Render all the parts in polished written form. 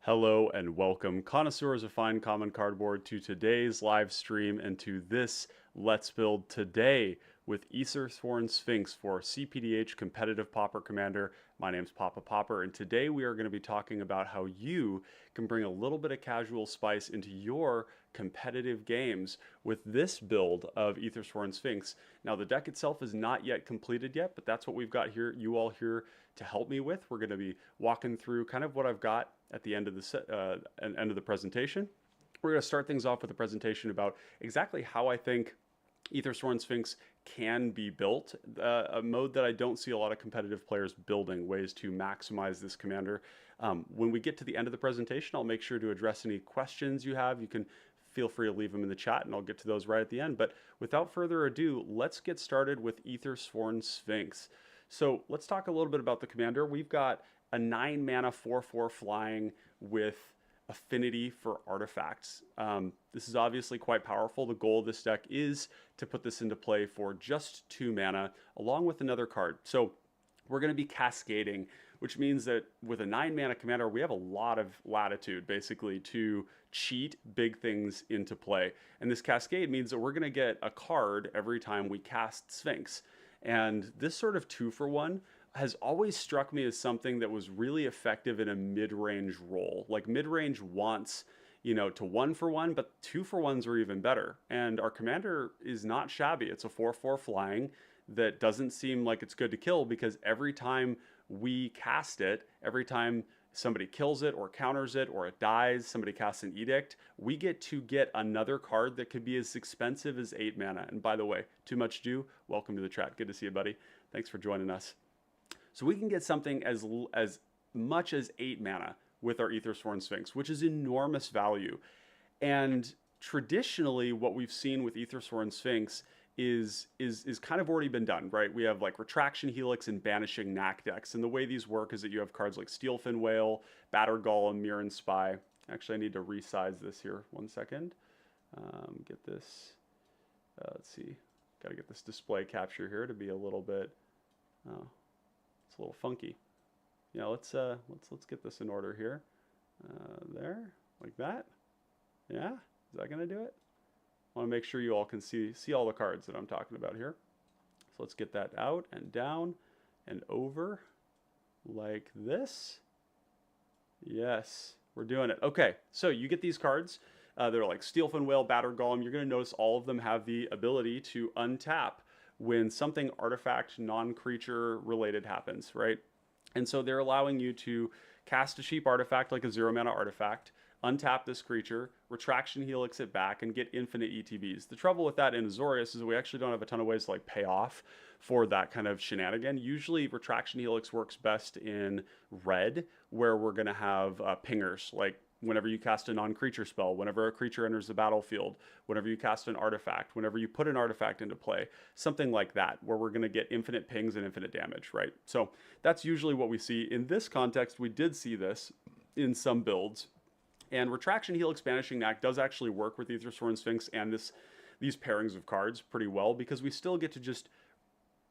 Hello and welcome, connoisseurs of fine common cardboard, to today's live stream and to this Let's Build Today with Ethersworn Sphinx for cPDH Competitive Pauper Commander. My name's Papa Pauper, and today we are going to be talking about how you can bring a little bit of casual spice into your competitive games with this build of Ethersworn Sphinx. Now, the deck itself is not yet completed yet, but that's what we've got here, you all here to help me with. We're going to be walking through kind of what I've got at the end of the presentation. We're going to start things off with a presentation about exactly how I think Ethersworn Sphinx can be built, a mode that I don't see a lot of competitive players building, ways to maximize this commander. When we get to the end of the presentation, I'll make sure to address any questions you have. You can feel free to leave them in the chat and I'll get to those right at the end. But without further ado, let's get started with Ethersworn Sphinx. So let's talk a little bit about the commander. We've got a 9 mana 4/4 flying with affinity for artifacts. This is obviously quite powerful. The goal of this deck is to put this into play for just 2 mana along with another card. So we're going to be cascading, which means that with a 9 mana commander, we have a lot of latitude basically to cheat big things into play. And this cascade means that we're going to get a card every time we cast Sphinx. And this sort of 2-for-1 has always struck me as something that was really effective in a mid-range role. Like mid-range wants, to 1-for-1, but 2-for-1s are even better. And our commander is not shabby. It's a 4/4 flying that doesn't seem like it's good to kill because every time we cast it, every time somebody kills it or counters it or it dies, somebody casts an edict, we get to get another card that could be as expensive as 8 mana. And by the way, too much do, welcome to the chat. Good to see you, buddy. Thanks for joining us. So we can get something as much as 8 mana with our Ethersworn Sphinx, which is enormous value. And traditionally, what we've seen with Ethersworn Sphinx is kind of already been done, right? We have like Retraction Helix and Banishing Knack decks. And the way these work is that you have cards like Steelfin Whale, Battered Golem, Mirren Spy. Actually, I need to resize this here. 1 second. Get this. Let's see. Got to get this display capture here to be a little bit. Oh, it's a little funky. Yeah, let's get this in order here. There, like that. Yeah, is that gonna do it? I want to make sure you all can see all the cards that I'm talking about here. So let's get that out and down and over like this. Yes, we're doing it. Okay, so you get these cards. They're like Steelfin Whale, Battered Golem. You're going to notice all of them have the ability to untap when something artifact, non-creature related happens, right? And so they're allowing you to cast a cheap artifact like a 0 mana artifact, untap this creature, Retraction Helix it back, and get infinite ETBs. The trouble with that in Azorius is that we actually don't have a ton of ways to like pay off for that kind of shenanigan. Usually Retraction Helix works best in red, where we're going to have pingers, like whenever you cast a non-creature spell, whenever a creature enters the battlefield, whenever you cast an artifact, whenever you put an artifact into play, something like that, where we're going to get infinite pings and infinite damage, right? So that's usually what we see. In this context, we did see this in some builds. And Retraction Helix Banishing Knack does actually work with Ethersworn Sphinx and these pairings of cards pretty well because we still get to just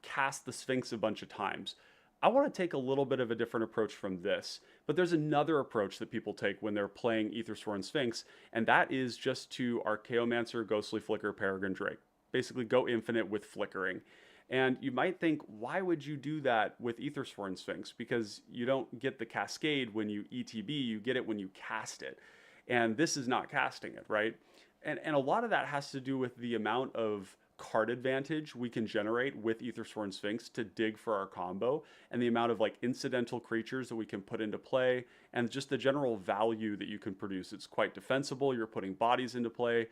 cast the Sphinx a bunch of times. I want to take a little bit of a different approach from this, but there's another approach that people take when they're playing Ethersworn Sphinx, and that is just to Archaeomancer, Ghostly Flicker, Peregrine Drake. Basically go infinite with flickering. And you might think, why would you do that with Ethersworn Sphinx? Because you don't get the cascade when you ETB, you get it when you cast it. And this is not casting it, right? And a lot of that has to do with the amount of card advantage we can generate with Ethersworn Sphinx to dig for our combo, and the amount of like incidental creatures that we can put into play, and just the general value that you can produce. It's quite defensible. You're putting bodies into play.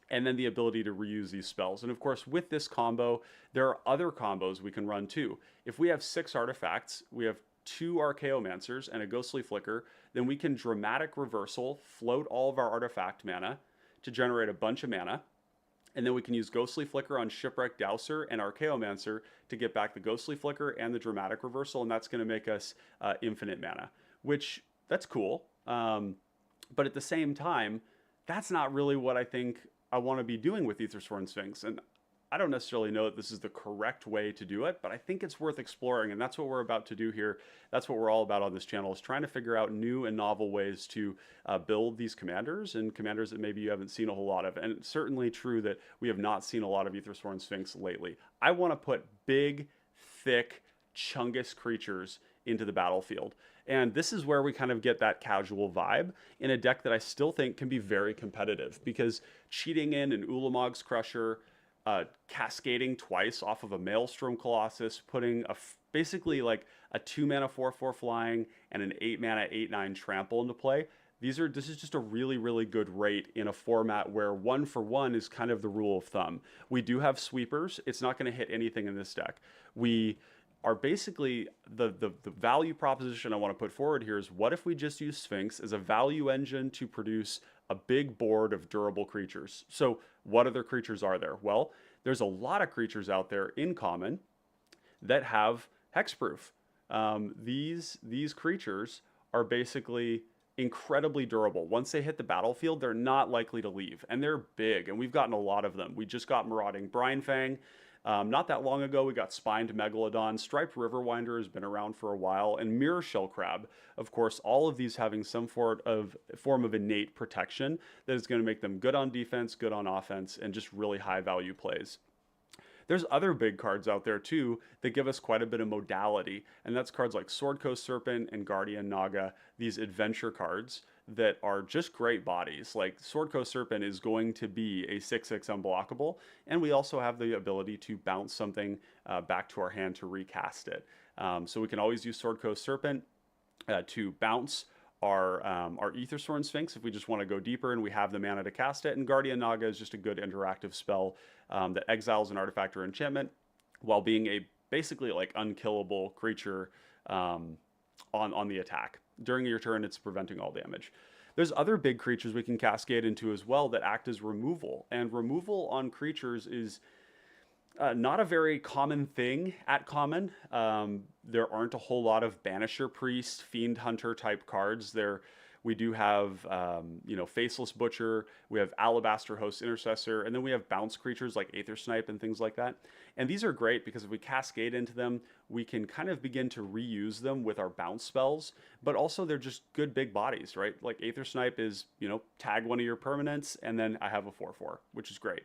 And then the ability to reuse these spells. And of course, with this combo, there are other combos we can run too. If we have 6 artifacts, we have 2 Archaeomancers and a Ghostly Flicker, then we can Dramatic Reversal, float all of our artifact mana to generate a bunch of mana. And then we can use Ghostly Flicker on Shipwreck Dowser and Archaeomancer to get back the Ghostly Flicker and the Dramatic Reversal, and that's going to make us infinite mana, which, that's cool. But at the same time, that's not really what I think I want to be doing with Ethersworn Sphinx. And I don't necessarily know that this is the correct way to do it, but I think it's worth exploring, and that's what we're about to do here. That's what we're all about on this channel, is trying to figure out new and novel ways to build these commanders, and commanders that maybe you haven't seen a whole lot of. And it's certainly true that we have not seen a lot of Ethersworn Sphinx lately. I want to put big, thick, chungus creatures into the battlefield. And this is where we kind of get that casual vibe in a deck that I still think can be very competitive, because cheating in an Ulamog's Crusher, cascading twice off of a Maelstrom Colossus, putting basically like a 2-mana 4/4 flying and an 8-mana 8/9 trample into play. This is just a really, really good rate in a format where 1-for-1 is kind of the rule of thumb. We do have sweepers. It's not going to hit anything in this deck. We are basically, the value proposition I want to put forward here is, what if we just use Sphinx as a value engine to produce a big board of durable creatures? So what other creatures are there? Well, there's a lot of creatures out there in common that have hexproof. These creatures are basically incredibly durable. Once they hit the battlefield, they're not likely to leave, and they're big, and we've gotten a lot of them. We just got Marauding Brinefang. Not that long ago, we got Spined Megalodon. Striped Riverwinder has been around for a while, and Mirror Shell Crab. Of course, all of these having some form of innate protection that is going to make them good on defense, good on offense, and just really high value plays. There's other big cards out there too that give us quite a bit of modality, and that's cards like Sword Coast Serpent and Guardian Naga, these adventure cards that are just great bodies. Like Sword Coast Serpent is going to be a 6/6 unblockable, and we also have the ability to bounce something back to our hand to recast it. So we can always use Sword Coast Serpent to bounce our Ethersworn Sphinx if we just want to go deeper and we have the mana to cast it. And Guardian Naga is just a good interactive spell that exiles an artifact or enchantment while being a basically like unkillable creature on the attack. During your turn, it's preventing all damage. There's other big creatures we can cascade into as well that act as removal. And removal on creatures is not a very common thing at common. There aren't a whole lot of Banisher Priest, Fiend Hunter type cards. We do have, Faceless Butcher, we have Alabaster Host Intercessor, and then we have bounce creatures like Aether Snipe and things like that. And these are great because if we cascade into them, we can kind of begin to reuse them with our bounce spells, but also they're just good big bodies, right? Like Aether Snipe is, tag one of your permanents, and then I have a 4/4, which is great.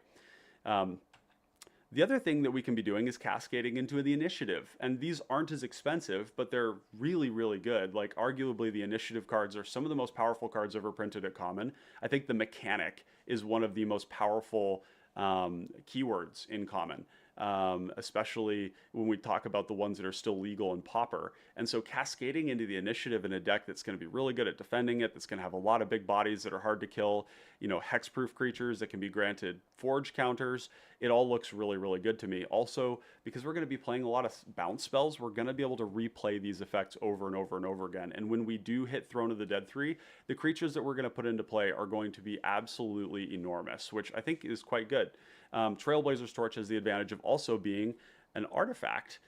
The other thing that we can be doing is cascading into the initiative. And these aren't as expensive, but they're really, really good. Like, arguably, the initiative cards are some of the most powerful cards ever printed at Common. I think the mechanic is one of the most powerful keywords in Common, especially when we talk about the ones that are still legal in Pauper. And so cascading into the initiative in a deck that's going to be really good at defending it, that's going to have a lot of big bodies that are hard to kill, hexproof creatures that can be granted forge counters, it all looks really, really good to me. Also, because we're going to be playing a lot of bounce spells, we're going to be able to replay these effects over and over and over again. And when we do hit Throne of the Dead 3, the creatures that we're going to put into play are going to be absolutely enormous, which I think is quite good. Trailblazer's Torch has the advantage of also being an artifact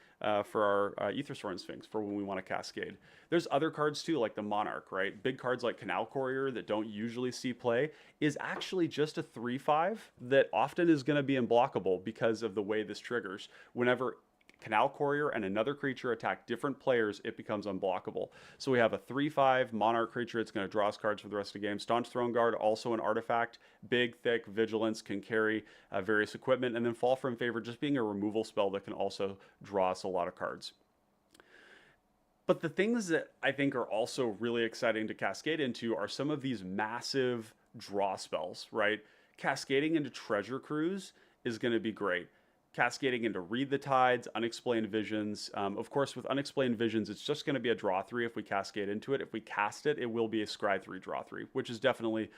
for our Ethersworn Sphinx for when we want to cascade. There's other cards too, like the Monarch, right? Big cards like Canal Courier that don't usually see play is actually just a 3/5 that often is going to be unblockable because of the way this triggers. Whenever Canal Courier and another creature attack different players, it becomes unblockable. So we have a 3/5 Monarch creature. It's going to draw us cards for the rest of the game. Staunch Throne Guard, also an artifact. Big, thick, vigilance, can carry various equipment. And then Fall from Favor, just being a removal spell that can also draw us a lot of cards. But the things that I think are also really exciting to cascade into are some of these massive draw spells, right? Cascading into Treasure Cruise is going to be great. Cascading into Read the Tides, Unexplained Visions. Of course, with Unexplained Visions, it's just going to be a draw 3 if we cascade into it. If we cast it, it will be a scry 3 draw 3, which is definitely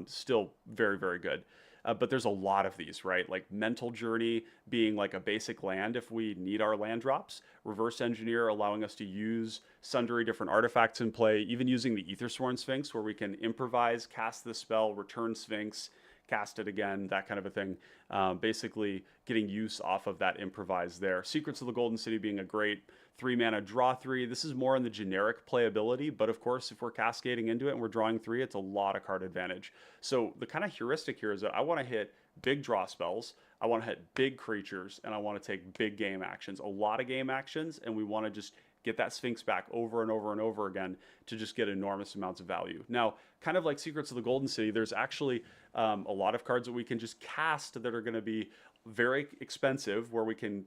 still very, very good. But there's a lot of these, right? Like Mental Journey being like a basic land if we need our land drops. Reverse Engineer allowing us to use sundry different artifacts in play, even using the Ethersworn Sphinx where we can improvise, cast the spell, return Sphinx, cast it again, that kind of a thing. Basically getting use off of that improvise there. Secrets of the Golden City being a great 3-mana draw 3. This is more in the generic playability, but of course, if we're cascading into it and we're drawing 3, it's a lot of card advantage. So the kind of heuristic here is that I want to hit big draw spells, I want to hit big creatures, and I want to take big game actions, a lot of game actions, and we want to just get that Sphinx back over and over and over again to just get enormous amounts of value. Now, kind of like Secrets of the Golden City, there's actually a lot of cards that we can just cast that are going to be very expensive, where we can,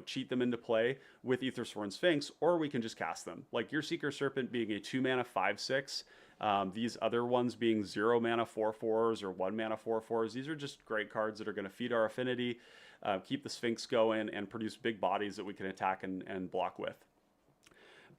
cheat them into play with Ethersworn Sphinx, or we can just cast them. Like your Seeker Serpent being a 2 mana 5/6, these other ones being 0 mana 4/4s or 1 mana 4/4s. These are just great cards that are going to feed our affinity, keep the Sphinx going, and produce big bodies that we can attack and block with.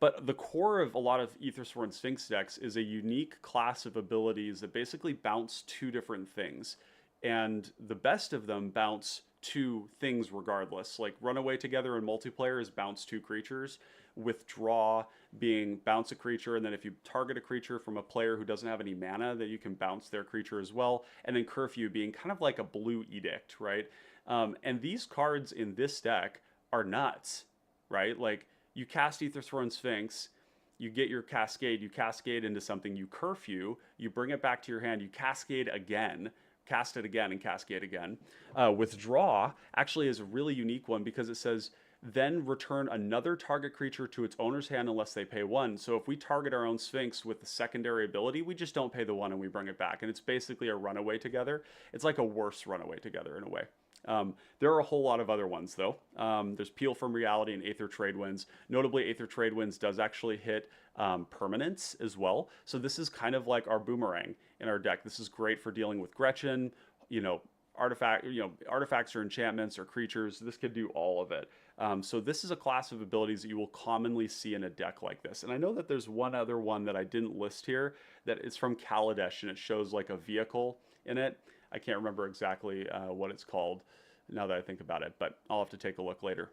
But the core of a lot of Ethersworn Sphinx decks is a unique class of abilities that basically bounce two different things. And the best of them bounce two things regardless. Like Runaway Together in multiplayer is bounce two creatures. Withdraw being bounce a creature, and then if you target a creature from a player who doesn't have any mana, that you can bounce their creature as well. And then Curfew being kind of like a blue edict, right? And these cards in this deck are nuts, right? Like, you cast Ethersworn Sphinx, you get your Cascade, you cascade into something, you Curfew, you bring it back to your hand, you cascade again, cast it again, and cascade again. Withdraw actually is a really unique one because it says, then return another target creature to its owner's hand unless they pay 1. So if we target our own Sphinx with the secondary ability, we just don't pay the 1 and we bring it back. And it's basically a Runaway Together. It's like a worse Runaway Together in a way. There are a whole lot of other ones, though. There's Peel from Reality and Aether Tradewinds. Notably, Aether Tradewinds does actually hit permanents as well. So this is kind of like our boomerang in our deck. This is great for dealing with Gretchen, artifacts or enchantments or creatures. This could do all of it. So this is a class of abilities that you will commonly see in a deck like this. And I know that there's one other one that I didn't list here that is from Kaladesh, and it shows like a vehicle in it. I can't remember exactly what it's called now that I think about it, but I'll have to take a look later.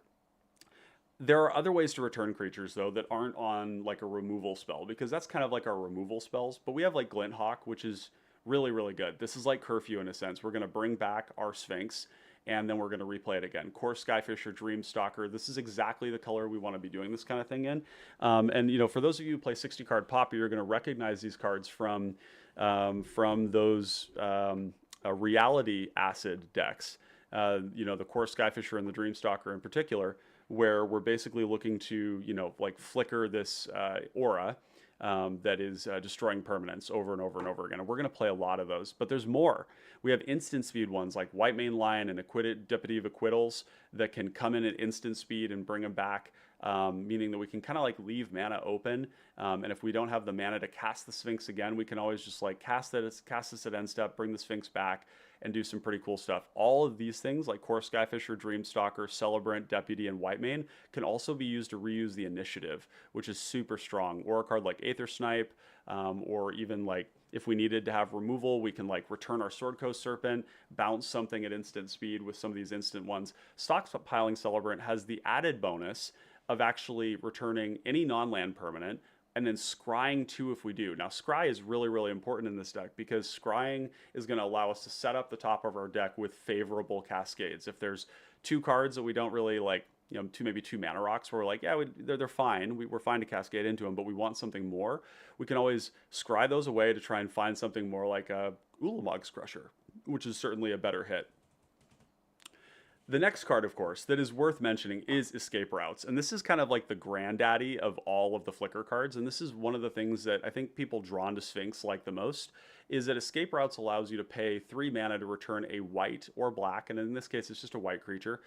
There are other ways to return creatures, though, that aren't on like a removal spell, because that's kind of like our removal spells. But we have like Glinthawk, which is really, really good. This is like Curfew in a sense. We're going to bring back our Sphinx, and then we're going to replay it again. Core Skyfisher, Dreamstalker. This is exactly the color we want to be doing this kind of thing in. And for those of you who play 60-card Poppy, you're going to recognize these cards from those reality acid decks. The Core Skyfisher and the Dreamstalker in particular, where we're basically looking to, flicker this aura that is destroying permanents over and over and over again. And we're going to play a lot of those, but there's more. We have instant speed ones like White Mane Lion and Deputy of Acquittals that can come in at instant speed and bring them back, meaning that we can kind of like leave mana open. And if we don't have the mana to cast the Sphinx again, we can always just like cast this at end step, bring the Sphinx back, and do some pretty cool stuff. All of these things, like Core Skyfisher, Dreamstalker, Celebrant, Deputy, and Whitemane, can also be used to reuse the initiative, which is super strong. Or a card like Aether Snipe, or even like if we needed to have removal, we can like return our Swordcoast Serpent, bounce something at instant speed with some of these instant ones. Stockpiling Celebrant has the added bonus of actually returning any non-land permanent, and then scrying 2 if we do. Now, scry is really, really important in this deck because scrying is going to allow us to set up the top of our deck with favorable cascades. If there's 2 cards that we don't really like, maybe 2 mana rocks where we're like, yeah, they're fine. We're fine to cascade into them, but we want something more. We can always scry those away to try and find something more like a Ulamog's Crusher, which is certainly a better hit. The next card, of course, that is worth mentioning is Escape Routes. And this is kind of like the granddaddy of all of the Flicker cards. And this is one of the things that I think people drawn to Sphinx like the most, is that Escape Routes allows you to pay 3 mana to return a white or black, and in this case it's just a white creature,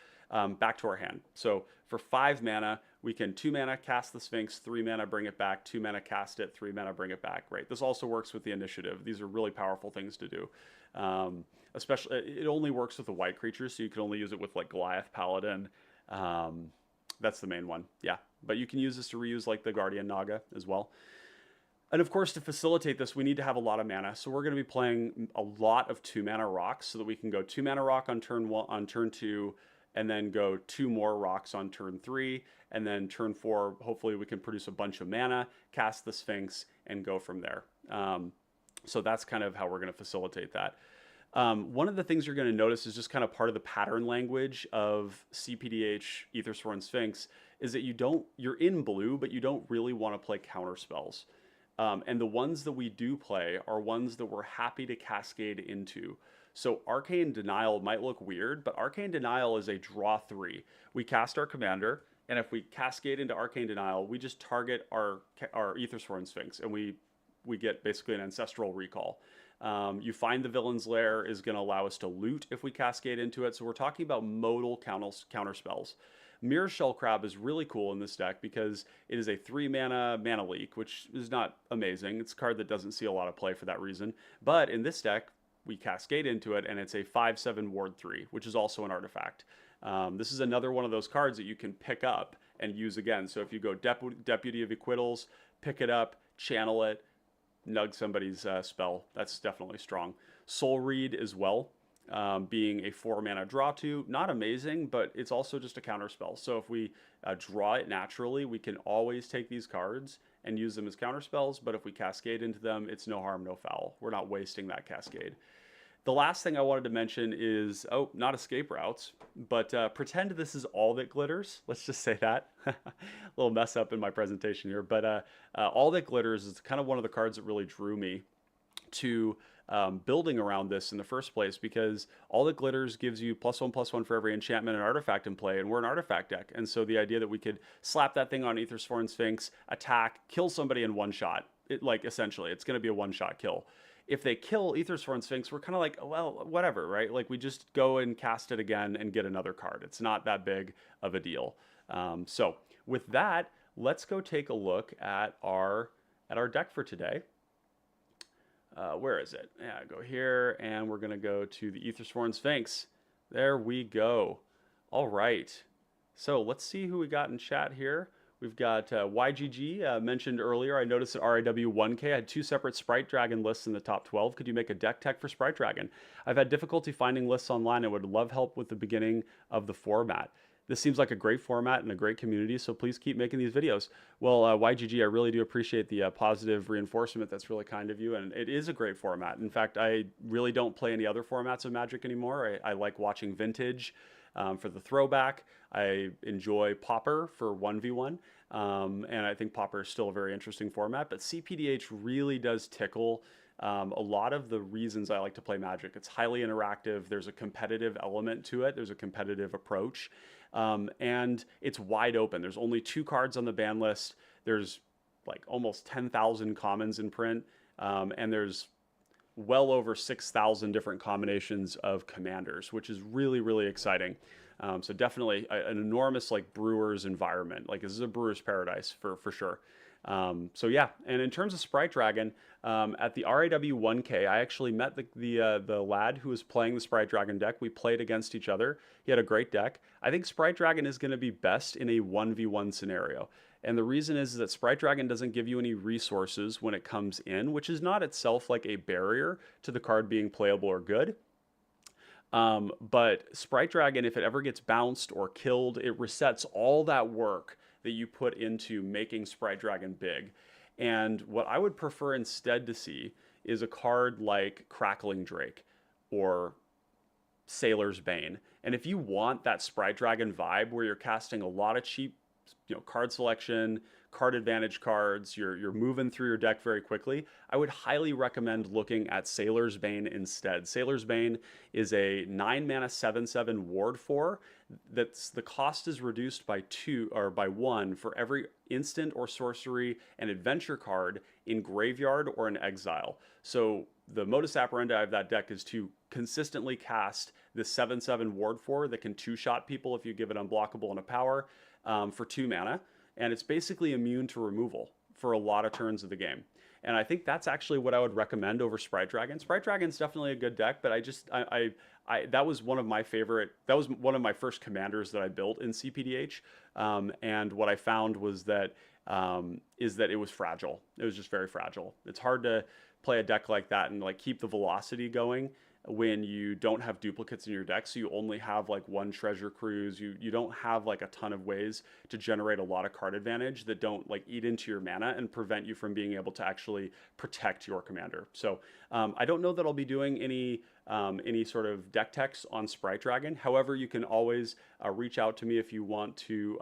back to our hand. So for 5 mana, we can 2 mana cast the Sphinx, 3 mana bring it back, 2 mana cast it, 3 mana bring it back, right? This also works with the initiative. These are really powerful things to do. Especially, it only works with the white creatures, so you can only use it with like Goliath Paladin. That's the main one, yeah. But you can use this to reuse like the Guardian Naga as well. And of course, to facilitate this, we need to have a lot of mana. So we're going to be playing a lot of 2 mana rocks so that we can go 2 mana rock on turn 2, and then go 2 more rocks on turn 3, and then turn 4, hopefully we can produce a bunch of mana, cast the Sphinx, and go from there. So that's kind of how we're going to facilitate that. One of the things you're going to notice is just kind of part of the pattern language of cPDH Ethersworn Sphinx is that you're in blue, but you don't really want to play counterspells. And the ones that we do play are ones that we're happy to cascade into. So Arcane Denial might look weird, but Arcane Denial is a draw 3. We cast our commander, and if we cascade into Arcane Denial, we just target our Ethersworn Sphinx, and we get basically an ancestral recall. You find the villain's lair is going to allow us to loot if we cascade into it. So we're talking about modal counter spells. Mirror Shell Crab is really cool in this deck because it is a 3 mana leak, which is not amazing. It's a card that doesn't see a lot of play for that reason. But in this deck, we cascade into it, and it's a 5/7 Ward 3, which is also an artifact. This is another one of those cards that you can pick up and use again. So if you go Deputy of Equittals, pick it up, channel it, nug somebody's spell. That's definitely strong. Soul Read as well, being a 4 mana draw 2. Not amazing, but it's also just a counter spell. So if we draw it naturally, we can always take these cards and use them as counter spells. But if we cascade into them, it's no harm, no foul. We're not wasting that cascade. The last thing I wanted to mention is, not escape routes, but pretend this is all that glitters. Let's just say that. A little mess up in my presentation here, but all that glitters is kind of one of the cards that really drew me to building around this in the first place, because all that glitters gives you +1/+1 for every enchantment and artifact in play, and we're an artifact deck. And so the idea that we could slap that thing on Ethersworn Sphinx, attack, kill somebody in one shot, essentially, it's going to be a one-shot kill. If they kill Ethersworn Sphinx, we're kind of like, well, whatever, right? Like, we just go and cast it again and get another card. It's not that big of a deal. So with that, let's go take a look at our deck for today. Where is it? Yeah, go here, and we're going to go to the Ethersworn Sphinx. There we go. All right. So let's see who we got in chat here. We've got YGG, mentioned earlier. I noticed that RAW1K had 2 separate Sprite Dragon lists in the top 12. Could you make a deck tech for Sprite Dragon? I've had difficulty finding lists online and would love help with the beginning of the format. This seems like a great format and a great community, so please keep making these videos. Well, YGG, I really do appreciate the positive reinforcement. That's really kind of you, and it is a great format. In fact, I really don't play any other formats of Magic anymore. I like watching Vintage for the throwback. I enjoy Pauper for 1v1, and I think Pauper is still a very interesting format, but cPDH really does tickle a lot of the reasons I like to play Magic. It's highly interactive. There's a competitive element to it. There's a competitive approach, and it's wide open. There's only 2 cards on the ban list. There's like almost 10,000 commons in print, and there's well over 6,000 different combinations of commanders, which is really, really exciting. So definitely an enormous like Brewers environment. Like, this is a Brewers paradise for sure. So yeah, and in terms of Sprite Dragon, at the RAW1K, I actually met the lad who was playing the Sprite Dragon deck. We played against each other. He had a great deck. I think Sprite Dragon is going to be best in a 1v1 scenario. And the reason is that Sprite Dragon doesn't give you any resources when it comes in, which is not itself like a barrier to the card being playable or good. But Sprite Dragon, if it ever gets bounced or killed, it resets all that work that you put into making Sprite Dragon big. And what I would prefer instead to see is a card like Crackling Drake or Sailor's Bane. And if you want that Sprite Dragon vibe where you're casting a lot of cheap, card selection, card advantage cards, you're moving through your deck very quickly, I would highly recommend looking at Sailor's Bane instead. Sailor's Bane is a 9 mana 7/7 ward 4. The cost is reduced by 2 or by 1 for every instant or sorcery and adventure card in graveyard or in exile. So the modus operandi of that deck is to consistently cast this 7/7 ward 4 that can 2-shot people if you give it unblockable and a power for 2 mana. And it's basically immune to removal for a lot of turns of the game. And I think that's actually what I would recommend over Sprite Dragon. Sprite Dragon's definitely a good deck, but that was one of my favorite, that was one of my first commanders that I built in cPDH. And what I found was that, it was fragile. It was just very fragile. It's hard to play a deck like that and like keep the velocity going when you don't have duplicates in your deck, so you only have like 1 treasure cruise. You don't have like a ton of ways to generate a lot of card advantage that don't like eat into your mana and prevent you from being able to actually protect your commander. So I don't know that I'll be doing any any sort of deck text on Sprite Dragon. However, you can always reach out to me if you want to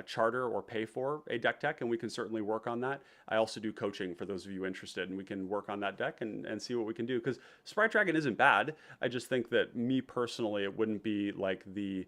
charter or pay for a deck tech, and we can certainly work on that. I also do coaching for those of you interested, and we can work on that deck and see what we can do. Because Sprite Dragon isn't bad. I just think that me personally, it wouldn't be like the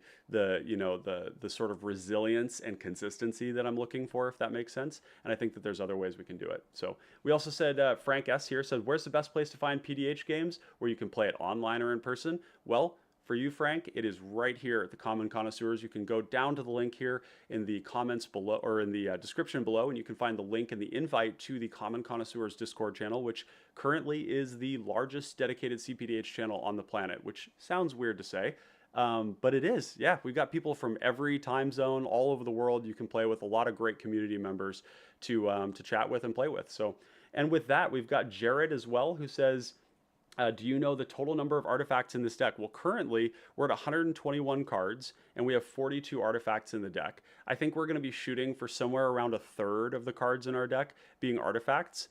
sort of resilience and consistency that I'm looking for, if that makes sense. And I think that there's other ways we can do it. So we also said, Frank S here said, where's the best place to find PDH games where you can play it online or in person? Well, for you, Frank, it is right here at the Common Connoisseurs. You can go down to the link here in the comments below, or in the description below, and you can find the link in the invite to the Common Connoisseurs Discord channel, which currently is the largest dedicated cPDH channel on the planet, which sounds weird to say, but it is. Yeah, we've got people from every time zone all over the world. You can play with a lot of great community members to chat with and play with. So, and with that, we've got Jared as well, who says, do you know the total number of artifacts in this deck? Well, currently we're at 121 cards and we have 42 artifacts in the deck. I think we're going to be shooting for somewhere around a third of the cards in our deck being artifacts,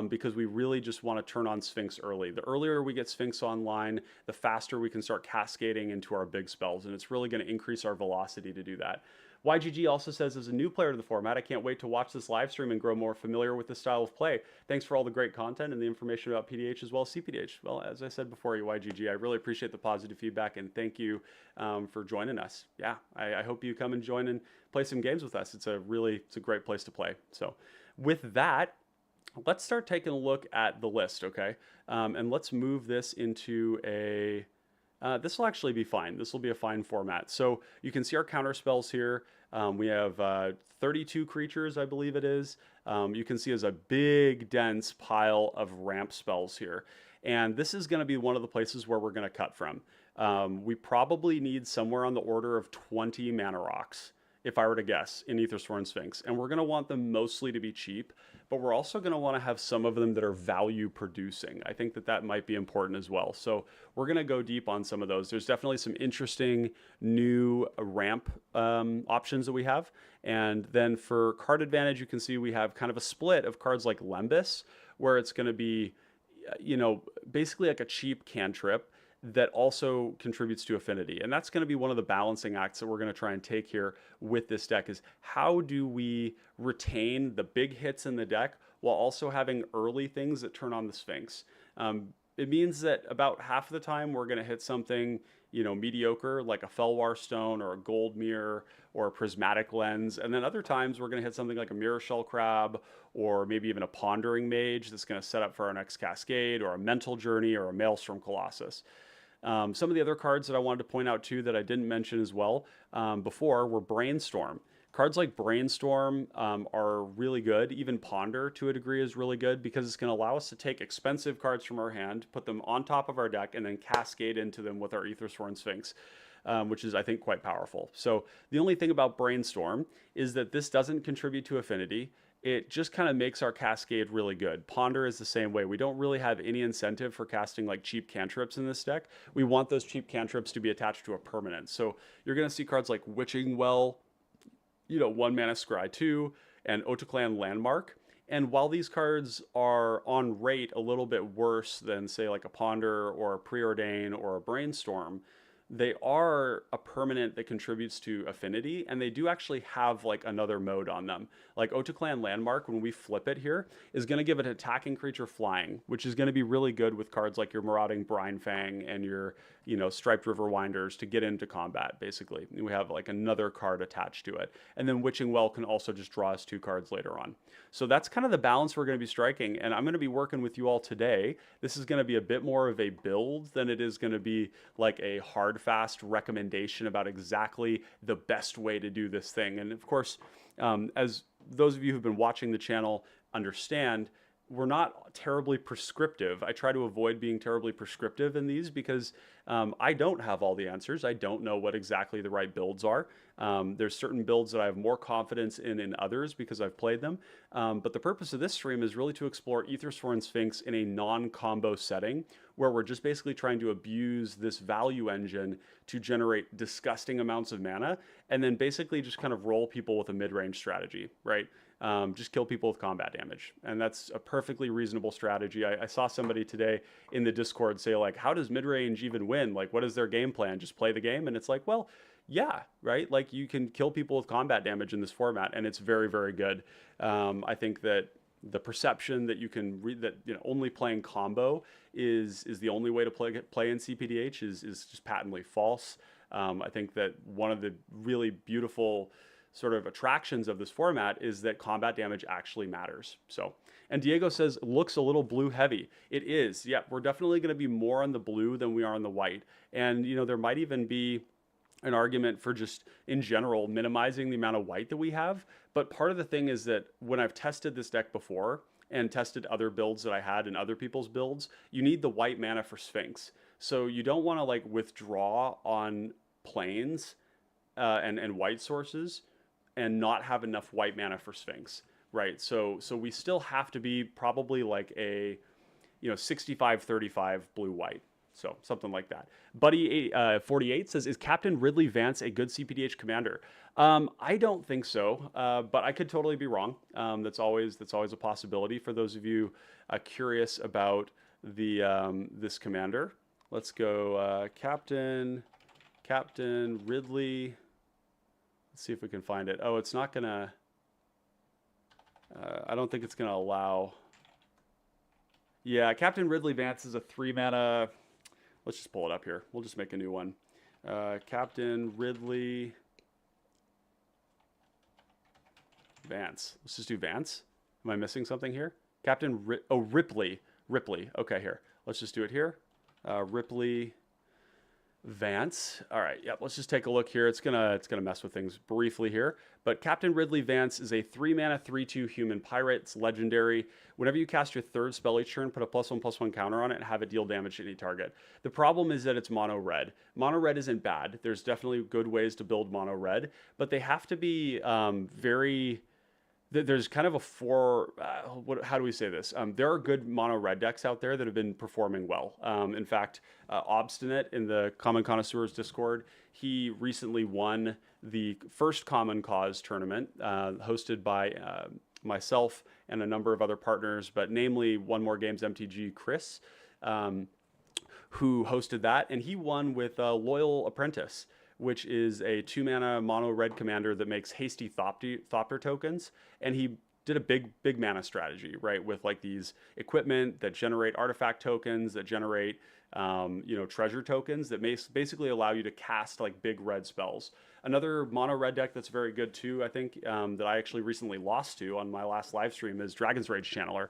because we really just want to turn on Sphinx early. The earlier we get Sphinx online, the faster we can start cascading into our big spells, and it's really going to increase our velocity to do that. YGG also says, as a new player to the format, I can't wait to watch this live stream and grow more familiar with the style of play. Thanks for all the great content and the information about PDH as well as cPDH. Well, as I said before, YGG, I really appreciate the positive feedback, and thank you for joining us. Yeah, I hope you come and join and play some games with us. It's a great place to play. So with that, let's start taking a look at the list, okay? And let's move this into a... this will actually be fine. This will be a fine format. So you can see our counter spells here. We have 32 creatures, I believe it is. You can see there's a big, dense pile of ramp spells here. And this is going to be one of the places where we're going to cut from. We probably need somewhere on the order of 20 mana rocks, if I were to guess, in Ethersworn Sphinx. And we're going to want them mostly to be cheap, but we're also going to want to have some of them that are value producing. I think that that might be important as well. So we're going to go deep on some of those. There's definitely some interesting new ramp options that we have. And then for card advantage, you can see we have kind of a split of cards like Lembas, where it's going to be, basically like a cheap cantrip that also contributes to affinity. And that's going to be one of the balancing acts that we're going to try and take here with this deck, is how do we retain the big hits in the deck while also having early things that turn on the Sphinx. It means that about half of the time we're going to hit something, mediocre, like a Felwar Stone or a Gold Mirror or a Prismatic Lens. And then other times we're going to hit something like a Mirror Shell Crab, or maybe even a Pondering Mage that's going to set up for our next Cascade, or a Mental Journey, or a Maelstrom Colossus. Some of the other cards that I wanted to point out too that I didn't mention as well before were Brainstorm. Cards like Brainstorm are really good. Even Ponder, to a degree, is really good because it's going to allow us to take expensive cards from our hand, put them on top of our deck, and then cascade into them with our Ethersworn Sphinx, which is, I think, quite powerful. So the only thing about Brainstorm is that this doesn't contribute to affinity. It just kind of makes our cascade really good. Ponder is the same way. We don't really have any incentive for casting like cheap cantrips in this deck. We want those cheap cantrips to be attached to a permanent. So you're going to see cards like Witching Well, 1 mana Scry 2, and Otaclan Landmark. And while these cards are on rate a little bit worse than, say, like a Ponder or a Preordain or a Brainstorm, they are a permanent that contributes to affinity, and they do actually have like another mode on them. Like Otaclan Landmark, when we flip it here, is going to give an attacking creature flying, which is going to be really good with cards like your Marauding Brinefang and your, Striped Riverwinders to get into combat, basically. And we have like another card attached to it. And then Witching Well can also just draw us 2 cards later on. So that's kind of the balance we're going to be striking, and I'm going to be working with you all today. This is going to be a bit more of a build than it is going to be like a hard, fast recommendation about exactly the best way to do this thing. And of course, as those of you who've been watching the channel understand, we're not terribly prescriptive. I try to avoid being terribly prescriptive in these because I don't have all the answers. I don't know what exactly the right builds are. There's certain builds that I have more confidence in others because I've played them. But the purpose of this stream is really to explore Ethersworn Sphinx in a non-combo setting where we're just basically trying to abuse this value engine to generate disgusting amounts of mana and then basically just kind of roll people with a mid-range strategy, right? Just kill people with combat damage. And that's a perfectly reasonable strategy. I saw somebody today in the Discord say, like, how does mid-range even win? Like, what is their game plan? Just play the game? And it's like, well, yeah, right? Like, you can kill people with combat damage in this format, and it's very, very good. I think that the perception that you can read that, you know, only playing combo is the only way to play in cPDH is just patently false. I think that one of the really beautiful sort of attractions of this format is that combat damage actually matters. So, and Diego says, looks a little blue heavy. It is. Yeah, we're definitely going to be more on the blue than we are on the white. And, you know, there might even be an argument for just in general minimizing the amount of white that we have. But part of the thing is that when I've tested this deck before and tested other builds that I had in other people's builds, you need the white mana for Sphinx. So you don't want to like withdraw on planes and white sources and not have enough white mana for Sphinx, right? So we still have to be probably like a, you know, 65-35 blue-white. So something like that. Buddy 48 says, is Captain Ridley Vance a good cPDH commander? I don't think so, but I could totally be wrong. That's always a possibility for those of you curious about the this commander. Let's go Captain Ridley. Let's see if we can find it. Oh, it's not gonna, I don't think it's gonna allow. Yeah, Captain Ridley Vance is a 3 mana. Let's just pull it up here. We'll just make a new one. Captain Ridley Vance. Let's just do Vance. Am I missing something here? Ripley. Okay, here. Let's just do it here. Ripley Vance. All right, yep, let's just take a look here. It's gonna mess with things briefly here. But Captain Ridley Vance is a 3 mana 3/2 human pirate. It's legendary. Whenever you cast your third spell each turn, put a +1/+1 counter on it and have it deal damage to any target. The problem is that it's mono red. Mono red isn't bad. There's definitely good ways to build mono red, but they have to be very. There's kind of a how do we say this? There are good mono red decks out there that have been performing well. In fact, Obstinate in the Common Connoisseurs Discord, he recently won the first Common Cause tournament hosted by myself and a number of other partners, but namely One More Games MTG Chris, who hosted that, and he won with Loyal Apprentice, which is a 2 mana mono red commander that makes hasty Thopter tokens. And he did a big mana strategy, right? With like these equipment that generate artifact tokens, that generate, you know, treasure tokens that basically allow you to cast like big red spells. Another mono red deck that's very good too, I think, that I actually recently lost to on my last live stream is Dragon's Rage Channeler.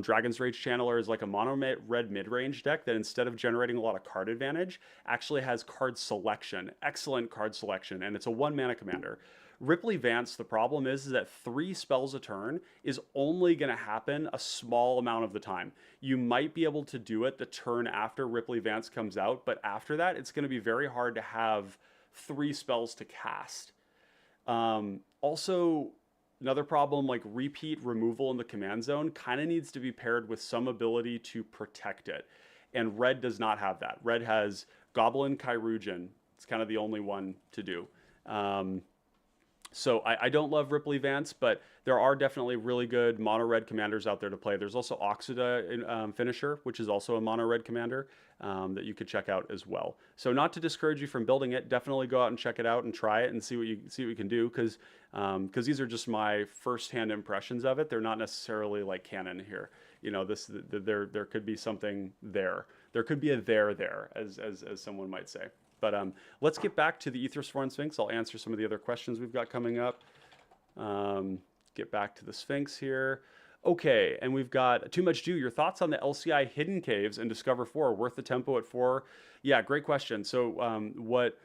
Dragon's Rage Channeler is like a mono red mid-range deck that instead of generating a lot of card advantage, actually has card selection, excellent card selection, and it's a 1 mana commander. Ripley Vance, the problem is that 3 spells a turn is only going to happen a small amount of the time. You might be able to do it the turn after Ripley Vance comes out, but after that, it's going to be very hard to have 3 spells to cast. Also, another problem, like repeat removal in the command zone kind of needs to be paired with some ability to protect it. And red does not have that. Red has Goblin Chirurgeon. It's kind of the only one to do. So I don't love Ripley Vance, but there are definitely really good mono red commanders out there to play. There's also Oxida Finisher, which is also a mono red commander that you could check out as well. So not to discourage you from building it, definitely go out and check it out and try it and see what you can do, because these are just my firsthand impressions of it. They're not necessarily like canon here. You know, there could be something there. There could be a there, as someone might say. But let's get back to the Ethersworn Sphinx. I'll answer some of the other questions we've got coming up. Get back to the Sphinx here. Okay, and we've got Too Much Do. Your thoughts on the LCI Hidden Caves and Discover 4? Worth the tempo at 4? Yeah, great question. So what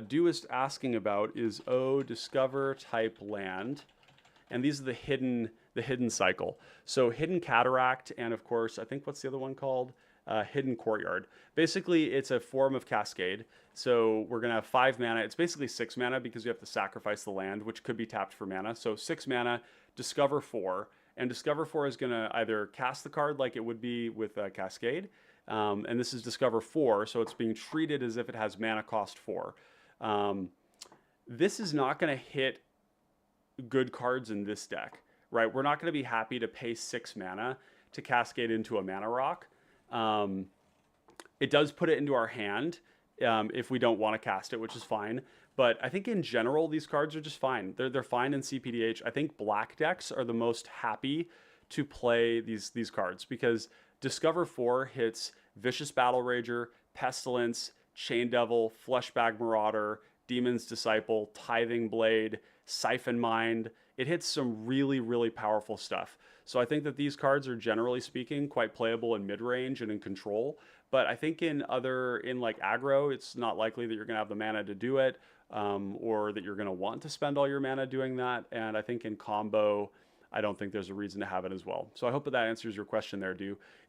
Do is asking about is Discover type land. And these are the hidden cycle. So Hidden Cataract, and of course, I think what's the other one called? Hidden Courtyard. Basically, it's a form of Cascade. So we're going to have 5 mana. It's basically 6 mana because you have to sacrifice the land, which could be tapped for mana. So 6 mana, Discover 4. And Discover 4 is going to either cast the card like it would be with Cascade. And this is Discover 4, so it's being treated as if it has mana cost 4. This is not going to hit good cards in this deck, right? We're not going to be happy to pay 6 mana to Cascade into a mana rock. It does put it into our hand if we don't want to cast it, which is fine. But I think in general, these cards are just fine. They're fine in cPDH. I think black decks are the most happy to play these cards because Discover 4 hits Vicious Battle Rager, Pestilence, Chain Devil, Fleshbag Marauder, Demon's Disciple, Tithing Blade, Siphon Mind. It hits some really, really powerful stuff. So I think that these cards are, generally speaking, quite playable in mid-range and in control. But I think in like aggro, it's not likely that you're going to have the mana to do it, or that you're going to want to spend all your mana doing that. And I think in combo, I don't think there's a reason to have it as well. So I hope that answers your question there,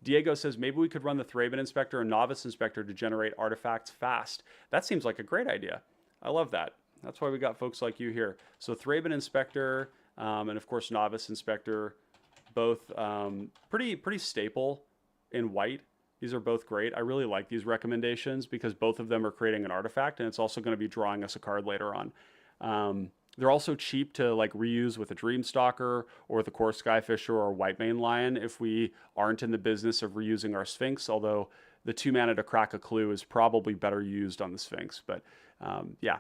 Diego says, maybe we could run the Thraben Inspector and Novice Inspector to generate artifacts fast. That seems like a great idea. I love that. That's why we got folks like you here. So Thraben Inspector, and of course Novice Inspector, both pretty staple in white. These are both great. I really like these recommendations because both of them are creating an artifact, and it's also going to be drawing us a card later on. They're also cheap to like reuse with a Dreamstalker or with a Core Skyfisher or a Whitemane Lion if we aren't in the business of reusing our Sphinx, although the 2 mana to crack a clue is probably better used on the Sphinx. But yeah,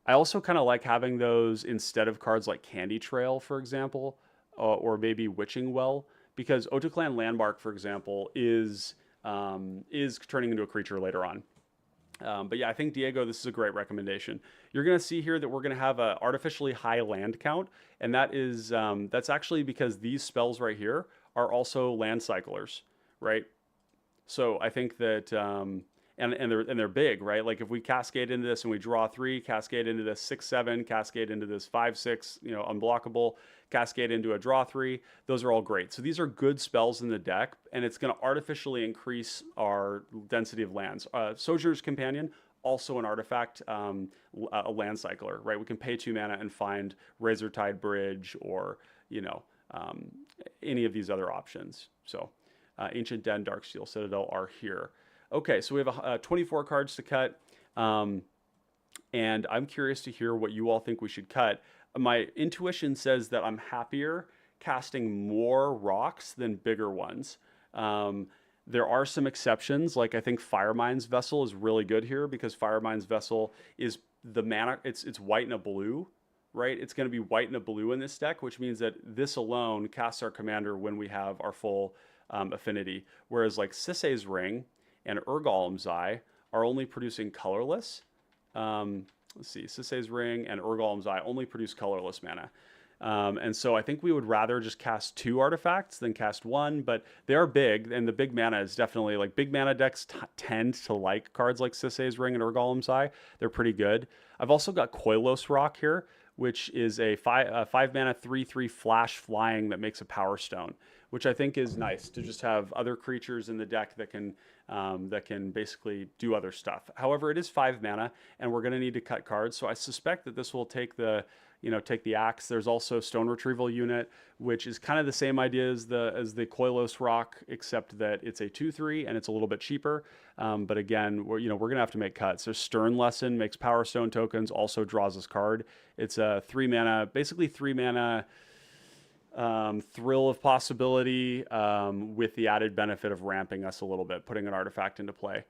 I also kind of like having those instead of cards like Candy Trail, for example, or maybe Witching Well, because Otoklan Landmark, for example, is turning into a creature later on. But yeah, I think, Diego, this is a great recommendation. You're going to see here that we're going to have an artificially high land count, and that is that's actually because these spells right here are also land cyclers, right? So I think that and they're big, right? Like if we cascade into this and we draw 3, cascade into this 6/7, cascade into this 5/6, unblockable, cascade into a draw 3. Those are all great. So these are good spells in the deck, and it's going to artificially increase our density of lands. Sojourner's Companion, also an artifact, a land cycler, right? We can pay 2 mana and find Razortide Bridge or any of these other options. So Ancient Den, Darksteel Citadel are here. Okay, so we have 24 cards to cut, and I'm curious to hear what you all think we should cut. My intuition says that I'm happier casting more rocks than bigger ones. There are some exceptions, like I think Firemind's Vessel is really good here because Firemind's Vessel is the mana, it's white and a blue, right? It's going to be white and a blue in this deck, which means that this alone casts our commander when we have our full affinity, whereas like Sisay's Ring and Urgolem's Eye are only producing colorless. Let's see, Sisay's Ring and Urgolem's Eye only produce colorless mana. And so I think we would rather just cast 2 artifacts than cast 1, but they are big, and the big mana is definitely, like, big mana decks tend to like cards like Sisay's Ring and Urgolem's Eye. They're pretty good. I've also got Koilos Rock here, which is a 5 mana 3/3 flash flying that makes a Power Stone, which I think is nice to just have other creatures in the deck that can basically do other stuff. However, it is 5 mana, and we're going to need to cut cards, so I suspect that this will take the axe. There's also Stone Retrieval Unit, which is kind of the same idea as the Koilos Rock, except that it's a 2/3 and it's a little bit cheaper. But again, we're gonna have to make cuts. So Stern Lesson makes Power Stone tokens, also draws this card. It's a 3 mana, basically 3 mana. Thrill of Possibility, with the added benefit of ramping us a little bit, putting an artifact into play.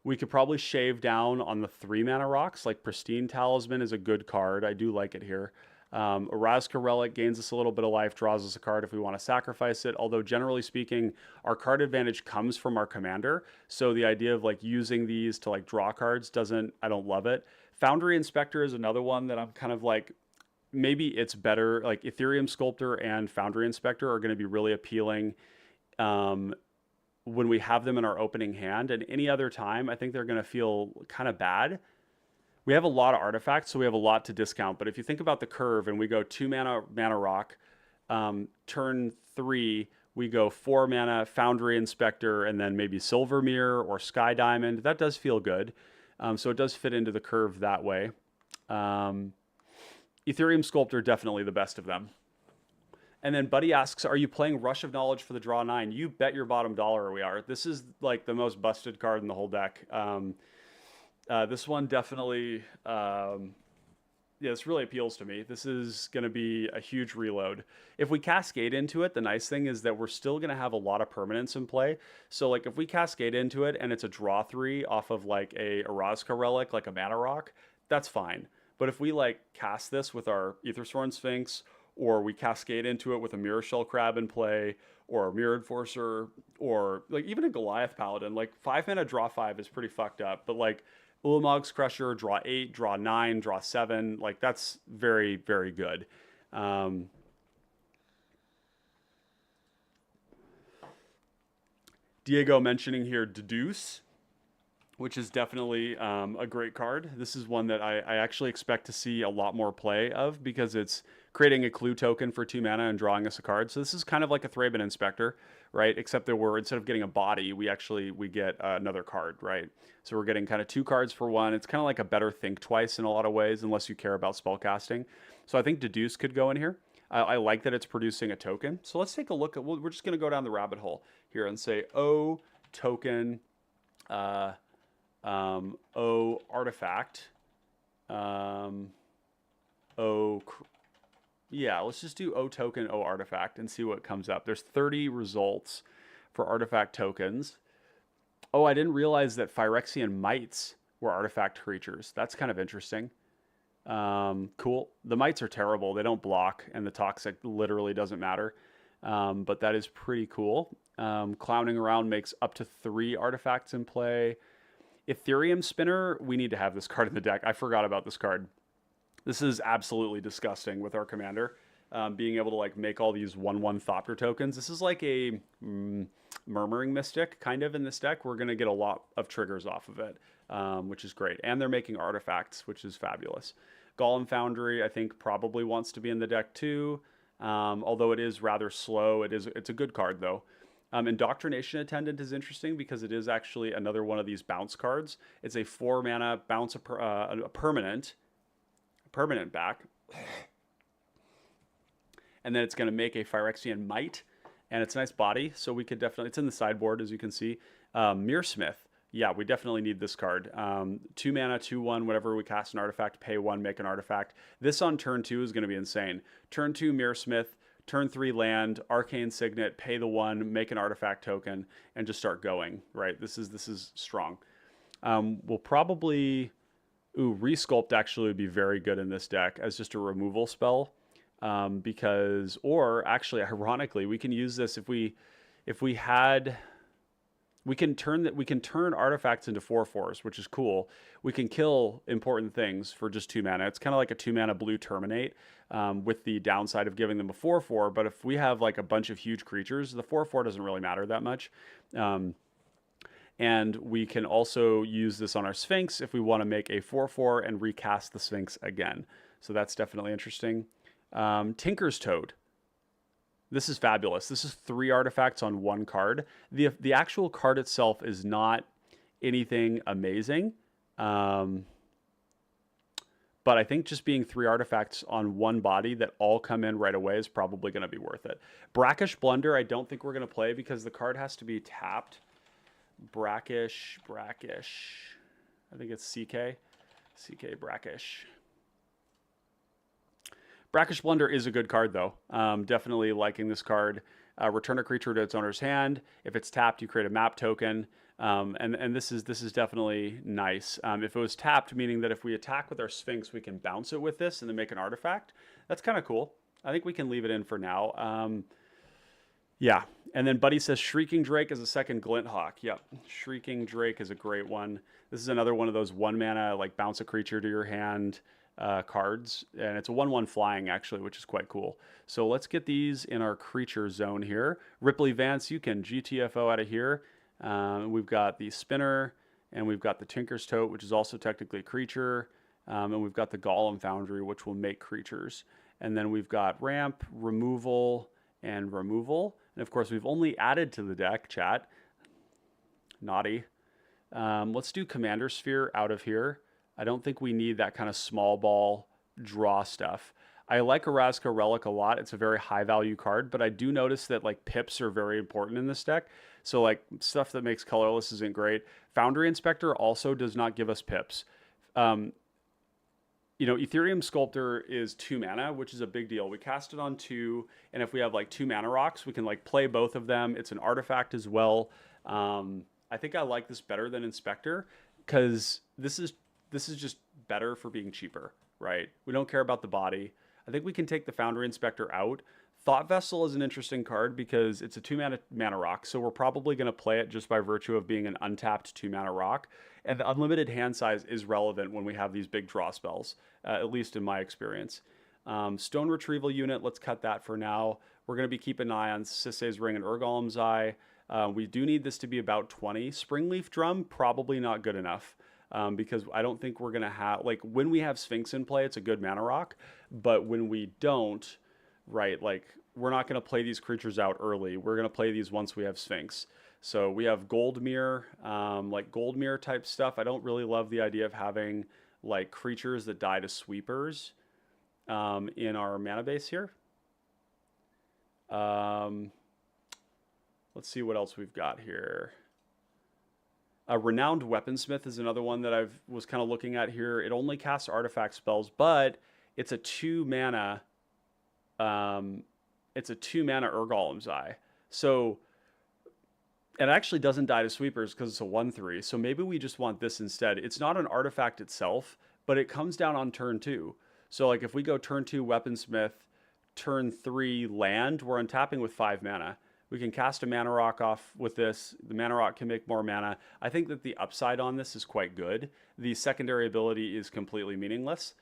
We could probably shave down on the 3 mana rocks, like Pristine Talisman is a good card. I do like it here. Orazca Relic gains us a little bit of life, draws us a card if we want to sacrifice it. Although generally speaking, our card advantage comes from our commander. So the idea of like using these to like draw cards I don't love it. Foundry Inspector is another one that I'm kind of like, maybe it's better. Like Ethereum Sculptor and Foundry Inspector are going to be really appealing when we have them in our opening hand, and any other time, I think they're going to feel kind of bad. We have a lot of artifacts, so we have a lot to discount. But if you think about the curve and we go 2 mana rock, turn 3, we go 4 mana, Foundry Inspector, and then maybe Silver Mirror or Sky Diamond. That does feel good. So it does fit into the curve that way. Ethereum Sculptor, definitely the best of them. And then Buddy asks, are you playing Rush of Knowledge for the draw 9? You bet your bottom dollar we are. This is like the most busted card in the whole deck. This one definitely, yeah, this really appeals to me. This is going to be a huge reload. If we Cascade into it, the nice thing is that we're still going to have a lot of permanents in play. So like if we Cascade into it and it's a draw 3 off of like a Erazka relic, like a Mana Rock, that's fine. But if we like cast this with our Ethersworn Sphinx, or we Cascade into it with a Mirror Shell Crab in play, or a Mirror Enforcer, or like even a Goliath Paladin, like 5 mana draw 5 is pretty fucked up. But like Ulamog's Crusher, draw 8, draw 9, draw 7, like that's very, very good. Diego mentioning here Deduce, which is definitely a great card. This is one that I actually expect to see a lot more play of because it's creating a clue token for 2 mana and drawing us a card. So this is kind of like a Thraben Inspector, right? Except that instead of getting a body, we get another card, right? So we're getting kind of 2 cards for 1. It's kind of like a better Think Twice in a lot of ways, unless you care about spellcasting. So I think Deduce could go in here. I like that it's producing a token. So let's take a look at, we're just going to go down the rabbit hole here and say, O token, O artifact, yeah, let's just do O token, O artifact and see what comes up. There's 30 results for artifact tokens. Oh, I didn't realize that Phyrexian Mites were artifact creatures. That's kind of interesting. Cool. The Mites are terrible. They don't block, and the Toxic literally doesn't matter. But that is pretty cool. Clowning Around makes up to 3 artifacts in play. Ethereum Spinner, we need to have this card in the deck. I forgot about this card. This is absolutely disgusting with our commander. Being able to like make all these 1/1 Thopter tokens. This is like a Murmuring Mystic kind of in this deck. We're going to get a lot of triggers off of it, which is great. And they're making artifacts, which is fabulous. Golem Foundry, I think, probably wants to be in the deck too. Although it is rather slow. It's a good card though. Indoctrination Attendant is interesting because it is actually another one of these bounce cards. It's a 4 mana bounce, a permanent back. And then it's going to make a Phyrexian Mite, and it's a nice body, so we could definitely, it's in the sideboard as you can see. Mirrorsmith, yeah, we definitely need this card. 2 mana, 2/1, whenever we cast an artifact, pay 1, make an artifact. This on turn 2 is going to be insane. Turn 2 Mirrorsmith, turn 3 land, Arcane Signet, pay the 1, make an artifact token, and just start going, right? This is strong. We'll probably, Resculpt actually would be very good in this deck as just a removal spell. Because, or actually, ironically, we can use this if we had, we can turn artifacts into 4/4s, which is cool. We can kill important things for just 2 mana. It's kind of like a 2 mana blue Terminate, with the downside of giving them a 4/4. But if we have like a bunch of huge creatures, the 4/4 doesn't really matter that much. And we can also use this on our Sphinx if we want to make a 4/4 and recast the Sphinx again. So that's definitely interesting. Tinker's Toad. This is fabulous. This is 3 artifacts on 1 card. The actual card itself is not anything amazing. But I think just being 3 artifacts on 1 body that all come in right away is probably going to be worth it. Brackish Blunder, I don't think we're going to play because the card has to be tapped. Brackish. I think it's CK Brackish. Brackish Blunder is a good card, though. Definitely liking this card. Return a creature to its owner's hand. If it's tapped, you create a map token. And this is definitely nice. If it was tapped, meaning that if we attack with our Sphinx, we can bounce it with this and then make an artifact. That's kind of cool. I think we can leave it in for now. Yeah. And then Buddy says Shrieking Drake is a second Glint Hawk. Yep. Shrieking Drake is a great one. This is another one of those 1 mana, like bounce a creature to your hand cards, and it's a 1/1 flying actually, which is quite cool. So let's get these in our creature zone here. Ripley Vance, you can GTFO out of here. We've got the Spinner, and we've got the Tinker's Tote, which is also technically a creature, and we've got the Golem Foundry, which will make creatures. And then we've got ramp, removal, and And of course, we've only added to the deck, chat. Naughty. Let's do Commander Sphere out of here. I don't think we need that kind of small ball draw stuff. I like Erasca Relic a lot. It's a very high value card, but I do notice that like pips are very important in this deck. So like stuff that makes colorless isn't great. Foundry Inspector also does not give us pips. You know, Ethereum Sculptor is 2 mana, which is a big deal. We cast it on 2, and if we have like 2 mana rocks, we can like play both of them. It's an artifact as well. I think I like this better than Inspector because this is just better for being cheaper, right? We don't care about the body. I think we can take the Foundry Inspector out. Thought Vessel is an interesting card because it's a 2 mana rock, so we're probably going to play it just by virtue of being an untapped 2 mana rock. And the unlimited hand size is relevant when we have these big draw spells, at least in my experience. Stone Retrieval Unit, let's cut that for now. We're going to be keeping an eye on Sisay's Ring and Urgolem's Eye. We do need this to be about 20. Springleaf Drum, probably not good enough. Because I don't think we're going to have, like, when we have Sphinx in play, it's a good mana rock. But when we don't, right, like, we're not going to play these creatures out early. We're going to play these once we have Sphinx. So we have Goldmere, like Goldmere type stuff. I don't really love the idea of having, like, creatures that die to sweepers in our mana base here. Let's see what else we've got here. Renowned Weaponsmith is another one that I was kind of looking at here. It only casts artifact spells, but it's a 2 mana. It's a 2 mana Urgolem's Eye. So it actually doesn't die to sweepers because it's a 1/3. So maybe we just want this instead. It's not an artifact itself, but it comes down on turn 2. So like if we go turn 2 Weaponsmith, turn 3 land, we're untapping with 5 mana. We can cast a mana rock off with this. The mana rock can make more mana. I think that the upside on this is quite good. The secondary ability is completely meaningless.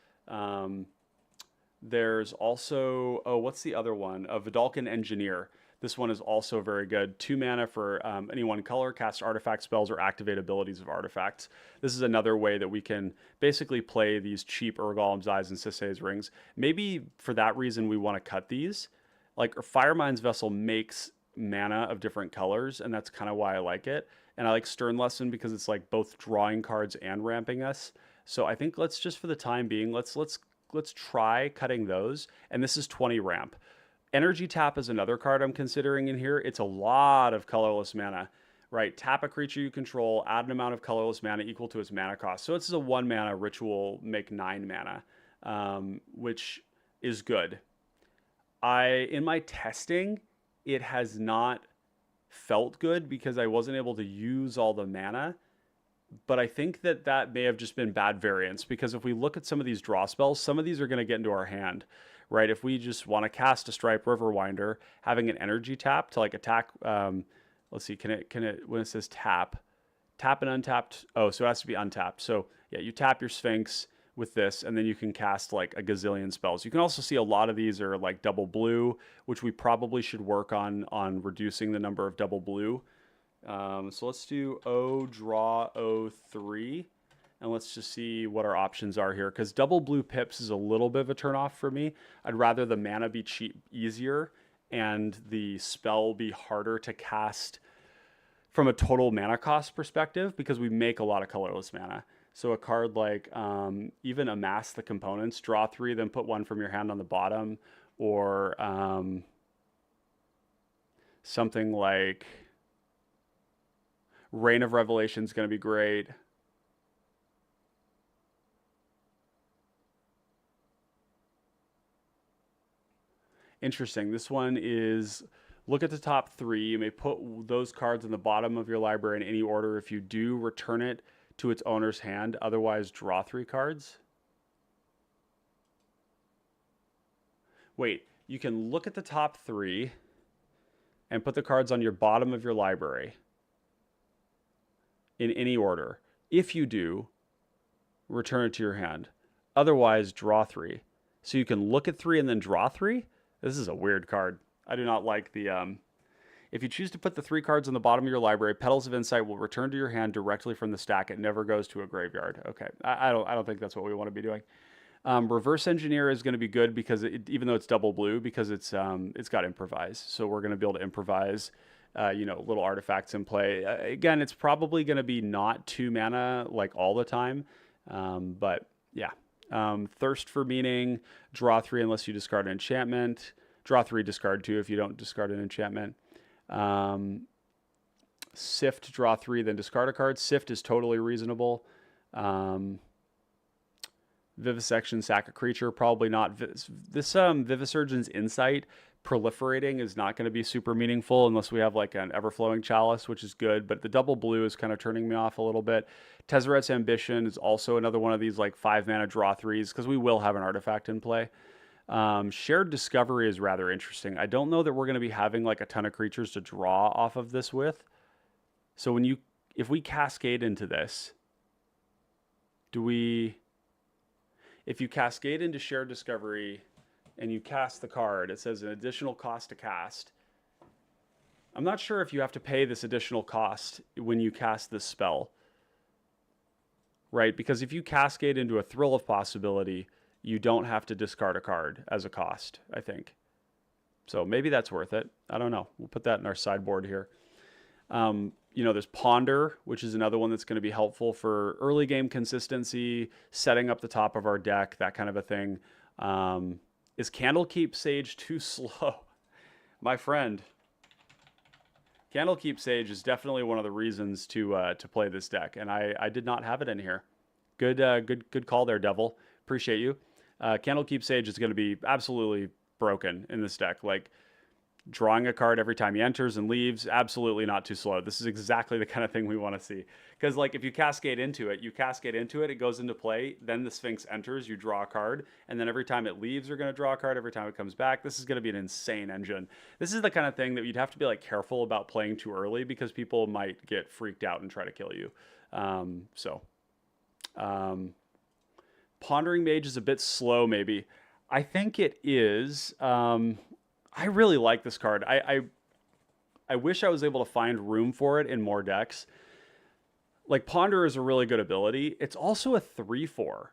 There's also, oh, what's the other one? A Vidalcan Engineer. This one is also very good. 2 mana for any one color, cast artifact spells or activate abilities of artifacts. This is another way that we can basically play these cheap Urgolem's Eyes and Sisay's Rings. Maybe for that reason we want to cut these. Like Firemind's Vessel makes mana of different colors, and that's kind of why I like it. And I like Stern Lesson because it's like both drawing cards and ramping us. So I think let's just for the time being, let's try cutting those. And this is 20 ramp. Energy Tap is another card I'm considering in here. It's a lot of colorless mana, right? Tap a creature you control, add an amount of colorless mana equal to its mana cost. So it's a 1 mana ritual, make 9 mana, which is good. In my testing, it has not felt good because I wasn't able to use all the mana. But I think that may have just been bad variance because if we look at some of these draw spells, some of these are going to get into our hand, right? If we just want to cast a Stripe Riverwinder, having an energy tap to like attack, let's see, can it, when it says tap and untapped, oh, so it has to be untapped. So yeah, you tap your Sphinx with this, and then you can cast like a gazillion spells. You can also see a lot of these are like double blue, which we probably should work on reducing the number of double blue. So let's do O, draw O3, and let's just see what our options are here, because double blue pips is a little bit of a turnoff for me. I'd rather the mana be easier and the spell be harder to cast from a total mana cost perspective, because we make a lot of colorless mana. So a card like even Amass the Components, draw 3, then put 1 from your hand on the bottom, or something like Reign of Revelation is going to be great. Interesting. This one is, look at the top 3. You may put those cards in the bottom of your library in any order. If you do, return it to its owner's hand. Otherwise, draw 3 cards. Wait, you can look at the top 3 and put the cards on your bottom of your library in any order. If you do, return it to your hand. Otherwise, draw 3. So you can look at 3 and then draw 3? This is a weird card. I do not like the... If you choose to put the 3 cards on the bottom of your library, Petals of Insight will return to your hand directly from the stack. It never goes to a graveyard. Okay, I don't think that's what we want to be doing. Reverse Engineer is going to be good because even though it's double blue, because it's got improvise, so we're going to be able to improvise, little artifacts in play. Again, it's probably going to be not 2 mana like all the time, but yeah. Thirst for Meaning, draw 3 unless you discard an enchantment. Draw 3, discard 2 if you don't discard an enchantment. Sift, draw 3, then discard a card. Sift is totally reasonable. Vivisection, sack a creature, probably not. This Vivisurgeon's Insight proliferating is not going to be super meaningful unless we have like an Everflowing Chalice, which is good, but the double blue is kind of turning me off a little bit. Tezzeret's Ambition is also another one of these like 5 mana draw 3s because we will have an artifact in play. Shared Discovery is rather interesting. I don't know that we're going to be having like a ton of creatures to draw off of this with. So if we cascade into this, if you cascade into Shared Discovery and you cast the card, it says an additional cost to cast. I'm not sure if you have to pay this additional cost when you cast this spell, right? Because if you cascade into a Thrill of Possibility, you don't have to discard a card as a cost, I think. So maybe that's worth it. I don't know. We'll put that in our sideboard here. There's Ponder, which is another one that's going to be helpful for early game consistency, setting up the top of our deck, that kind of a thing. Is Candlekeep Sage too slow? My friend, Candlekeep Sage is definitely one of the reasons to play this deck, and I did not have it in here. Good call there, Devil. Appreciate you. Candlekeep Sage is going to be absolutely broken in this deck. Like, drawing a card every time he enters and leaves, absolutely not too slow. This is exactly the kind of thing we want to see. Because like if you cascade into it, it goes into play, then the Sphinx enters, you draw a card, and then every time it leaves, you're going to draw a card. Every time it comes back, this is going to be an insane engine. This is the kind of thing that you'd have to be like careful about playing too early because people might get freaked out and try to kill you. Pondering Mage is a bit slow, maybe. I think it is. I really like this card. I wish I was able to find room for it in more decks. Like, Ponder is a really good ability. It's also a 3/4.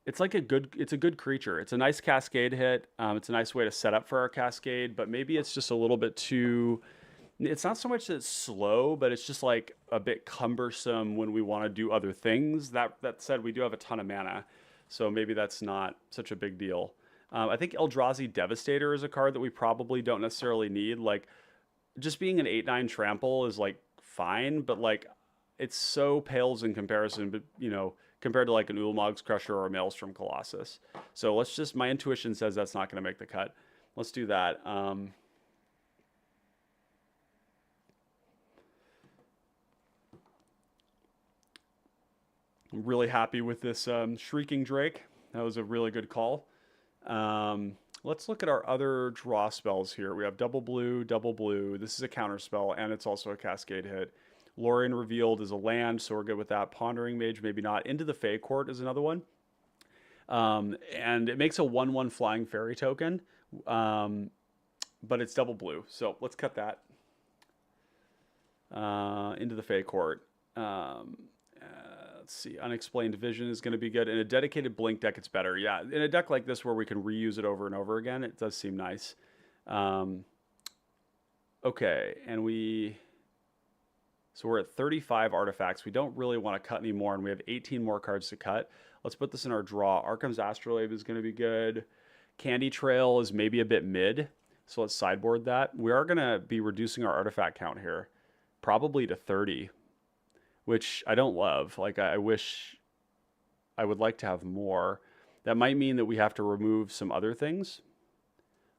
It's a good creature. It's a nice cascade hit. It's a nice way to set up for our cascade, but maybe it's just a little bit too... It's not so much that it's slow, but it's just like a bit cumbersome when we want to do other things. That said, we do have a ton of mana, so maybe that's not such a big deal. I think Eldrazi Devastator is a card that we probably don't necessarily need. Like, just being an 8/9 trample is like fine, but like it's so pales in comparison, but compared to like an Ulamog's Crusher or a Maelstrom Colossus. So my intuition says that's not going to make the cut. Let's do that. I'm really happy with this Shrieking Drake. That was a really good call. Let's look at our other draw spells here. We have double blue. This is a counterspell, and it's also a cascade hit. Lorien Revealed is a land, so we're good with that. Pondering Mage, maybe not. Into the Fey Court is another one. And it makes a 1/1 flying fairy token, but it's double blue. So let's cut that. Into the Fey Court. Let's see. Unexplained Vision is going to be good. In a dedicated Blink deck, it's better. Yeah, in a deck like this where we can reuse it over and over again, it does seem nice. Okay, and so we're at 35 artifacts. We don't really want to cut any more, and we have 18 more cards to cut. Let's put this in our draw. Arkham's Astrolabe is going to be good. Candy Trail is maybe a bit mid, so let's sideboard that. We are going to be reducing our artifact count here, probably to 30. Which I don't love. Like, I wish I would like to have more. That might mean that we have to remove some other things,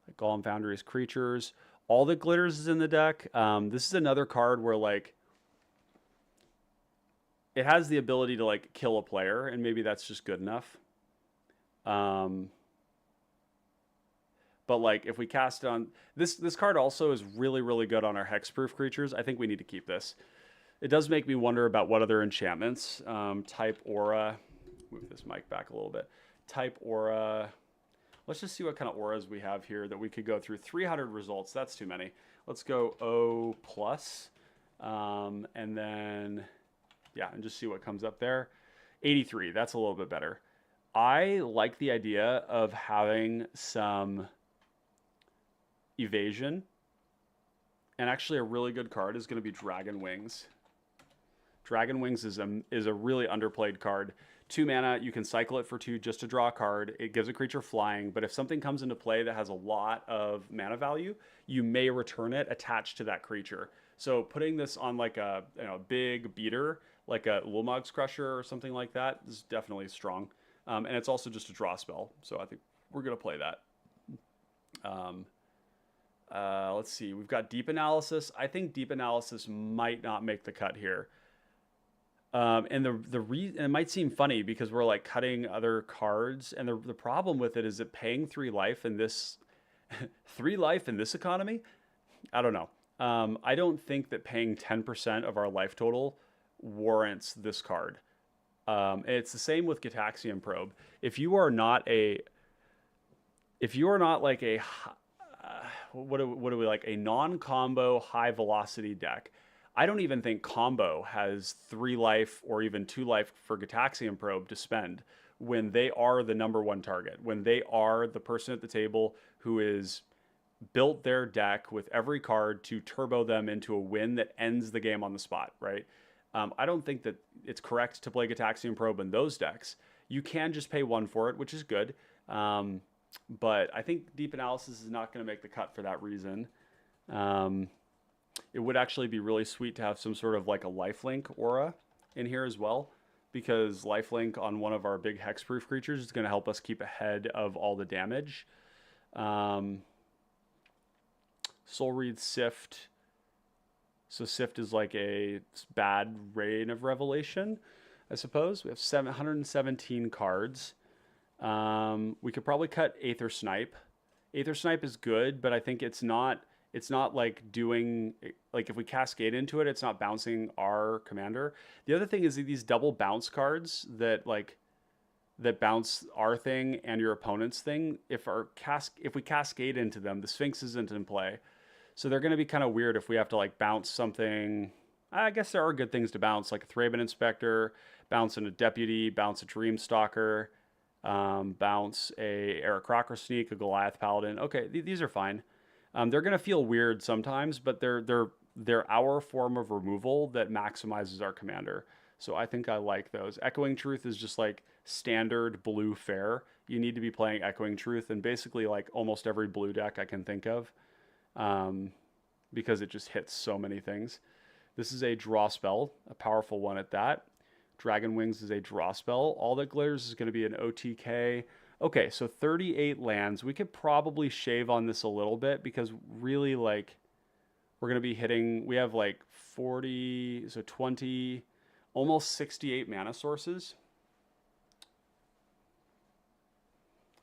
like Golem Foundry's creatures. All That Glitters is in the deck. This is another card where, like, it has the ability to, like, kill a player, and maybe that's just good enough. But, like, if we cast on... This card also is really, really good on our hexproof creatures. I think we need to keep this. It does make me wonder about what other enchantments. Type Aura. Move this mic back a little bit. Type Aura. Let's just see what kind of auras we have here that we could go through. 300 results. That's too many. Let's go O+. And then, yeah, and just see what comes up there. 83. That's a little bit better. I like the idea of having some evasion, and actually a really good card is going to be Dragon Wings. Dragon Wings is a really underplayed card. 2 mana, you can cycle it for 2 just to draw a card. It gives a creature flying, but if something comes into play that has a lot of mana value, you may return it attached to that creature. So putting this on like a big beater, like a Lulmog's Crusher or something like that, is definitely strong. And it's also just a draw spell, so I think we're going to play that. Let's see. We've got Deep Analysis. I think Deep Analysis might not make the cut here. And it might seem funny because we're like cutting other cards, and the problem with it is that paying 3 life in this 3 life in this economy, I don't know. I don't think that paying 10% of our life total warrants this card. And it's the same with Gitaxian Probe. If you are not like a what do we like, a non-combo high velocity deck, I don't even think combo has 3 life or even 2 life for Gitaxian Probe to spend when they are the #1 target, when they are the person at the table who is built their deck with every card to turbo them into a win that ends the game on the spot, right? I don't think that it's correct to play Gitaxian Probe in those decks. You can just pay 1 for it, which is good. But I think Deep Analysis is not going to make the cut for that reason. It would actually be really sweet to have some sort of like a lifelink aura in here as well, because lifelink on one of our big hexproof creatures is going to help us keep ahead of all the damage. Soul Reed Sift. So Sift is like a bad Rain of Revelation, I suppose. We have 717 cards. We could probably cut Aether Snipe. Aether Snipe is good, but I think it's not like doing, like if we cascade into it, it's not bouncing our commander. The other thing is these double bounce cards that bounce our thing and your opponent's thing. If we cascade into them, the Sphinx isn't in play. So they're going to be kind of weird if we have to like bounce something. I guess there are good things to bounce, like a Thraben Inspector, bounce a Deputy, bounce a Dreamstalker, bounce a Eric Crocker Sneak, a Goliath Paladin. Okay, these are fine. They're going to feel weird sometimes, but they're our form of removal that maximizes our commander. So I think I like those. Echoing Truth is just like standard blue fare. You need to be playing Echoing Truth in basically like almost every blue deck I can think of, because it just hits so many things. This is a draw spell, a powerful one at that. Dragon Wings is a draw spell. All That Glitters is going to be an OTK. Okay, so 38 lands. We could probably shave on this a little bit because really, like, we're going to be hitting, we have like 40, so 20, almost 68 mana sources.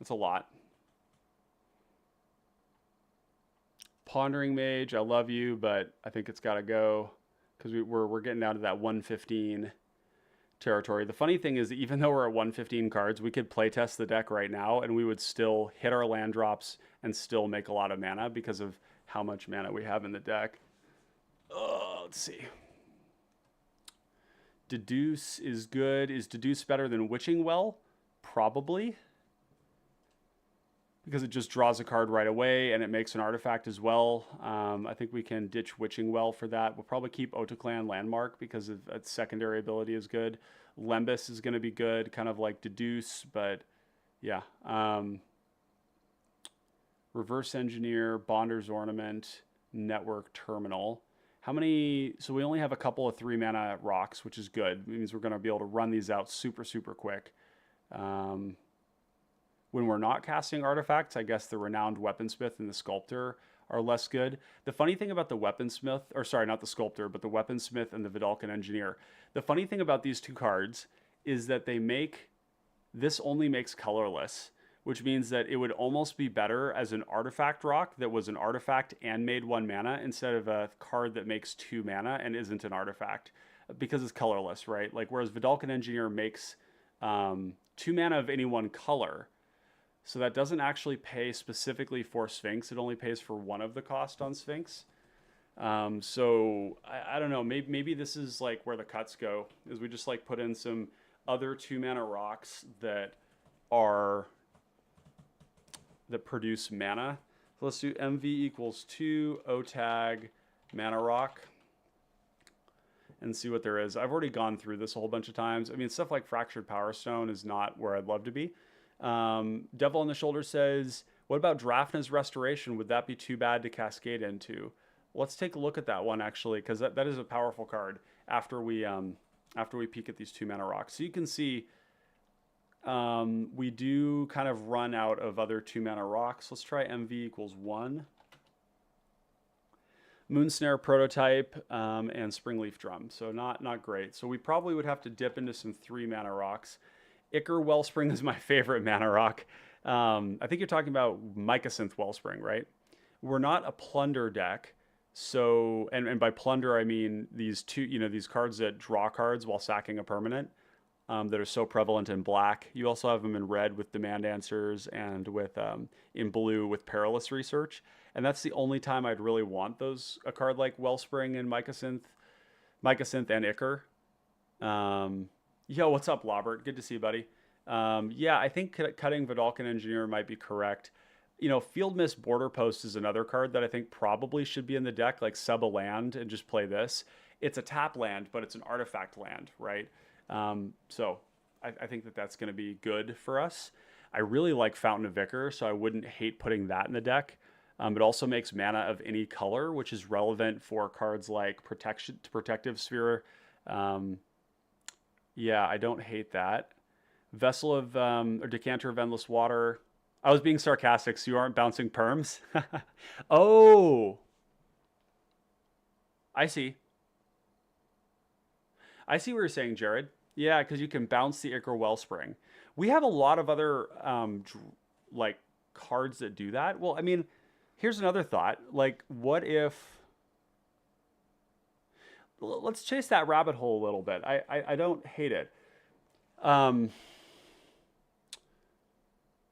That's a lot. Pondering Mage, I love you, but I think it's got to go because we're getting down to that 115 territory. The funny thing is, even though we're at 115 cards, we could playtest the deck right now and we would still hit our land drops and still make a lot of mana because of how much mana we have in the deck. Let's see. Deduce is good. Is Deduce better than Witching Well? Probably. Because it just draws a card right away and it makes an artifact as well. I think we can ditch Witching Well for that. We'll probably keep Otaclan Landmark because of its secondary ability is good. Lembas is going to be good, kind of like Deduce, but yeah. Reverse Engineer, Bonder's Ornament, Network Terminal. How many? So we only have a couple of 3 mana rocks, which is good. It means we're going to be able to run these out super, super quick. When we're not casting artifacts, I guess the Renowned Weaponsmith and the Sculptor are less good. The funny thing about the Weaponsmith, or sorry, not the Sculptor, but the Weaponsmith and the Vidalcan Engineer. The funny thing about these 2 cards is that this only makes colorless, which means that it would almost be better as an artifact rock that was an artifact and made 1 mana instead of a card that makes 2 mana and isn't an artifact because it's colorless, right? Like whereas Vidalcan Engineer makes 2 mana of any one color. So that doesn't actually pay specifically for Sphinx. It only pays for 1 of the cost on Sphinx. So I don't know. Maybe this is like where the cuts go, is we just like put in some other 2 mana rocks that are that produce mana. So let's do MV equals 2 OTAG mana rock and see what there is. I've already gone through this a whole bunch of times. I mean, stuff like Fractured Power Stone is not where I'd love to be. Devil on the Shoulder says, what about Drafna's Restoration? Would that be too bad to cascade into? Let's take a look at that one, actually, because that is a powerful card after we peek at these 2 mana rocks. So you can see we do kind of run out of other 2 mana rocks. Let's try MV equals 1. Moonsnare Prototype and Springleaf Drum. So not great. So we probably would have to dip into some 3 mana rocks. Ichor Wellspring is my favorite mana rock. I think you're talking about Mycosynth Wellspring, right? We're not a plunder deck. So, and by plunder, I mean these these cards that draw cards while sacking a permanent that are so prevalent in black. You also have them in red with Demand Answers and with in blue with Perilous Research. And that's the only time I'd really want a card like Wellspring and Mycosynth and Ichor. Yo, what's up, Lobert? Good to see you, buddy. Yeah, I think cutting Vidalcan Engineer might be correct. Field Mist Border Post is another card that I think probably should be in the deck, like sub a land and just play this. It's a tap land, but it's an artifact land, right? So I think that's going to be good for us. I really like Fountain of Ichor, so I wouldn't hate putting that in the deck. It also makes mana of any color, which is relevant for cards like Protective Sphere. Yeah, I don't hate that. Vessel of, or Decanter of Endless Water. I was being sarcastic, so you aren't bouncing perms? Oh! I see. I see what you're saying, Jared. Yeah, because you can bounce the Ichor Wellspring. We have a lot of other, like, cards that do that. Well, I mean, here's another thought. Like, what if... Let's chase that rabbit hole a little bit. I don't hate it.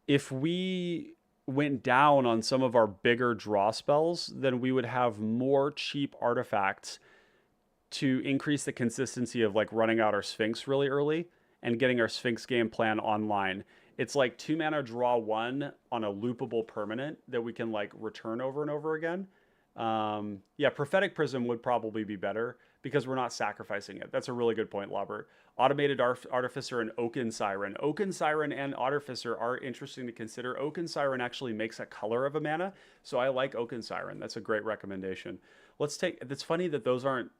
If we went down on some of our bigger draw spells, then we would have more cheap artifacts to increase the consistency of like running out our Sphinx really early and getting our Sphinx game plan online. It's like 2 mana draw 1 on a loopable permanent that we can like return over and over again. Yeah, Prophetic Prism would probably be better because we're not sacrificing it. That's a really good point, Lobert. Automated Artificer and Oaken Siren. Oaken Siren and Artificer are interesting to consider. Oaken Siren actually makes a color of a mana, so I like Oaken Siren. That's a great recommendation. Let's take... It's funny that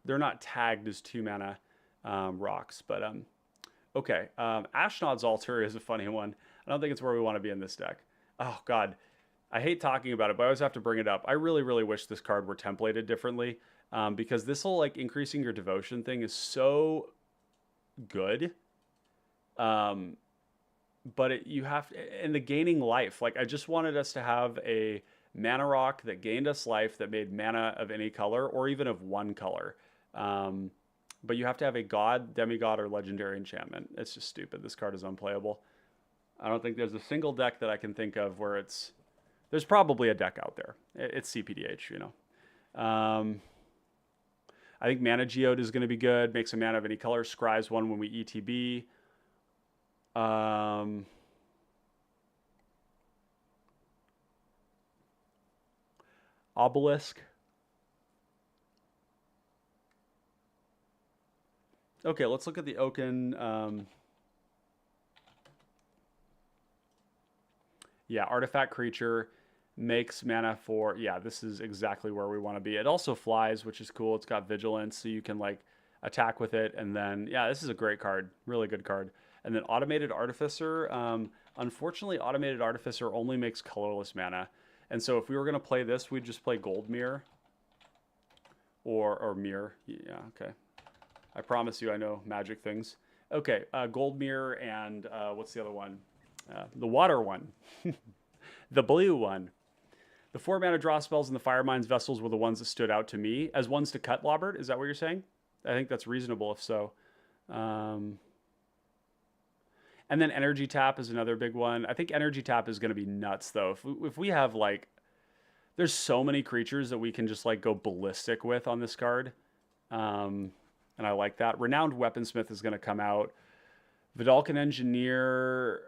they're not tagged as 2 mana rocks, but okay. Ashnod's Altar is a funny one. I don't think it's where we want to be in this deck. Oh, God. I hate talking about it, but I always have to bring it up. I really, really wish this card were templated differently because this whole like increasing your devotion thing is so good. But you have to, and the gaining life. Like I just wanted us to have a mana rock that gained us life that made mana of any color or even of one color. But you have to have a god, demigod, or legendary enchantment. It's just stupid. This card is unplayable. I don't think there's a single deck that I can think of where it's... There's probably a deck out there. It's cPDH, you know. I think Mana Geode is going to be good. Makes a mana of any color. Scries 1 when we ETB. Obelisk. Okay, let's look at the Oaken. Yeah, artifact creature makes mana for... Yeah, this is exactly where we want to be. It also flies, which is cool. It's got vigilance, so you can like attack with it. And then, yeah, this is a great card. Really good card. And then Automated Artificer. Unfortunately, Automated Artificer only makes colorless mana. And so if we were going to play this, we'd just play Gold Mirror. Or Mirror. Yeah, okay. I promise you I know magic things. Okay, Gold Mirror and what's the other one? The water one. The blue one. The 4 mana draw spells and the Fire Mines Vessels were the ones that stood out to me as ones to cut, Lobert. Is that what you're saying? I think that's reasonable if so. And then Energy Tap is another big one. I think Energy Tap is going to be nuts, though. If we have, like... There's so many creatures that we can just, like, go ballistic with on this card. And I like that. Renowned Weaponsmith is going to come out. Vidalcan Engineer...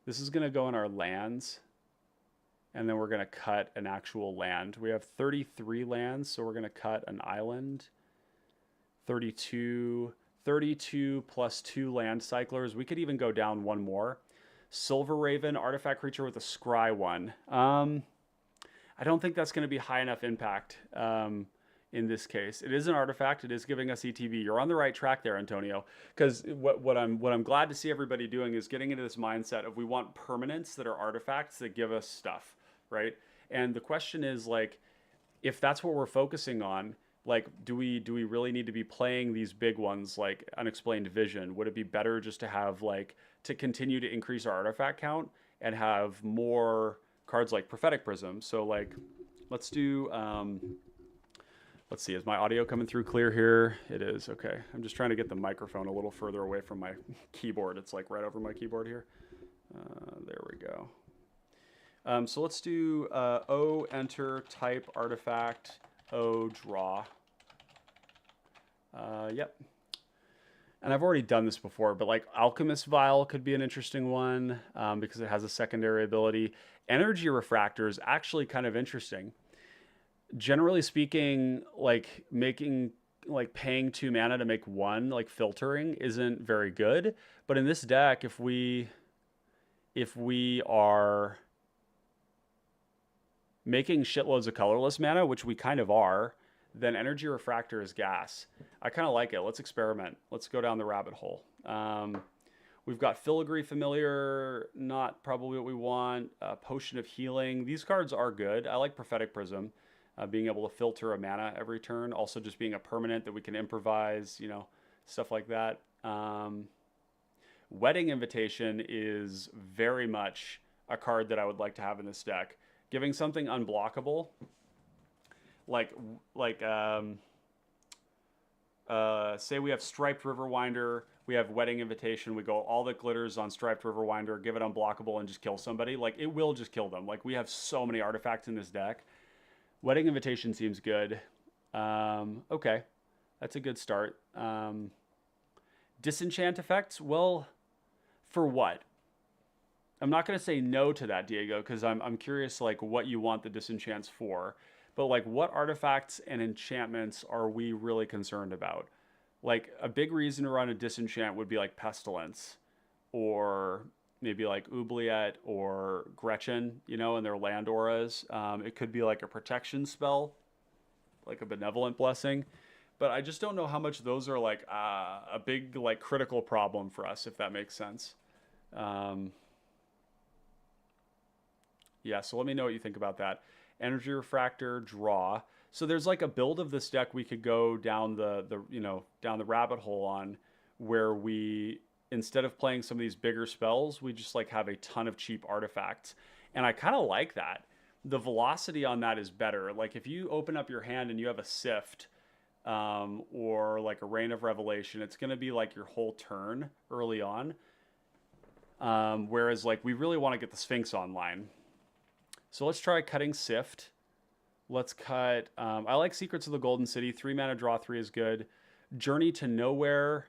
this is going to go in our lands, and then we're going to cut an actual land. We have 33 lands, so we're going to cut an island. 32 plus 2 land cyclers. We could even go down one more. Silver Raven, artifact creature with a scry 1. I don't think that's going to be high enough impact in this case. It is an artifact. It is giving us ETB. You're on the right track there, Antonio. Because what I'm glad to see everybody doing is getting into this mindset of we want permanents that are artifacts that give us stuff, right? And the question is, like, if that's what we're focusing on, like, do we really need to be playing these big ones like Unexplained Vision? Would it be better just to have, like, to continue to increase our artifact count and have more cards like Prophetic Prism? So, like, let's do, let's see, is my audio coming through clear here? It is, okay. I'm just trying to get the microphone a little further away from my keyboard. It's like right over my keyboard here. There we go. So let's do O, enter, type, artifact, O, draw. Yep. And I've already done this before, but like Alchemist Vial could be an interesting one because it has a secondary ability. Energy Refractor is actually kind of interesting. Generally speaking, like paying 2 mana to make 1, like filtering, isn't very good. But in this deck, if we are making shitloads of colorless mana, which we kind of are, then Energy Refractor is gas. I kind of like it. Let's experiment. Let's go down the rabbit hole. We've got Filigree Familiar, not probably what we want. Potion of Healing. These cards are good. I like Prophetic Prism, being able to filter a mana every turn. Also just being a permanent that we can improvise, you know, stuff like that. Wedding Invitation is very much a card that I would like to have in this deck. Giving something unblockable, say we have Striped Riverwinder, we have Wedding Invitation, we go all that glitters on Striped Riverwinder, give it unblockable and just kill somebody. Like, it will just kill them. Like, we have so many artifacts in this deck. Wedding Invitation seems good. Okay, that's a good start. Disenchant effects, well, for what? I'm not going to say no to that, Diego, because I'm curious, like, what you want the disenchants for. But, like, what artifacts and enchantments are we really concerned about? Like, a big reason to run a disenchant would be, like, Pestilence. Or maybe, like, Oubliette or Gretchen, you know, and their land auras. It could be, like, a protection spell, like a Benevolent Blessing. But I just don't know how much those are, like, a big, like, critical problem for us, if that makes sense. Yeah, so let me know what you think about that. Energy Refractor, draw. So there's like a build of this deck we could go down down the rabbit hole on, where we, instead of playing some of these bigger spells, we just like have a ton of cheap artifacts. And I kind of like that. The velocity on that is better. Like, if you open up your hand and you have a Sift or like a Rain of Revelation, it's going to be like your whole turn early on. Whereas, like, we really want to get the Sphinx online. So let's try cutting Sift. Let's cut, I like Secrets of the Golden City. 3 mana, draw 3 is good. Journey to Nowhere.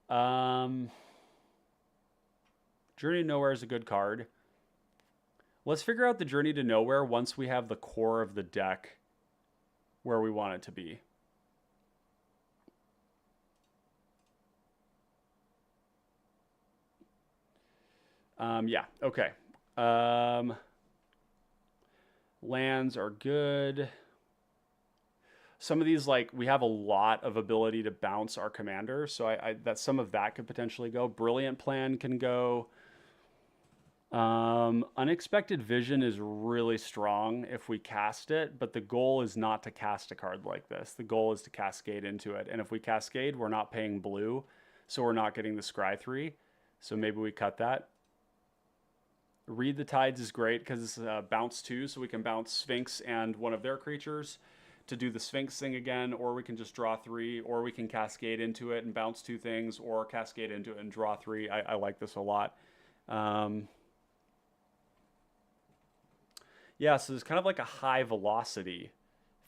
Journey to Nowhere is a good card. Let's figure out the Journey to Nowhere once we have the core of the deck where we want it to be. Yeah, okay. Lands are good. Some of these, like, we have a lot of ability to bounce our commander, so that some of that could potentially go. Brilliant Plan can go. Unexpected Vision is really strong if we cast it, but the goal is not to cast a card like this. The goal is to cascade into it, and if we cascade, we're not paying blue, so we're not getting the Scry 3, so maybe we cut that. Read the Tides is great because it's bounce 2, so we can bounce Sphinx and one of their creatures to do the Sphinx thing again, or we can just draw 3, or we can cascade into it and bounce 2 things, or cascade into it and draw 3. I like this a lot. Yeah, so there's kind of like a high velocity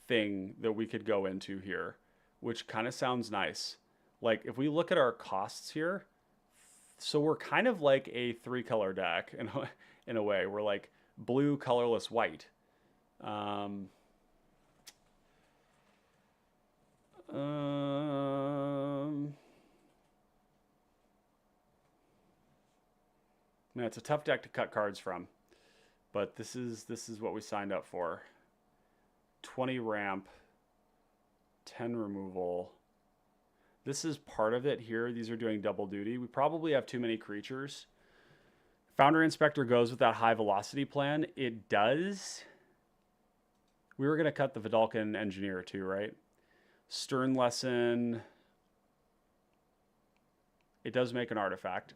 thing that we could go into here, which kind of sounds nice. Like, if we look at our costs here, So we're kind of like a 3-color deck in a way. We're like blue, colorless, white. Um, Man, it's a tough deck to cut cards from, but this is what we signed up for. 20 ramp, 10 removal. This is part of it here. These are doing double duty. We probably have too many creatures. Foundry Inspector goes with that high velocity plan. It does. We were going to cut the Vidalcan Engineer too, right? Stern Lesson. It does make an artifact.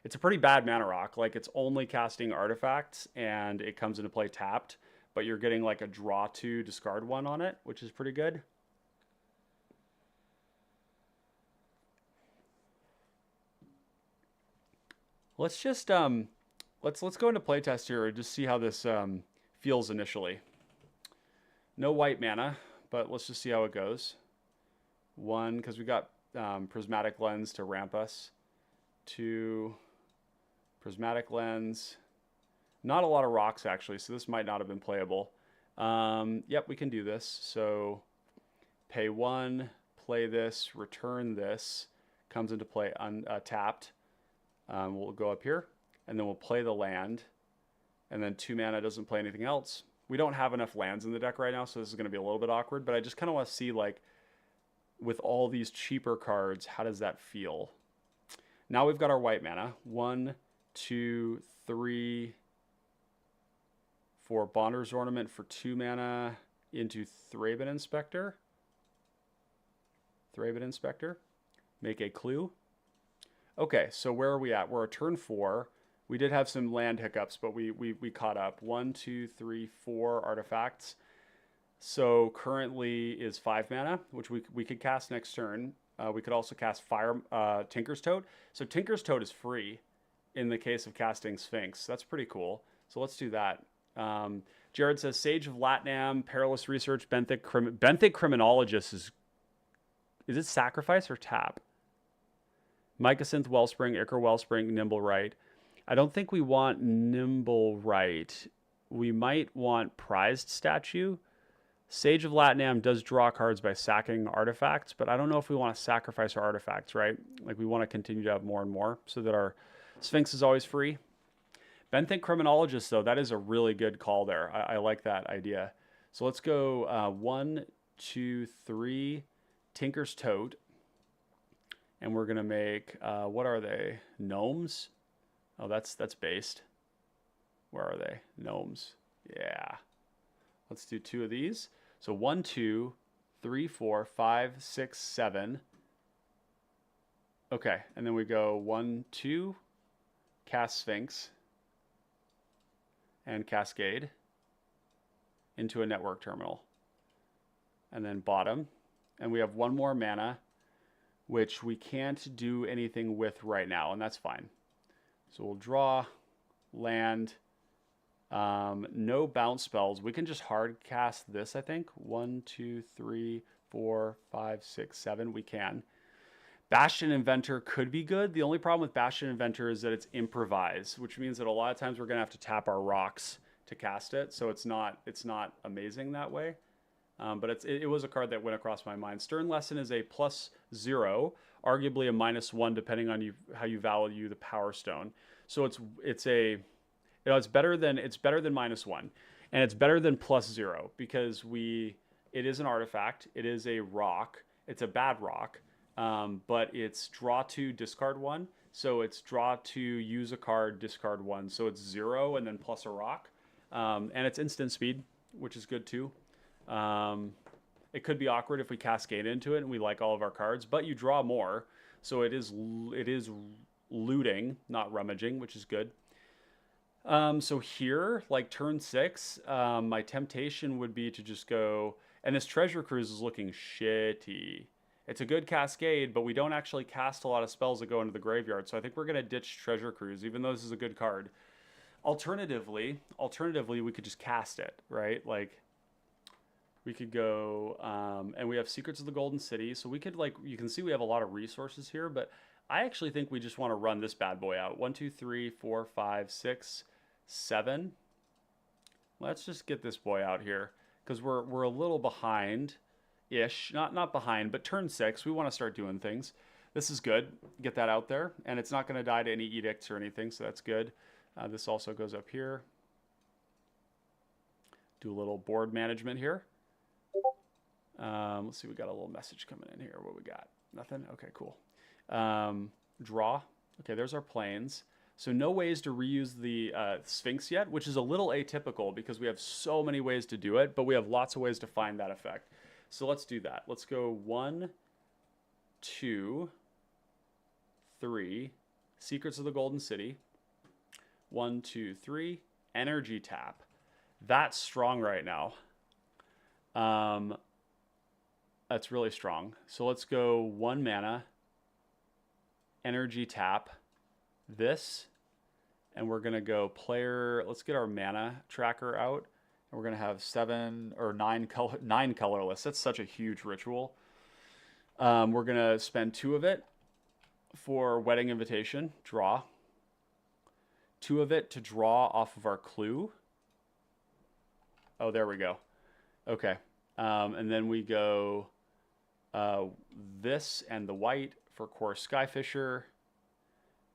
It's a pretty bad mana rock. Like, it's only casting artifacts and it comes into play tapped, but you're getting like a draw 2, discard 1 on it, which is pretty good. Let's just let's go into playtest here and just see how this feels initially. No white mana, but let's just see how it goes. 1, because we got Prismatic Lens to ramp us. 2, Prismatic Lens. Not a lot of rocks actually, so this might not have been playable. Yep, we can do this. So pay 1, play this, return this. Comes into play untapped. We'll go up here, and then we'll play the land, and then 2 mana doesn't play anything else. We don't have enough lands in the deck right now, so this is going to be a little bit awkward, but I just kind of want to see, like, with all these cheaper cards, how does that feel? Now we've got our white mana. 1, 2, 3, 4 Bonder's Ornament for 2 mana into Thraben Inspector. Thraben Inspector. Make a clue. Okay, so where are we at? We're at turn 4. We did have some land hiccups, but we caught up. 1, 2, 3, 4 artifacts. So currently is 5 mana, which we could cast next turn. We could also cast Tinker's Toad. So Tinker's Toad is free in the case of casting Sphinx. That's pretty cool. So let's do that. Jared says, Sage of Latnam, Perilous Research, Benthic Criminologist is it sacrifice or tap? Mycosynth Wellspring, Ichor Wellspring, Nimble Right. I don't think we want Nimble Right. We might want Prized Statue. Sage of Latnam does draw cards by sacking artifacts, but I don't know if we want to sacrifice our artifacts, right? Like, we want to continue to have more and more so that our Sphinx is always free. Benthic Criminologist, though, that is a really good call there. I like that idea. So let's go 1, 2, 3, Tinker's Toad. And we're going to make, what are they? Gnomes? Oh, that's based. Where are they? Gnomes. Yeah. Let's do 2 of these. So 1, 2, 3, 4, 5, 6, 7. Okay, and then we go 1, 2, cast Sphinx and Cascade into a network terminal. And then bottom. And we have 1 more mana, which we can't do anything with right now, and that's fine. So we'll draw, land, no bounce spells. We can just hard cast this, I think. 1, 2, 3, 4, 5, 6, 7. We can. Bastion Inventor could be good. The only problem with Bastion Inventor is that it's improvise, which means that a lot of times we're going to have to tap our rocks to cast it, so it's not amazing that way. But it was a card that went across my mind. Stern Lesson is a +0, arguably a -1 depending on how you value the Power Stone. So it's better than -1, and it's better than +0 because it is an artifact. It is a rock. It's a bad rock, but it's draw 2, discard 1. So it's draw 2, use a card, discard 1. So it's 0 and then plus a rock, and it's instant speed, which is good too. It could be awkward if we cascade into it and we like all of our cards, but you draw more, so it is looting, not rummaging, which is good. So here, like turn 6, my temptation would be to just go, and this Treasure Cruise is looking shitty. It's a good cascade, but we don't actually cast a lot of spells that go into the graveyard, so I think we're going to ditch Treasure Cruise, even though this is a good card. Alternatively, we could just cast it, right? Like, we could go, and we have Secrets of the Golden City, so we could, like, you can see we have a lot of resources here, but I actually think we just want to run this bad boy out. 1, 2, 3, 4, 5, 6, 7. Let's just get this boy out here because we're a little behind-ish. Not behind, but turn 6. We want to start doing things. This is good. Get that out there. And it's not going to die to any edicts or anything, so that's good. This also goes up here. Do a little board management here. Let's see, we got a little message coming in here. What we got? Nothing? Okay, cool. Draw. Okay, there's our planes. So no ways to reuse the Sphinx yet, which is a little atypical because we have so many ways to do it, but we have lots of ways to find that effect. So let's do that. Let's go 1, 2, 3. Secrets of the Golden City. 1, 2, 3. Energy tap. That's strong right now. That's really strong. So let's go 1 mana. Energy tap. This, and we're gonna go player. Let's get our mana tracker out, and we're gonna have 7 or 9 colorless. That's such a huge ritual. We're gonna spend 2 of it for Wedding Invitation. Draw 2 of it to draw off of our clue. Oh, there we go. Okay, and then we go this and the white for Core Skyfisher.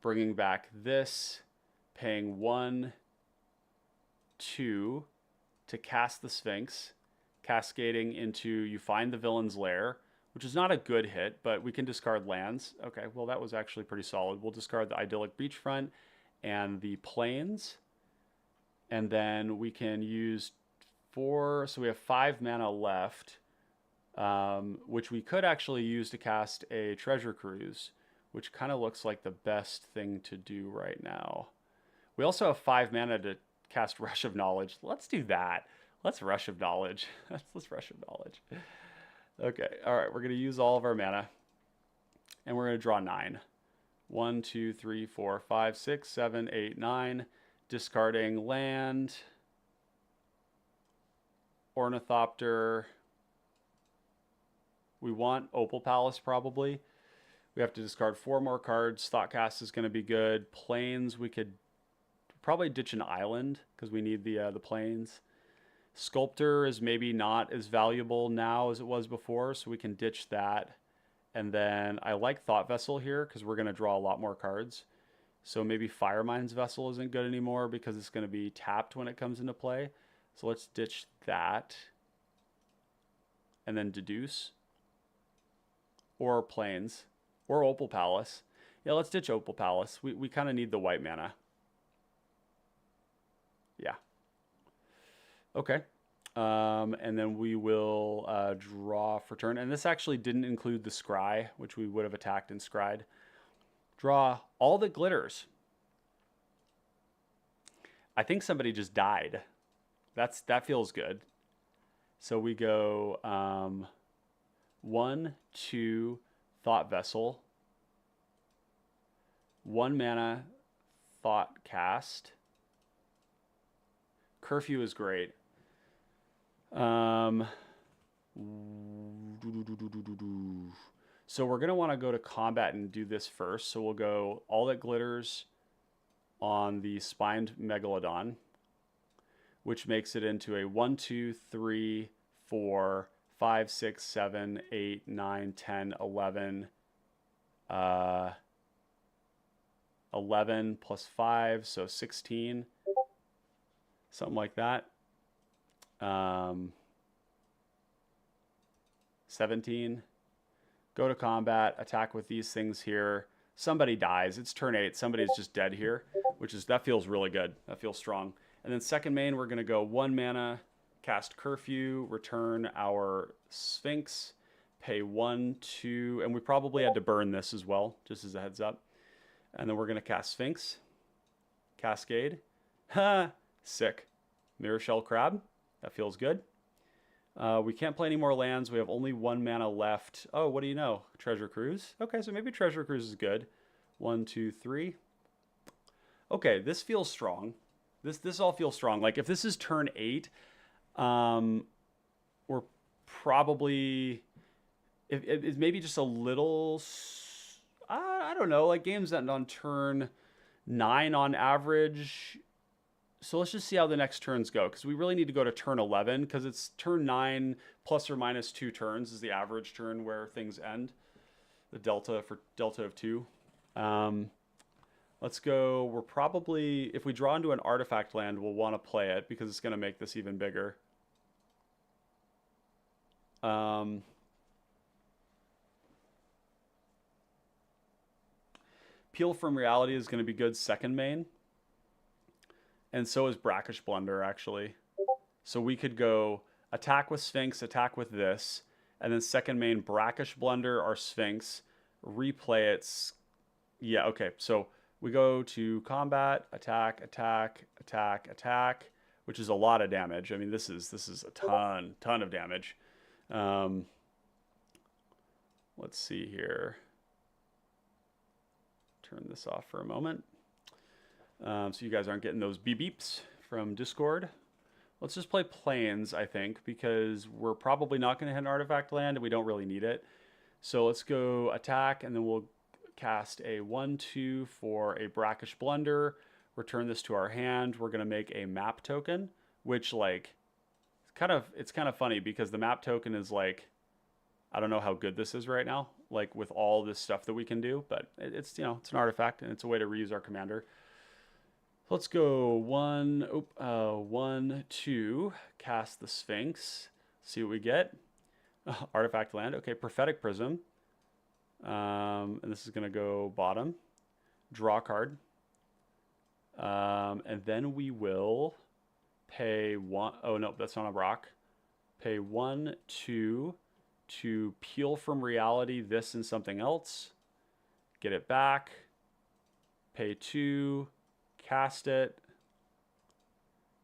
Bringing back this, paying 1, 2 to cast the Sphinx, cascading into you find the villain's lair, which is not a good hit, but we can discard lands. Okay, well, that was actually pretty solid. We'll discard the Idyllic Beachfront and the plains, and then we can use 4, so we have 5 mana left, which we could actually use to cast a Treasure Cruise, which kind of looks like the best thing to do right now. We also have 5 mana to cast Rush of Knowledge. Let's do that. Let's Rush of Knowledge. Let's Rush of Knowledge. Okay, all right, we're going to use all of our mana, and we're going to draw 9. 1, 2, 3, 4, 5, 6, 7, 8, 9. Discarding land. Ornithopter. We want Opal Palace, probably. We have to discard 4 more cards. Thoughtcast is going to be good. Plains, we could probably ditch an island because we need the plains. Sculptor is maybe not as valuable now as it was before, so we can ditch that. And then I like Thought Vessel here because we're going to draw a lot more cards. So maybe Firemind's Vessel isn't good anymore because it's going to be tapped when it comes into play. So let's ditch that. And then Deduce. Or Plains. Or Opal Palace. Yeah, let's ditch Opal Palace. We kind of need the white mana. Yeah. Okay. And then we will draw for turn. And this actually didn't include the Scry, which we would have attacked and Scryed. Draw all that glitters. I think somebody just died. That feels good. So we go 1, 2... Thought Vessel, 1 mana, Thought Cast. Curfew is great. So we're going to want to go to combat and do this first. So we'll go All That Glitters on the Spined Megalodon, which makes it into a 1, 2, 3, 4, 5, 6, 7, 8, 9, 10, 11. 11 plus 5, so 16. Something like that. 17. Go to combat, attack with these things here. Somebody dies. It's turn 8. Somebody's just dead here, that feels really good. That feels strong. And then second main, we're going to go 1 mana, cast Curfew, return our Sphinx, pay 1, 2, and we probably had to burn this as well, just as a heads up. And then we're going to cast Sphinx, Cascade. Ha! Sick. Mirror Shell Crab. That feels good. We can't play any more lands. We have only 1 mana left. Oh, what do you know? Treasure Cruise. Okay, so maybe Treasure Cruise is good. 1, 2, 3. Okay, this feels strong. This all feels strong. Like if this is turn 8, we're probably it's maybe just a little. I don't know, like games end on turn 9 on average. So let's just see how the next turns go, because we really need to go to turn 11, because it's turn 9 plus or minus 2 turns is the average turn where things end. The delta for delta of 2. Let's go. We're probably, if we draw into an artifact land, we'll want to play it because it's going to make this even bigger. Peel from Reality is going to be good second main. And so is Brackish Blunder, actually. So we could go attack with Sphinx, attack with this, and then second main Brackish Blunder our Sphinx, replay it. Yeah, okay. So we go to combat, attack, attack, attack, attack, which is a lot of damage. I mean, this is a ton of damage. Let's see here. Turn this off for a moment. So you guys aren't getting those beeps from Discord. Let's just play Plains, I think, because we're probably not going to hit an artifact land and we don't really need it. So let's go attack, and then we'll cast a 1/2 for a Brackish Blunder. Return this to our hand. We're going to make a map token, which like it's kind of funny because the map token is like, I don't know how good this is right now, like with all this stuff that we can do, but it's, you know, it's an artifact and it's a way to reuse our commander. Let's go 1/2, cast the Sphinx, see what we get. Artifact land. Okay, Prophetic Prism. And this is going to go bottom. Draw a card. And then we will pay one. Oh, no, that's not a rock. Pay 1/2 to peel from reality this and something else. Get it back. Pay 2. Cast it.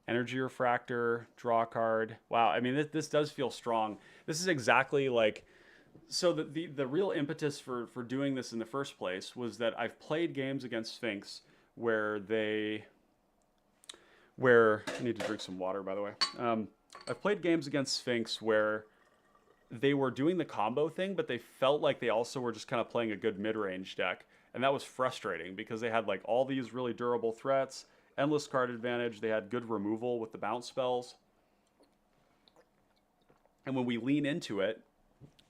Energy Refractor. Draw a card. Wow, I mean, this does feel strong. This is exactly like... So the real impetus for doing this in the first place was that I've played games against Sphinx where I need to drink some water, by the way. I've played games against Sphinx where they were doing the combo thing, but they felt like they also were just kind of playing a good mid-range deck. And that was frustrating because they had like all these really durable threats, endless card advantage. They had good removal with the bounce spells. And when we lean into it,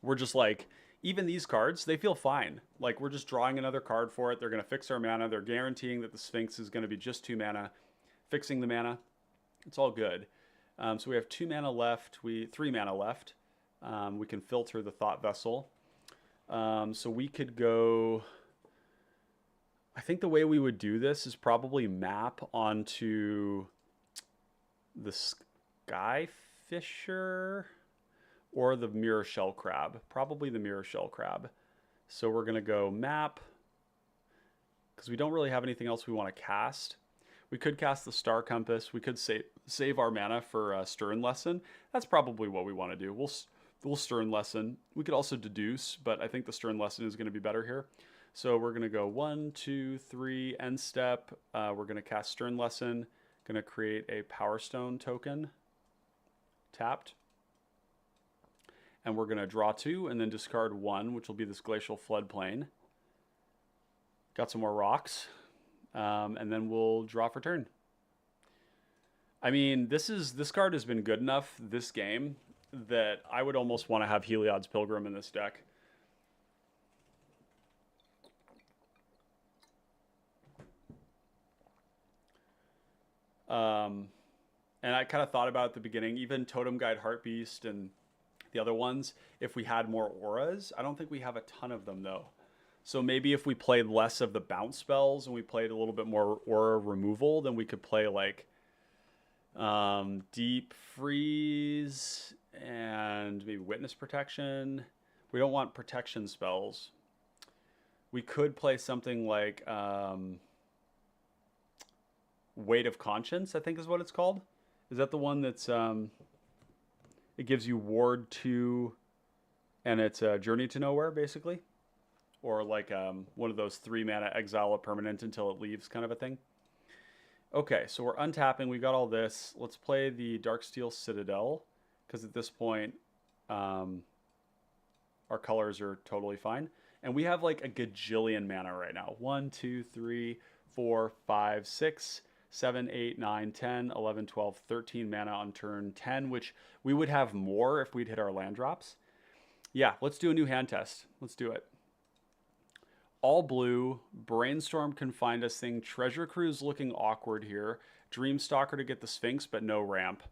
we're just like, even these cards, they feel fine. Like we're just drawing another card for it. They're going to fix our mana. They're guaranteeing that the Sphinx is going to be just 2 mana, fixing the mana. It's all good. So we have 2 mana left. 3 mana left. We can filter the Thought Vessel. So we could go... I think the way we would do this is probably map onto the Sky Fisher or the Mirror Shell Crab. Probably the Mirror Shell Crab. So we're going to go map, because we don't really have anything else we want to cast. We could cast the Star Compass. We could save our mana for Stern Lesson. That's probably what we want to do. We'll Stern Lesson. We could also deduce, but I think the Stern Lesson is going to be better here. So we're going to go 1, 2, 3, end step. We're going to cast Stern Lesson. Going to create a Power Stone token. Tapped. And we're going to draw 2 and then discard 1, which will be this Glacial Floodplain. Got some more rocks. And then we'll draw for turn. I mean, this card has been good enough this game that I would almost want to have Heliod's Pilgrim in this deck. And I kind of thought about at the beginning, even Totem Guide Heartbeast and the other ones, if we had more auras. I don't think we have a ton of them though. So maybe if we played less of the bounce spells and we played a little bit more aura removal, then we could play like Deep Freeze and maybe Witness Protection. We don't want protection spells. We could play something like Weight of Conscience, I think is what it's called. Is that the one that's it gives you Ward 2 and it's Journey to Nowhere basically? Or like one of those 3 mana exile a permanent until it leaves kind of a thing. Okay, so we're untapping. We got all this. Let's play the Darksteel Citadel, because at this point our colors are totally fine. And we have like a gajillion mana right now. 1, 2, 3, 4, 5, 6, 7, 8, 9, 10, 11, 12, 13 mana on turn 10, which we would have more if we'd hit our land drops. Yeah, let's do a new hand test. Let's do it. All blue, Brainstorm can find us thing. Treasure Cruise looking awkward here. Dreamstalker to get the Sphinx, but no ramp.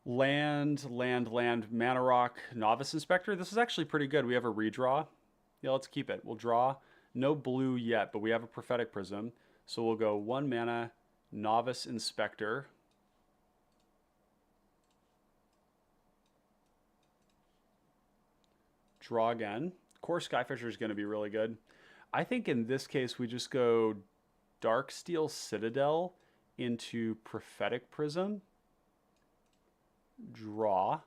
Land, Mana Rock, Novice Inspector. This is actually pretty good. We have a redraw. Yeah, let's keep it. We'll draw. No blue yet, but we have a Prophetic Prism. So we'll go 1 mana, Novice Inspector. Draw again. Core Skyfisher is going to be really good. I think in this case, we just go Darksteel Citadel into Prophetic Prism. Draw.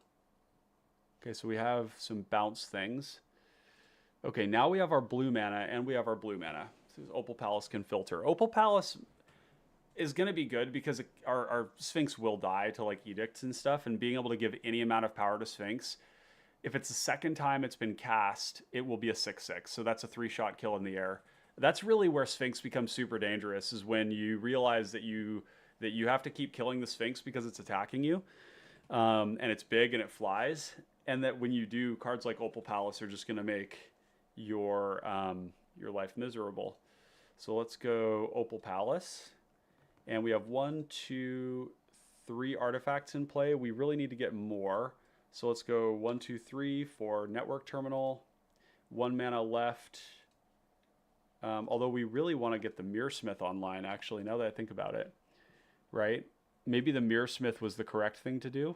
Okay, so we have some bounce things. Okay, now we have our blue mana, and we have our blue mana. So Opal Palace can filter. Opal Palace is going to be good because our Sphinx will die to like edicts and stuff, and being able to give any amount of power to Sphinx, if it's the second time it's been cast, it will be a 6/6. So that's a 3-shot kill in the air. That's really where Sphinx becomes super dangerous, is when you realize that you have to keep killing the Sphinx because it's attacking you. And it's big and it flies. And that when you do, cards like Opal Palace are just going to make your life miserable. So let's go Opal Palace. And we have 1, 2, 3 artifacts in play. We really need to get more. So let's go 1, 2, 3 for Network Terminal. 1 mana left. Although we really want to get the Mirrorsmith online, actually, now that I think about it. Right? Maybe the Mirrorsmith was the correct thing to do.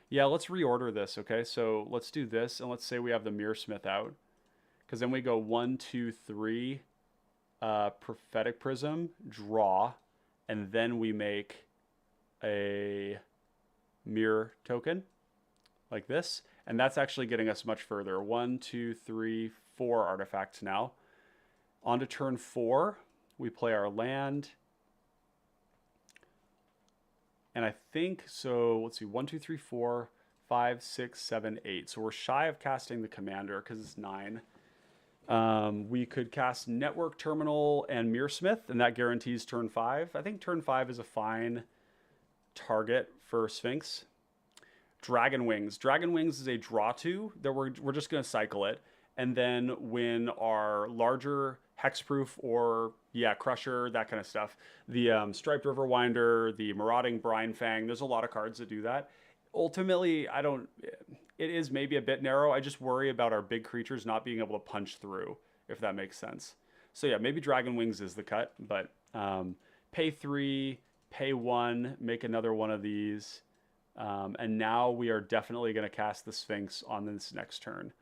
Yeah, let's reorder this, okay? So let's do this, and let's say we have the Mirrorsmith out. Because then we go 1, 2, 3, Prophetic Prism, draw, and then we make a mirror token like this. And that's actually getting us much further. 1, 2, 3, 4 artifacts now. On to turn 4, we play our land. And I think, so let's see, 1, 2, 3, 4, 5, 6, 7, 8. So we're shy of casting the commander because it's 9. We could cast Network Terminal and Mirrorsmith, and that guarantees turn 5. I think turn 5 is a fine target for Sphinx. Dragon Wings. Dragon Wings is a draw 2 that we're just going to cycle it. And then when our larger Hexproof or, yeah, Crusher, that kind of stuff, the Striped Riverwinder, the Marauding Brine Fang, there's a lot of cards that do that. Ultimately, it is maybe a bit narrow. I just worry about our big creatures not being able to punch through, if that makes sense. So yeah, maybe Dragon Wings is the cut, but pay 3, pay 1, make another one of these. And now we are definitely going to cast the Sphinx on this next turn.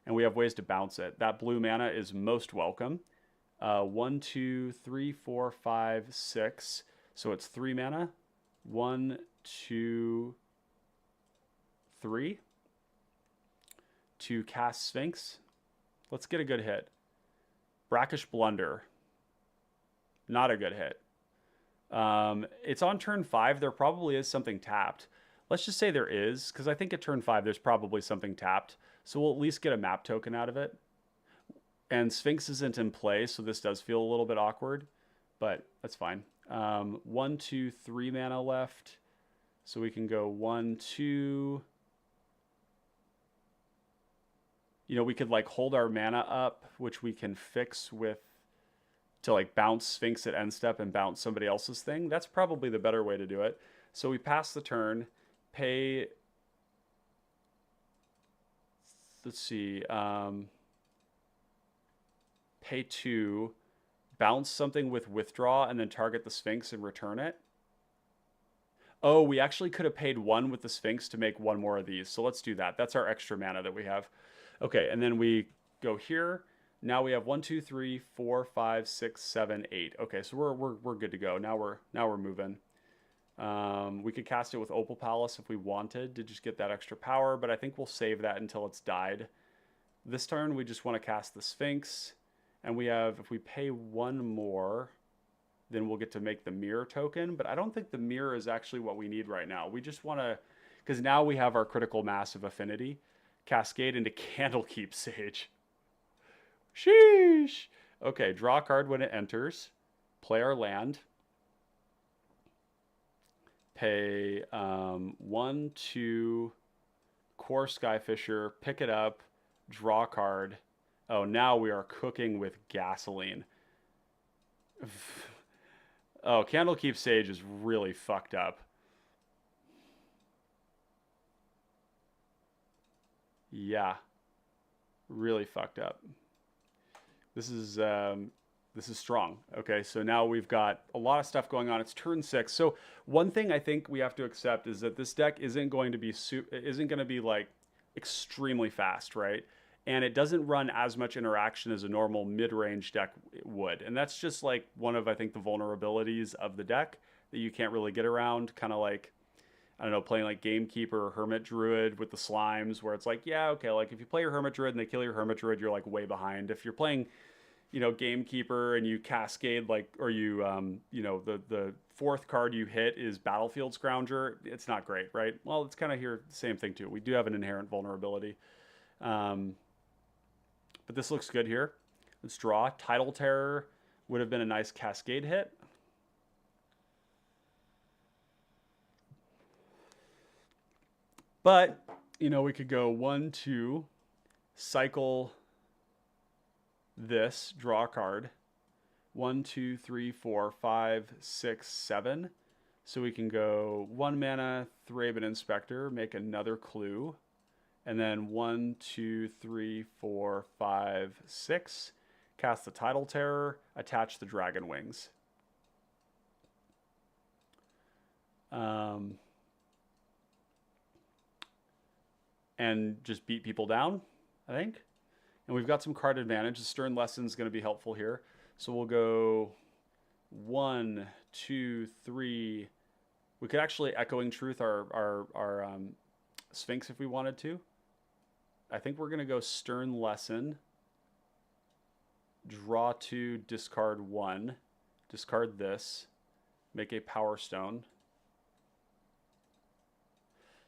And we have ways to bounce it. That blue mana is most welcome. 1, 2, 3, 4, 5, 6. So it's 3 mana. 1, 2, 3. To cast Sphinx. Let's get a good hit. Brackish Blunder. Not a good hit. It's on turn 5. There probably is something tapped. Let's just say there is, because I think at turn 5 there's probably something tapped. So we'll at least get a map token out of it. And Sphinx isn't in play, so this does feel a little bit awkward, but that's fine. 1, 2, 3 mana left. So we can go 1, 2. You know, we could like hold our mana up, which we can fix with to like bounce Sphinx at end step and bounce somebody else's thing. That's probably the better way to do it. So we pass the turn, pay, let's see, pay 2, bounce something with withdraw, and then target the Sphinx and return it. Oh, we actually could have paid 1 with the Sphinx to make 1 more of these. So let's do that. That's our extra mana that we have. Okay, and then we go here. Now we have 1, 2, 3, 4, 5, 6, 7, 8. Okay, so we're good to go. Now we're moving. We could cast it with Opal Palace if we wanted to just get that extra power, but I think we'll save that until it's died. This turn we just want to cast the Sphinx, and we have, if we pay 1 more, then we'll get to make the mirror token, but I don't think the mirror is actually what we need right now. We just want to, because now we have our critical mass of affinity, Cascade into Candlekeep Sage. Sheesh. Okay, draw a card when it enters. Play our land. Pay 1, 2, Core Skyfisher, pick it up, draw a card. Oh, now we are cooking with gasoline. Oh, Candlekeep Sage is really fucked up. Yeah, really fucked up. This is strong. Okay, so now we've got a lot of stuff going on. It's turn 6. So one thing I think we have to accept is that this deck isn't going to be like extremely fast, right? And it doesn't run as much interaction as a normal mid-range deck would. And that's just like one of, I think, the vulnerabilities of the deck that you can't really get around. Kind of like, I don't know, playing like Gamekeeper or Hermit Druid with the slimes, where it's like, yeah, okay, like if you play your Hermit Druid and they kill your Hermit Druid, you're like way behind. If you're playing, you know, Gamekeeper and you Cascade, like, or you, you know, the fourth card you hit is Battlefield Scrounger, it's not great, right? Well, it's kind of here, same thing too. We do have an inherent vulnerability. But this looks good here. Let's draw. Tidal Terror would have been a nice Cascade hit. But, you know, we could go 1, 2, cycle this, draw a card. 1, 2, 3, 4, 5, 6, 7. So we can go 1 mana, Thraben Inspector, make another clue. And then 1, 2, 3, 4, 5, 6. Cast the Tidal Terror, attach the Dragon Wings. And just beat people down, I think. And we've got some card advantage. The Stern Lesson is going to be helpful here. So we'll go 1, 2, 3. We could actually Echoing Truth our Sphinx if we wanted to. I think we're going to go Stern Lesson. Draw 2, discard 1. Discard this. Make a Power Stone.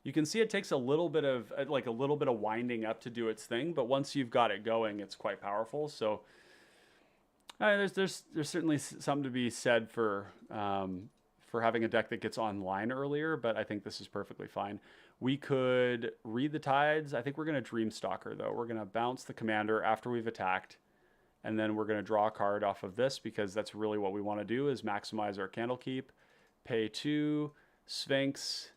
You can see it takes a little bit of winding up to do its thing, but once you've got it going, it's quite powerful. So there's certainly something to be said for having a deck that gets online earlier, but I think this is perfectly fine. We could Read the Tides. I think we're going to Dreamstalker, though. We're going to bounce the commander after we've attacked, and then we're going to draw a card off of this because that's really what we want to do is maximize our Candlekeep. Pay 2, Sphinx,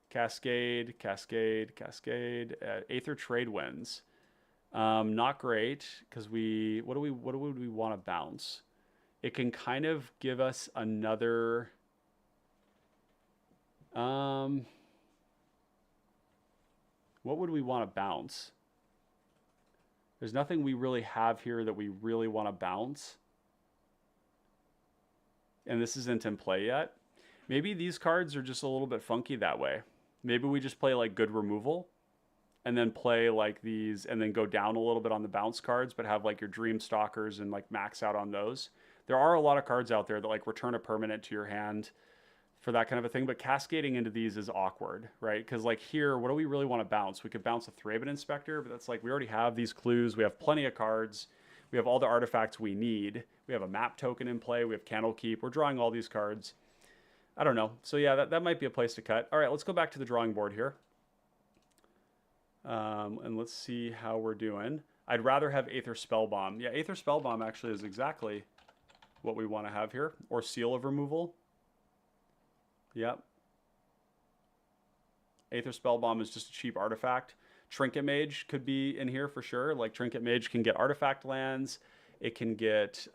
Cascade, Cascade, Cascade. Aether Trade Winds. Not great because what do we want to bounce? It can kind of give us another. What would we want to bounce? There's nothing we really have here that we really want to bounce. And this isn't in play yet. Maybe these cards are just a little bit funky that way. Maybe we just play like good removal and then play like these and then go down a little bit on the bounce cards, but have like your Dream Stalkers and like max out on those. There are a lot of cards out there that like return a permanent to your hand for that kind of a thing, but cascading into these is awkward, right? Because like here, what do we really want to bounce? We could bounce a Thraben Inspector, but that's like, we already have these clues. We have plenty of cards. We have all the artifacts we need. We have a map token in play. We have Candlekeep. We're drawing all these cards. I don't know. So yeah, that might be a place to cut. All right, let's go back to the drawing board here. And let's see how we're doing. I'd rather have Aether Spellbomb. Yeah, Aether Spellbomb actually is exactly what we want to have here. Or Seal of Removal. Yep. Aether Spellbomb is just a cheap artifact. Trinket Mage could be in here for sure. Like Trinket Mage can get artifact lands. It can get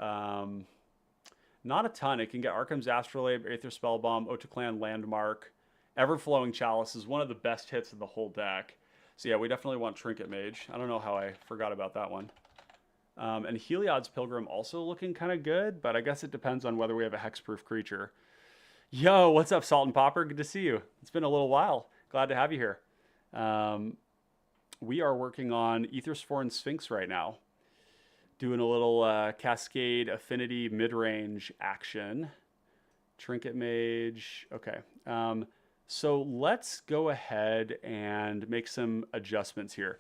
not a ton. It can get Arkham's Astrolabe, Aether Spellbomb, Otaclan Landmark. Everflowing Chalice is one of the best hits in the whole deck. So yeah, we definitely want Trinket Mage. I don't know how I forgot about that one. And Heliod's Pilgrim also looking kind of good, but I guess it depends on whether we have a hexproof creature. Yo, what's up, Salt and Popper? Good to see you. It's been a little while. Glad to have you here. We are working on Ethersworn Sphinx right now. Doing a little Cascade Affinity mid-range action. Trinket Mage. Okay. So let's go ahead and make some adjustments here.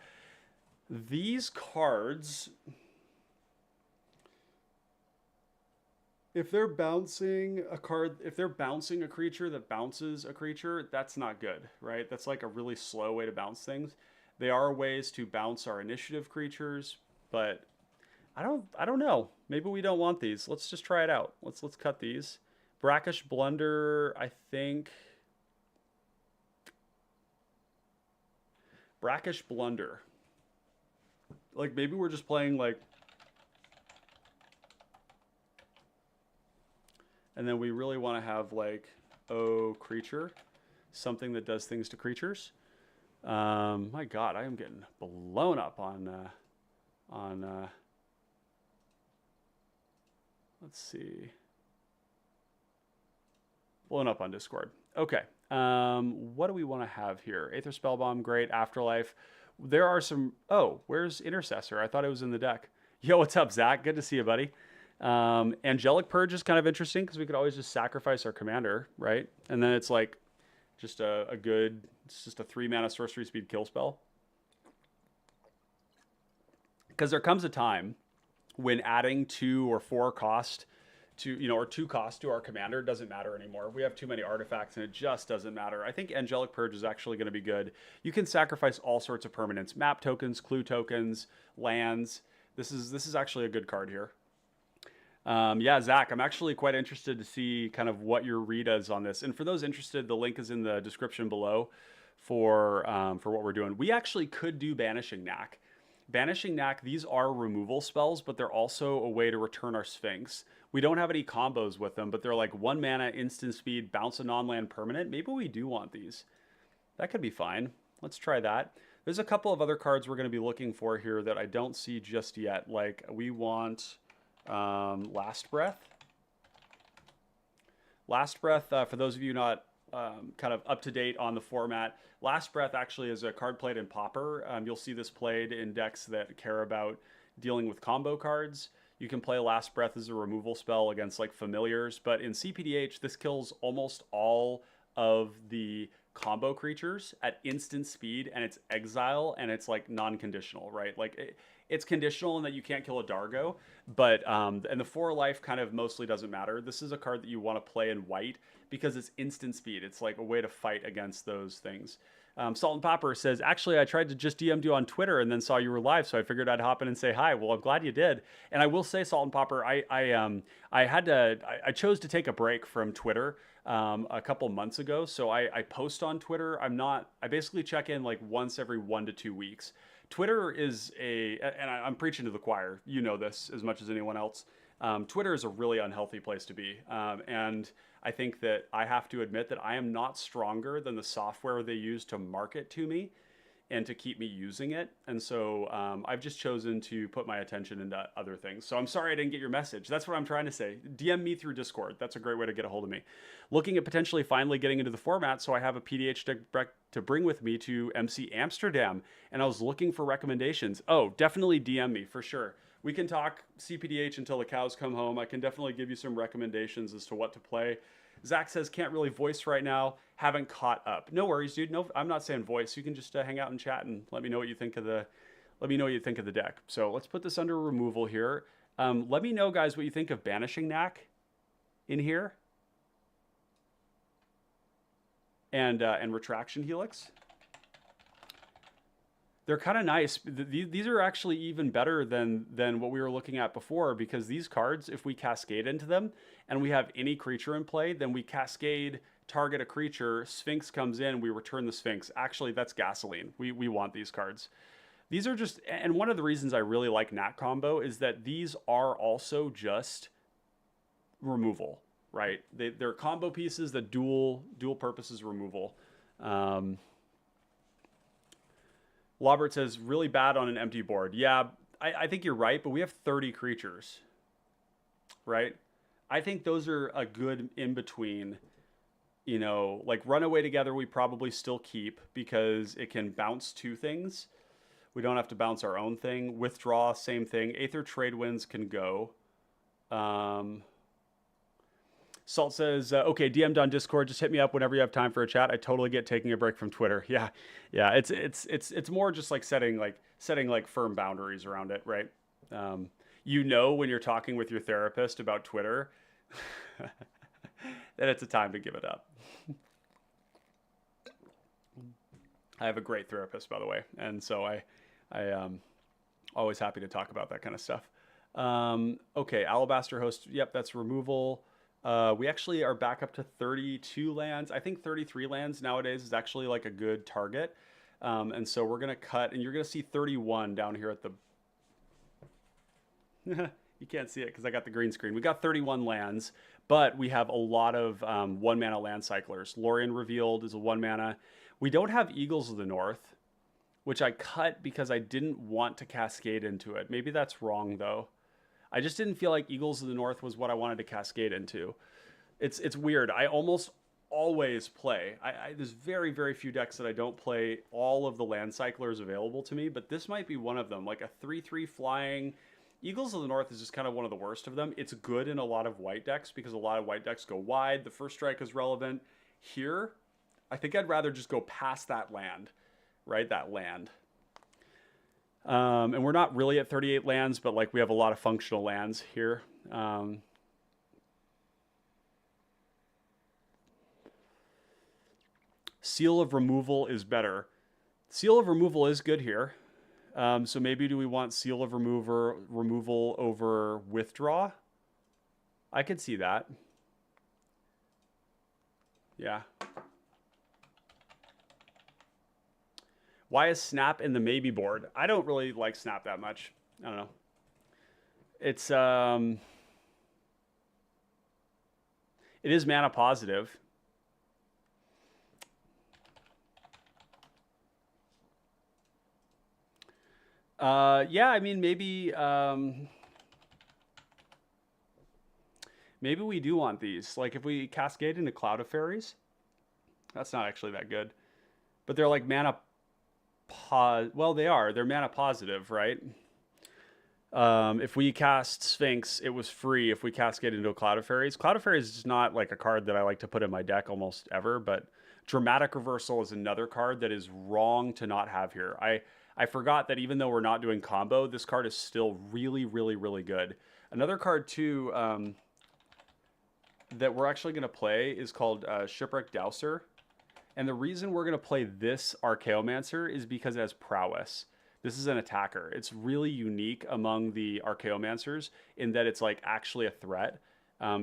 These cards, if they're bouncing a card, if they're bouncing a creature that bounces a creature, that's not good, right? That's like a really slow way to bounce things. They are ways to bounce our initiative creatures, but I don't know. Maybe we don't want these. Let's just try it out. Let's cut these. Brackish Blunder, I think. Brackish Blunder. Like maybe we're just playing like, and then we really want to have like, oh, creature, something that does things to creatures. My God, I am getting blown up on let's see, blown up on Discord. Okay, what do we want to have here? Aether Spellbomb, great. Afterlife. There are some. Oh, where's Intercessor? I thought it was in the deck. Yo, what's up, Zach? Good to see you, buddy. Angelic Purge is kind of interesting because we could always just sacrifice our commander, right? And then it's like just a good, it's just a 3-mana sorcery speed kill spell. Because there comes a time when adding 2 or 4 cost to, you know, or 2 cost to our commander doesn't matter anymore. We have too many artifacts and it just doesn't matter. I think Angelic Purge is actually going to be good. You can sacrifice all sorts of permanents, map tokens, clue tokens, lands. This is actually a good card here. Yeah, Zach, I'm actually quite interested to see kind of what your read is on this. And for those interested, the link is in the description below for what we're doing. We actually could do Banishing Knack. Banishing Knack, these are removal spells, but they're also a way to return our Sphinx. We don't have any combos with them, but they're like 1 mana, instant speed, bounce a non-land permanent. Maybe we do want these. That could be fine. Let's try that. There's a couple of other cards we're going to be looking for here that I don't see just yet. Like we want Last Breath. Last Breath, for those of you not kind of up to date on the format, Last Breath actually is a card played in Pauper. You'll see this played in decks that care about dealing with combo cards. You can play Last Breath as a removal spell against like familiars, but in cPDH, this kills almost all of the combo creatures at instant speed, and it's exile, and it's like non-conditional, right? Like it's conditional in that you can't kill a Dargo, but and the 4 life kind of mostly doesn't matter. This is a card that you want to play in white because it's instant speed. It's like a way to fight against those things. Salt and Popper says, actually, I tried to just DM you on Twitter and then saw you were live, so I figured I'd hop in and say hi. Well, I'm glad you did. And I will say, Salt and Popper, I chose to take a break from Twitter a couple months ago, so I post on Twitter. I basically check in like once every 1 to 2 weeks. Twitter is and I'm preaching to the choir. You know this as much as anyone else. Twitter is a really unhealthy place to be. And I think that I have to admit that I am not stronger than the software they use to market to me and to keep me using it. And so I've just chosen to put my attention into other things. So I'm sorry I didn't get your message. That's what I'm trying to say. DM me through Discord. That's a great way to get a hold of me. Looking at potentially finally getting into the format, so I have a PDH deck to bring with me to MC Amsterdam. And I was looking for recommendations. Oh, definitely DM me for sure. We can talk cPDH until the cows come home. I can definitely give you some recommendations as to what to play. Zach says, can't really voice right now. Haven't caught up. No worries, dude. No, I'm not saying voice. You can just hang out and chat and let me know what you think of the deck. So let's put this under removal here. Let me know, guys, what you think of Banishing Knack in here. And Retraction Helix. They're kind of nice. These are actually even better than what we were looking at before, because these cards, if we cascade into them and we have any creature in play, then we cascade, target a creature, Sphinx comes in, we return the Sphinx. Actually, that's gasoline. We want these cards. These are just, and one of the reasons I really like Knack combo is that these are also just removal, right? They're combo pieces that dual purposes removal. Lobert says, really bad on an empty board. Yeah, I think you're right, but we have 30 creatures, right? I think those are a good in-between. You know, like Runaway Together we probably still keep because it can bounce 2 things. We don't have to bounce our own thing. Withdraw, same thing. Aether Trade Winds can go. Salt says, "Okay, DM'd on Discord. Just hit me up whenever you have time for a chat. I totally get taking a break from Twitter. Yeah, yeah. It's more just like setting like firm boundaries around it, right? You know when you're talking with your therapist about Twitter, that it's a time to give it up. I have a great therapist, by the way, and so I always happy to talk about that kind of stuff. Okay, Alabaster Host. Yep, that's removal. We actually are back up to 32 lands. I think 33 lands nowadays is actually like a good target. And so we're going to cut, and you're going to see 31 down here at the... You can't see it because I got the green screen. We got 31 lands, but we have a lot of 1-mana land cyclers. Lorien Revealed is a 1-mana. We don't have Eagles of the North, which I cut because I didn't want to cascade into it. Maybe that's wrong, though. I just didn't feel like Eagles of the North was what I wanted to cascade into. It's weird. I almost always play. There's very, very few decks that I don't play all of the land cyclers available to me, but this might be one of them. Like a 3/3 flying. Eagles of the North is just kind of one of the worst of them. It's good in a lot of white decks because a lot of white decks go wide. The first strike is relevant. Here, I think I'd rather just go past that land, right? That land. And we're not really at 38 lands, but like we have a lot of functional lands here. Seal of Removal is better. Seal of Removal is good here. So maybe do we want Seal of Removal over Withdraw? I could see that. Yeah. Why is Snap in the maybe board? I don't really like Snap that much. I don't know. It's it is mana positive. Yeah, I mean maybe maybe we do want these. Like if we cascade into Cloud of Fairies, that's not actually that good. But they're like mana well, they are. They're mana positive, right? If we cast Sphinx, it was free. If we cascade into a Cloud of Fairies, Cloud of Fairies is not like a card that I like to put in my deck almost ever, but Dramatic Reversal is another card that is wrong to not have here. I forgot that even though we're not doing combo, this card is still really, really, really good. Another card too that we're actually going to play is called Shipwreck Dowser. And the reason we're going to play this Archaeomancer is because it has prowess. This is an attacker. It's really unique among the Archaeomancers in that it's like actually a threat.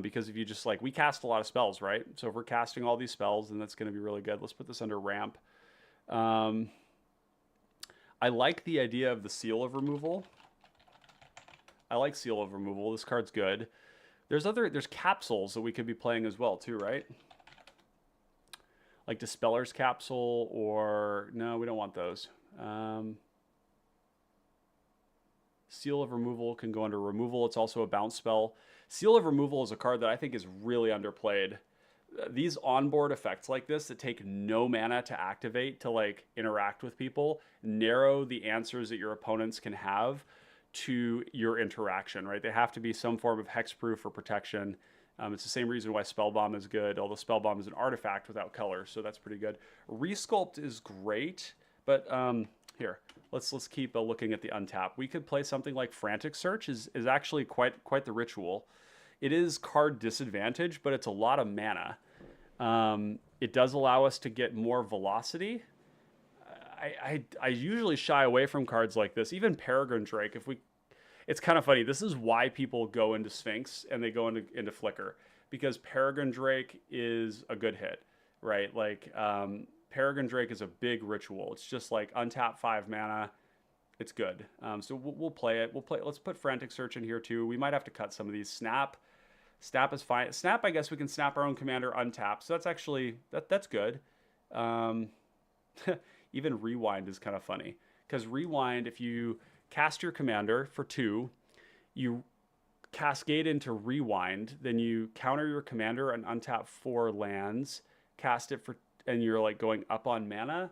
Because if you just like, we cast a lot of spells, right? So if we're casting all these spells, then that's going to be really good. Let's put this under ramp. I like the idea of the Seal of Removal. I like Seal of Removal. This card's good. There's capsules that we could be playing as well too, right? Like Dispeller's Capsule, or no, we don't want those. Seal of Removal can go under removal. It's also a bounce spell. Seal of Removal is a card that I think is really underplayed. These onboard effects like this that take no mana to activate to like interact with people narrow the answers that your opponents can have to your interaction, right? They have to be some form of hexproof or protection. It's the same reason why Spellbomb is good, although Spellbomb is an artifact without color, so that's pretty good. Resculpt is great, but here, let's keep looking at the untap. We could play something like Frantic Search is actually quite the ritual. It is card disadvantage, but it's a lot of mana. It does allow us to get more velocity. I usually shy away from cards like this, even Peregrine Drake. It's kind of funny. This is why people go into Sphinx and they go into Flicker, because Peregrine Drake is a good hit, right? Like Peregrine Drake is a big ritual. It's just like untap 5 mana. It's good. So we'll play it. Let's put Frantic Search in here too. We might have to cut some of these. Snap is fine. Snap, I guess we can snap our own commander untap. So that's actually that's good. Even Rewind is kind of funny, because Rewind, if you cast your commander for 2, you cascade into Rewind, then you counter your commander and untap 4 lands, cast it for, and you're like going up on mana.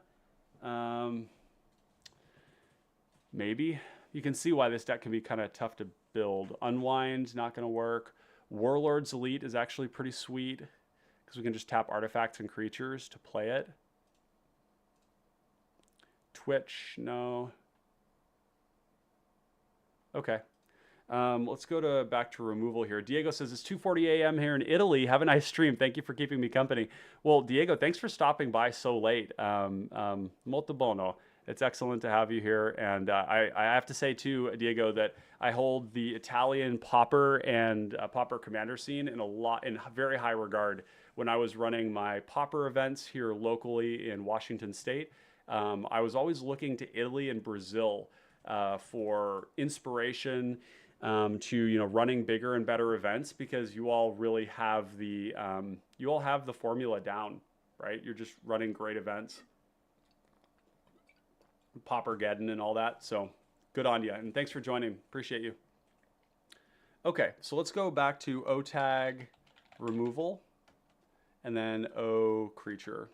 Maybe. You can see why this deck can be kind of tough to build. Unwind, not going to work. Warlord's Elite is actually pretty sweet because we can just tap artifacts and creatures to play it. Twitch, no. Okay. Let's go back to removal here. Diego says, it's 2:40 a.m. here in Italy. Have a nice stream. Thank you for keeping me company. Well, Diego, thanks for stopping by so late. Molto buono. It's excellent to have you here. And I have to say, too, Diego, that I hold the Italian Pauper and Pauper Commander scene in very high regard. When I was running my Pauper events here locally in Washington State, I was always looking to Italy and Brazil for inspiration to running bigger and better events, because you all really have the formula down, right? You're just running great events, Paupergeddon and all that. So good on you, and thanks for joining. Appreciate you. Okay, so let's go back to O tag removal and then O creature.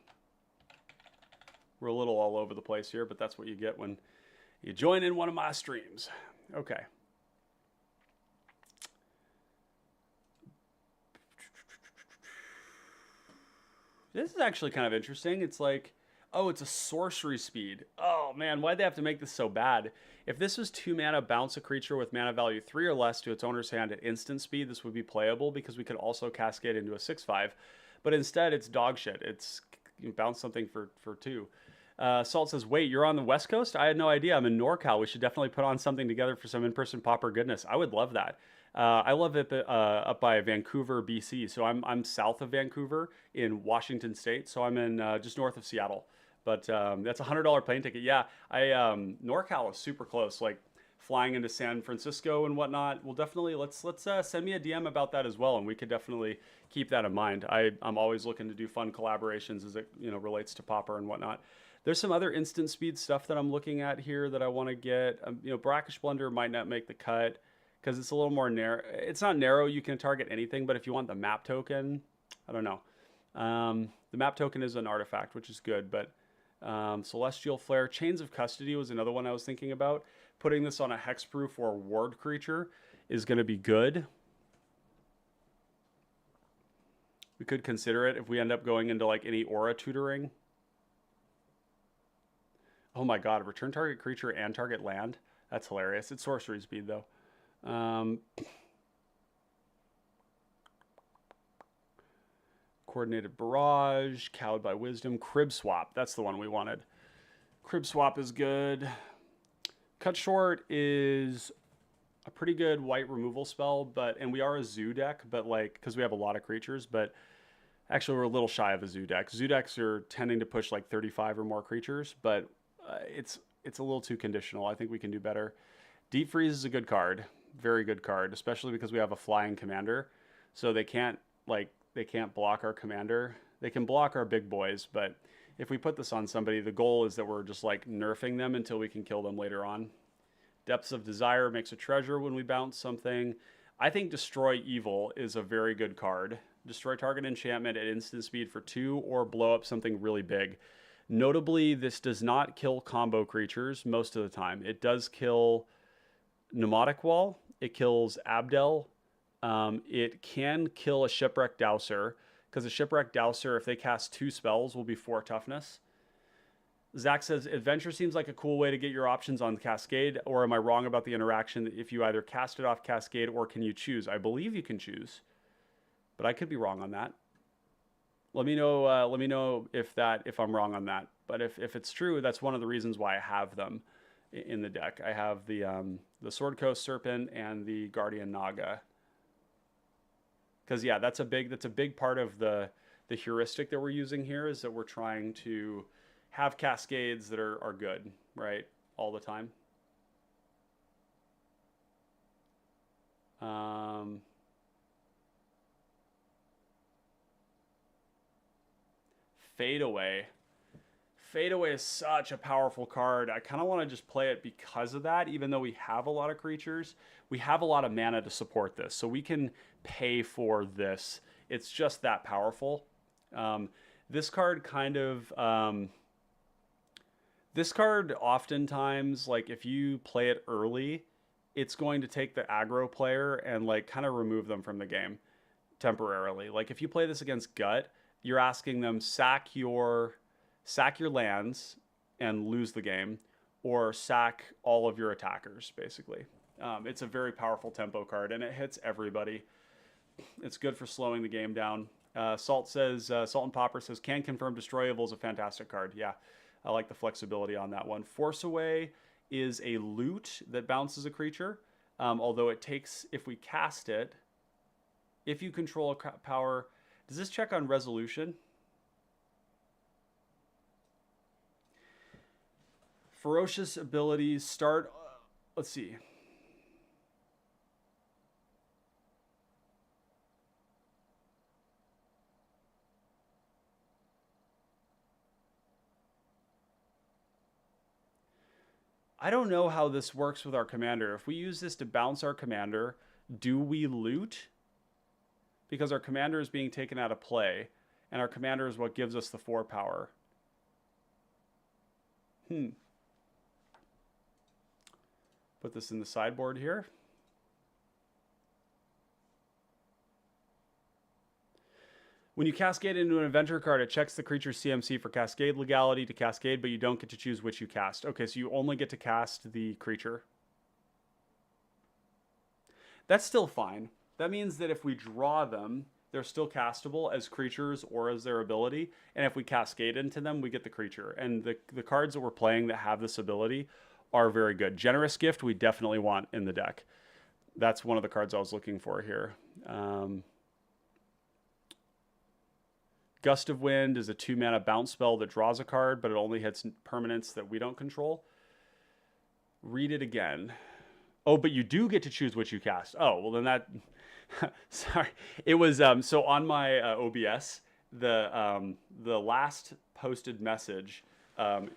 We're a little all over the place here, but that's what you get when you join in one of my streams. Okay. This is actually kind of interesting. It's like, oh, it's a sorcery speed. Oh man, why'd they have to make this so bad? If this was 2 mana, bounce a creature with mana value 3 or less to its owner's hand at instant speed, this would be playable because we could also cascade into a 6/5. But instead, it's dog shit. It's, you bounce something for 2. Salt says, wait, you're on the West Coast? I had no idea. I'm in NorCal. We should definitely put on something together for some in-person Pauper goodness. I would love that. I live up by Vancouver, BC. So I'm south of Vancouver in Washington State. So I'm in just north of Seattle. But that's a $100 plane ticket. Yeah, NorCal is super close. Like flying into San Francisco and whatnot. We'll definitely let's send me a DM about that as well, and we could definitely keep that in mind. I'm always looking to do fun collaborations as it relates to Pauper and whatnot. There's some other instant speed stuff that I'm looking at here that I want to get. Brackish Blunder might not make the cut because it's a little more narrow. It's not narrow. You can target anything, but if you want the map token, I don't know. The map token is an artifact, which is good, but Celestial Flare. Chains of Custody was another one I was thinking about. Putting this on a hexproof or ward creature is going to be good. We could consider it if we end up going into like any aura tutoring. Oh my god, return target creature and target land. That's hilarious. It's sorcery speed though. Coordinated Barrage, Cowed by Wisdom, Crib Swap. That's the one we wanted. Crib Swap is good. Cut Short is a pretty good white removal spell, and we are a zoo deck, but like, because we have a lot of creatures, but actually we're a little shy of a zoo deck. Zoo decks are tending to push like 35 or more creatures, but it's a little too conditional. I think we can do better. Deep Freeze is a good card. Very good card, especially because we have a flying commander. So they can't block our commander. They can block our big boys, but if we put this on somebody, the goal is that we're just like nerfing them until we can kill them later on. Depths of Desire makes a treasure when we bounce something. I think Destroy Evil is a very good card. Destroy target enchantment at instant speed for 2 or blow up something really big. Notably, this does not kill combo creatures most of the time. It does kill Pneumatic Wall. It kills Abdel. It can kill a Shipwreck Dowser, because a Shipwreck Dowser, if they cast 2 spells, will be 4 toughness. Zach says, Adventure seems like a cool way to get your options on Cascade, or am I wrong about the interaction if you either cast it off Cascade or can you choose? I believe you can choose, but I could be wrong on that. Let me know if I'm wrong on that. But if it's true, that's one of the reasons why I have them in the deck. I have the Sword Coast Serpent and the Guardian Naga. Because yeah, that's a big part of the heuristic that we're using here, is that we're trying to have cascades that are good, right, all the time. Fade Away. Fade Away is such a powerful card. I kind of want to just play it because of that, even though we have a lot of creatures. We have a lot of mana to support this, so we can pay for this. It's just that powerful. This card kind of... this card oftentimes, like if you play it early, it's going to take the aggro player and like kind of remove them from the game temporarily. Like if you play this against Gut, you're asking them sack your lands and lose the game, or sack all of your attackers, basically. It's a very powerful tempo card, and it hits everybody. It's good for slowing the game down. Salt and Popper says, can confirm Destroyable is a fantastic card. Yeah, I like the flexibility on that one. Force Away is a loot that bounces a creature, although it takes, if we cast it, if you control a power, does this check on resolution? Ferocious abilities start, let's see. I don't know how this works with our commander. If we use this to bounce our commander, do we loot? Because our commander is being taken out of play, and our commander is what gives us the 4 power. Put this in the sideboard here. When you cascade into an adventure card, it checks the creature's CMC for cascade legality to cascade, but you don't get to choose which you cast. Okay, so you only get to cast the creature. That's still fine. That means that if we draw them, they're still castable as creatures or as their ability. And if we cascade into them, we get the creature. And the cards that we're playing that have this ability are very good. Generous Gift, we definitely want in the deck. That's one of the cards I was looking for here. Gust of Wind is a 2-mana bounce spell that draws a card, but it only hits permanents that we don't control. Read it again. Oh, but you do get to choose which you cast. Oh, well then that... Sorry. It was... so on my OBS, the last posted message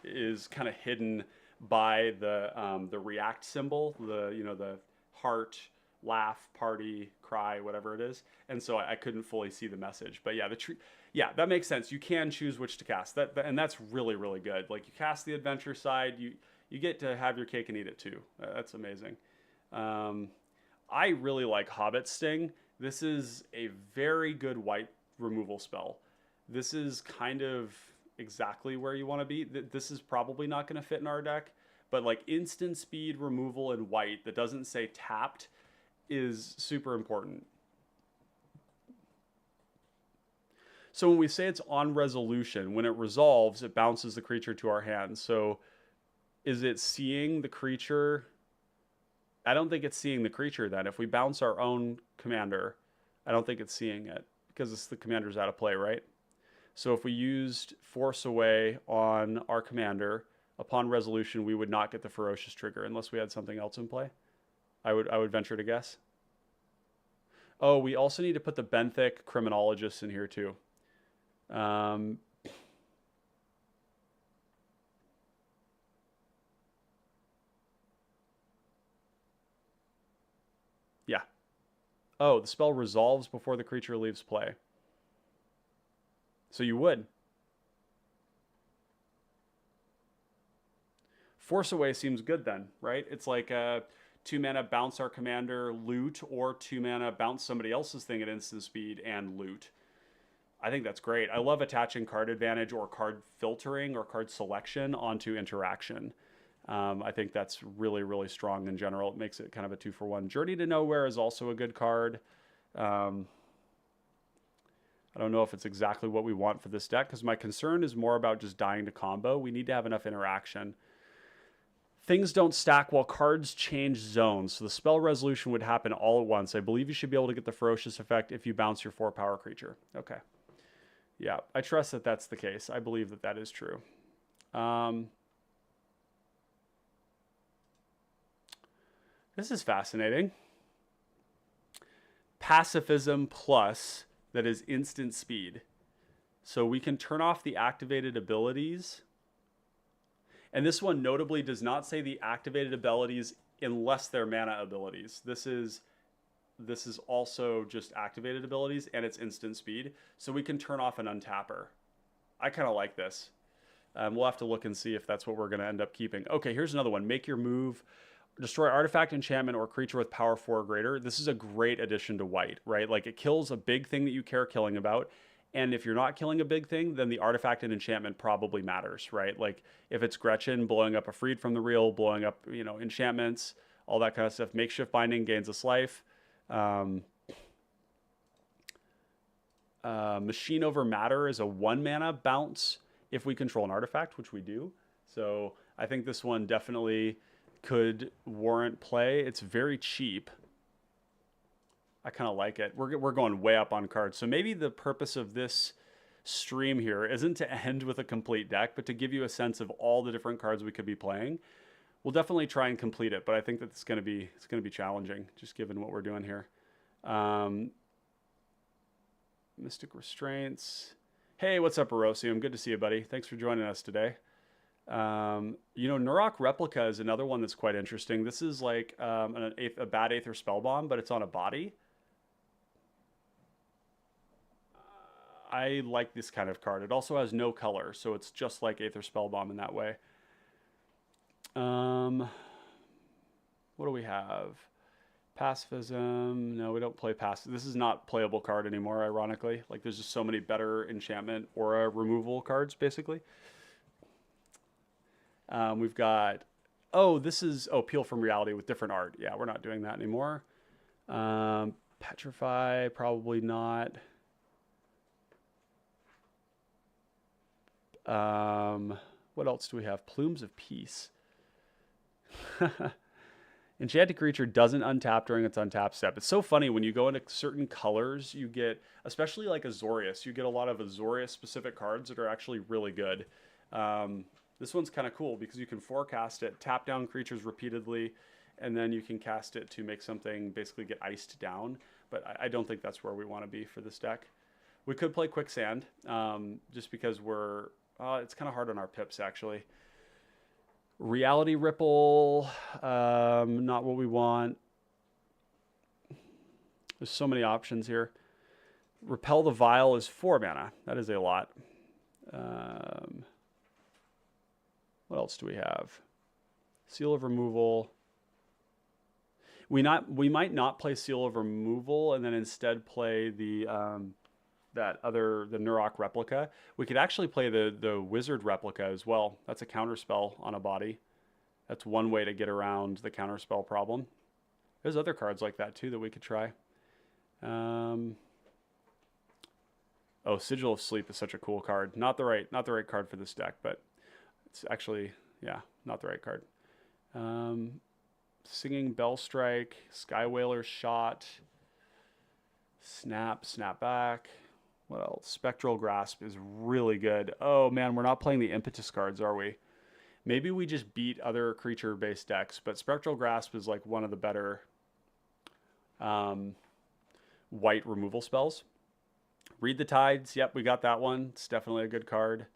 is kind of hidden by the react symbol, the heart, laugh, party, cry, whatever it is, and so I couldn't fully see the message. But yeah, that makes sense. You can choose which to cast. And that's really, really good. Like you cast the adventure side, you get to have your cake and eat it too. That's amazing. I really like Hobbit Sting. This is a very good white removal spell. This is kind of exactly where you want to be. This is probably not going to fit in our deck, but like instant speed removal in white that doesn't say tapped is super important. So when we say it's on resolution, when it resolves, it bounces the creature to our hand. So is it seeing the creature? I don't think it's seeing the creature then. If we bounce our own commander, I don't think it's seeing it because the commander's out of play, right? So if we used Force Away on our commander, upon resolution, we would not get the Ferocious trigger unless we had something else in play. I would venture to guess. Oh, we also need to put the Benthic Criminologist in here too. Yeah. Oh, the spell resolves before the creature leaves play. So you would. Force Away seems good then, right? It's like a 2-mana bounce our commander, loot, or 2-mana bounce somebody else's thing at instant speed and loot. I think that's great. I love attaching card advantage or card filtering or card selection onto interaction. I think that's really, really strong in general. It makes it kind of a 2-for-1. Journey to Nowhere is also a good card. I don't know if it's exactly what we want for this deck because my concern is more about just dying to combo. We need to have enough interaction. Things don't stack while cards change zones, so the spell resolution would happen all at once. I believe you should be able to get the Ferocious effect if you bounce your 4-power creature. Okay. Yeah, I trust that that's the case. I believe that that is true. This is fascinating. Pacifism Plus, that is instant speed. So we can turn off the activated abilities. And this one notably does not say the activated abilities unless they're mana abilities. This is also just activated abilities and it's instant speed. So we can turn off an untapper. I kind of like this. We'll have to look and see if that's what we're going to end up keeping. Okay, here's another one. Make your move destroy artifact, enchantment, or creature with power 4 or greater. This is a great addition to white, right? Like it kills a big thing that you care killing about. And if you're not killing a big thing, then the artifact and enchantment probably matters, right? Like if it's Gretchen blowing up a Freed from the Real, blowing up, you know, enchantments, all that kind of stuff. Makeshift Binding gains us life. Machine Over Matter is a 1 mana bounce if we control an artifact, which we do. So I think this one definitely could warrant play. It's very cheap. I kind of like it. We're going way up on cards. So maybe the purpose of this stream here isn't to end with a complete deck, but to give you a sense of all the different cards we could be playing. We'll definitely try and complete it, but I think that it's going to be challenging, just given what we're doing here. Mystic Restraints. Hey, what's up, Erosium? Good to see you, buddy. Thanks for joining us today. You know, Nurok Replica is another one that's quite interesting. This is like a bad Aether Spellbomb, but it's on a body. I like this kind of card. It also has no color, so it's just like Aether Spellbomb in that way. What do we have? Pacifism. No, we don't play Pacifism. This is not playable card anymore, ironically. Like, there's just so many better enchantment aura removal cards, basically. We've got... Oh, this is... Oh, Peel from Reality with different art. Yeah, we're not doing that anymore. Petrify, probably not. What else do we have? Plumes of Peace. Enchanted creature doesn't untap during its untap step. It's so funny when you go into certain colors, you get, especially like Azorius, you get a lot of Azorius specific cards that are actually really good. This one's kind of cool because you can forecast it, tap down creatures repeatedly, and then you can cast it to make something basically get iced down. But I don't think that's where we want to be for this deck. We could play Quicksand, just because we're... it's kind of hard on our pips, actually. Reality Ripple, not what we want. There's so many options here. Repel the Vile is 4 mana. That is a lot. What else do we have? Seal of Removal. We might not play Seal of Removal and then instead play the the Nurok Replica. We could actually play the Wizard Replica as well. That's a counterspell on a body. That's one way to get around the counterspell problem. There's other cards like that too that we could try. Oh, Sigil of Sleep is such a cool card. Not the right card for this deck, but it's actually, yeah, not the right card. Singing Bell Strike, Sky Whaler's Shot, Snap Back. What else? Spectral Grasp is really good. Oh man, we're not playing the Impetus cards, are we? Maybe we just beat other creature-based decks, but Spectral Grasp is like one of the better white removal spells. Read the Tides. Yep, we got that one. It's definitely a good card.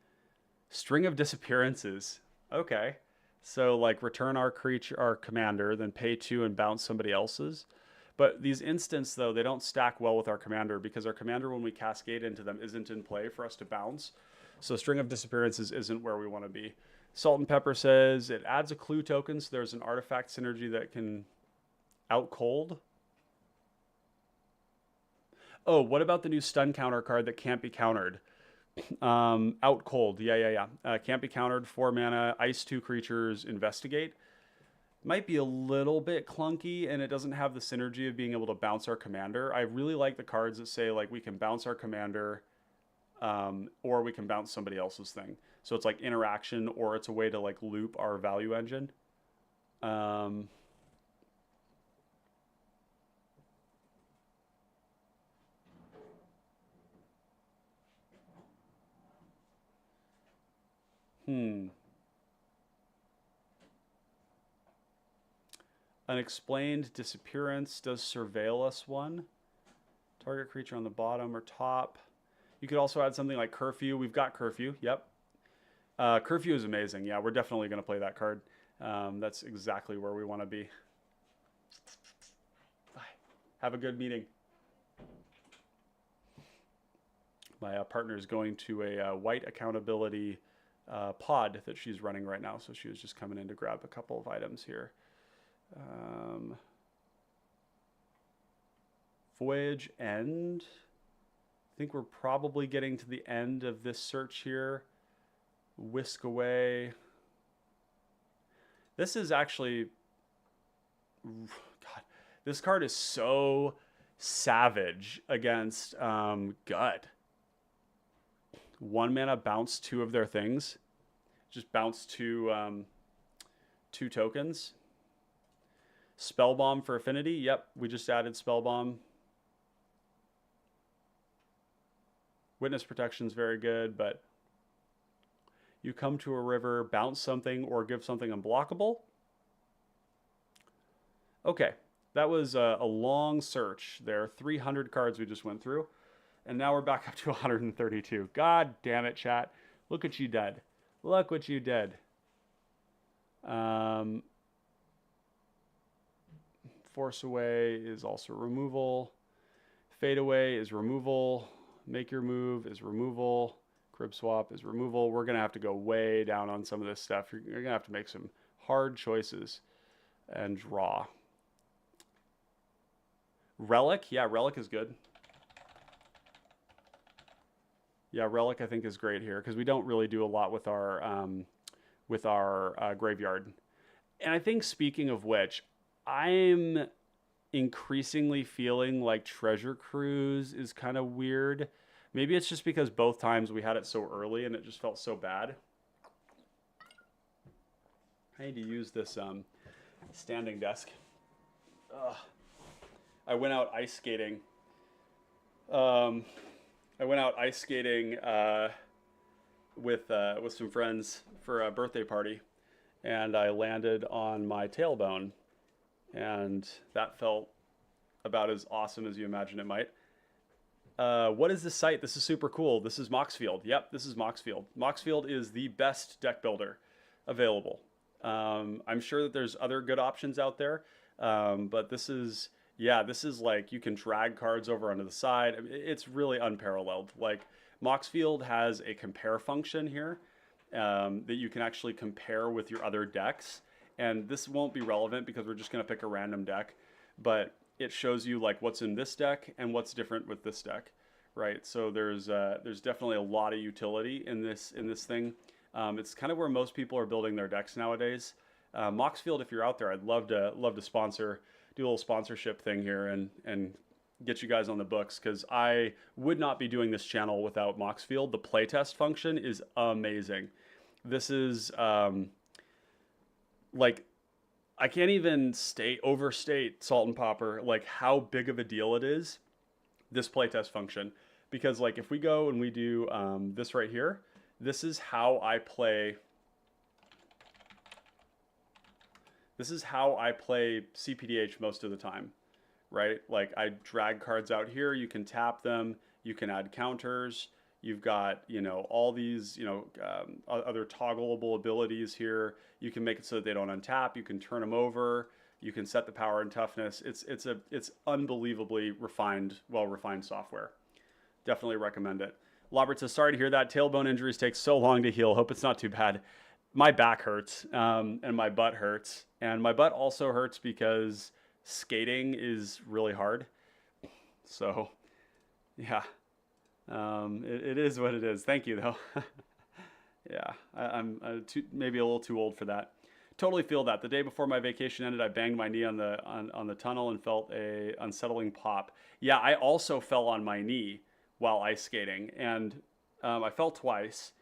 String of Disappearances. Okay. So like return our commander, then pay 2 and bounce somebody else's. But these instants, though, they don't stack well with our commander because our commander, when we cascade into them, isn't in play for us to bounce. So String of Disappearances isn't where we want to be. Salt and Pepper says it adds a clue token, so there's an artifact synergy that can out cold. Oh, what about the new stun counter card that can't be countered? Out cold. Yeah. Can't be countered. 4 mana. Ice 2 creatures. Investigate. Might be a little bit clunky, and it doesn't have the synergy of being able to bounce our commander. I really like the cards that say like we can bounce our commander, or we can bounce somebody else's thing. So it's like interaction, or it's a way to like loop our value engine. Unexplained Disappearance does Surveil us 1. Target creature on the bottom or top. You could also add something like Curfew. We've got Curfew. Yep. Curfew is amazing. Yeah, we're definitely going to play that card. That's exactly where we want to be. Bye. Have a good meeting. My partner is going to a white accountability pod that she's running right now. So she was just coming in to grab a couple of items here. Voyage end. I think we're probably getting to the end of this search here. Whisk away. This is actually... God, this card is so savage against Gut. 1 mana, bounce 2 of their things. Just bounce 2 tokens. Spellbomb for affinity. Yep, we just added Spellbomb. Witness protection is very good, but you come to a river, bounce something, or give something unblockable. Okay, that was a long search there. 300 cards we just went through. And now we're back up to 132. God damn it, chat. Look what you did. Look what you did. Force away is also removal. Fade away is removal. Make your move is removal. Crib swap is removal. We're going to have to go way down on some of this stuff. You're going to have to make some hard choices and draw. Relic? Yeah, Relic is good. Yeah, Relic I think is great here because we don't really do a lot with our graveyard. And I think speaking of which, I'm increasingly feeling like Treasure Cruise is kind of weird. Maybe it's just because both times we had it so early and it just felt so bad. I need to use this standing desk. I went out ice skating. With some friends for a birthday party, and I landed on my tailbone, and that felt about as awesome as you imagine it might. What is this site? This is super cool. This is Moxfield. Yep, this is Moxfield. Moxfield is the best deck builder available. I'm sure that there's other good options out there, but this is, yeah, this is like you can drag cards over onto the side. I mean, it's really unparalleled. Like, Moxfield has a compare function here that you can actually compare with your other decks. And this won't be relevant because we're just going to pick a random deck. But it shows you like what's in this deck and what's different with this deck, right? So there's definitely a lot of utility in this thing. It's kind of where most people are building their decks nowadays. Moxfield, if you're out there, I'd love to sponsor, do a little sponsorship thing here and get you guys on the books, because I would not be doing this channel without Moxfield. The playtest function is amazing. This is like, I can't even overstate, Salt and Popper, like how big of a deal it is, this playtest function. Because like if we go and we do this right here, this is how I play. This is how I play cPDH most of the time, right? Like I drag cards out here, you can tap them, you can add counters, you've got, you know, all these, you know, other toggleable abilities here. You can make it so that they don't untap, you can turn them over, you can set the power and toughness. It's unbelievably refined, well-refined software. Definitely recommend it. Robert says, sorry to hear that. Tailbone injuries take so long to heal. Hope it's not too bad. My back hurts and my butt hurts. And my butt also hurts because skating is really hard. So, yeah, it is what it is. Thank you, though. Yeah, I'm maybe a little too old for that. Totally feel that. The day before my vacation ended, I banged my knee on the tunnel and felt a unsettling pop. Yeah, I also fell on my knee while ice skating, and I fell twice,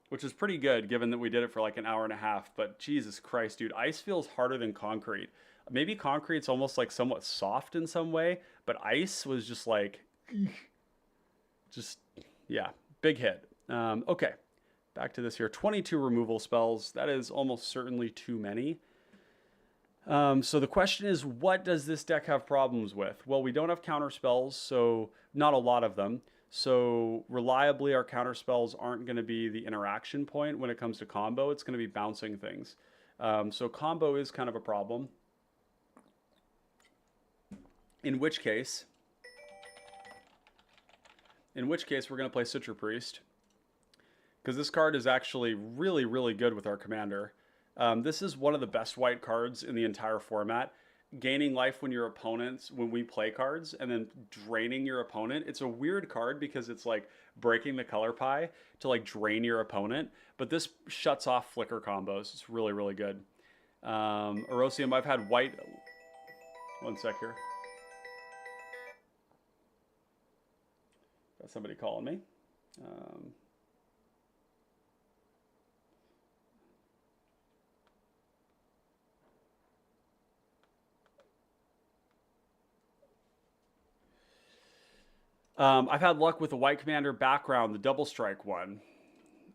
which is pretty good given that we did it for like an hour and a half. But Jesus Christ, dude, ice feels harder than concrete. Maybe concrete's almost like somewhat soft in some way, but ice was just like, yeah, big hit. Okay, back to this here. 22 removal spells. That is almost certainly too many. So the question is, what does this deck have problems with? Well, we don't have counter spells, so not a lot of them. So reliably, our counter spells aren't going to be the interaction point when it comes to combo. It's going to be bouncing things. So combo is kind of a problem. In which case we're going to play Citra Priest, because this card is actually really, really good with our commander. This is one of the best white cards in the entire format. Gaining life when we play cards, and then draining your opponent. It's a weird card because it's like breaking the color pie to like drain your opponent, but this shuts off flicker combos. It's really, really good. Erosium, I've had white. One sec here. Got somebody calling me. I've had luck with the White Commander background, the double strike one.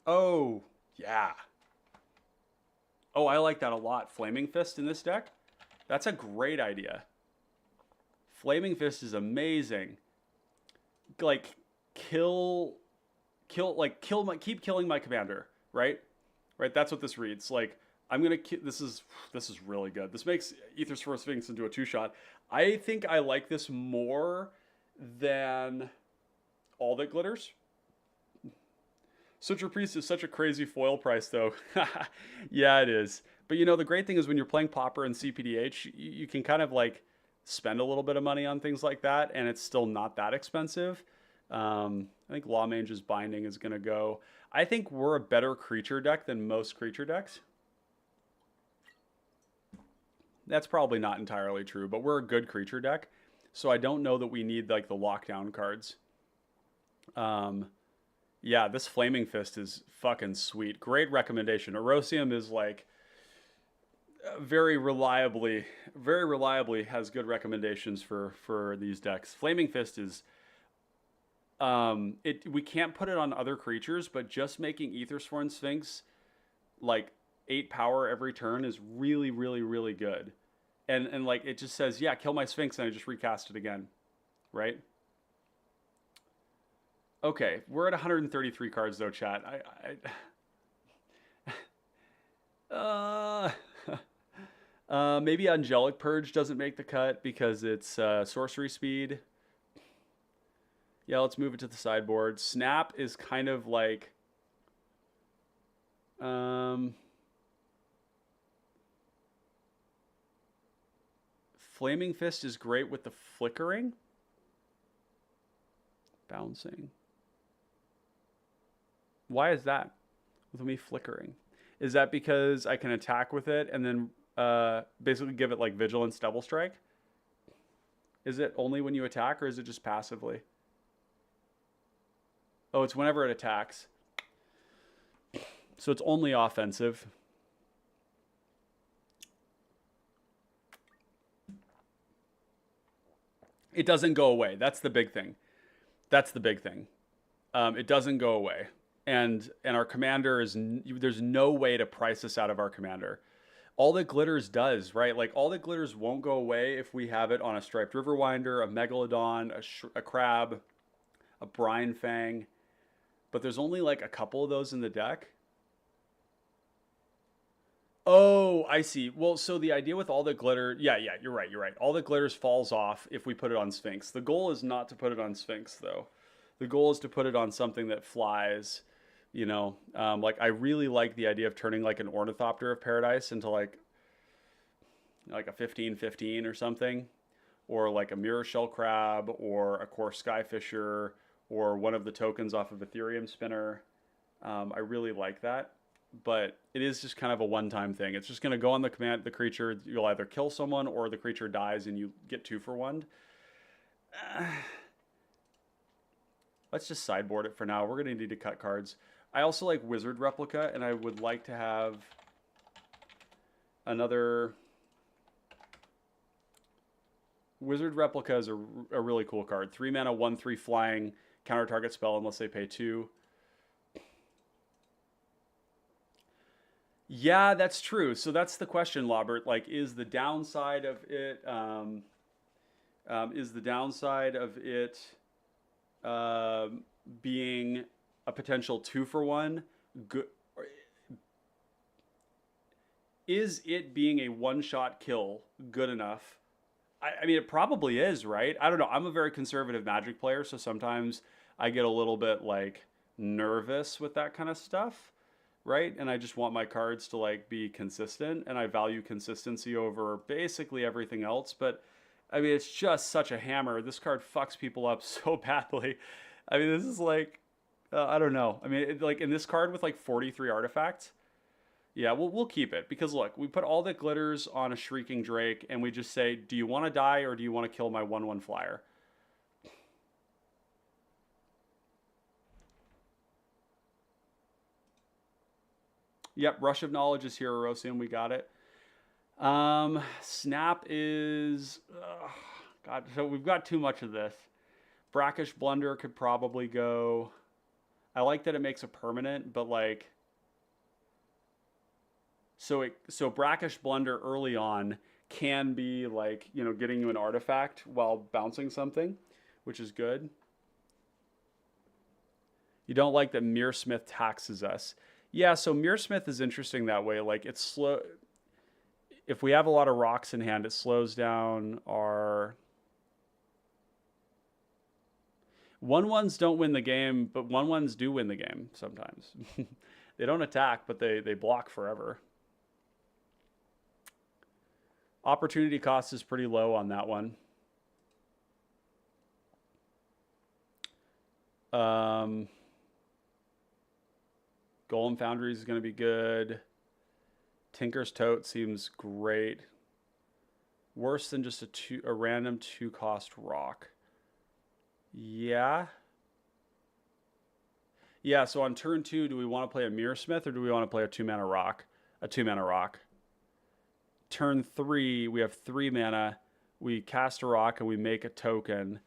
Oh, yeah. Oh, I like that a lot. Flaming Fist in this deck? That's a great idea. Flaming Fist is amazing. Like, keep killing my commander, right? Right, that's what this reads. Like, I'm gonna, this is really good. This makes Ethersworn Sphinx into a 2-shot. I think I like this more than All That Glitters. Suture Priest is such a crazy foil price, though. Yeah, it is. But you know, the great thing is when you're playing Pauper and cPDH, you can kind of like spend a little bit of money on things like that, and it's still not that expensive. I think Lawmange's Binding is going to go. I think we're a better creature deck than most creature decks. That's probably not entirely true, but we're a good creature deck. So I don't know that we need like the lockdown cards. Yeah, this Flaming Fist is fucking sweet. Great recommendation. Erosium is like very reliably has good recommendations for these decks. Flaming Fist is we can't put it on other creatures, but just making Ethersworn Sphinx like 8 power every turn is really, really, really good. And like it just says, yeah, kill my Sphinx, and I just recast it again, right? Okay, we're at 133 cards though, chat. Maybe Angelic Purge doesn't make the cut because it's sorcery speed. Yeah, let's move it to the sideboard. Snap is kind of like Flaming Fist is great with the flickering. Bouncing. Why is that? With me flickering. Is that because I can attack with it and then basically give it like Vigilance Double Strike? Is it only when you attack, or is it just passively? Oh, it's whenever it attacks. So it's only offensive. It doesn't go away. That's the big thing. That's the big thing. It doesn't go away. And our commander is, there's no way to price this out of our commander. All That Glitters does, right? Like All That Glitters won't go away if we have it on a Striped Riverwinder, a Megalodon, a Crab, a Brine Fang. But there's only like a couple of those in the deck. Oh, I see. Well, so the idea with All That Glitter, yeah, you're right. All That Glitters falls off if we put it on Sphinx. The goal is not to put it on Sphinx, though. The goal is to put it on something that flies, you know. Like, I really like the idea of turning, like, an Ornithopter of Paradise into, like a 15/15 or something. Or, like, a Mirror Shell Crab, or a Core Skyfisher, or one of the tokens off of Ethereum Spinner. I really like that. But it is just kind of a one-time thing. It's just going to go on the creature. You'll either kill someone or the creature dies and you get 2 for 1. Let's just sideboard it for now. We're going to need to cut cards. I also like Wizard Replica, and I would like to have another... Wizard Replica is a really cool card. 3 mana, 1/3 flying, counter target spell unless they pay 2. Yeah, that's true. So that's the question, Lobert. Like, is the downside of it being a potential 2 for 1 good? Is it being a one-shot kill good enough? I mean, it probably is, right? I don't know. I'm a very conservative Magic player, so sometimes I get a little bit like nervous with that kind of stuff. right? And I just want my cards to like be consistent, and I value consistency over basically everything else. But I mean, it's just such a hammer. This card fucks people up so badly. I mean, this is like, I don't know. I mean, like in this card with like 43 artifacts, yeah, we'll keep it because look, we put all the glitters on a Shrieking Drake, and we just say, do you want to die or do you want to kill my 1/1 flyer? Yep, Rush of Knowledge is here, Erosium. We got it. Snap is... God, so we've got too much of this. Brackish Blunder could probably go... I like that it makes a permanent, but like... So Brackish Blunder early on can be like, you know, getting you an artifact while bouncing something, which is good. You don't like that Mirrorsmith taxes us. Yeah, so Mirrorsmith is interesting that way. Like, it's slow. If we have a lot of rocks in hand, it slows down our... 1/1s don't win the game, but 1/1s do win the game sometimes. They don't attack, but they block forever. Opportunity cost is pretty low on that one. Golem Foundry is going to be good. Tinker's Tote seems great. Worse than just a random 2-cost rock. Yeah. Yeah, so on turn 2, do we want to play a Mirrorsmith or do we want to play a 2-mana rock? A 2-mana rock. Turn 3, we have 3 mana. We cast a rock and we make a token.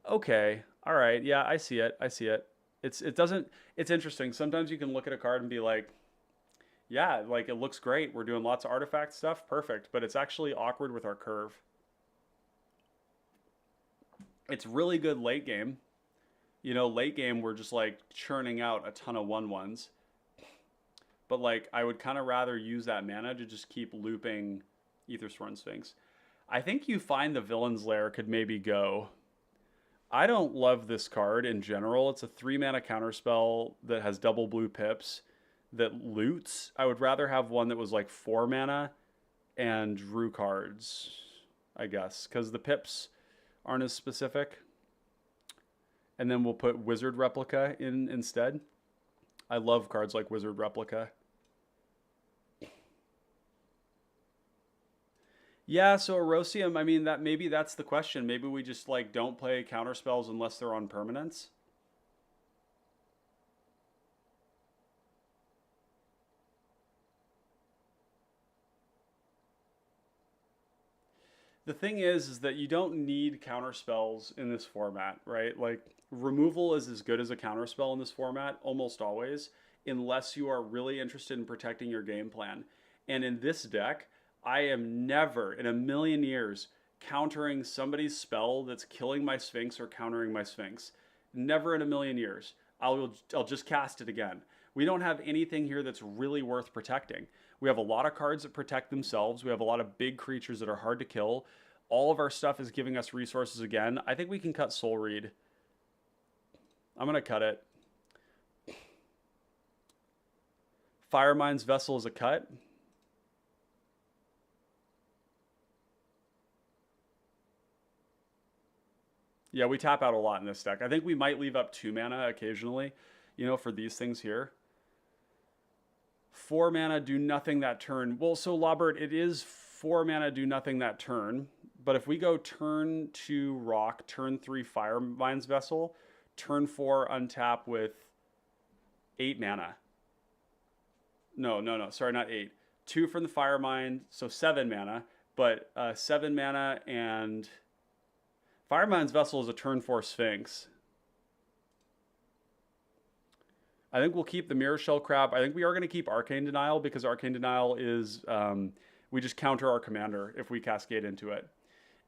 Okay. All right. Yeah, I see it. I see it. It's interesting. Sometimes you can look at a card and be like, yeah, like it looks great. We're doing lots of artifact stuff. Perfect. But it's actually awkward with our curve. It's really good late game. You know, late game, we're just like churning out a ton of 1/1s. But like, I would kind of rather use that mana to just keep looping Ethersworn Sphinx. I think you find the Villain's Lair could maybe go. I don't love this card in general. It's a 3-mana counterspell that has double blue pips that loots. I would rather have one that was like 4 mana and drew cards, I guess, because the pips aren't as specific. And then we'll put Wizard Replica in instead. I love cards like Wizard Replica. Yeah, so Erosium, I mean, that maybe that's the question. Maybe we just like don't play counterspells unless they're on permanents. The thing is that you don't need counterspells in this format, right? Like, removal is as good as a counterspell in this format, almost always, unless you are really interested in protecting your game plan. And in this deck, I am never in a million years countering somebody's spell that's killing my Sphinx or countering my Sphinx. Never in a million years. I'll just cast it again. We don't have anything here that's really worth protecting. We have a lot of cards that protect themselves. We have a lot of big creatures that are hard to kill. All of our stuff is giving us resources again. I think we can cut Soul Reed. I'm going to cut it. Firemind's Vessel is a cut. Yeah, we tap out a lot in this deck. I think we might leave up 2 mana occasionally, you know, for these things here. 4 mana, do nothing that turn. Well, so Lobert, it is 4 mana, do nothing that turn. But if we go turn 2 rock, turn 3 Firemind's Vessel, turn 4 untap with 8 mana. No, sorry, not 8. 2 from the Firemind, so 7 mana. But 7 mana and... Firemind's Vessel is a turn 4 Sphinx. I think we'll keep the Mirror Shell Crab. I think we are going to keep Arcane Denial because Arcane Denial is... we just counter our commander if we cascade into it.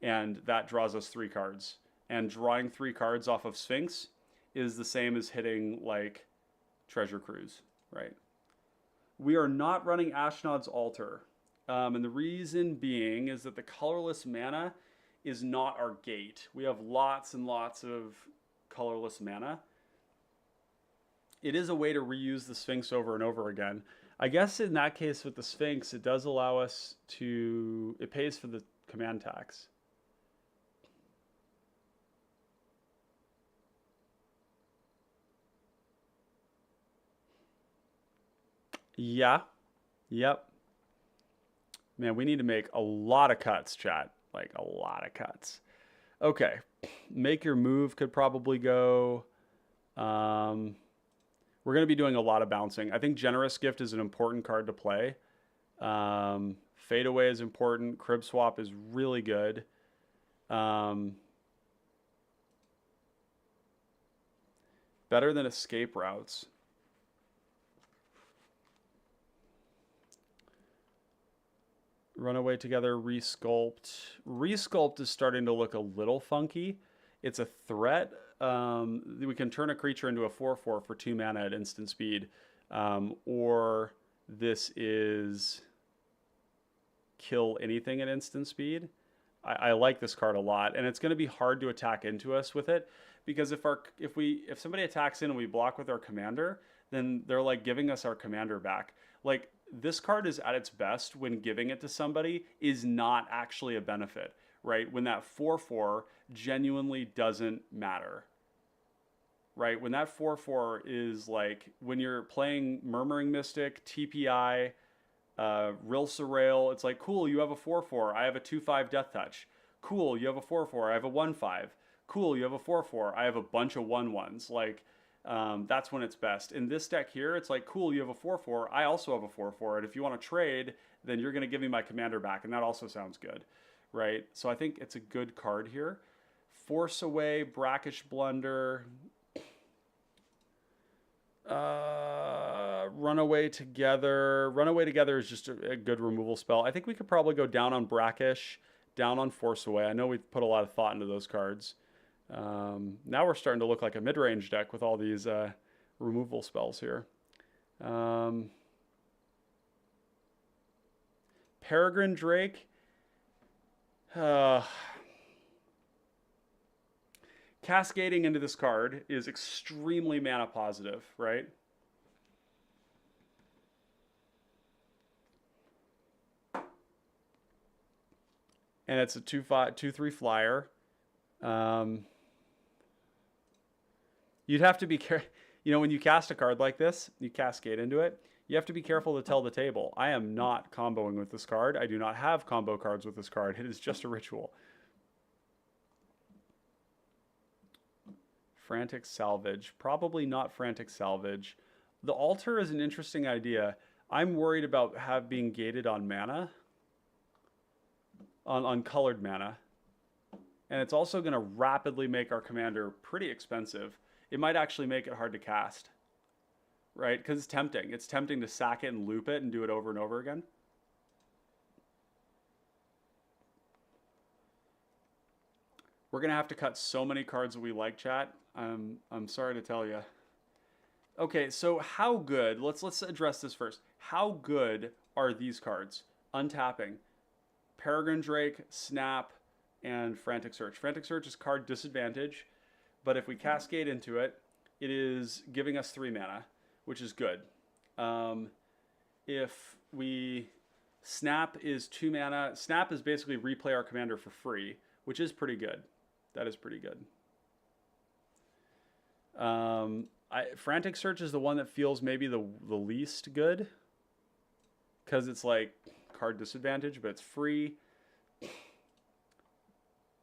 And that draws us 3 cards. And drawing 3 cards off of Sphinx is the same as hitting, like, Treasure Cruise, right? We are not running Ashnod's Altar. And the reason being is that the colorless mana is not our gate. We have lots and lots of colorless mana. It is a way to reuse the Sphinx over and over again. I guess in that case with the Sphinx, it does allow us to, it pays for the command tax. Yeah. Yep. Man, we need to make a lot of cuts, chat. Like a lot of cuts. Okay. Make your move could probably go. We're going to be doing a lot of bouncing. I think Generous Gift is an important card to play. Fade Away is important. Crib Swap is really good. Better than Escape Routes. Runaway Together, Resculpt. Resculpt is starting to look a little funky. It's a threat. We can turn a creature into a 4/4 for 2 mana at instant speed. Or this is kill anything at instant speed. I like this card a lot, and it's going to be hard to attack into us with it, because if somebody attacks in and we block with our commander, then they're like giving us our commander back. Like, this card is at its best when giving it to somebody is not actually a benefit, right? When that 4/4 genuinely doesn't matter, right? When that 4/4 is like, when you're playing Murmuring Mystic, TPI, Real Surreal, it's like, cool, you have a 4/4, I have a 2/5 Death Touch. Cool, you have a 4/4, I have a 1/5. Cool, you have a 4/4, I have a bunch of 1/1s. Like, that's when it's best. In this deck here, it's like, cool, you have a 4/4, I also have a 4/4, and if you want to trade, then you're going to give me my commander back, and that also sounds good, right? So I think it's a good card here. Force Away, Brackish Blunder, Runaway Together. Runaway Together is just a good removal spell. I think we could probably go down on Brackish, down on Force Away. I know we've put a lot of thought into those cards. Now we're starting to look like a mid-range deck with all these removal spells here. Peregrine Drake. Cascading into this card is extremely mana positive, right? And it's a 2/3 flyer. You'd have to be careful. You know, when you cast a card like this, you cascade into it, you have to be careful to tell the table. I am not comboing with this card. I do not have combo cards with this card. It is just a ritual. Frantic Salvage. Probably not Frantic Salvage. The Altar is an interesting idea. I'm worried about being gated on mana. On colored mana. And it's also going to rapidly make our commander pretty expensive. It might actually make it hard to cast, right? Because it's tempting. It's tempting to sack it and loop it and do it over and over again. We're going to have to cut so many cards that we like, chat. I'm sorry to tell you. Okay, so how good, let's address this first. How good are these cards? Untapping. Peregrine Drake, Snap, and Frantic Search. Frantic Search is card disadvantage, but if we cascade into it, it is giving us 3 mana, which is good. If we Snap is 2 mana, Snap is basically replay our commander for free, which is pretty good. That is pretty good. Frantic Search is the one that feels maybe the least good, because it's like card disadvantage, but it's free. I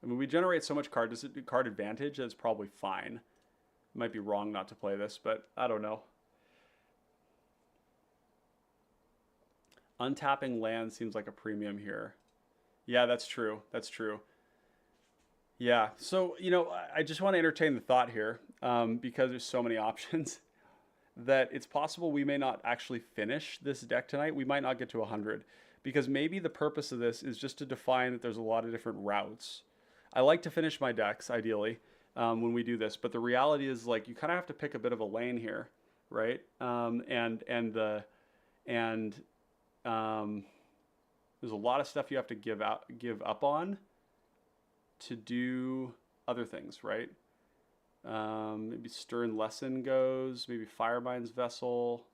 mean, we generate so much card advantage that it's probably fine. Might be wrong not to play this, but I don't know. Untapping land seems like a premium here. Yeah, that's true. That's true. Yeah, so, you know, I just want to entertain the thought here, because there's so many options, that it's possible we may not actually finish this deck tonight. We might not get to 100, because maybe the purpose of this is just to define that there's a lot of different routes. I like to finish my decks, ideally, when we do this, but the reality is, like, you kind of have to pick a bit of a lane here, right? There's a lot of stuff you have to give up on to do other things, right? Maybe Stern Lesson goes, maybe Firemind's Vessel.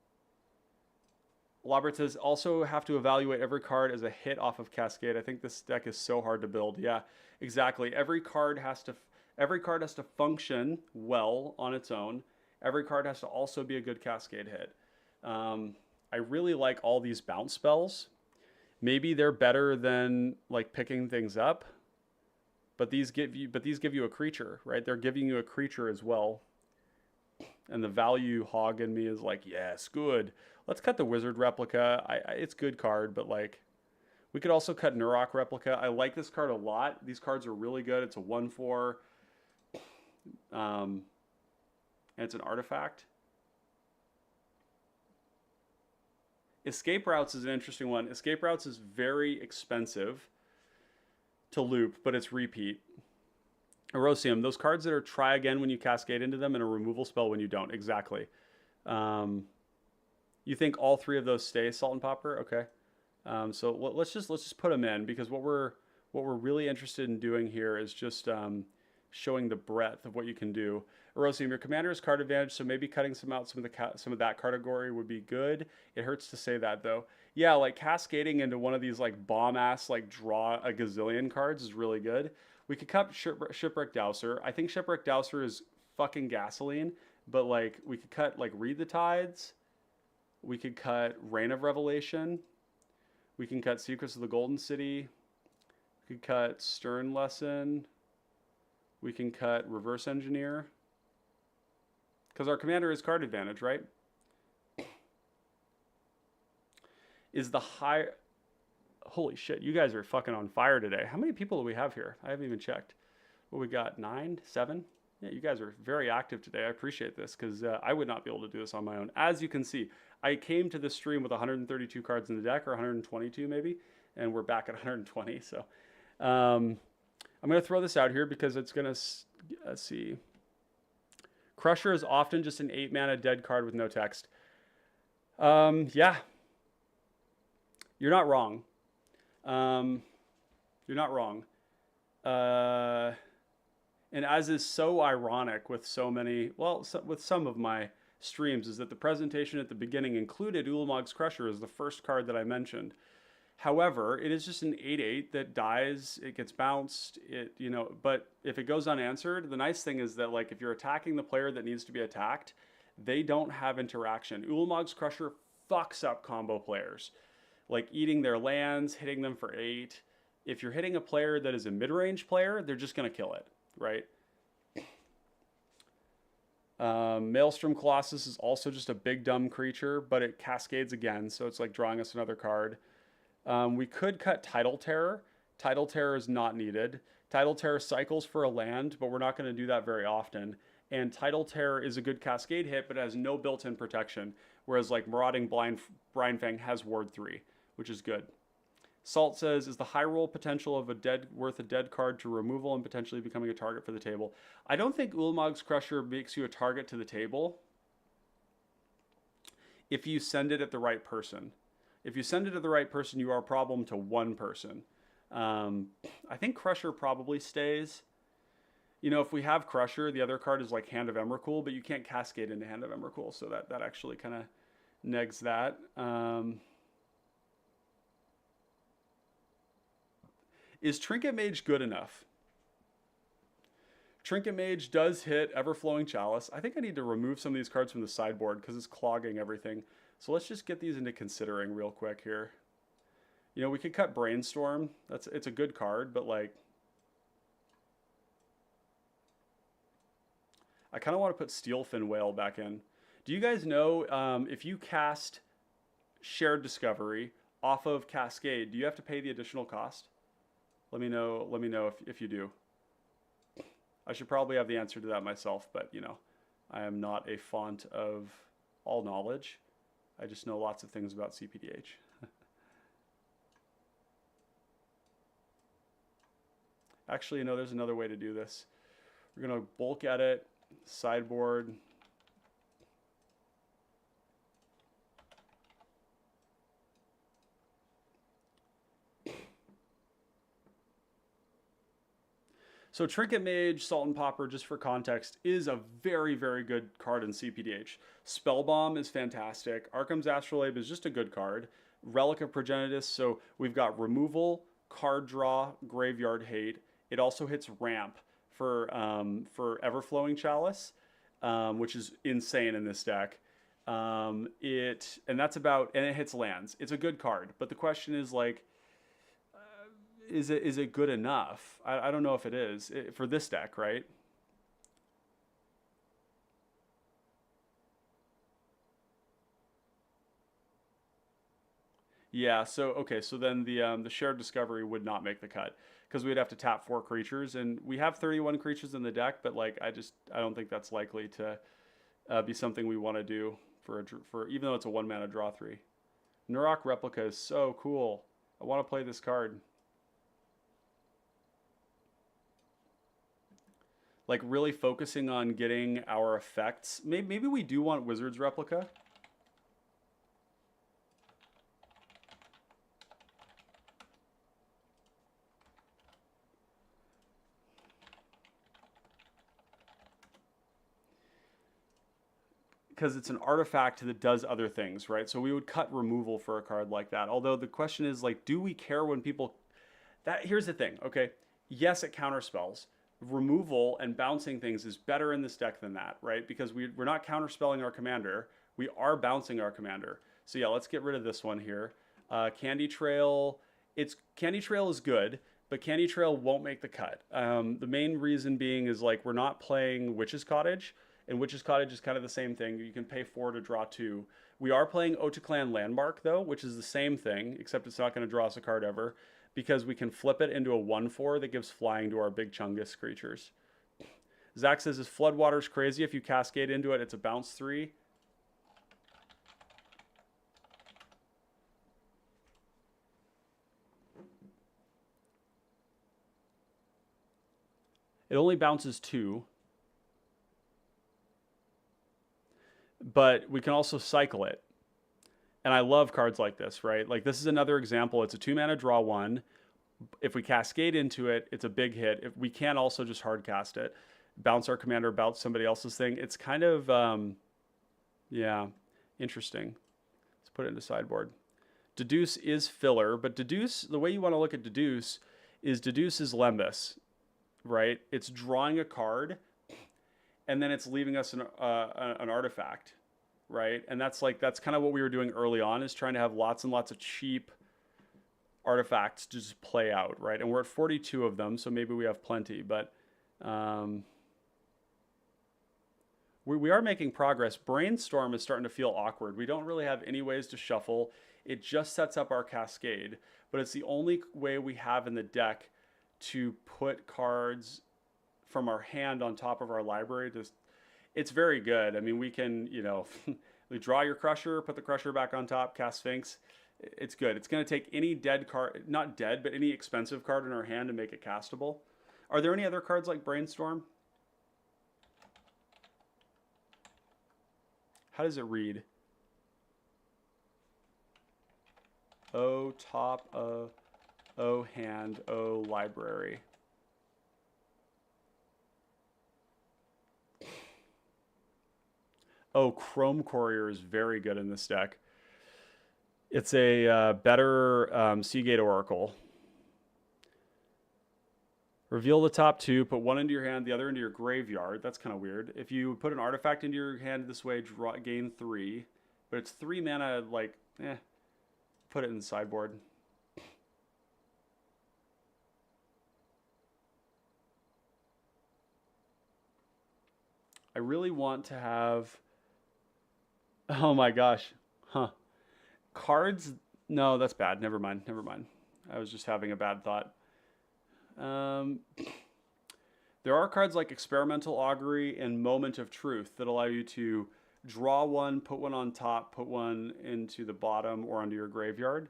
Labert says, also have to evaluate every card as a hit off of Cascade. I think this deck is so hard to build. Yeah, exactly. Every card has to function well on its own. Every card has to also be a good Cascade hit. I really like all these bounce spells. Maybe they're better than like picking things up, but these give you a creature, right? They're giving you a creature as well. And the value hog in me is like, yes, good. Let's cut the wizard replica. It's good card, but like we could also cut Nurok replica. I like this card a lot. These cards are really good. It's a 1/4. And it's an artifact. Escape Routes is an interesting one. Escape Routes is very expensive to loop, but it's repeat. Erosium, those cards that are try again when you cascade into them and a removal spell when you don't. Exactly. You think all three of those stay Salt and Popper? Okay. So let's just put them in, because what we're really interested in doing here is just showing the breadth of what you can do. Erosium, your commander has card advantage, so maybe cutting some of that category would be good. It hurts to say that though. Yeah, like cascading into one of these like bomb ass like draw a gazillion cards is really good. We could cut Shipwreck Dowser. I think Shipwreck Dowser is fucking gasoline, but like we could cut like Read the Tides. We could cut Reign of Revelation. We can cut Secrets of the Golden City. We could cut Stern Lesson. We can cut Reverse Engineer. Because our commander is card advantage, right? Is the high... Holy shit, you guys are fucking on fire today. How many people do we have here? I haven't even checked. What we got, 9, 7? Yeah, you guys are very active today. I appreciate this, because I would not be able to do this on my own. As you can see, I came to this stream with 132 cards in the deck, or 122 maybe, and we're back at 120. So I'm going to throw this out here because it's going to, let's see. Crusher is often just an 8 mana dead card with no text. Yeah. You're not wrong. You're not wrong. And as is so ironic with so many, well, with some of my streams, is that the presentation at the beginning included Ulamog's Crusher as the first card that I mentioned. However, it is just an 8/8 that dies, it gets bounced, but if it goes unanswered, the nice thing is that like if you're attacking the player that needs to be attacked, they don't have interaction. Ulamog's Crusher fucks up combo players, like eating their lands, hitting them for 8. If you're hitting a player that is a mid-range player, they're just going to kill it, right? Maelstrom Colossus is also just a big dumb creature, but it cascades again, so it's like drawing us another card. We could cut Tidal Terror. Tidal Terror is not needed. Tidal Terror cycles for a land, but we're not going to do that very often. And Tidal Terror is a good cascade hit, but it has no built-in protection, whereas like Marauding Brindfang has Ward 3, which is good. Salt says, is the high roll potential of worth a dead card to removal and potentially becoming a target for the table? I don't think Ulamog's Crusher makes you a target to the table if you send it at the right person. If you send it to the right person, you are a problem to one person. I think Crusher probably stays. If we have Crusher, the other card is like Hand of Emrakul, but you can't cascade into Hand of Emrakul, so that actually kind of negs that. Is Trinket Mage good enough? Trinket Mage does hit Everflowing Chalice. I think I need to remove some of these cards from the sideboard because it's clogging everything. So let's just get these into considering real quick here. We could cut Brainstorm. It's a good card, but like I kind of want to put Steelfin Whale back in. Do you guys know if you cast Shared Discovery off of Cascade, do you have to pay the additional cost? Let me know if you do. I should probably have the answer to that myself, but I am not a font of all knowledge. I just know lots of things about cPDH. Actually, there's another way to do this. We're going to bulk edit, sideboard. So Trinket Mage, Salt and Popper, just for context, is a very, very good card in cPDH. Spellbomb is fantastic. Arkham's Astrolabe is just a good card. Relic of Progenitus, so we've got removal, card draw, graveyard hate. It also hits ramp for Everflowing Chalice, which is insane in this deck. And it hits lands. It's a good card, but the question is like, is it good enough? I don't know if it is for this deck, right? Yeah, so okay, so then the shared discovery would not make the cut because we'd have to tap 4 creatures, and we have 31 creatures in the deck, but like I don't think that's likely to be something we want to do for even though it's a 1 mana draw 3. Nurok Replica is so cool. I want to play this card. Like really focusing on getting our effects. Maybe we do want Wizard's Replica. Because it's an artifact that does other things, right? So we would cut removal for a card like that. Although the question is like, do we care when people... Here's the thing, okay? Yes, it counterspells. Removal and bouncing things is better in this deck than that, right? Because we're not counterspelling our commander. We are bouncing our commander. So yeah, let's get rid of this one here. Candy Trail. Candy Trail is good, but Candy Trail won't make the cut. The main reason being is like we're not playing Witch's Cottage. And Witch's Cottage is kind of the same thing. You can pay 4 to draw 2. We are playing Otaclan Landmark, though, which is the same thing, except it's not going to draw us a card ever, because we can flip it into a 1/4 that gives flying to our big Chungus creatures. Zach says, is Floodwaters crazy? If you cascade into it, it's a bounce 3. It only bounces 2. But we can also cycle it. And I love cards like this, right? Like this is another example. It's a 2 mana draw 1. If we cascade into it, it's a big hit. If we can also just hard cast it, bounce our commander, bounce somebody else's thing. It's kind of, yeah, interesting. Let's put it into sideboard. Deduce is filler, but Deduce, the way you want to look at Deduce is Lembus, right? It's drawing a card and then it's leaving us an artifact, right? And that's kind of what we were doing early on, is trying to have lots and lots of cheap artifacts to just play out, right? And we're at 42 of them, so maybe we have plenty, but we are making progress. Brainstorm is starting to feel awkward. We don't really have any ways to shuffle. It just sets up our cascade, but it's the only way we have in the deck to put cards from our hand on top of our library. It's very good. I mean, we can, we draw your Crusher, put the Crusher back on top, cast Sphinx. It's good. It's going to take any dead card, not dead, but any expensive card in our hand to make it castable. Are there any other cards like Brainstorm? How does it read? O top, O hand, O library. Oh, Chrome Courier is very good in this deck. It's a better Seagate Oracle. Reveal the top 2, put 1 into your hand, the other into your graveyard. That's kind of weird. If you put an artifact into your hand this way, gain 3. But it's 3 mana, like, put it in the sideboard. I really want to have... Oh my gosh. Huh. Cards? No, that's bad. Never mind. I was just having a bad thought. There are cards like Experimental Augury and Moment of Truth that allow you to draw 1, put 1 on top, put 1 into the bottom or onto your graveyard.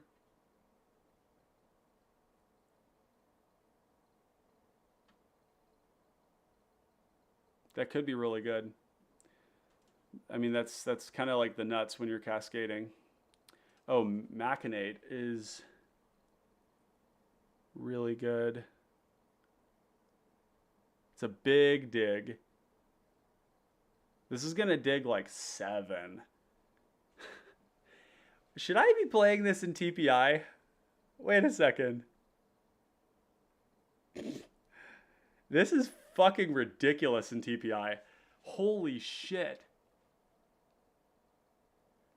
That could be really good. I mean, that's kind of like the nuts when you're cascading. Oh, Machinate is really good. It's a big dig. This is going to dig like 7. Should I be playing this in TPI? Wait a second. This is fucking ridiculous in TPI. Holy shit.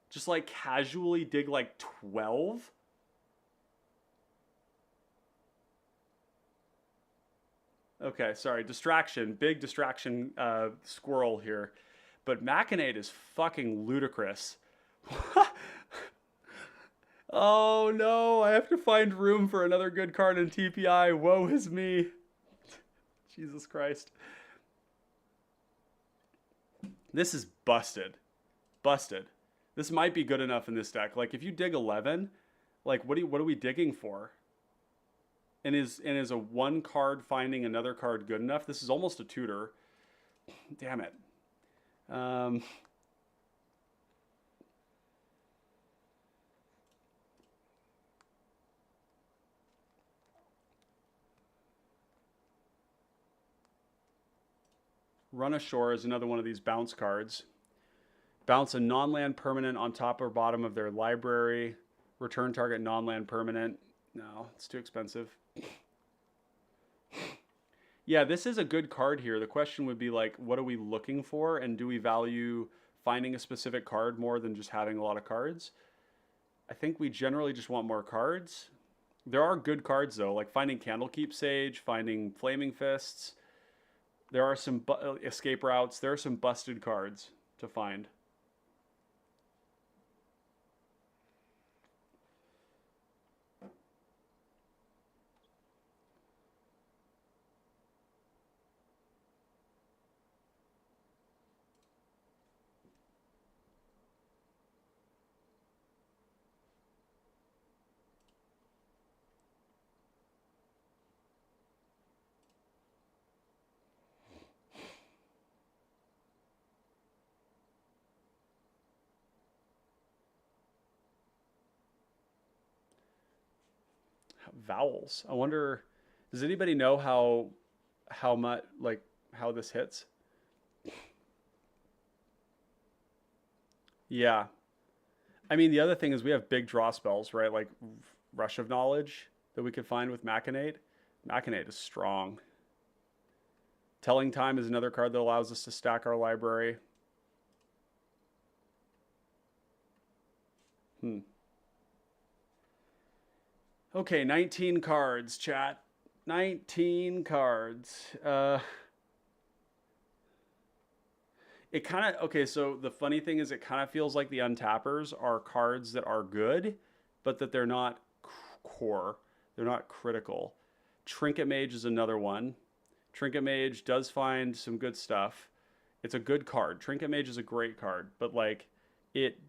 Just like casually dig like 12? Okay, sorry. Distraction. Big distraction squirrel here. But Machinate is fucking ludicrous. Oh no, I have to find room for another good card in TPI. Woe is me. Jesus Christ. This is busted. Busted. This might be good enough in this deck. Like if you dig 11, like what are we digging for? And is a 1 card finding another card good enough? This is almost a tutor. Damn it. Run Ashore is another one of these bounce cards. Bounce a non-land permanent on top or bottom of their library. Return target non-land permanent. No, it's too expensive. Yeah, this is a good card here. The question would be like, what are we looking for? And do we value finding a specific card more than just having a lot of cards? I think we generally just want more cards. There are good cards though, like finding Candlekeep Sage, finding Flaming Fists. There are some escape routes. There are some busted cards to find. Vowels. I wonder, does anybody know how much, like how this hits? Yeah. I mean, the other thing is we have big draw spells, right? Like Rush of Knowledge that we could find with Machinate. Machinate is strong. Telling Time is another card that allows us to stack our library. Okay, 19 cards, chat. 19 cards. It kind of, okay, so the funny thing is it kind of feels like the untappers are cards that are good, but that they're not core. They're not critical. Trinket Mage is another one. Trinket Mage does find some good stuff. It's a good card. Trinket Mage is a great card, but like it...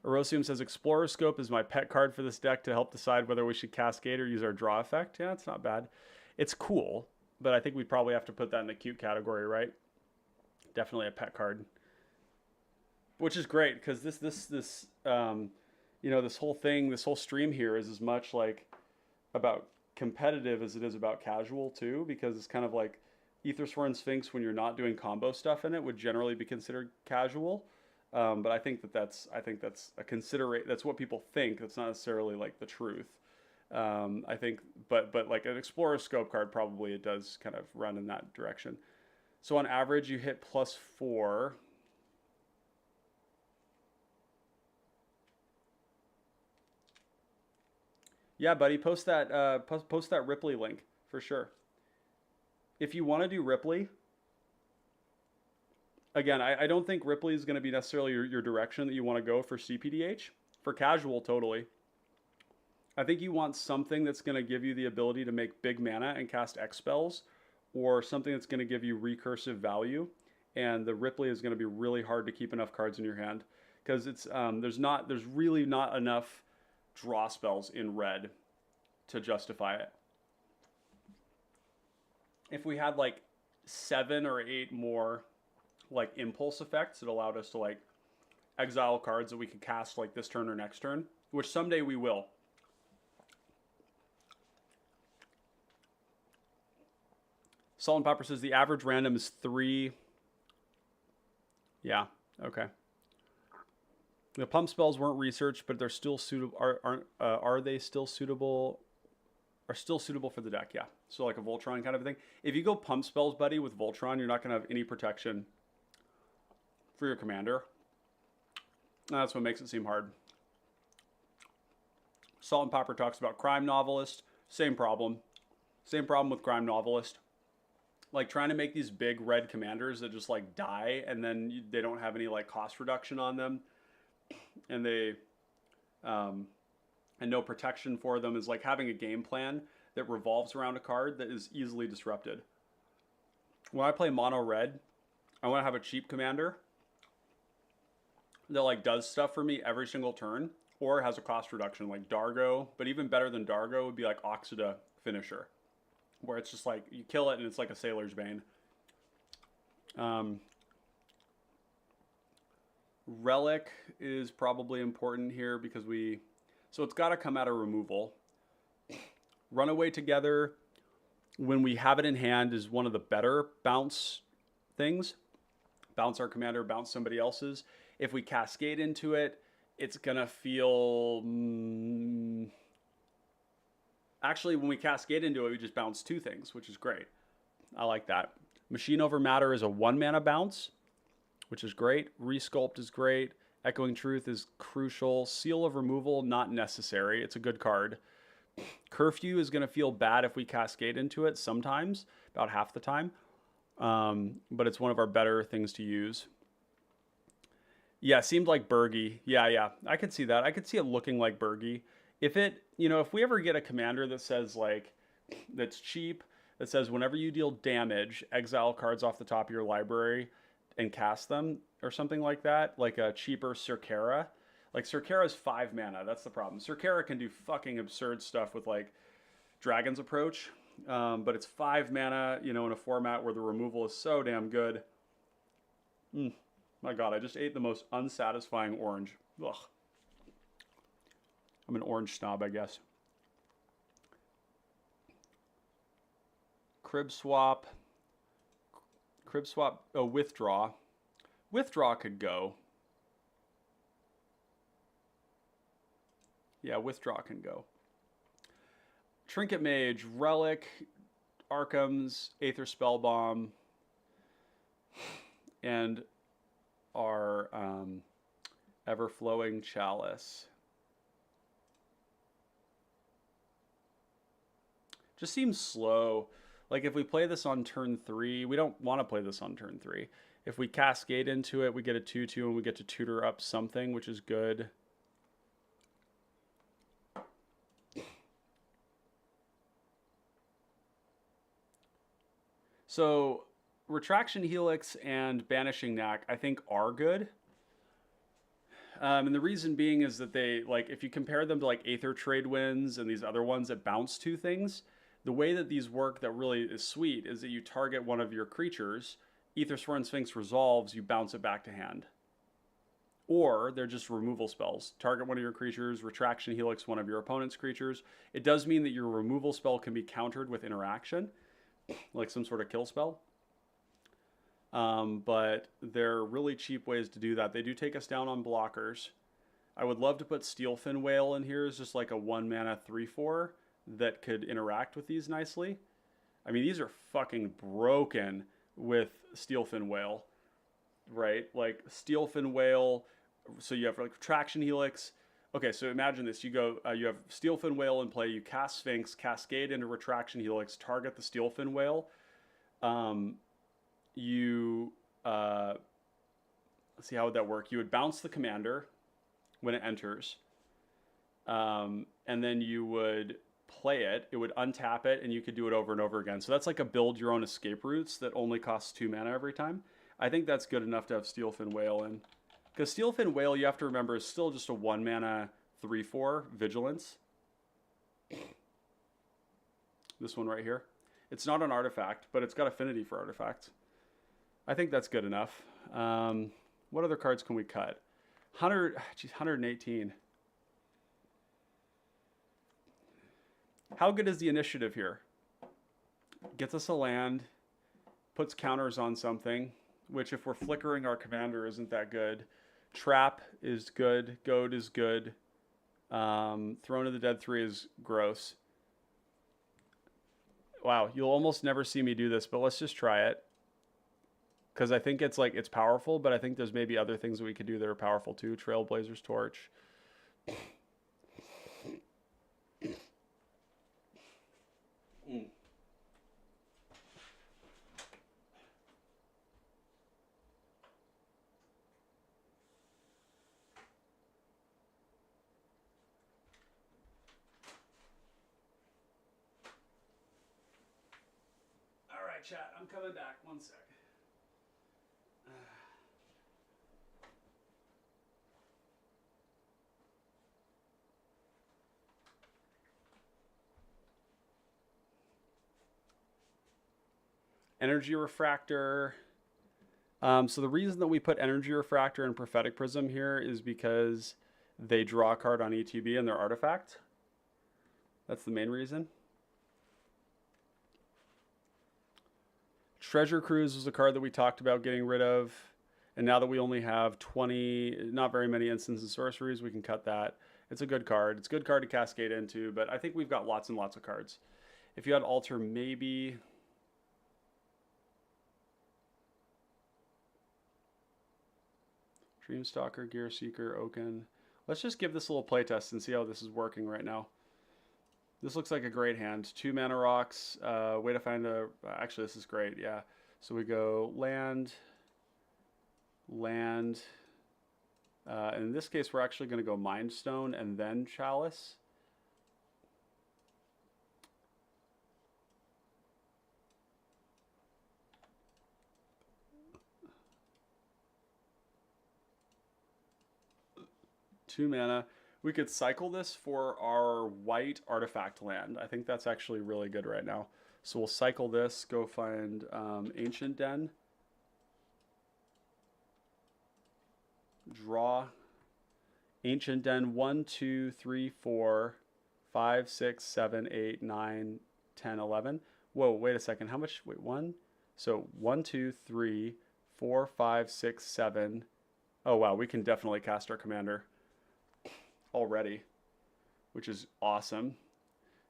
Erosium says, Explorer Scope is my pet card for this deck to help decide whether we should Cascade or use our draw effect. Yeah, it's not bad. It's cool, but I think we probably have to put that in the cute category, right? Definitely a pet card. Which is great, because this you know, this whole thing, this whole stream here is as much like about competitive as it is about casual too, because it's kind of like Ethersworn Sphinx, when you're not doing combo stuff in it, would generally be considered casual. But I think that's a considerate. That's what people think. That's not necessarily like the truth. I think, but like an Explorer Scope card, probably it does kind of run in that direction. So on average, you hit +4. Yeah, buddy, post that post that Ripley link for sure. If you want to do Ripley, again, I don't think Ripley is going to be necessarily your direction that you want to go for cPDH. For casual, totally. I think you want something that's going to give you the ability to make big mana and cast X spells, or something that's going to give you recursive value. And the Ripley is going to be really hard to keep enough cards in your hand, because it's there's really not enough draw spells in red to justify it. If we had like 7 or 8 more like impulse effects that allowed us to like exile cards that we could cast like this turn or next turn, which someday we will. Salt and Pepper says the average random is 3. Yeah, okay. The pump spells weren't researched, but they're still suitable. Are they still suitable? Are still suitable for the deck, yeah. So like a Voltron kind of thing. If you go pump spells, buddy, with Voltron, you're not going to have any protection for your commander. That's what makes it seem hard. Salt and Pepper talks about crime novelist. Same problem. Same problem with crime novelist. Like trying to make these big red commanders that just like die and then they don't have any like cost reduction on them. And they, and no protection for them is like having a game plan that revolves around a card that is easily disrupted. When I play mono red, I want to have a cheap commander that like does stuff for me every single turn or has a cost reduction like Dargo, but even better than Dargo would be like Oxida Finisher, where it's just like you kill it and it's like a Sailor's Bane. Relic is probably important here because so it's got to come out of removal. Runaway Together, when we have it in hand, is one of the better bounce things. Bounce our commander, bounce somebody else's. If we cascade into it, it's gonna feel... Actually, when we cascade into it, we just bounce 2 things, which is great. I like that. Machine Over Matter is a 1-mana bounce, which is great. Resculpt is great. Echoing Truth is crucial. Seal of Removal, not necessary. It's a good card. Curfew is going to feel bad if we cascade into it sometimes, about half the time. But it's one of our better things to use. Yeah, seemed like Burgie. Yeah. I could see that. I could see it looking like Burgie. If it, if we ever get a commander that says like, that's cheap, that says whenever you deal damage, exile cards off the top of your library and cast them or something like that, like a cheaper Circara. Like Circara's 5 mana, that's the problem. Circara can do fucking absurd stuff with like Dragon's Approach, but it's 5 mana, in a format where the removal is so damn good. My god, I just ate the most unsatisfying orange. Ugh. I'm an orange snob, I guess. Crib Swap. Oh, Withdraw. Withdraw could go. Yeah, Withdraw can go. Trinket Mage, Relic, Arkham's, Aether Spellbomb, and our Everflowing Chalice. Just seems slow. Like if we play this on turn 3, we don't want to play this on turn 3. If we cascade into it, we get a 2/2 and we get to tutor up something, which is good. So Retraction Helix and Banishing Knack, I think, are good. And the reason being is that they, like, if you compare them to like Aether Trade Winds and these other ones that bounce 2 things, the way that these work that really is sweet is that you target one of your creatures, Ethersworn Sphinx resolves, you bounce it back to hand. Or they're just removal spells. Target one of your creatures, Retraction Helix one of your opponent's creatures. It does mean that your removal spell can be countered with interaction, like some sort of kill spell. But they're really cheap ways to do that. They do take us down on blockers. I would love to put Steelfin Whale in here as just like a 1-mana 3/4 that could interact with these nicely. I mean, these are fucking broken with Steelfin Whale, right? Like Steelfin Whale, so you have like Retraction Helix. Okay, so imagine this. You go, you have Steelfin Whale in play, you cast Sphinx, cascade into Retraction Helix, target the Steelfin Whale. Let's see, how would that work? You would bounce the commander when it enters. And then you would play it. It would untap it, and you could do it over and over again. So that's like a build your own escape routes that only costs 2 mana every time. I think that's good enough to have Steelfin Whale in. Because Steelfin Whale, you have to remember, is still just a 1-mana 3/4 Vigilance. This one right here. It's not an artifact, but it's got affinity for artifacts. I think that's good enough. What other cards can we cut? 118. How good is the initiative here? Gets us a land. puts counters on something, which if we're flickering our commander isn't that good. Trap is good. Goad is good. Throne of the Dead 3 is gross. Wow, you'll almost never see me do this, but let's just try it. Because I think it's like, it's powerful, but I think there's maybe other things that we could do that are powerful too. Trailblazer's Torch. Chat, I'm coming back. One sec. Energy Refractor. So the reason that we put Energy Refractor and Prophetic Prism here is because they draw a card on ETB and their artifact. That's the main reason. Treasure Cruise was a card that we talked about getting rid of. And now that we only have 20, not very many instants and sorceries, we can cut that. It's a good card. It's a good card to cascade into, but I think we've got lots and lots of cards. If you had Alter, maybe... Dreamstalker, Gear Seeker, Oaken. Let's just give this a little playtest and see how this is working right now. This looks like a great hand. 2 mana rocks. Way to find a... Actually, this is great, yeah. So we go land, land. In this case, we're actually going to go Mind Stone and then Chalice. Two mana. We could cycle this for our white artifact land. I think that's actually really good right now. So we'll cycle this, go find Ancient Den. Draw. Ancient Den 1, 2, 3, 4, 5, 6, 7, 8, 9, 10, 11. Whoa, wait a second. How much? Wait, 1? So 1, 2, 3, 4, 5, 6, 7. Oh, wow. We can definitely cast our commander already, which is awesome.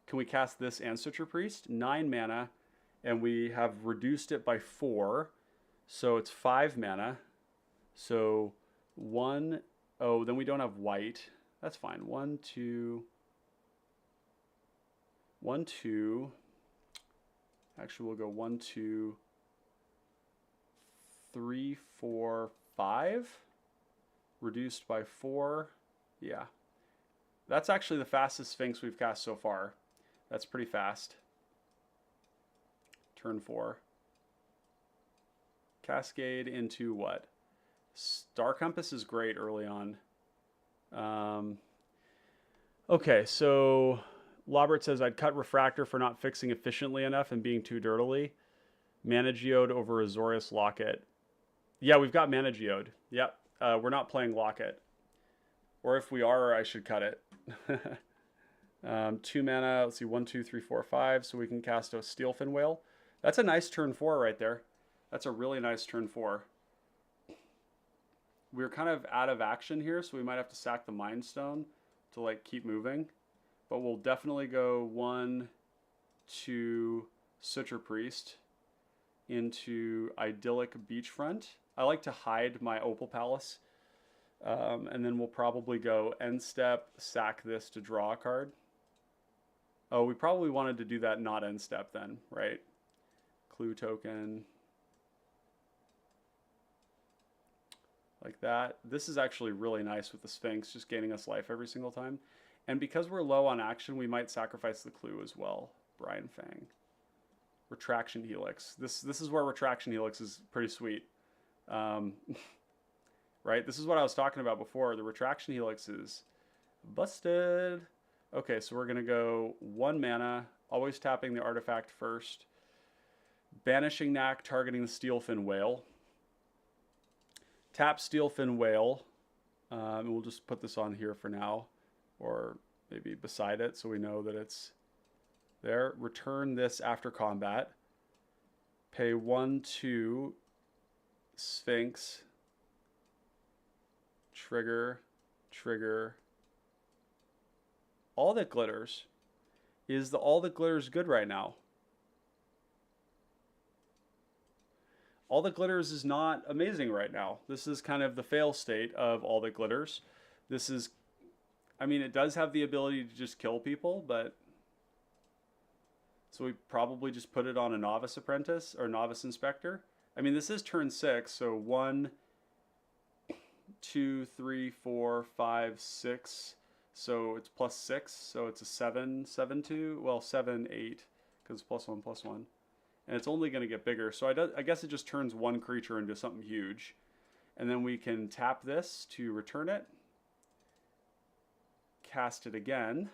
Can we cast this and Suture Priest? 9 mana, and we have reduced it by 4, so it's 5 mana. So 1, oh, then we don't have white. That's fine. 1, 2, 1, 2. Actually, we'll go 1, 2, 3, 4, 5. Reduced by 4. Yeah. That's actually the fastest Sphinx we've cast so far. That's pretty fast. Turn 4. Cascade into what? Star Compass is great early on. Okay, so Lobert says, I'd cut Refractor for not fixing efficiently enough and being too dirtily. Mana Geode over Azorius Locket. Yeah, we've got Mana Geode. Yep. We're not playing Locket. Or if we are, I should cut it. 2 mana, let's see, 1, 2, 3, 4, 5, so we can cast a Steelfin Whale. That's a nice turn 4 right there. That's a really nice turn 4. We're kind of out of action here, so we might have to sack the Mind Stone to like keep moving. But we'll definitely go 1, 2, Suture Priest into Idyllic Beachfront. I like to hide my Opal Palace. And then we'll probably go end step, sack this to draw a card. Oh, we probably wanted to do that not end step then, right? Clue token. Like that. This is actually really nice with the Sphinx, just gaining us life every single time. And because we're low on action, we might sacrifice the clue as well. Brian Fang. Retraction Helix. This is where Retraction Helix is pretty sweet. Right? This is what I was talking about before. The Retraction Helix is busted. Okay, so we're going to go 1 mana, always tapping the artifact first. Banishing Knack, targeting the Steelfin Whale. Tap Steelfin Whale. And we'll just put this on here for now, or maybe beside it so we know that it's there. Return this after combat. Pay 1/2 Sphinx. Trigger. All that glitters. Is the all that glitters good right now? All that glitters is not amazing right now. This is kind of the fail state of all that glitters. This is, I mean, it does have the ability to just kill people, but so we probably just put it on a novice apprentice or novice inspector. I mean, this is turn 6, so 1, 2, 3, 4, 5, 6. So it's +6, so it's a 7, 7, 2. Well, 7, 8, because it's +1, and it's only going to get bigger. So I guess it just turns one creature into something huge, and then we can tap this to return it, cast it again,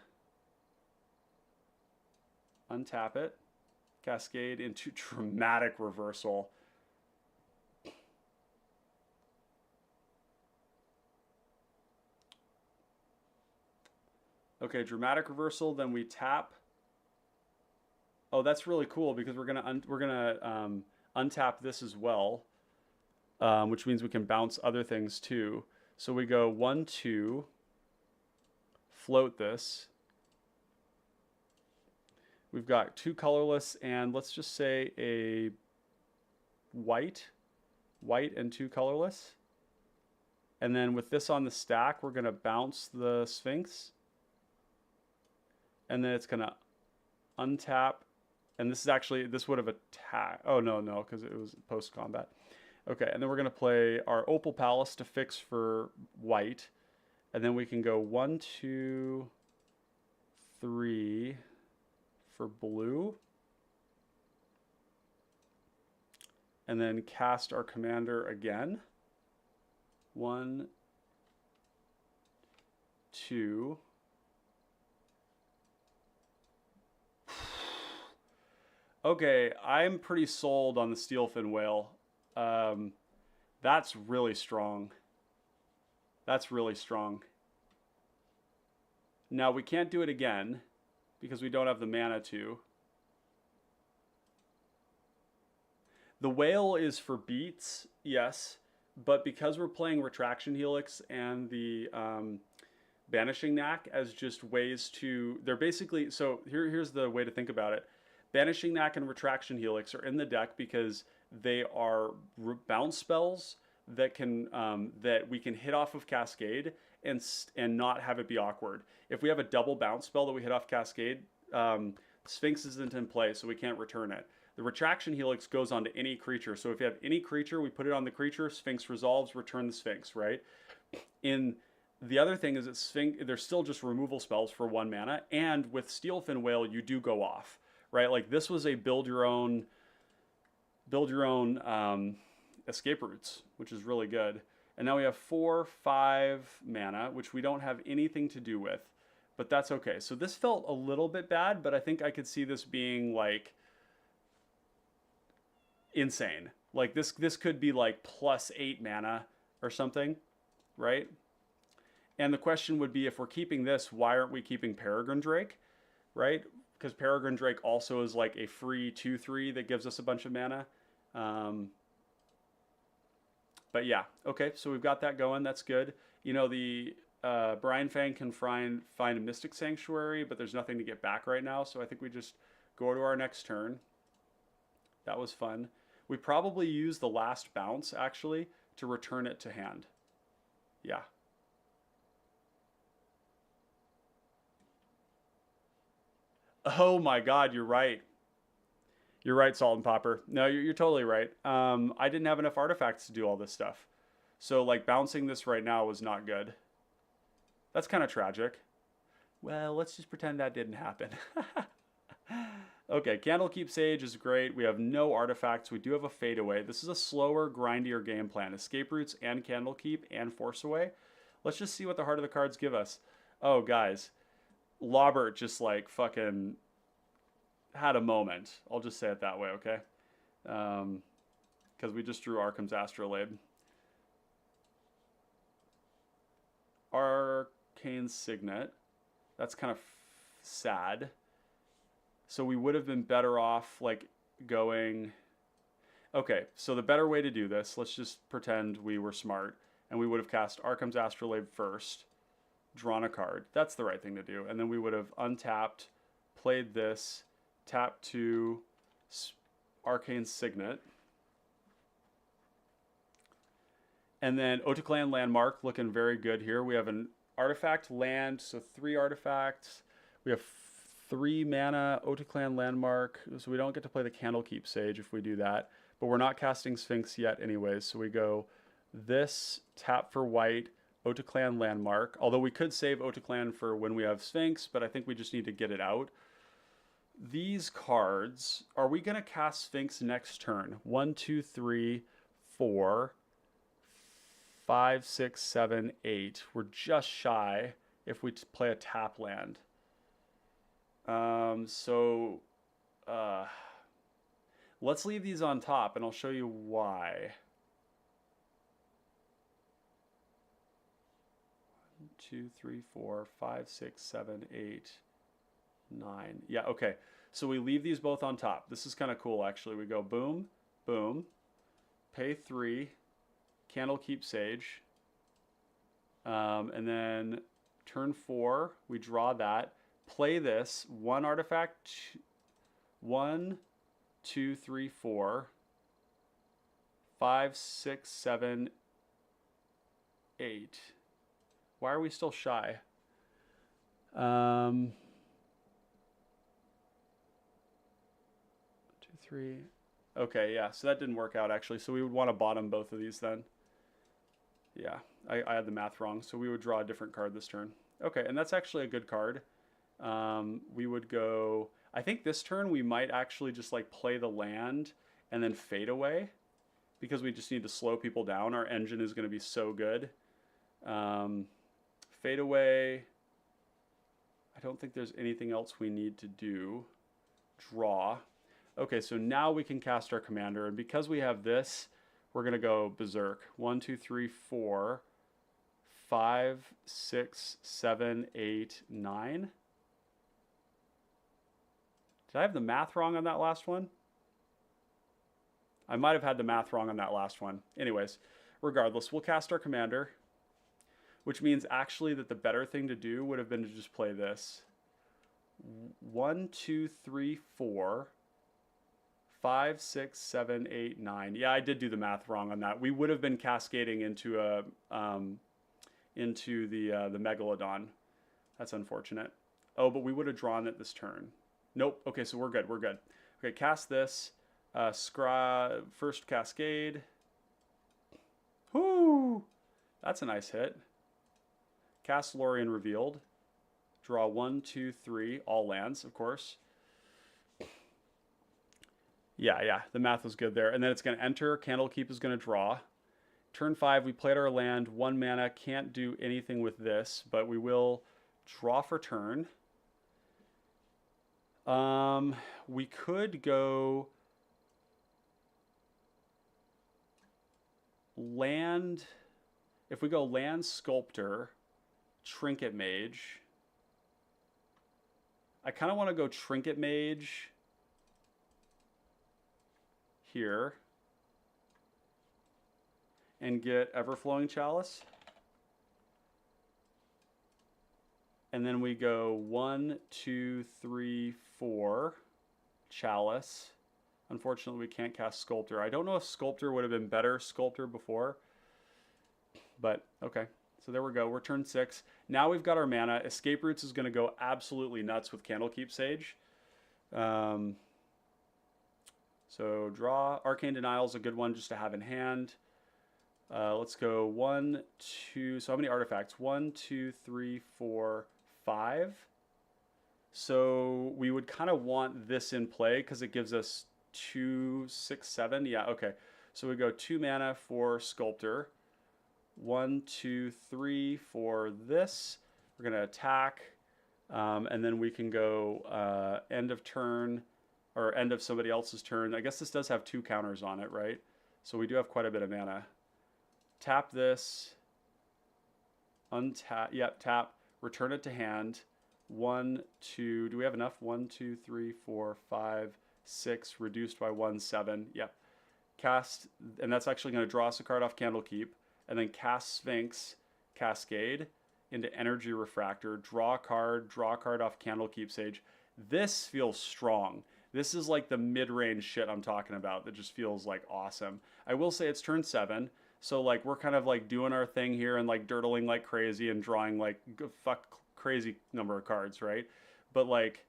untap it, cascade into dramatic reversal. Okay, dramatic reversal. Then we tap. Oh, that's really cool because we're gonna untap this as well, which means we can bounce other things too. So we go 1, 2, float this. We've got 2 colorless and let's just say a white and 2 colorless. And then with this on the stack, we're gonna bounce the Sphinx. And then it's gonna untap. And this is actually, this would have attacked. Oh, no, because it was post-combat. Okay, and then we're going to play our Opal Palace to fix for white. And then we can go 1, 2, 3 for blue. And then cast our commander again. 1, 2. Okay, I'm pretty sold on the Steelfin Whale. That's really strong. That's really strong. Now, we can't do it again because we don't have the mana to. The whale is for beats, yes, but because we're playing Retraction Helix and the Banishing Knack as just ways to... They're basically... So here's the way to think about it. Banishing Knack and Retraction Helix are in the deck because they are bounce spells that can that we can hit off of Cascade and not have it be awkward. If we have a double bounce spell that we hit off Cascade, Sphinx isn't in play, so we can't return it. The Retraction Helix goes onto any creature. So if you have any creature, we put it on the creature, Sphinx resolves, return the Sphinx, right? The other thing is that Sphinx, they're still just removal spells for 1 mana, and with Steelfin Whale, you do go off. Right, like this was a build your own escape routes, which is really good. And now we have 4, 5 mana, which we don't have anything to do with, but that's okay. So this felt a little bit bad, but I think I could see this being like insane. Like this could be like +8 mana or something, right? And the question would be, if we're keeping this, why aren't we keeping Peregrine Drake, right? Because Peregrine Drake also is like a free 2/3 that gives us a bunch of mana. But yeah, okay, so we've got that going. That's good. You know, the Brian Fang can find a Mystic Sanctuary, but there's nothing to get back right now, so I think we just go to our next turn. That was fun. We probably use the last bounce, actually, to return it to hand. Yeah. Oh my God, you're right. You're right, Salt and Popper. No, you're totally right. I didn't have enough artifacts to do all this stuff. So like bouncing this right now was not good. That's kind of tragic. Well, let's just pretend that didn't happen. Okay, Candlekeep Sage is great. We have no artifacts. We do have a fadeaway. This is a slower, grindier game plan. Escape routes and Candlekeep and Force Away. Let's just see what the heart of the cards give us. Oh, guys. Lobert just like fucking had a moment. I'll just say it that way, okay? Because we just drew Arkham's Astrolabe. Arcane Signet. That's kind of sad. So we would have been better off like going Okay, so the better way to do this, let's just pretend we were smart and we would have cast Arkham's Astrolabe first, drawn a card. That's the right thing to do. And then we would have untapped, played this, tapped to Arcane Signet. And then Otaclan Landmark looking very good here. We have an artifact land, so 3 artifacts. We have 3 mana Otaclan Landmark, so we don't get to play the Candlekeep Sage if we do that. But we're not casting Sphinx yet anyways, so we go this, tap for white, Otaclan Landmark. Although we could save Otaclan for when we have Sphinx, but I think we just need to get it out. These cards, are we going to cast Sphinx next turn? 1, 2, 3, 4, 5, 6, 7, 8. We're just shy if we play a tap land. Let's leave these on top and I'll show you why. 1, 2, 3, 4, 5, 6, 7, 8, 9. Yeah, okay. So we leave these both on top. This is kind of cool, actually. We go boom, boom, pay 3, Candlekeep Sage, and then turn 4, we draw that, play this, 1 artifact, 1, 2, 3, 4, 5, 6, 7, 8. Why are we still shy? 2, 3. Okay, yeah, so that didn't work out actually. So we would want to bottom both of these then. Yeah, I had the math wrong. So we would draw a different card this turn. Okay, and that's actually a good card. We would go, I think this turn we might actually just like play the land and then fade away because we just need to slow people down. Our engine is going to be so good. Fade away. I don't think there's anything else we need to do. Draw. Okay, so now we can cast our commander, and because we have this, we're going to go berserk. 1, 2, 3, 4, 5, 6, 7, 8, 9. Did I have the math wrong on that last one? I might have had the math wrong on that last one. Anyways, regardless, we'll cast our commander, which means actually that the better thing to do would have been to just play this. 1, 2, 3, 4, 5, 6, 7, 8, 9. Yeah, I did do the math wrong on that. We would have been cascading into the Megalodon. That's unfortunate. Oh, but we would have drawn it this turn. Nope. Okay, so we're good. We're good. Okay, cast this. First Cascade. Whoo! That's a nice hit. Cast Lorien Revealed. Draw 1, 2, 3. All lands, of course. Yeah, the math was good there. And then it's going to enter. Candlekeep is going to draw. Turn 5, we played our land. 1 mana. Can't do anything with this, but we will draw for turn. We could go land. If we go land Sculptor, Trinket Mage. I kind of want to go Trinket Mage here and get Everflowing Chalice. And then we go 1, 2, 3, 4, Chalice. Unfortunately, we can't cast Sculptor. I don't know if Sculptor would have been better Sculptor before, but okay. So there we go. We're turn 6. Now we've got our mana. Escape Roots is going to go absolutely nuts with Candlekeep Sage. So draw. Arcane Denial is a good one just to have in hand. Let's go 1, 2. So how many artifacts? 1, 2, 3, 4, 5. So we would kind of want this in play because it gives us 2, 6, 7. Yeah, okay. So we go 2 mana for Sculptor. 1, 2, 3 for this. We're going to attack. And then we can go end of turn or end of somebody else's turn. I guess this does have 2 counters on it, right? So we do have quite a bit of mana. Tap this. Untap. Yep, tap. Return it to hand. 1, 2. Do we have enough? 1, 2, 3, 4, 5, 6. Reduced by 1, 7. Yep. cast, and that's actually going to draw us a card off Candlekeep, and then cast Sphinx Cascade into Energy Refractor, draw a card off Candlekeep Sage. This feels strong. This is like the mid-range shit I'm talking about that just feels like awesome. I will say it's turn 7, so like we're kind of like doing our thing here and like dirtling like crazy and drawing like fuck crazy number of cards, right? But like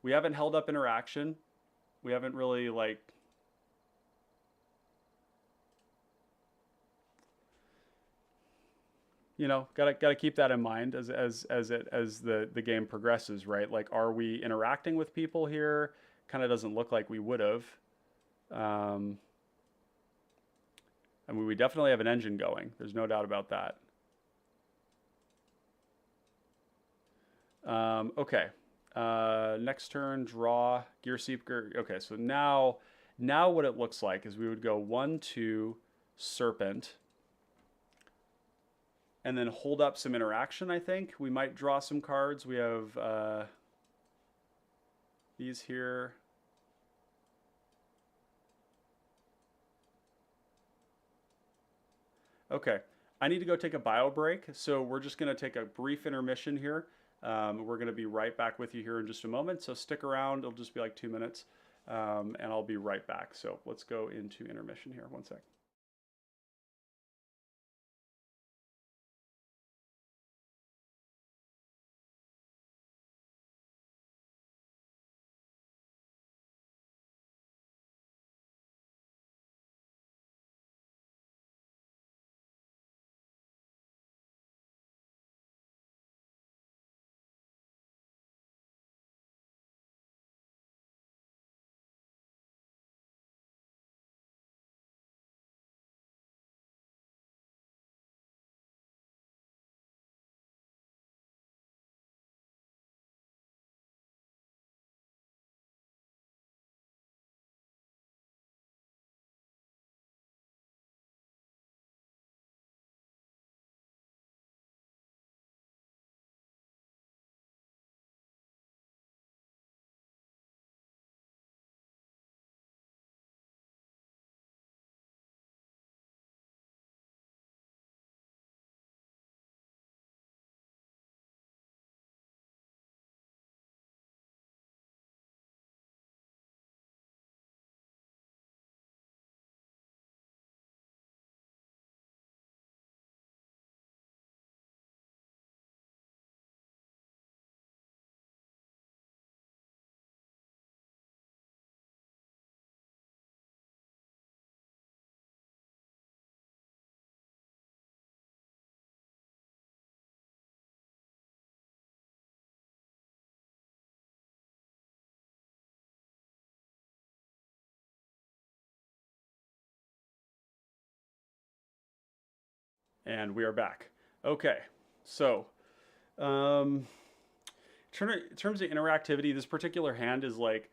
we haven't held up interaction. We haven't really like gotta keep that in mind as the game progresses, right? Like, are we interacting with people here? Kind of doesn't look like we would have. I mean, we definitely have an engine going. There's no doubt about that. Okay. Next turn, draw Gear Seeker. Okay, so now what it looks like is we would go 1-2 Serpent, and then hold up some interaction. I think we might draw some cards. We have these here. Okay, I need to go take a bio break, so we're just going to take a brief intermission here. We're going to be right back with you here in just a moment, so stick around. It'll just be like 2 minutes, and I'll be right back. So let's go into intermission here. 1 sec. And we are back. Okay, so in terms of interactivity, this particular hand is like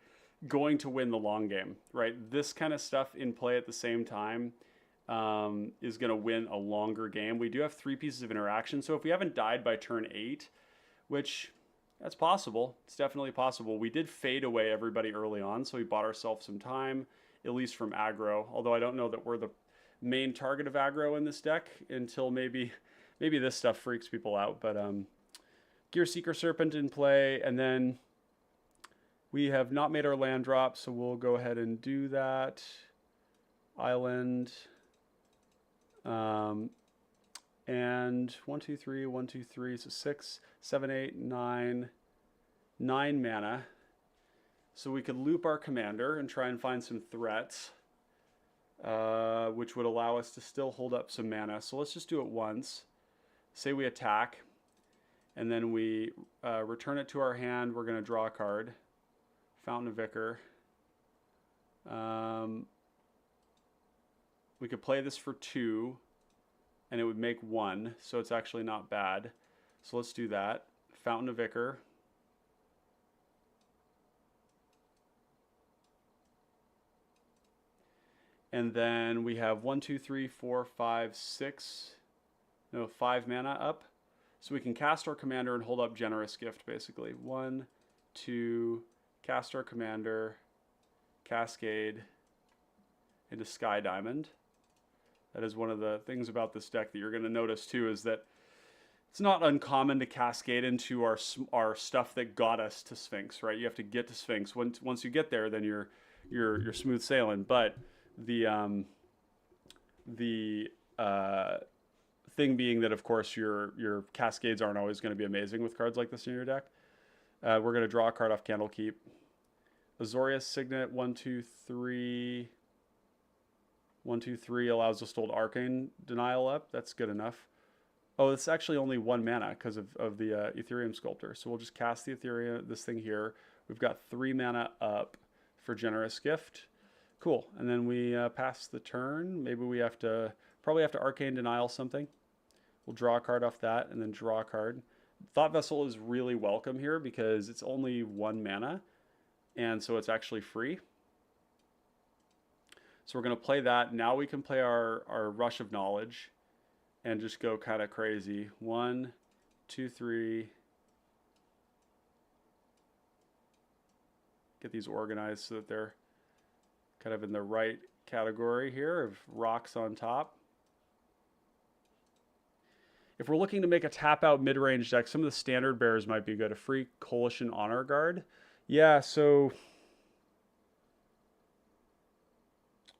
going to win the long game, right? This kind of stuff in play at the same time is going to win a longer game. We do have 3 pieces of interaction, so if we haven't died by turn 8, which that's possible, it's definitely possible. We did fade away everybody early on, so we bought ourselves some time, at least from aggro, although I don't know that we're the main target of aggro in this deck until maybe this stuff freaks people out. But Gear Seeker Serpent in play, and then we have not made our land drop, so we'll go ahead and do that. Island, and 1, 2, 3, 1, 2, 3, so 6, 7, 8, 9 mana. So we could loop our commander and try and find some threats, which would allow us to still hold up some mana. So let's just do it once. Say we attack, and then we return it to our hand. We're going to draw a card. Fountain of Vicar. We could play this for 2, and it would make 1, so it's actually not bad. So let's do that. Fountain of Vicar. And then we have 1, 2, 3, 4, 5, 6, no, 5 mana up. So we can cast our commander and hold up Generous Gift, basically. 1, 2, cast our commander, Cascade, into Sky Diamond. That is one of the things about this deck that you're going to notice too, is that it's not uncommon to cascade into our stuff that got us to Sphinx, right? You have to get to Sphinx. Once you get there, then you're smooth sailing. But the thing being that, of course, your cascades aren't always going to be amazing with cards like this in your deck. We're going to draw a card off Candlekeep. Azorius Signet 1/2/3. 1/2/3 allows us to hold Arcane Denial up. That's good enough. Oh, it's actually only 1 mana because of the Ethereum Sculptor. So we'll just cast the Ethereum, this thing here. We've got 3 mana up for Generous Gift. Cool. And then we pass the turn. Maybe we probably have to Arcane Denial something. We'll draw a card off that and then draw a card. Thought Vessel is really welcome here because it's only 1 mana. And so it's actually free. So we're going to play that. Now we can play our Rush of Knowledge and just go kind of crazy. 1, 2, 3. Get these organized so that they're kind of in the right category here of rocks on top. If we're looking to make a tap out mid-range deck, some of the standard bears might be good. A free Coalition Honor Guard. Yeah, so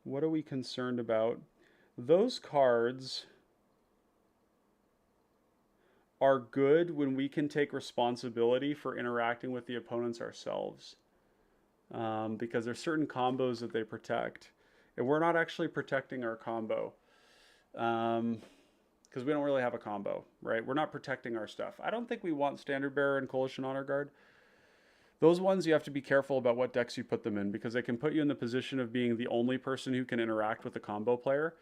what are we concerned about? Those cards are good when we can take responsibility for interacting with the opponents ourselves. Because there's certain combos that they protect. And we're not actually protecting our combo. Because we don't really have a combo, right? We're not protecting our stuff. I don't think we want Standard Bearer and Coalition Honor Guard. Those ones, you have to be careful about what decks you put them in, because they can put you in the position of being the only person who can interact with the combo player,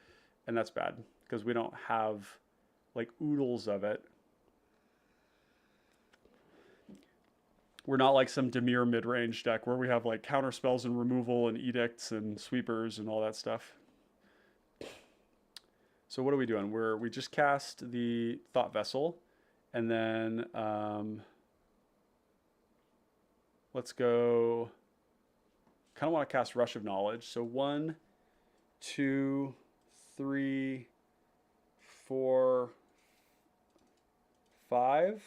and that's bad, because we don't have like oodles of it. We're not like some Dimir mid-range deck where we have like counterspells and removal and edicts and sweepers and all that stuff. So what are we doing? We just cast the Thought Vessel, and then let's go. Kind of want to cast Rush of Knowledge. So 1, 2, 3, 4, 5.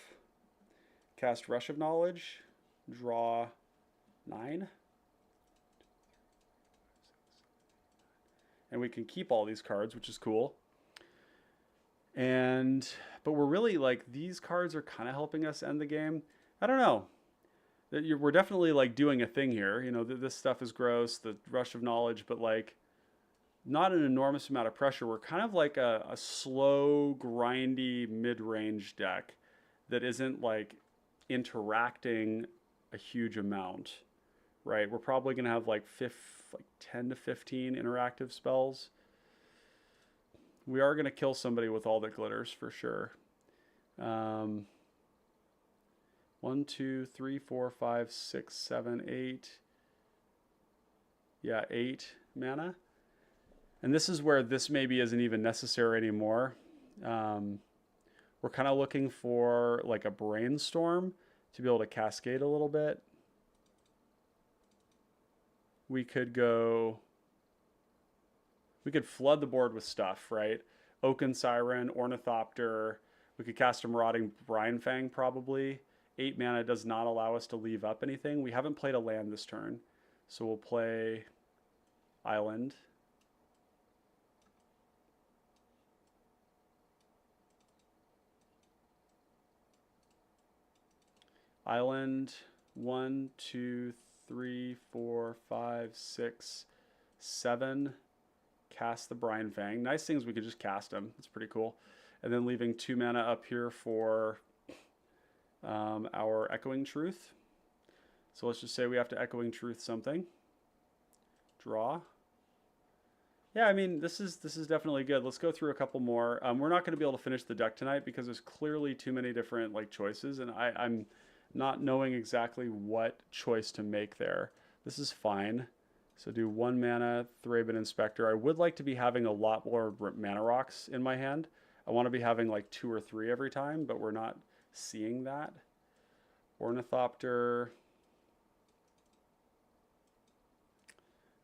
Cast Rush of Knowledge. Draw 9. And we can keep all these cards, which is cool. But we're really like, these cards are kind of helping us end the game. I don't know. We're definitely like doing a thing here. You know, this stuff is gross, the Rush of Knowledge, but like not an enormous amount of pressure. We're kind of like a slow, grindy mid-range deck that isn't like interacting a huge amount, right? We're probably going to have like 10 to 15 interactive spells. We are going to kill somebody with all that glitters for sure. 1, 2, 3, 4, 5, 6, 7, 8. Yeah, 8 mana. And this is where this maybe isn't even necessary anymore. We're kind of looking for like a brainstorm to be able to cascade a little bit. We could flood the board with stuff, right? Oaken Siren, Ornithopter. We could cast a Marauding Brine Fang probably. 8 mana does not allow us to leave up anything. We haven't played a land this turn, so we'll play Island. Island, 1, 2, 3, 4, 5, 6, 7. Cast the Brine Fang. Nice things, we could just cast them. That's pretty cool. And then leaving 2 mana up here for our Echoing Truth. So let's just say we have to Echoing Truth something. Draw. Yeah, I mean, this is definitely good. Let's go through a couple more. We're not going to be able to finish the deck tonight because there's clearly too many different like choices, and I'm not knowing exactly what choice to make there. This is fine. So do 1 mana, Thraben Inspector. I would like to be having a lot more mana rocks in my hand. I want to be having like 2 or 3 every time, but we're not seeing that. Ornithopter.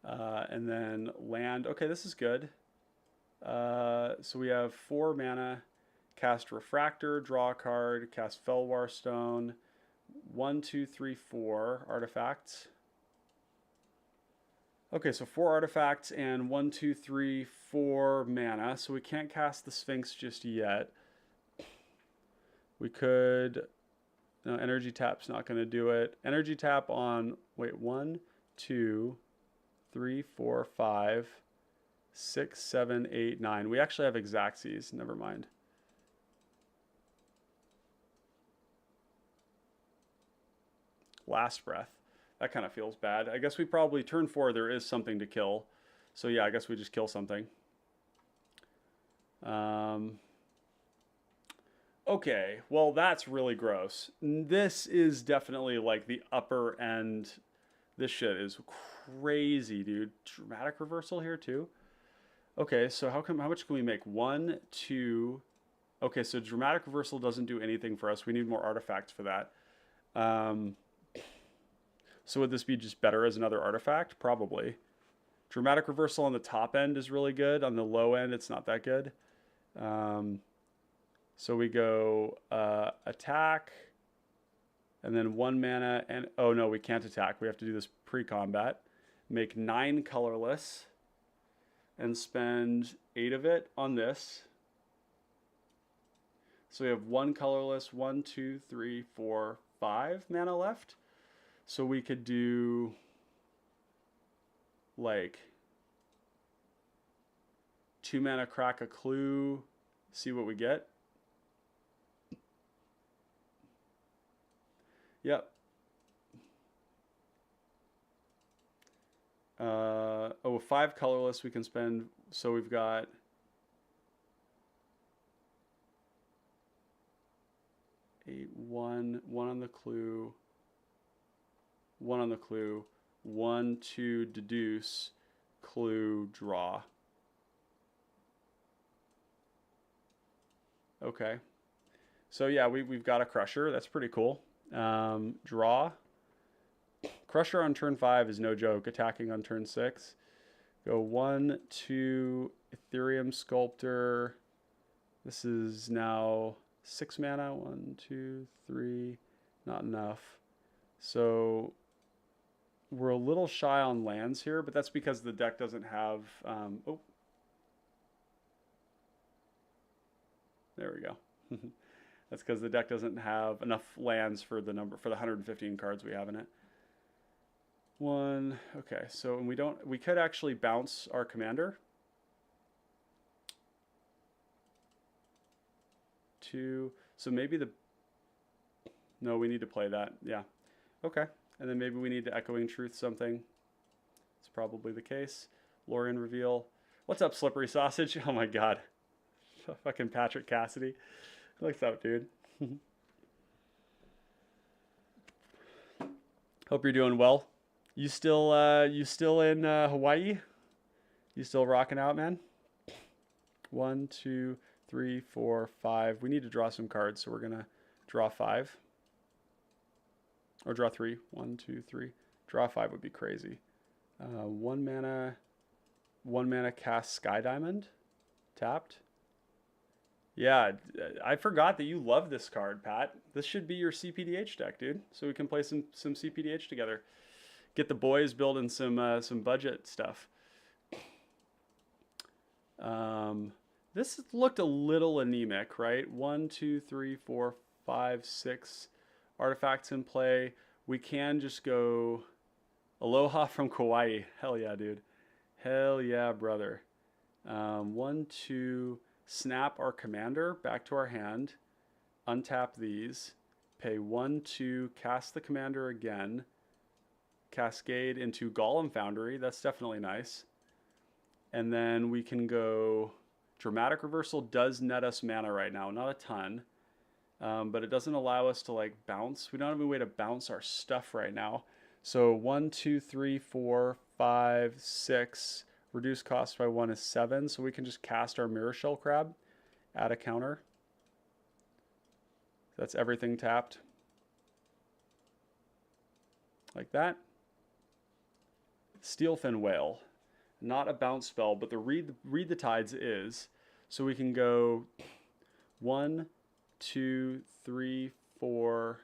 And then land. Okay, this is good. So we have 4 mana. Cast Refractor, draw a card, cast Felwar Stone. 1, 2, 3, 4 artifacts. Okay, so 4 artifacts and 1, 2, 3, 4 mana. So we can't cast the Sphinx just yet. We could. No, energy tap's not going to do it. Energy tap on. Wait, 1, 2, 3, 4, 5, 6, 7, 8, 9. We actually have Exacxes. Never mind. Last Breath. That kind of feels bad. I guess we probably turn 4 there is something to kill. So yeah, I guess we just kill something. Okay, well that's really gross. This is definitely like the upper end. This shit is crazy, dude. Dramatic Reversal here too. Okay, so how much can we make? 1, 2. Okay, so Dramatic Reversal doesn't do anything for us. We need more artifacts for that. So would this be just better as another artifact? Probably. Dramatic Reversal on the top end is really good. On the low end, it's not that good. So we go attack, and then 1 mana, and oh no, we can't attack. We have to do this pre-combat. Make 9 colorless, and spend 8 of it on this. So we have 1 colorless, 1, 2, 3, 4, 5 mana left. So we could do like 2 mana Crack a Clue, see what we get. Yep. Oh, 5 colorless we can spend. So we've got 8, 1 on the clue. 1 on the clue, 1, 2, deduce, clue, draw. Okay. So yeah, we've got a Crusher. That's pretty cool. Draw. Crusher on turn 5 is no joke. Attacking on turn 6. Go 1, 2, Ethereum Sculptor. This is now 6 mana. 1, 2, 3. Not enough. So we're a little shy on lands here, but that's because the deck doesn't have... oh. There we go. That's because the deck doesn't have enough lands for the 115 cards we have in it. 1, okay, so we could actually bounce our commander. 2, so maybe no, we need to play that, yeah. Okay, and then maybe we need to Echoing Truth something. It's probably the case. Lorien Reveal. What's up, Slippery Sausage? Oh my god. Fucking Patrick Cassidy. What's up, dude? Hope you're doing well. You still in Hawaii? You still rocking out, man? 1, 2, 3, 4, 5. We need to draw some cards, so we're gonna draw 5. Or draw 3. 1, 2, 3. Draw 5 would be crazy. 1 mana cast Sky Diamond. Tapped. Yeah, I forgot that you love this card, Pat. This should be your cPDH deck, dude. So we can play some cPDH together. Get the boys building some budget stuff. This looked a little anemic, right? 1, 2, 3, 4, 5, 6 artifacts in play. We can just go Aloha from Kauai. Hell yeah, dude. Hell yeah, brother. 1, 2, snap our commander back to our hand. Untap these. Pay 1, 2, cast the commander again. Cascade into Golem Foundry. That's definitely nice. And then we can go... Dramatic Reversal does net us mana right now. Not a ton. But it doesn't allow us to like bounce. We don't have a way to bounce our stuff right now. So 1, 2, 3, 4, 5, 6. Reduce cost by 1 is 7. So we can just cast our Mirror Shell Crab. Add a counter. That's everything tapped. Like that. Steelfin Whale. Not a bounce spell, but the read the tides is. So we can go 1, 2, 3, 4,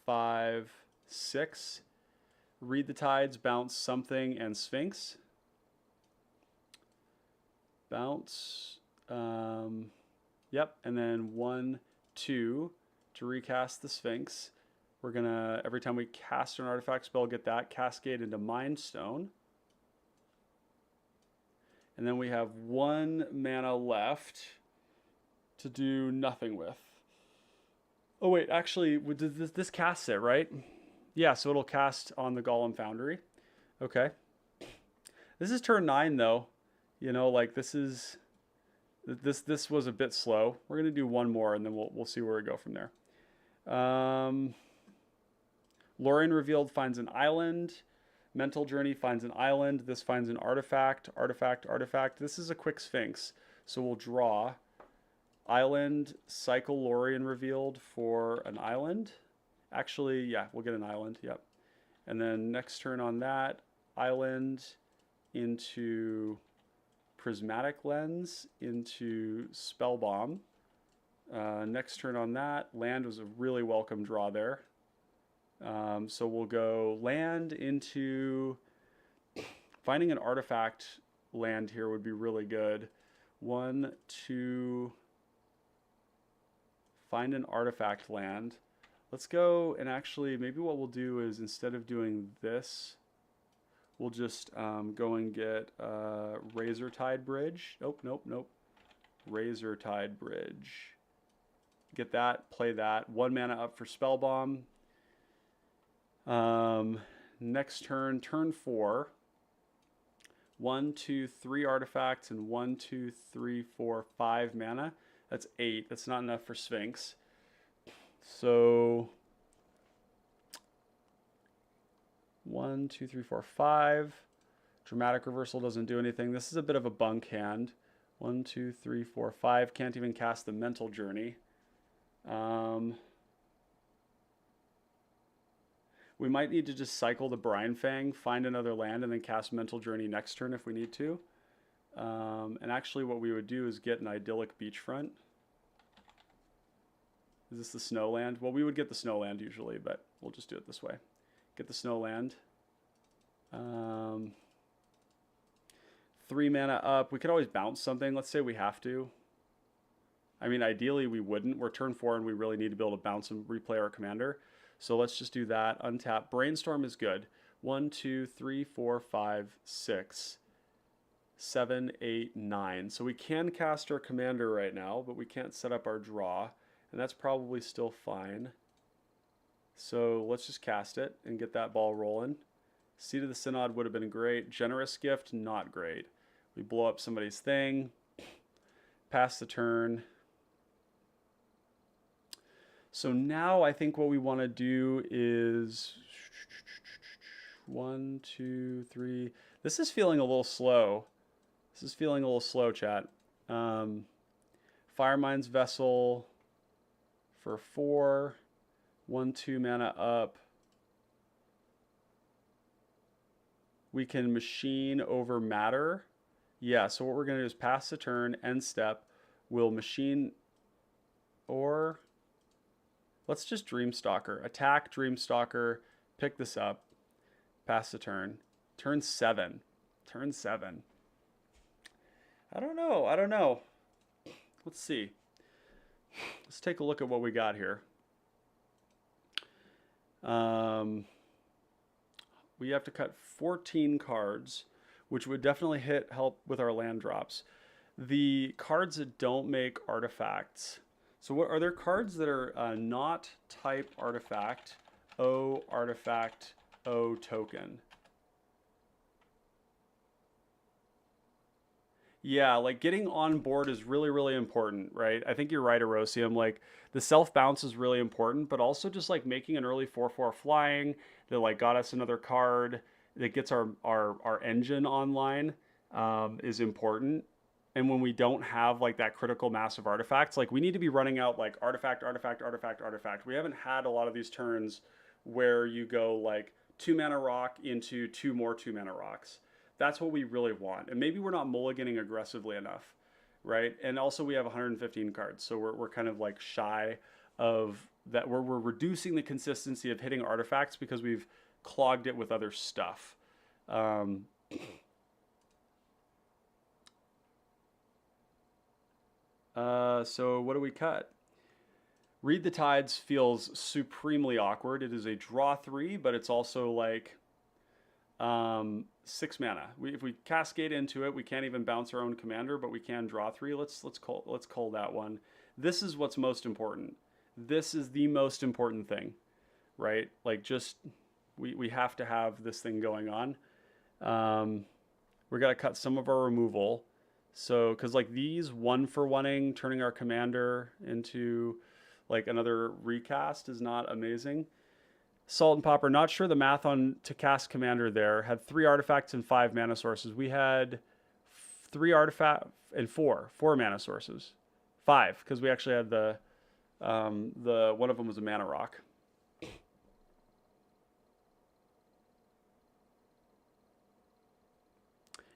5, 6. Read the tides, bounce something, and Sphinx. Bounce. Yep, and then 1, 2 to recast the Sphinx. We're gonna, every time we cast an artifact spell, get that cascade into Mind Stone. And then we have 1 mana left to do nothing with. Oh wait, actually, this casts it, right? Yeah, so it'll cast on the Golem Foundry. Okay. This is turn 9 though. You know, like this was a bit slow. We're gonna do 1 more and then we'll see where we go from there. Lorien Revealed finds an island. Mental Journey finds an island. This finds an artifact. This is a quick Sphinx. So we'll draw island, cycle Lorien Revealed for an island. Actually, yeah, we'll get an island. Yep. And then next turn on that, island into Prismatic Lens into Spellbomb. Next turn on that, land was a really welcome draw there. So we'll go land into, finding an artifact land here would be really good. 1, 2, find an artifact land. Let's go and actually, maybe what we'll do is instead of doing this, we'll just go and get Razortide Bridge. Nope. Razortide Bridge. Get that, play that. 1 mana up for Spellbomb. Next turn, turn 4. 1, 2, 3 artifacts and 1, 2, 3, 4, 5 mana. That's 8. That's not enough for Sphinx. So 1, 2, 3, 4, 5. Dramatic Reversal doesn't do anything. This is a bit of a bunk hand. 1, 2, 3, 4, 5. Can't even cast the Mental Journey. We might need to just cycle the Brine Fang, find another land, and then cast Mental Journey next turn if we need to. And actually what we would do is get an Idyllic Beachfront. Is this the snow land? Well, we would get the snow land usually, but we'll just do it this way. Get the snow land. 3 mana up. We could always bounce something. Let's say we have to. I mean, ideally we wouldn't. We're turn 4 and we really need to be able to bounce and replay our commander. So let's just do that. Untap. Brainstorm is good. 1, 2, 3, 4, 5, 6, 7, 8, 9. So we can cast our commander right now, but we can't set up our draw. And that's probably still fine. So let's just cast it and get that ball rolling. Seed of the Synod would have been great. Generous Gift, not great. We blow up somebody's thing. Pass the turn. So now I think what we want to do is 1, 2, 3. This is feeling a little slow. Chat. Firemind's Vessel for 4. 1, 2 mana up. We can machine over matter. Yeah, so what we're going to do is pass the turn, end step. We'll machine, or let's just Dreamstalker. Attack Dreamstalker, pick this up, pass the turn. Turn 7. I don't know. Let's see. Let's take a look at what we got here. We have to cut 14 cards, which would definitely help with our land drops. The cards that don't make artifacts. So what are there cards that are not type artifact, O artifact, O token? Yeah, like getting on board is really, really important, right? I think you're right, Erosium. Like the self bounce is really important, but also just like making an early 4/4 flying that like got us another card that gets our engine online is important. And when we don't have like that critical mass of artifacts, like we need to be running out like artifact. We haven't had a lot of these turns where you go like 2-mana rock into 2 more 2-mana rocks. That's what we really want. And maybe we're not mulliganing aggressively enough, right? And also we have 115 cards, so we're kind of like shy of that. We're reducing the consistency of hitting artifacts because we've clogged it with other stuff. So what do we cut? Read the Tides feels supremely awkward. It is a draw 3, but it's also like 6 mana. If we cascade into it, we can't even bounce our own commander, but we can draw 3. Let's call that one. This is what's most important. This is the most important thing, right? Like, just we have to have this thing going on. We're gonna cut some of our removal. So, because like these 1-for-1ing, turning our commander into like another recast is not amazing. Salt and Popper, not sure the math on to cast commander there. Had 3 artifacts and 5 mana sources. We had 3 artifacts and 4 mana sources. 5, because we actually had the one of them was a mana rock.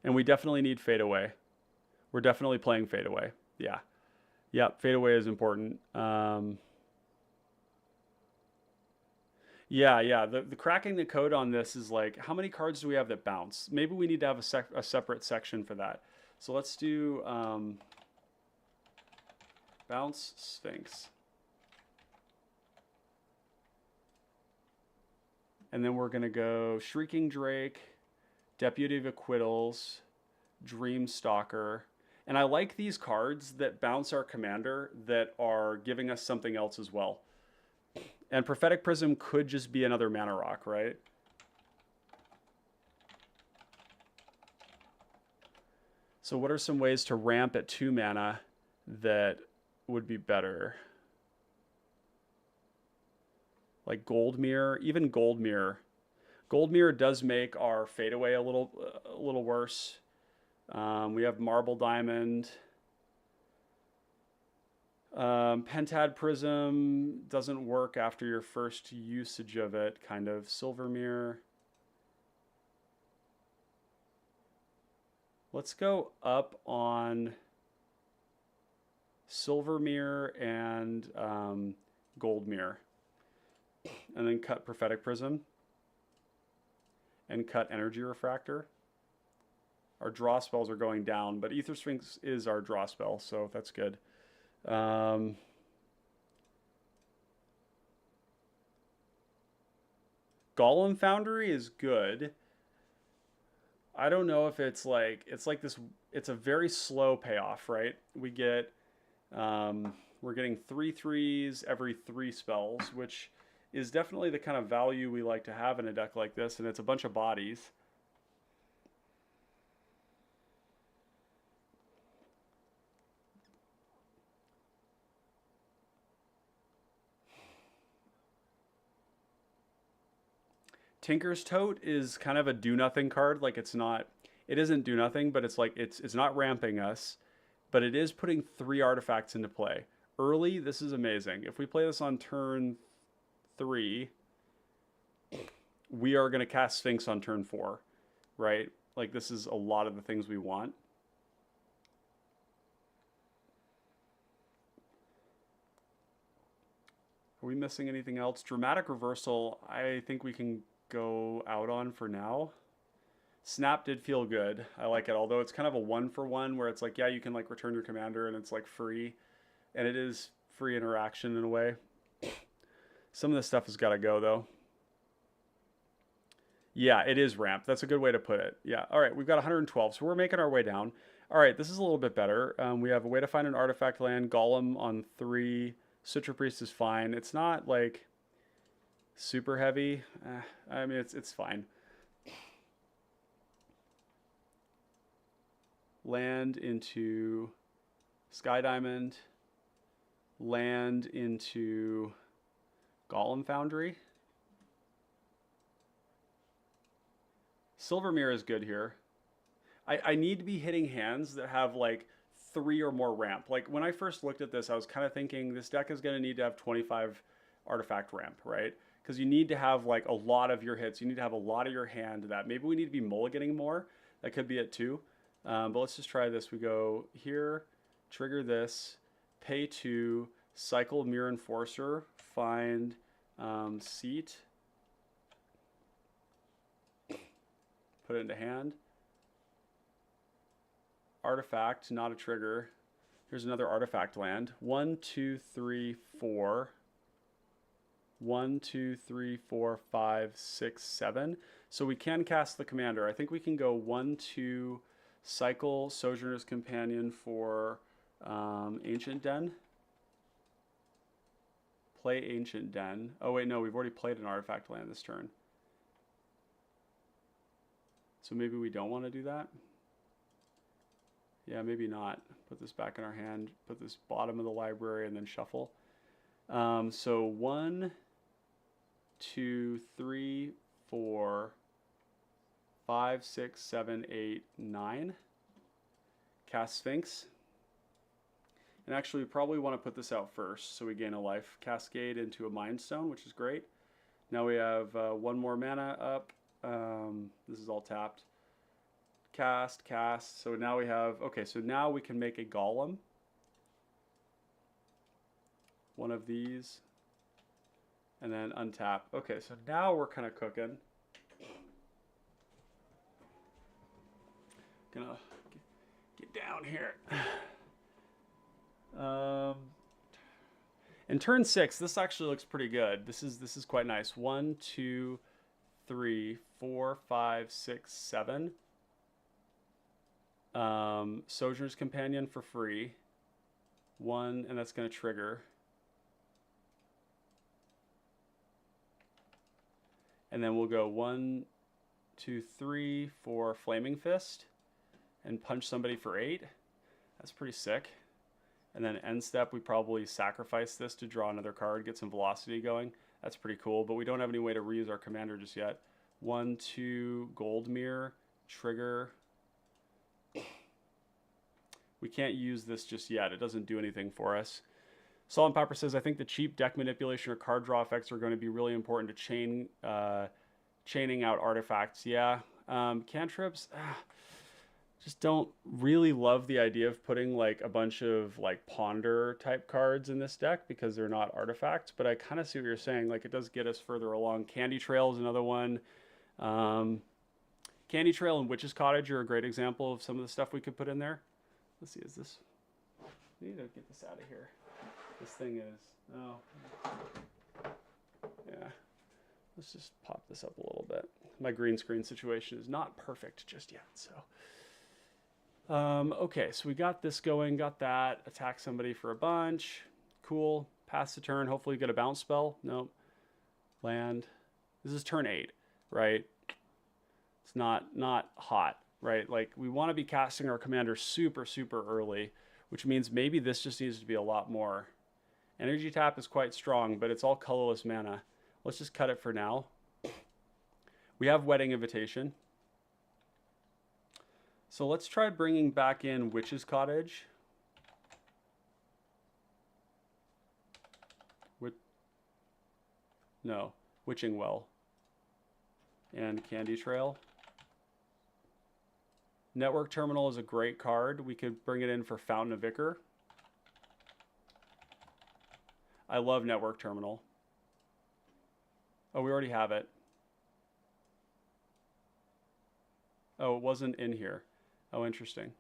And we definitely need Fade Away. We're definitely playing Fade Away. Yeah. Yep, Fade Away is important. Yeah. The cracking the code on this is like, how many cards do we have that bounce? Maybe we need to have a separate section for that. So let's do Bounce Sphinx. And then we're going to go Shrieking Drake, Deputy of Acquittals, Dreamstalker. And I like these cards that bounce our commander that are giving us something else as well. And Prophetic Prism could just be another mana rock, right? So what are some ways to ramp at 2 mana that would be better? Like Gold Mirror, even Gold Mirror. Gold Mirror does make our Fade Away a little worse. We have Marble Diamond. Pentad Prism doesn't work after your first usage of it, kind of. Silver Mirror. Let's go up on Silver Mirror and Gold Mirror. And then cut Prophetic Prism. And cut Energy Refractor. Our draw spells are going down, but Aether Sphinx is our draw spell, so that's good. Golem Foundry is good. I don't know if it's like this. It's a very slow payoff, right? We get we're getting 3/3s every 3 spells, which is definitely the kind of value we like to have in a deck like this, and it's a bunch of bodies. Tinker's Tote is kind of a do-nothing card. Like, it isn't do-nothing, but it's like, it's not ramping us, but it is putting 3 artifacts into play. Early, this is amazing. If we play this on turn 3, we are going to cast Sphinx on turn 4, right? Like, this is a lot of the things we want. Are we missing anything else? Dramatic Reversal, I think we can go out on for now. Snap did feel good. I like it, although it's kind of a 1-for-1 where it's like, yeah, you can like return your commander and it's like free, and it is free interaction in a way. Some of this stuff has got to go though. Yeah, it is ramp. That's a good way to put it. Yeah. All right, we've got 112, so we're making our way down. All right, this is a little bit better. We have a way to find an artifact land. Golem on 3. Citra Priest is fine. It's not like super heavy. I mean, it's fine. Land into Sky Diamond. Land into Golem Foundry. Silver Mirror is good here. I need to be hitting hands that have like 3 or more ramp. Like, when I first looked at this, I was kind of thinking this deck is going to need to have 25 artifact ramp, right? because you need to have like a lot of your hits. You need to have a lot of your hand to that. Maybe we need to be mulliganing more. That could be it too. But let's just try this. We go here, trigger this, pay 2, cycle Mirror Enforcer, find seat, put it into hand. Artifact, not a trigger. Here's another artifact land. 1, 2, 3, 4. 1, 2, 3, 4, 5, 6, 7. So we can cast the commander. I think we can go 1, 2, cycle Sojourner's Companion for Ancient Den. Play Ancient Den. Oh wait, no, we've already played an artifact land this turn. So maybe we don't want to do that. Yeah, maybe not. Put this back in our hand, put this bottom of the library, and then shuffle. So 1, 2, 3, 4, 5, 6, 7, 8, 9. Cast Sphinx. And actually, we probably want to put this out first so we gain a life. Cascade into a Mind Stone, which is great. Now we have 1 more mana up. This is all tapped. Cast. So now we have, okay, so now we can make a golem. One of these. And then untap. Okay, so now we're kind of cooking. Gonna get down here. In turn 6, this actually looks pretty good. This is quite nice. 1, 2, 3, 4, 5, 6, 7. Sojourner's Companion for free. 1, and that's going to trigger. And then we'll go 1, 2, 3, 4 Flaming Fist and punch somebody for 8. That's pretty sick. And then end step, we probably sacrifice this to draw another card, get some velocity going. That's pretty cool, but we don't have any way to reuse our commander just yet. 1, 2 Gold Mirror, trigger. We can't use this just yet. It doesn't do anything for us. Salt and Pepper says, I think the cheap deck manipulation or card draw effects are going to be really important to chaining out artifacts. Yeah, cantrips, just don't really love the idea of putting like a bunch of like ponder type cards in this deck because they're not artifacts, but I kind of see what you're saying. Like it does get us further along. Candy Trail is another one. Candy Trail and Witch's Cottage are a great example of some of the stuff we could put in there. Let's see, is this, I need to get this out of here. This thing is, oh, yeah. Let's just pop this up a little bit. My green screen situation is not perfect just yet, so. Okay, so we got this going, got that. Attack somebody for a bunch. Cool. Pass the turn. Hopefully get a bounce spell. Nope. Land. This is turn 8, right? It's not hot, right? Like we want to be casting our commander super early, which means maybe this just needs to be a lot more. Energy tap is quite strong, but it's all colorless mana. Let's just cut it for now. We have Wedding Invitation. So let's try bringing back in Witch's Cottage. No, Witching Well. And Candy Trail. Network Terminal is a great card. We could bring it in for Fountain of Ichor. I love Network Terminal. Oh, we already have it. Oh, it wasn't in here. Oh, interesting.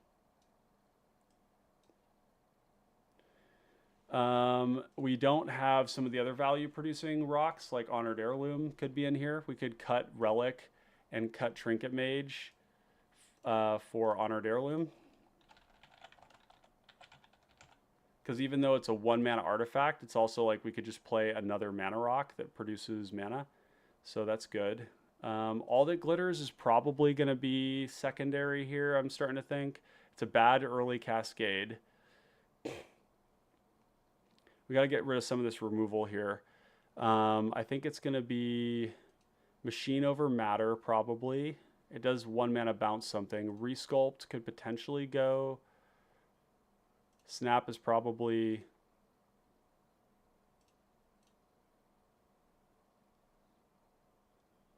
We don't have some of the other value producing rocks, like Honored Heirloom could be in here. We could cut Relic and cut Trinket Mage for Honored Heirloom. Because even though it's a 1-mana artifact, it's also like we could just play another mana rock that produces mana. So that's good. All That Glitters is probably going to be secondary here, I'm starting to think. It's a bad early Cascade. We got to get rid of some of this removal here. I think it's going to be Machine over Matter, probably. It does 1-mana bounce something. Resculpt could potentially go. Snap is probably...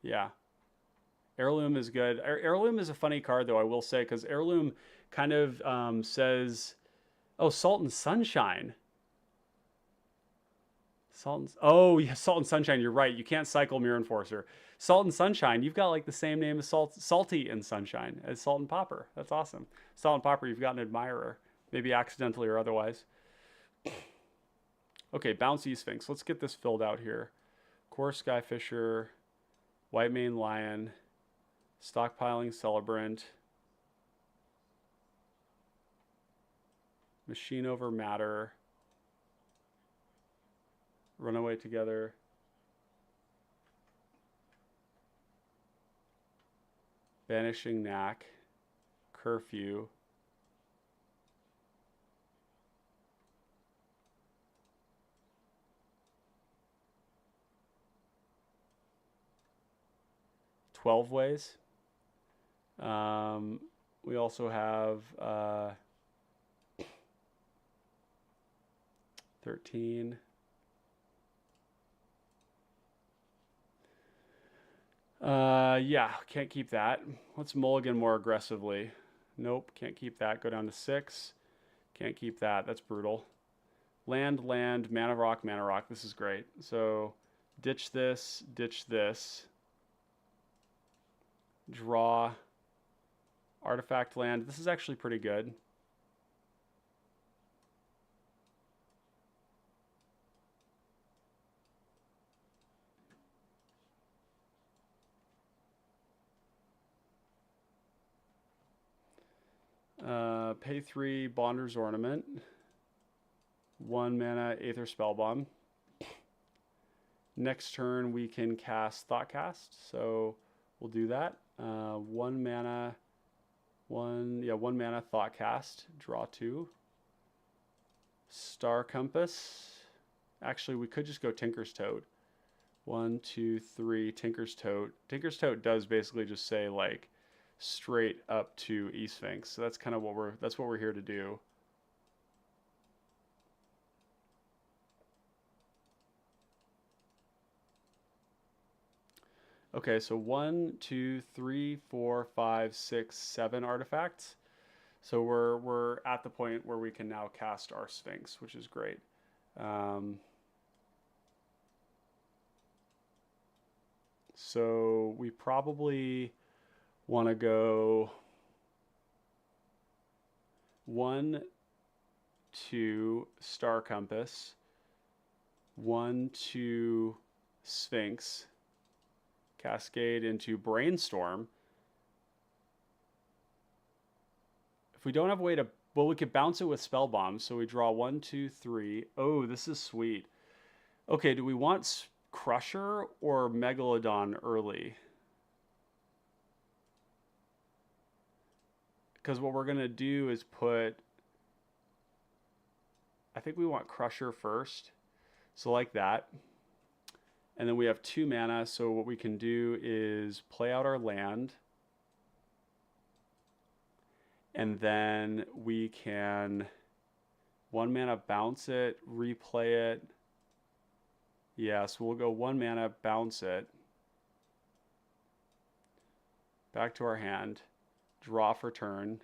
Yeah. Heirloom is good. Heirloom is a funny card, though, I will say, because Heirloom kind of says, oh, Salt and Sunshine. Oh, yeah, Salt and Sunshine. You're right. You can't cycle Mirror Enforcer. Salt and Sunshine. You've got like the same name as Salty and Sunshine as Salt and Popper. That's awesome. Salt and Popper. You've got an admirer, maybe accidentally or otherwise. Okay, Bouncy Sphinx. Let's get this filled out here. Core Skyfisher, White Mane Lion, Stockpiling Celebrant, Machine Over Matter, Runaway Together, Vanishing Knack, Curfew, "12 Ways." We also have 13. Yeah, can't keep that. Let's mulligan more aggressively. Nope, can't keep that. Go down to 6. Can't keep that. That's brutal. Land, mana rock, mana rock. This is great. So ditch this, draw, artifact land. This is actually pretty good. Pay 3, Bonder's Ornament. 1 mana, Aether Spellbomb. Next turn we can cast Thoughtcast, so we'll do that. 1 mana, 1 mana Thoughtcast, draw 2. Star Compass. Actually, we could just go Tinker's Tote. 1, 2, 3, Tinker's Tote. Tinker's Tote does basically just say like straight up to eSphinx. So that's kind of what we're here to do. Okay, so 1, 2, 3, 4, 5, 6, 7 artifacts. So we're at the point where we can now cast our Sphinx, which is great. So we probably want to go 1, 2 Star Compass, 1, 2 Sphinx, Cascade into Brainstorm. If we don't have a way to, well, we could bounce it with Spell Bomb. So we draw 1, 2, 3. Oh, this is sweet. Okay, do we want Crusher or Megalodon early? Because what we're going to do is put, I think we want Crusher first. So like that. And then we have 2 mana. So what we can do is play out our land. And then we can 1 mana bounce it, replay it. Yeah, so we'll go 1 mana, bounce it. Back to our hand. Draw for turn,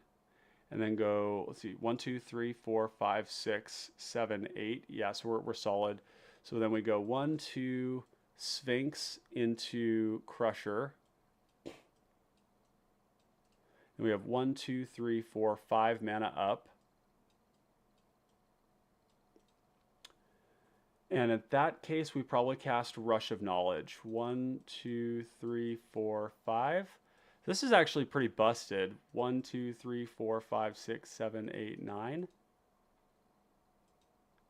and then go, let's see, 1, 2, 3, 4, 5, 6, 7, 8. Yeah, so we're solid. So then we go 1, 2, Sphinx into Crusher. And we have 1, 2, 3, 4, 5 mana up. And in that case, we probably cast Rush of Knowledge. 1, 2, 3, 4, 5. This is actually pretty busted. 1, 2, 3, 4, 5, 6, 7, 8, 9.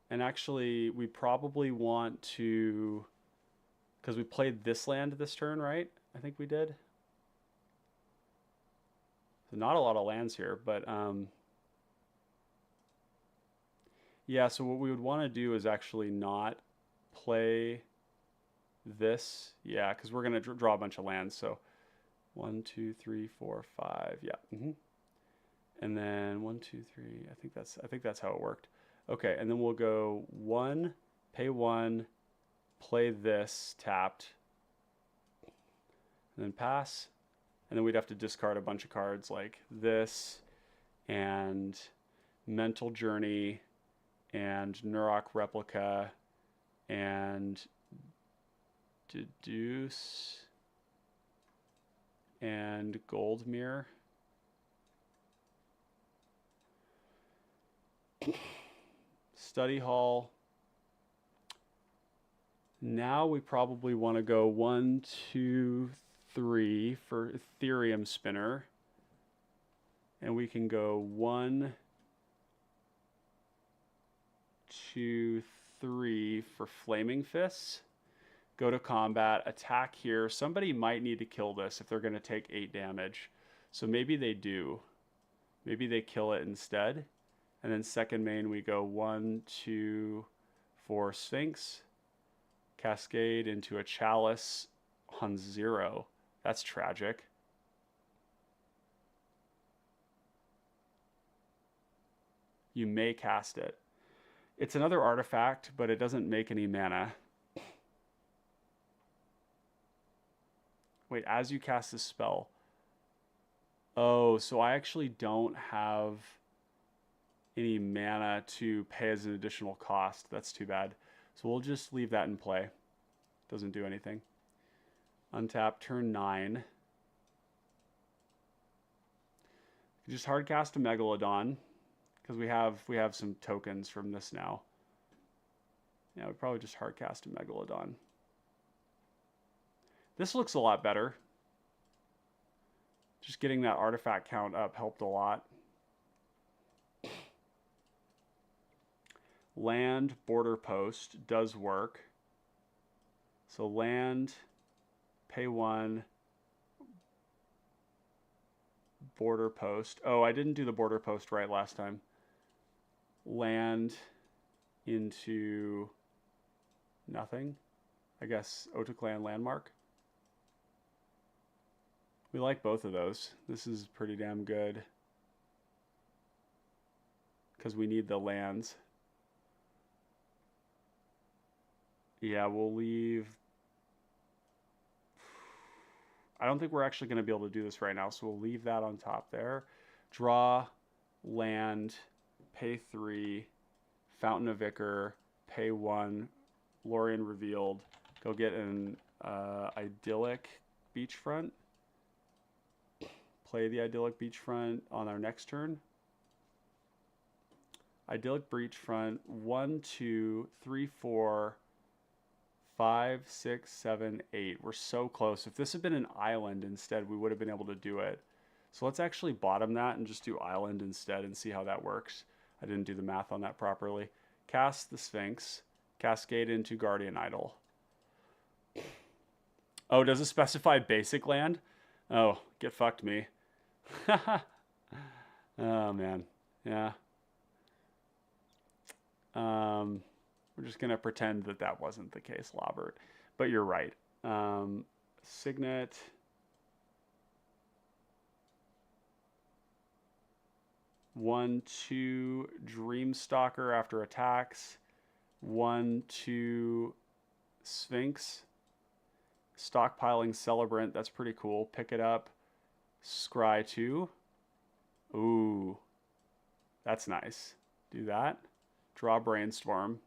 And actually, we probably want to, because we played this land this turn, right? I think we did. So not a lot of lands here, but yeah, so what we would want to do is actually not play this. Yeah, because we're going to draw a bunch of lands, so 1, 2, 3, 4, 5. Yeah. And then 1, 2, 3. I think that's how it worked. Okay, and then we'll go 1, pay 1, play this tapped. and then pass. And then we'd have to discard a bunch of cards like this and Mental Journey and Nurok Replica and Deduce and Gold Mirror. Study Hall. Now we probably want to go 1, 2, 3 for Ethereum Spinner. And we can go 1, 2, 3 for Flaming Fists. Go to combat, attack here. Somebody might need to kill this if they're going to take 8 damage. So maybe they do. Maybe they kill it instead. And then second main, we go 1, 2 for Sphinx. Cascade into a Chalice on 0. That's tragic. You may cast it. It's another artifact, but it doesn't make any mana. Wait, as you cast this spell. Oh, so I actually don't have any mana to pay as an additional cost. That's too bad. So we'll just leave that in play. Doesn't do anything. Untap, turn 9. Just hard cast a Megalodon because we have some tokens from this now. Yeah, we probably just hard cast a Megalodon. This looks a lot better. Just getting that artifact count up helped a lot. Land Border Post does work. So land, pay 1, Border Post. Oh, I didn't do the Border Post right last time. Land into nothing. I guess Otaclan Landmark. We like both of those. This is pretty damn good because we need the lands. Yeah, we'll leave. I don't think we're actually going to be able to do this right now, so we'll leave that on top there. Draw, land, pay 3, Fountain of Ichor, pay 1, Lorien Revealed. Go get an Idyllic Beachfront. Play the Idyllic Beachfront on our next turn. Idyllic Beachfront, 1, 2, 3, 4, 5, 6, 7, 8. We're so close. If this had been an island instead, we would have been able to do it. So let's actually bottom that and just do island instead and see how that works. I didn't do the math on that properly. Cast the Sphinx. Cascade into Guardian Idol. Oh, does it specify basic land? Oh, get fucked me. Oh, man. Yeah. We're just going to pretend that that wasn't the case, Lobert. But you're right. Signet. One, 2, Dreamstalker after attacks. 1, 2, Sphinx. Stockpiling Celebrant. That's pretty cool. Pick it up. Scry 2. Ooh. That's nice. Do that. Draw Brainstorm.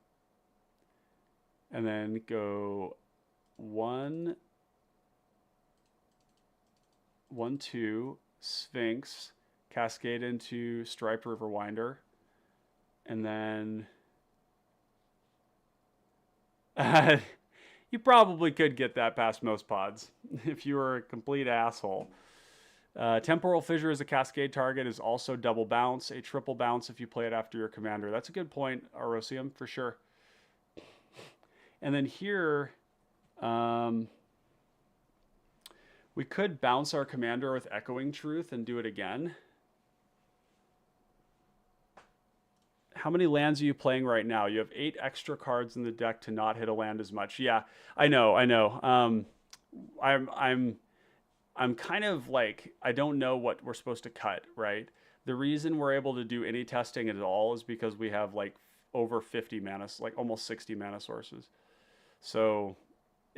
And then go 1, 2, Sphinx, Cascade into Striped Riverwinder, and then you probably could get that past most pods if you were a complete asshole. Temporal Fissure as a Cascade target is also double bounce, a triple bounce if you play it after your commander. That's a good point, Arosium, for sure. And then here, we could bounce our commander with Echoing Truth and do it again. How many lands are you playing right now? You have 8 extra cards in the deck to not hit a land as much. Yeah, I know. I'm kind of like, I don't know what we're supposed to cut, right? The reason we're able to do any testing at all is because we have like over 50 mana, like almost 60 mana sources. So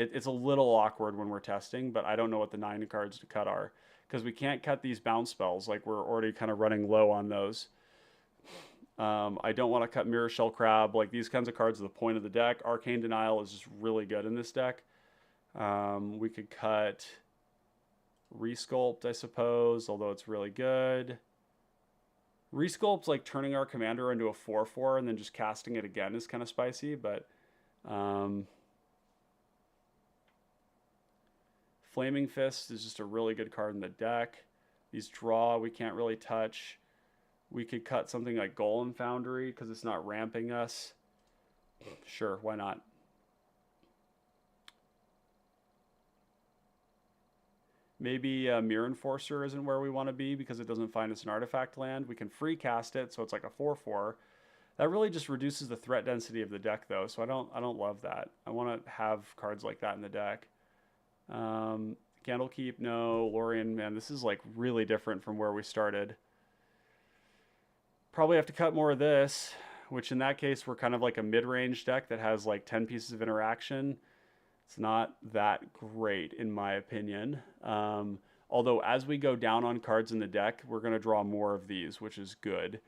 It's a little awkward when we're testing, but I don't know what the 9 cards to cut are, because we can't cut these bounce spells. Like, we're already kind of running low on those. I don't want to cut Mirror Shell Crab. Like, these kinds of cards are the point of the deck. Arcane Denial is just really good in this deck. We could cut Resculpt, I suppose, although it's really good. Resculpt's like turning our commander into a 4/4 and then just casting it again is kind of spicy, but Flaming Fist is just a really good card in the deck. These draw we can't really touch. We could cut something like Golem Foundry because it's not ramping us. Sure, why not? Maybe Mirror Enforcer isn't where we want to be because it doesn't find us an artifact land. We can free cast it, so it's like a 4/4. That really just reduces the threat density of the deck, though, so I don't love that. I want to have cards like that in the deck. Candlekeep, no. Lorien, man, this is like really different from where we started. Probably have to cut more of this, which in that case we're kind of like a mid-range deck that has like 10 pieces of interaction. It's not that great in my opinion. Although as we go down on cards in the deck, we're going to draw more of these, which is good.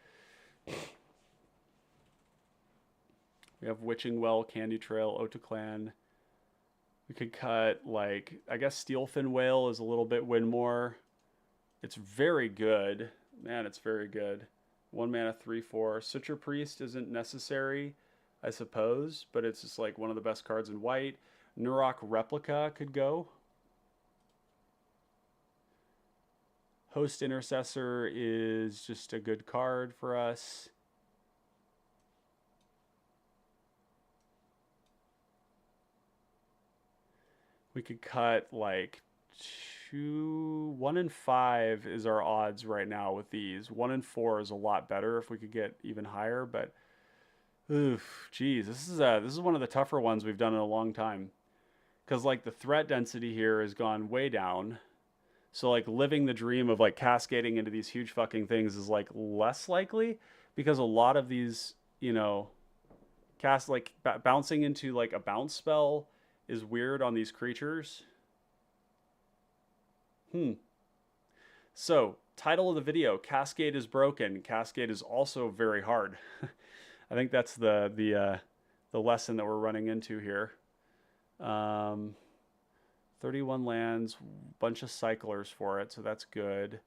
We have Witching Well, Candy Trail, Otaclan. We could cut, like, I guess Steelfin Whale is a little bit win more. It's very good. Man, it's very good. 1 mana, 3/4. Suture Priest isn't necessary, I suppose, but it's just like one of the best cards in white. Nurok Replica could go. Host Intercessor is just a good card for us. We could cut like 1 in 5 is our odds right now with these. 1 in 4 is a lot better if we could get even higher, but oof, geez, this is one of the tougher ones we've done in a long time. Because like the threat density here has gone way down. So like living the dream of like cascading into these huge fucking things is like less likely, because a lot of these, you know, bouncing into like a bounce spell is weird on these creatures. So, title of the video, Cascade is broken. Cascade is also very hard. I think that's the lesson that we're running into here. 31 lands, bunch of cyclers for it, so that's good.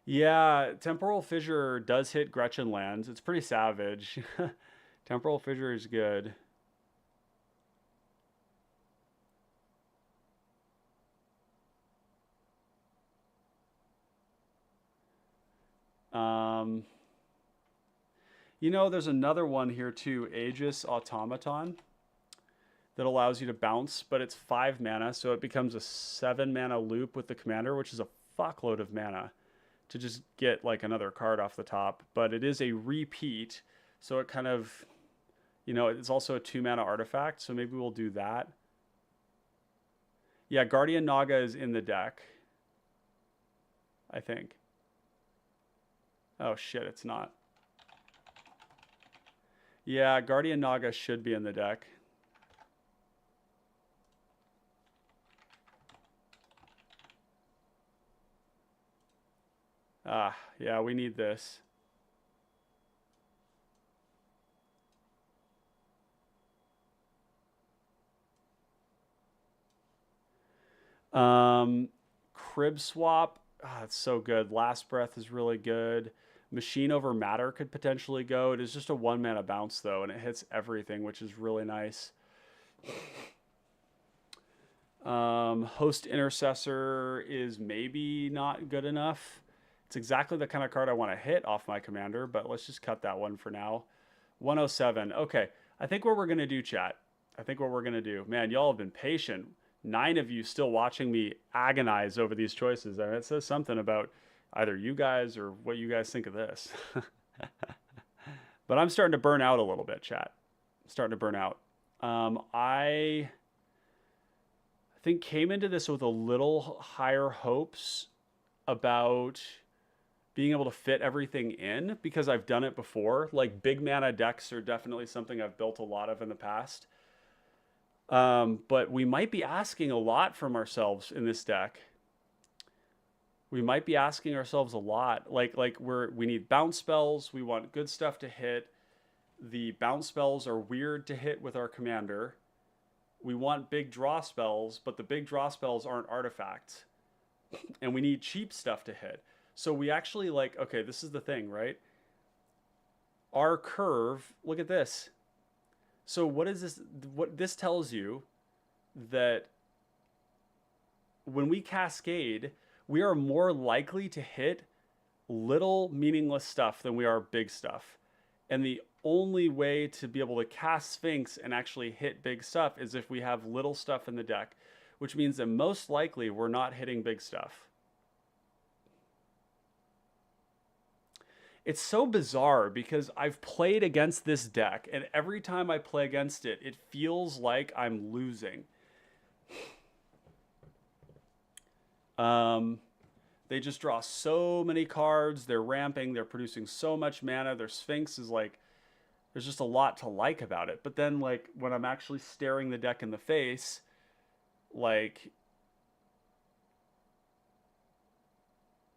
Yeah, Temporal Fissure does hit Gretchen lands. It's pretty savage. Temporal Fissure is good. You know, there's another one here too, Aegis Automaton, that allows you to bounce, but it's 5 mana, so it becomes a 7 mana loop with the commander, which is a fuckload of mana to just get like another card off the top. But it is a repeat, so it kind of, you know, it's also a 2 mana artifact, so maybe we'll do that. Yeah, Guardian Naga is in the deck, I think. Oh shit, it's not. Yeah, Guardian Naga should be in the deck. Ah, yeah, we need this. Crib Swap, it's so good. Last Breath is really good. Machine Over Matter could potentially go. It is just a 1 mana bounce though, and it hits everything, which is really nice. Host Intercessor is maybe not good enough. It's exactly the kind of card I want to hit off my commander, but let's just cut that one for now. 107. Okay, I think what we're going to do, chat. I think what we're going to do. Man, y'all have been patient. 9 of you still watching me agonize over these choices. I mean, it says something about either you guys or what you guys think of this. But I'm starting to burn out a little bit, chat. I'm starting to burn out. I think came into this with a little higher hopes about being able to fit everything in, because I've done it before. Like big mana decks are definitely something I've built a lot of in the past. But we might be asking a lot from ourselves in this deck. We might be asking ourselves a lot. Like we need bounce spells. We want good stuff to hit. The bounce spells are weird to hit with our commander. We want big draw spells, but the big draw spells aren't artifacts. And we need cheap stuff to hit. So we actually like, okay, this is the thing, right? Our curve, look at this. So what is this? What this tells you that when we cascade, we are more likely to hit little meaningless stuff than we are big stuff. And the only way to be able to cast Sphinx and actually hit big stuff is if we have little stuff in the deck, which means that most likely we're not hitting big stuff. It's so bizarre because I've played against this deck, and every time I play against it, it feels like I'm losing. They just draw so many cards. They're ramping. They're producing so much mana. Their Sphinx is like, there's just a lot to like about it. But then, like, when I'm actually staring the deck in the face, like,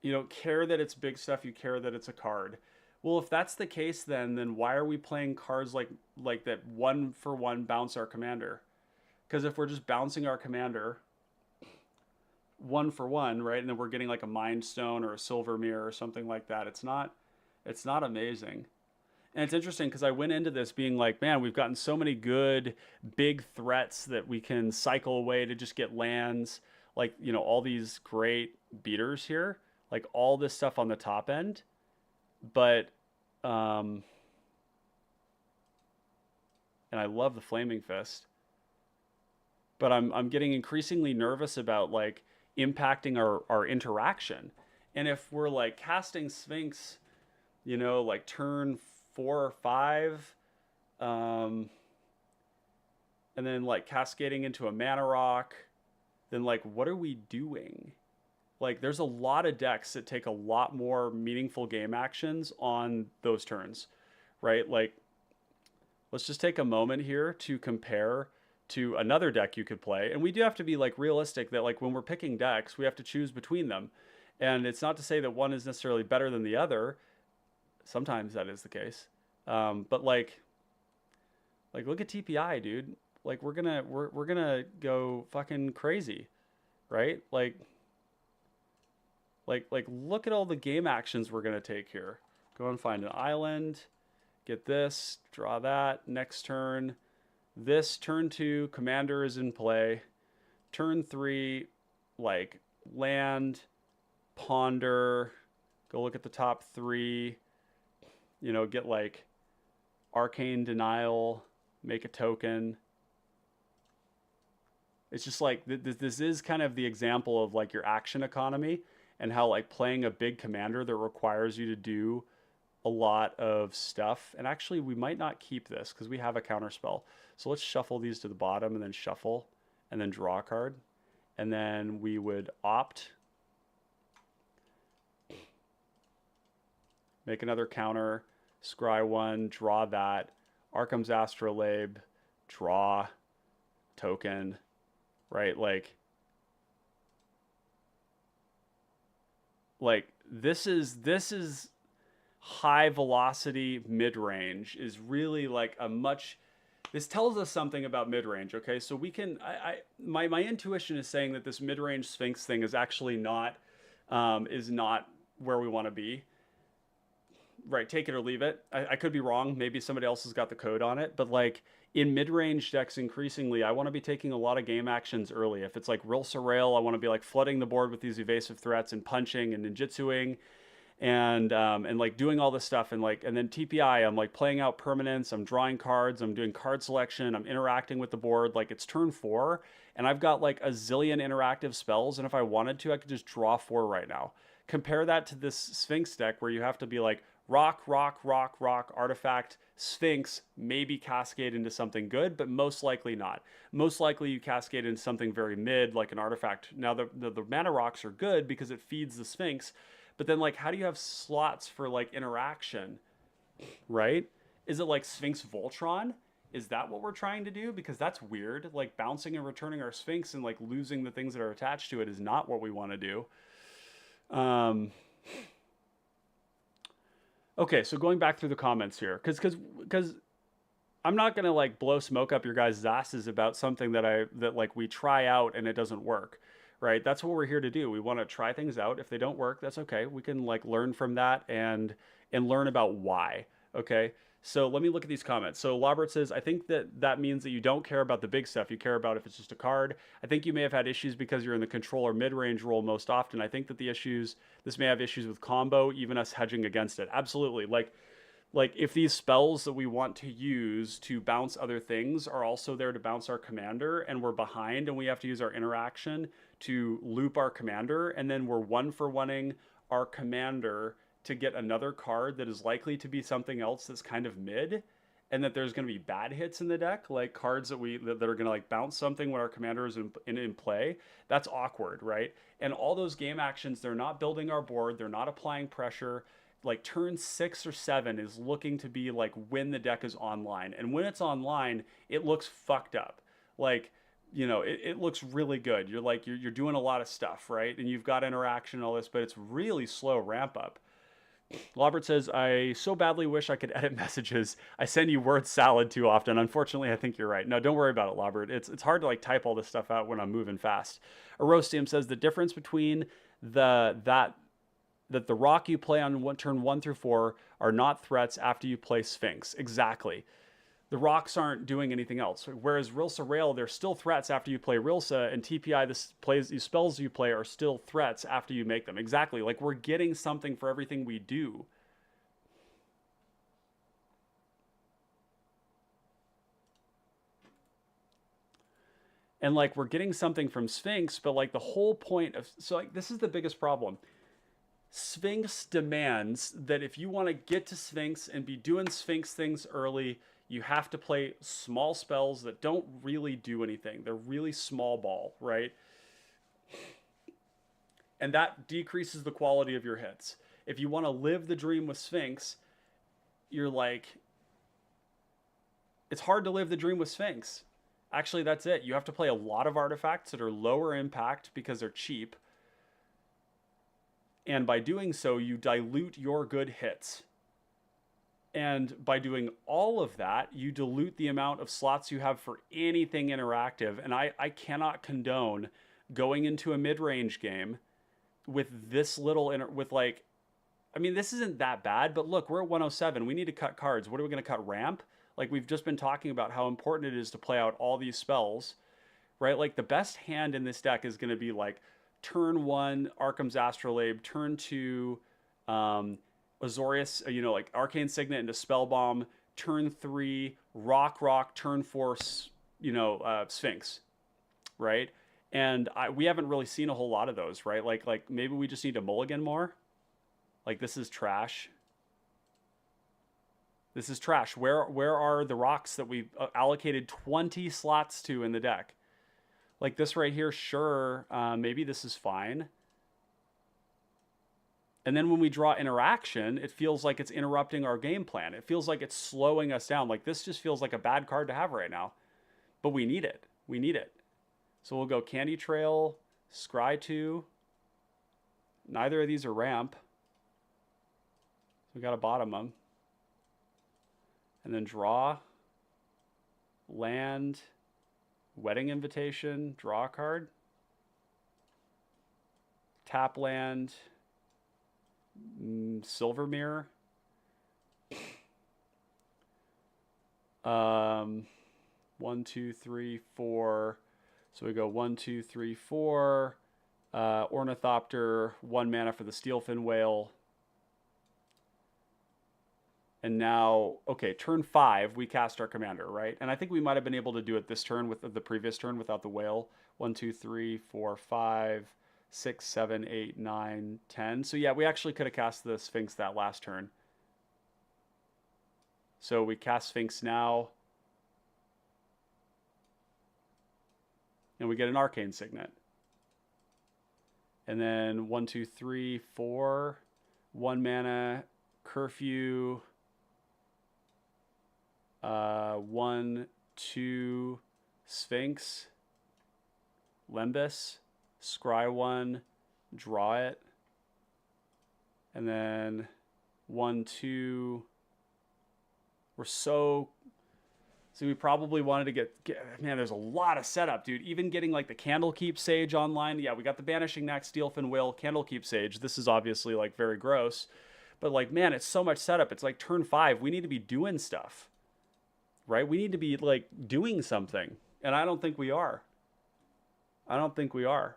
you don't care that it's big stuff. You care that it's a card. Well, if that's the case, then why are we playing cards like that 1-for-1 bounce our commander? Because if we're just bouncing our commander 1-for-1, right, and then we're getting like a Mind Stone or a Silver Mirror or something like that, it's not amazing. And it's interesting because I went into this being like, man, we've gotten so many good big threats that we can cycle away to just get lands, like, you know, all these great beaters here, like all this stuff on the top end. But and I love the Flaming Fist. But I'm getting increasingly nervous about like impacting our interaction. And if we're like casting Sphinx, you know, like turn 4 or 5, and then like cascading into a mana rock, then like what are we doing? Like there's a lot of decks that take a lot more meaningful game actions on those turns, right? Like let's just take a moment here to compare to another deck you could play. And we do have to be like realistic that like when we're picking decks, we have to choose between them. And it's not to say that one is necessarily better than the other. Sometimes that is the case. But like look at TPI, dude. Like we're gonna go fucking crazy, right? Like look at all the game actions we're gonna take here. Go and find an island, get this, draw that, next turn. This turn 2, commander is in play. Turn 3, like land, ponder, go look at the top 3, you know, get like arcane denial, make a token. It's just like this is kind of the example of like your action economy and how like playing a big commander that requires you to do a lot of stuff. And actually we might not keep this because we have a counterspell. So let's shuffle these to the bottom and then shuffle and then draw a card. And then we would opt, make another counter, scry 1, draw that, Arkham's Astrolabe, draw, token, right? Like this is high velocity mid-range is really like a much, this tells us something about mid-range. Okay, so we can my intuition is saying that this mid-range Sphinx thing is actually not where we want to be, right? Take it or leave it. I could be wrong, maybe somebody else has got the code on it, but like in mid-range decks increasingly I want to be taking a lot of game actions early. If it's like real surreal, I want to be like flooding the board with these evasive threats and punching and ninjutsuing and like doing all this stuff, and then TPI, I'm like playing out permanents, I'm drawing cards, I'm doing card selection, I'm interacting with the board. Like it's turn 4 and I've got like a zillion interactive spells, and if I wanted to I could just draw 4 right now. Compare that to this Sphinx deck where you have to be like rock, artifact, Sphinx, maybe cascade into something good, but most likely not. Most likely you cascade into something very mid, like an artifact. Now the mana rocks are good because it feeds the Sphinx, but then like how do you have slots for like interaction, right? Is it like Sphinx Voltron? Is that what we're trying to do? Because that's weird. Like bouncing and returning our Sphinx and like losing the things that are attached to it is not what we want to do. Okay, so going back through the comments here, because I'm not gonna like blow smoke up your guys' asses about something that like we try out and it doesn't work, right? That's what we're here to do. We want to try things out. If they don't work, that's okay. We can like learn from that and learn about why. Okay. So let me look at these comments. So Lobert says, I think that means that you don't care about the big stuff. You care about if it's just a card. I think you may have had issues because you're in the control or mid-range role most often. I think that this may have issues with combo, even us hedging against it. Absolutely. Like if these spells that we want to use to bounce other things are also there to bounce our commander and we're behind and we have to use our interaction to loop our commander and then we're one for oneing our commander to get another card that is likely to be something else that's kind of mid, and that there's going to be bad hits in the deck, like cards that are going to like bounce something when our commander is in play. That's awkward, right? And all those game actions, they're not building our board, they're not applying pressure. Like turn 6 or 7 is looking to be like when the deck is online, and when it's online, it looks fucked up. Like, you know, it looks really good. You're like you're doing a lot of stuff, right? And you've got interaction and all this, but it's really slow ramp up. Robert says, I so badly wish I could edit messages. I send you word salad too often. Unfortunately, I think you're right. No, don't worry about it, Robert. It's hard to like type all this stuff out when I'm moving fast. Arostium says the difference between that the rock you play on turn 1 through 4 are not threats after you play Sphinx. Exactly. The rocks aren't doing anything else. Whereas Rilsa Rail, they're still threats after you play Rilsa, and TPI, these spells you play are still threats after you make them. Exactly. Like we're getting something for everything we do. And like we're getting something from Sphinx, but like the whole point of, so like this is the biggest problem. Sphinx demands that if you want to get to Sphinx and be doing Sphinx things early, you have to play small spells that don't really do anything. They're really small ball, right? And that decreases the quality of your hits. If you want to live the dream with Sphinx, you're like, it's hard to live the dream with Sphinx. Actually, that's it. You have to play a lot of artifacts that are lower impact because they're cheap. And by doing so, you dilute your good hits. And by doing all of that, you dilute the amount of slots you have for anything interactive. And I cannot condone going into a mid-range game with this little, with like, I mean, this isn't that bad, but look, we're at 107. We need to cut cards. What are we going to cut? Ramp? Like we've just been talking about how important it is to play out all these spells, right? Like the best hand in this deck is going to be like turn 1, Arkham's Astrolabe, turn 2, Azorius, you know, like Arcane Signet into Spellbomb, turn 3, Rock, turn 4, you know, Sphinx, right? And we haven't really seen a whole lot of those, right? Like maybe we just need to mulligan more. Like this is trash. This is trash. Where are the rocks that we've allocated 20 slots to in the deck? Like this right here, sure, maybe this is fine. And then when we draw interaction, it feels like it's interrupting our game plan. It feels like it's slowing us down. Like this just feels like a bad card to have right now. But we need it. We need it. So we'll go Candy Trail, Scry 2. Neither of these are ramp. So we got to bottom them. And then draw, land, Wedding Invitation, draw a card, tap land, Silver Mirror, 1, 2, 3, 4. So we go 1, 2, 3, 4. Ornithopter, 1 mana for the Steelfin Whale. And now, okay, turn 5, we cast our commander, right? And I think we might have been able to do it this turn with the previous turn without the whale. 1, 2, 3, 4, 5, 6, 7, 8, 9, 10. So yeah, we actually could have cast the Sphinx that last turn. So we cast Sphinx now. And we get an Arcane Signet. And then 1, 2, 3, 4. 1 mana, Curfew. 1, 2, Sphinx, Limbus, scry 1, draw it, and then 1, 2. We're so we probably wanted to get man, there's a lot of setup, dude. Even getting like the Candlekeep Sage online. Yeah, we got the Banishing Knack, Steelfin Will, Candlekeep Sage. This is obviously like very gross. But like, man, it's so much setup. It's like turn 5. We need to be doing stuff. Right? We need to be like doing something. And I don't think we are. I don't think we are.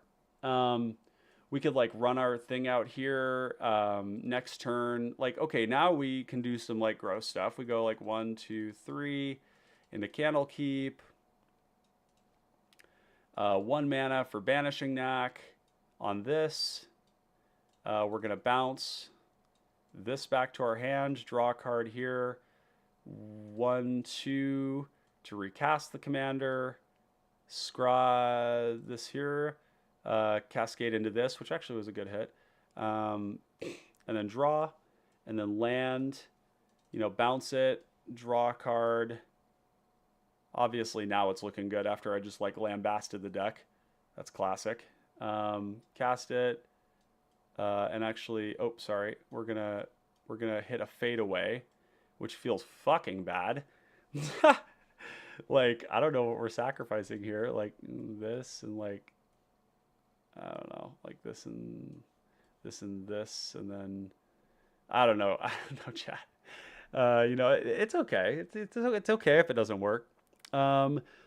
We could like run our thing out here next turn. Like, okay, now we can do some like gross stuff. We go like 1, 2, 3 into Candlekeep. 1 mana for Banishing Knack on this. We're going to bounce this back to our hand. Draw a card here. 1, 2 to recast the commander. Scry this here. Cascade into this, which actually was a good hit. And then draw. And then land. You know, bounce it. Draw a card. Obviously now it's looking good after I just like lambasted the deck. That's classic. Cast it. And actually, oh, sorry. We're gonna hit a fadeaway, which feels fucking bad. Like, I don't know what we're sacrificing here. Like this and like, I don't know, like this and this and this, and then I don't know. I don't know, chat. You know, it's okay. It's okay if it doesn't work.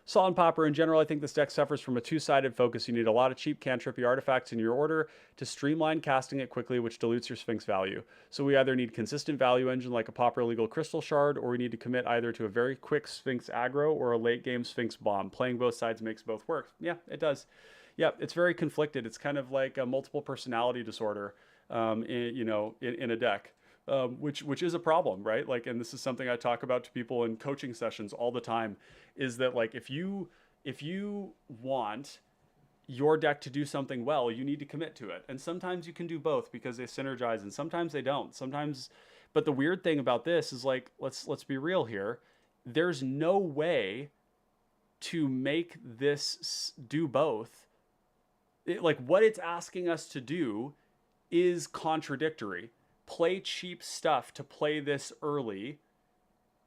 Salt and Popper in general, I think this deck suffers from a two-sided focus. You need a lot of cheap cantrippy artifacts in your order to streamline casting it quickly, which dilutes your Sphinx value. So we either need consistent value engine like a Popper Legal Crystal Shard, or we need to commit either to a very quick Sphinx aggro or a late-game Sphinx bomb. Playing both sides makes both work. Yeah, it does. Yeah, it's very conflicted. It's kind of like a multiple personality disorder, in a deck. Which is a problem, right? Like, and this is something I talk about to people in coaching sessions all the time, is that like if you want your deck to do something well, you need to commit to it. And sometimes you can do both because they synergize, and sometimes they don't. Sometimes, but the weird thing about this is like, let's be real here. There's no way to make this do both. Like what it's asking us to do is contradictory. Play cheap stuff to play this early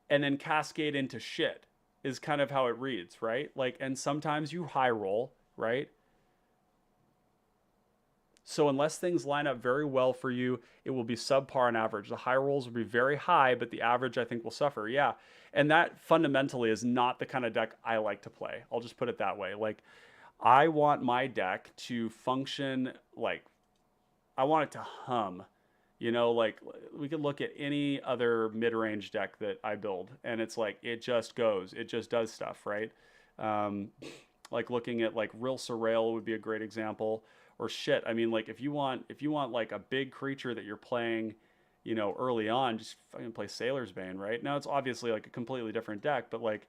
and then cascade into shit is kind of how it reads, right? Like, and sometimes you high roll, right? So unless things line up very well for you, it will be subpar on average. The high rolls will be very high, but the average I think will suffer. Yeah. And that fundamentally is not the kind of deck I like to play. I'll just put it that way. Like, I want my deck to function like, I want it to hum. You know, like we could look at any other mid-range deck that I build, and it's like it just goes, it just does stuff, right? Like looking at like Real Surreal would be a great example, or shit. I mean, like if you want like a big creature that you're playing, you know, early on, just fucking play Sailor's Bane, right? Now it's obviously like a completely different deck, but like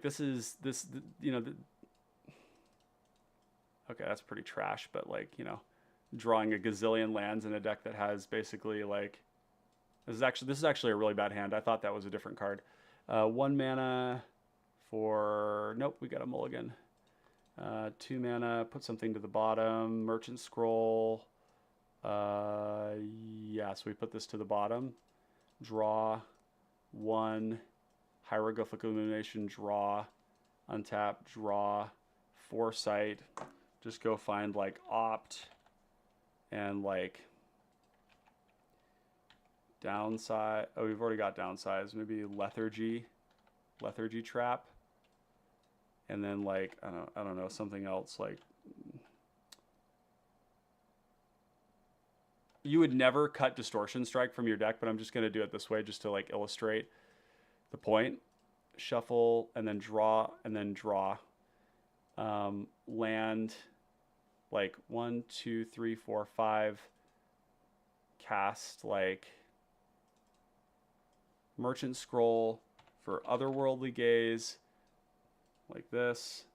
this is this, you know, okay, that's pretty trash, but like, you know, drawing a gazillion lands in a deck that has basically like, this is actually a really bad hand. I thought that was a different card. 1 mana for, nope, we got a mulligan. 2 mana, put something to the bottom. Merchant Scroll. Yeah, so we put this to the bottom. Draw 1. Hieroglyphic Illumination, draw. Untap, draw. Foresight. Just go find like Opt. And like downside. Oh, we've already got downsides. Maybe lethargy trap. And then like I don't know, something else. Like you would never cut Distortion Strike from your deck, but I'm just gonna do it this way just to like illustrate the point. Shuffle and then draw and then draw. Land. Like 1, 2, 3, 4, 5. Cast like Merchant Scroll for Otherworldly Gaze, like this.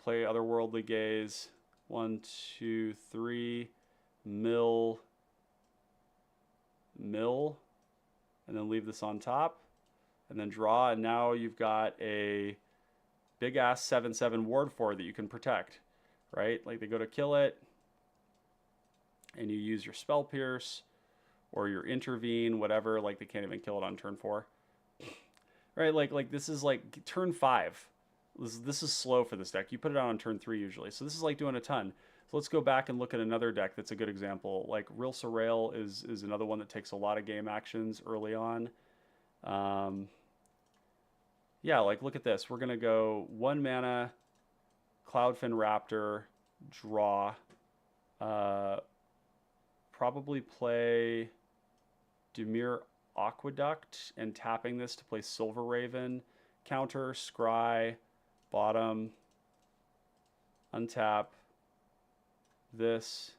Play Otherworldly Gaze. 1, 2, 3. Mill. and then leave this on top, and then draw, and now you've got a big-ass 7/7 ward 4 that you can protect, right? Like, they go to kill it, and you use your Spell Pierce, or your Intervene, whatever, like, they can't even kill it on turn 4. Right, like this is like turn 5. This is slow for this deck. You put it on turn 3 usually. So this is like doing a ton. So let's go back and look at another deck that's a good example. Like Real Surreal is another one that takes a lot of game actions early on. Yeah, like look at this. We're going to go 1 mana, Cloudfin Raptor, draw. Probably play Dimir Aqueduct and tapping this to play Silver Raven. Counter, scry, bottom, untap this,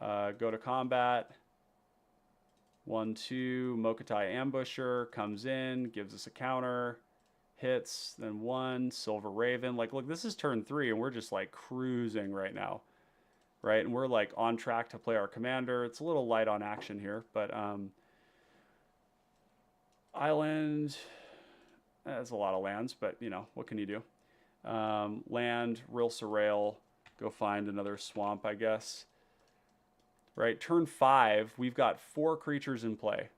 go to combat, 1/2, Mokutai Ambusher comes in, gives us a counter, hits, then 1, Silver Raven. Like, look, this is turn 3, and we're just like cruising right now, right? And we're like on track to play our commander. It's a little light on action here, but Island, that's a lot of lands, but you know, what can you do? Land, Real Surreal, go find another swamp, I guess. Right, turn 5, we've got 4 creatures in play.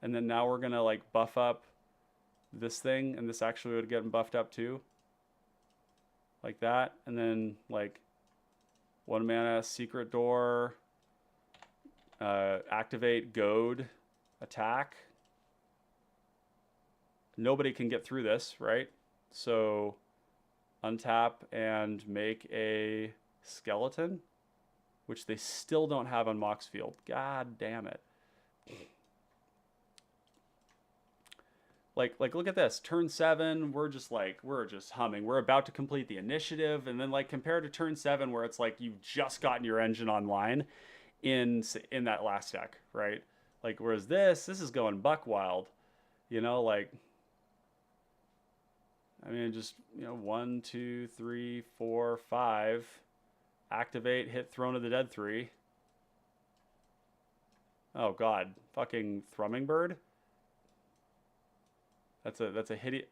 And then now we're gonna like buff up this thing, and this actually would get buffed up too. Like that, and then like 1 mana, Secret Door, activate Goad, attack. Nobody can get through this, right? So untap and make a skeleton, which they still don't have on Mox Field. God damn it. Like look at this. Turn 7, we're just humming. We're about to complete the initiative, and then like compared to turn 7 where it's like you've just gotten your engine online in that last deck, right? Like whereas this is going buck wild, you know, like I mean just, you know, 1, 2, 3, 4, 5, activate, hit Throne of the Dead 3. Oh god, fucking Thrumming Bird. That's a hideous,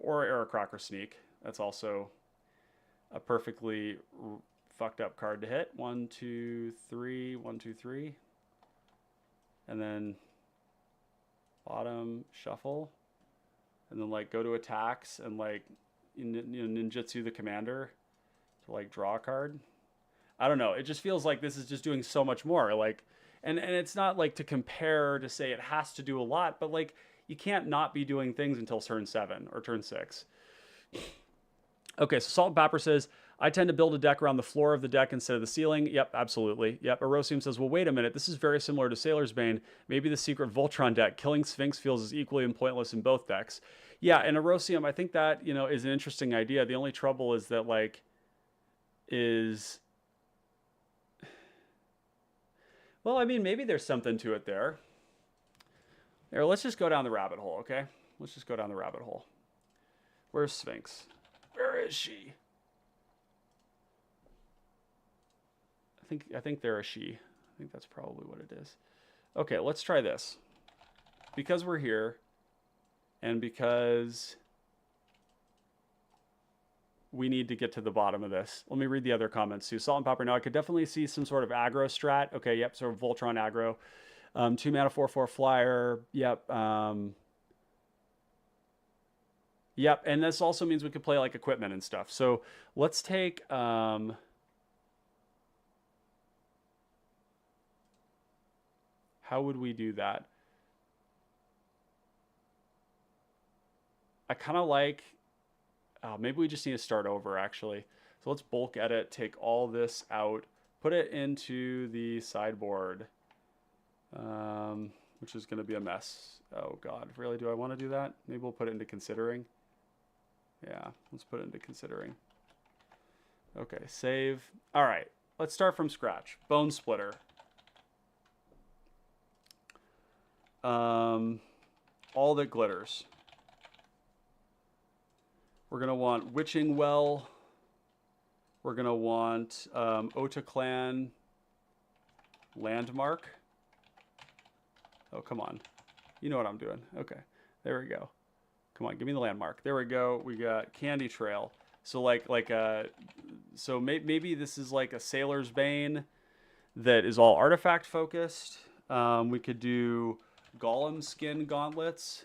or Aerocrocker Sneak. That's also a perfectly fucked up card to hit. 1, 2, 3, 1, 2, 3, and then bottom shuffle, and then like go to attacks and like ninjutsu the commander to like draw a card. I don't know. It just feels like this is just doing so much more. Like, and it's not like to compare to say it has to do a lot, but like you can't not be doing things until turn 7 or turn 6. Okay, so Salt and Pepper says, I tend to build a deck around the floor of the deck instead of the ceiling. Yep, absolutely. Yep, Erosium says, well, wait a minute. This is very similar to Sailor's Bane. Maybe the secret Voltron deck. Killing Sphinx feels as equally and pointless in both decks. Yeah, and Erosium, I think that, you know, is an interesting idea. The only trouble is that, like, well, I mean, maybe there's something to it there. Here, let's just go down the rabbit hole, okay? Let's just go down the rabbit hole. Where's Sphinx? Where is she? I think they're a she. I think that's probably what it is. Okay, let's try this. Because we're here, and because we need to get to the bottom of this. Let me read the other comments too. Salt and Pepper. Now, I could definitely see some sort of aggro strat. Okay, yep, sort of Voltron aggro. 2 mana, 4/4 flyer. Yep. Yep, and this also means we could play like equipment and stuff. So let's take how would we do that? I kind of like, maybe we just need to start over actually. So let's bulk edit, take all this out, put it into the sideboard, which is going to be a mess. Oh God, really? Do I want to do that? Maybe we'll put it into considering. Yeah, let's put it into considering. Okay, save. All right, let's start from scratch. Bone Splitter. All that glitters. We're going to want Witching Well. We're going to want Otaclan Landmark. Oh, come on. You know what I'm doing. Okay, there we go. Come on, give me the landmark. There we go. We got Candy Trail. So so maybe this is like a Sailor's Bane that is all artifact focused. We could do Golem Skin Gauntlets,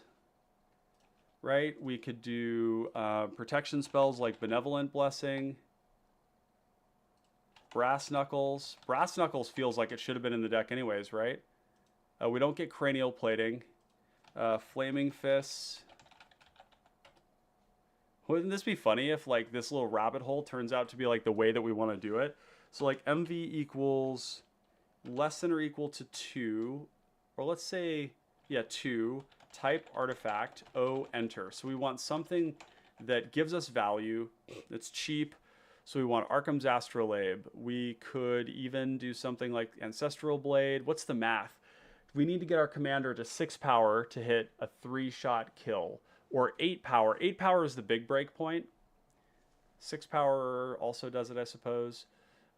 right? We could do protection spells like Benevolent Blessing, Brass Knuckles. Brass Knuckles feels like it should have been in the deck anyways, right? We don't get Cranial Plating. Flaming Fists. Wouldn't this be funny if like this little rabbit hole turns out to be like the way that we want to do it? So like MV equals less than or equal to 2, or let's say, yeah, 2, type artifact, O, enter. So we want something that gives us value, that's cheap. So we want Arkham's Astrolabe. We could even do something like Ancestral Blade. What's the math? We need to get our commander to 6 power to hit a 3-shot kill. Or 8 power. 8 power is the big break point. 6 power also does it, I suppose.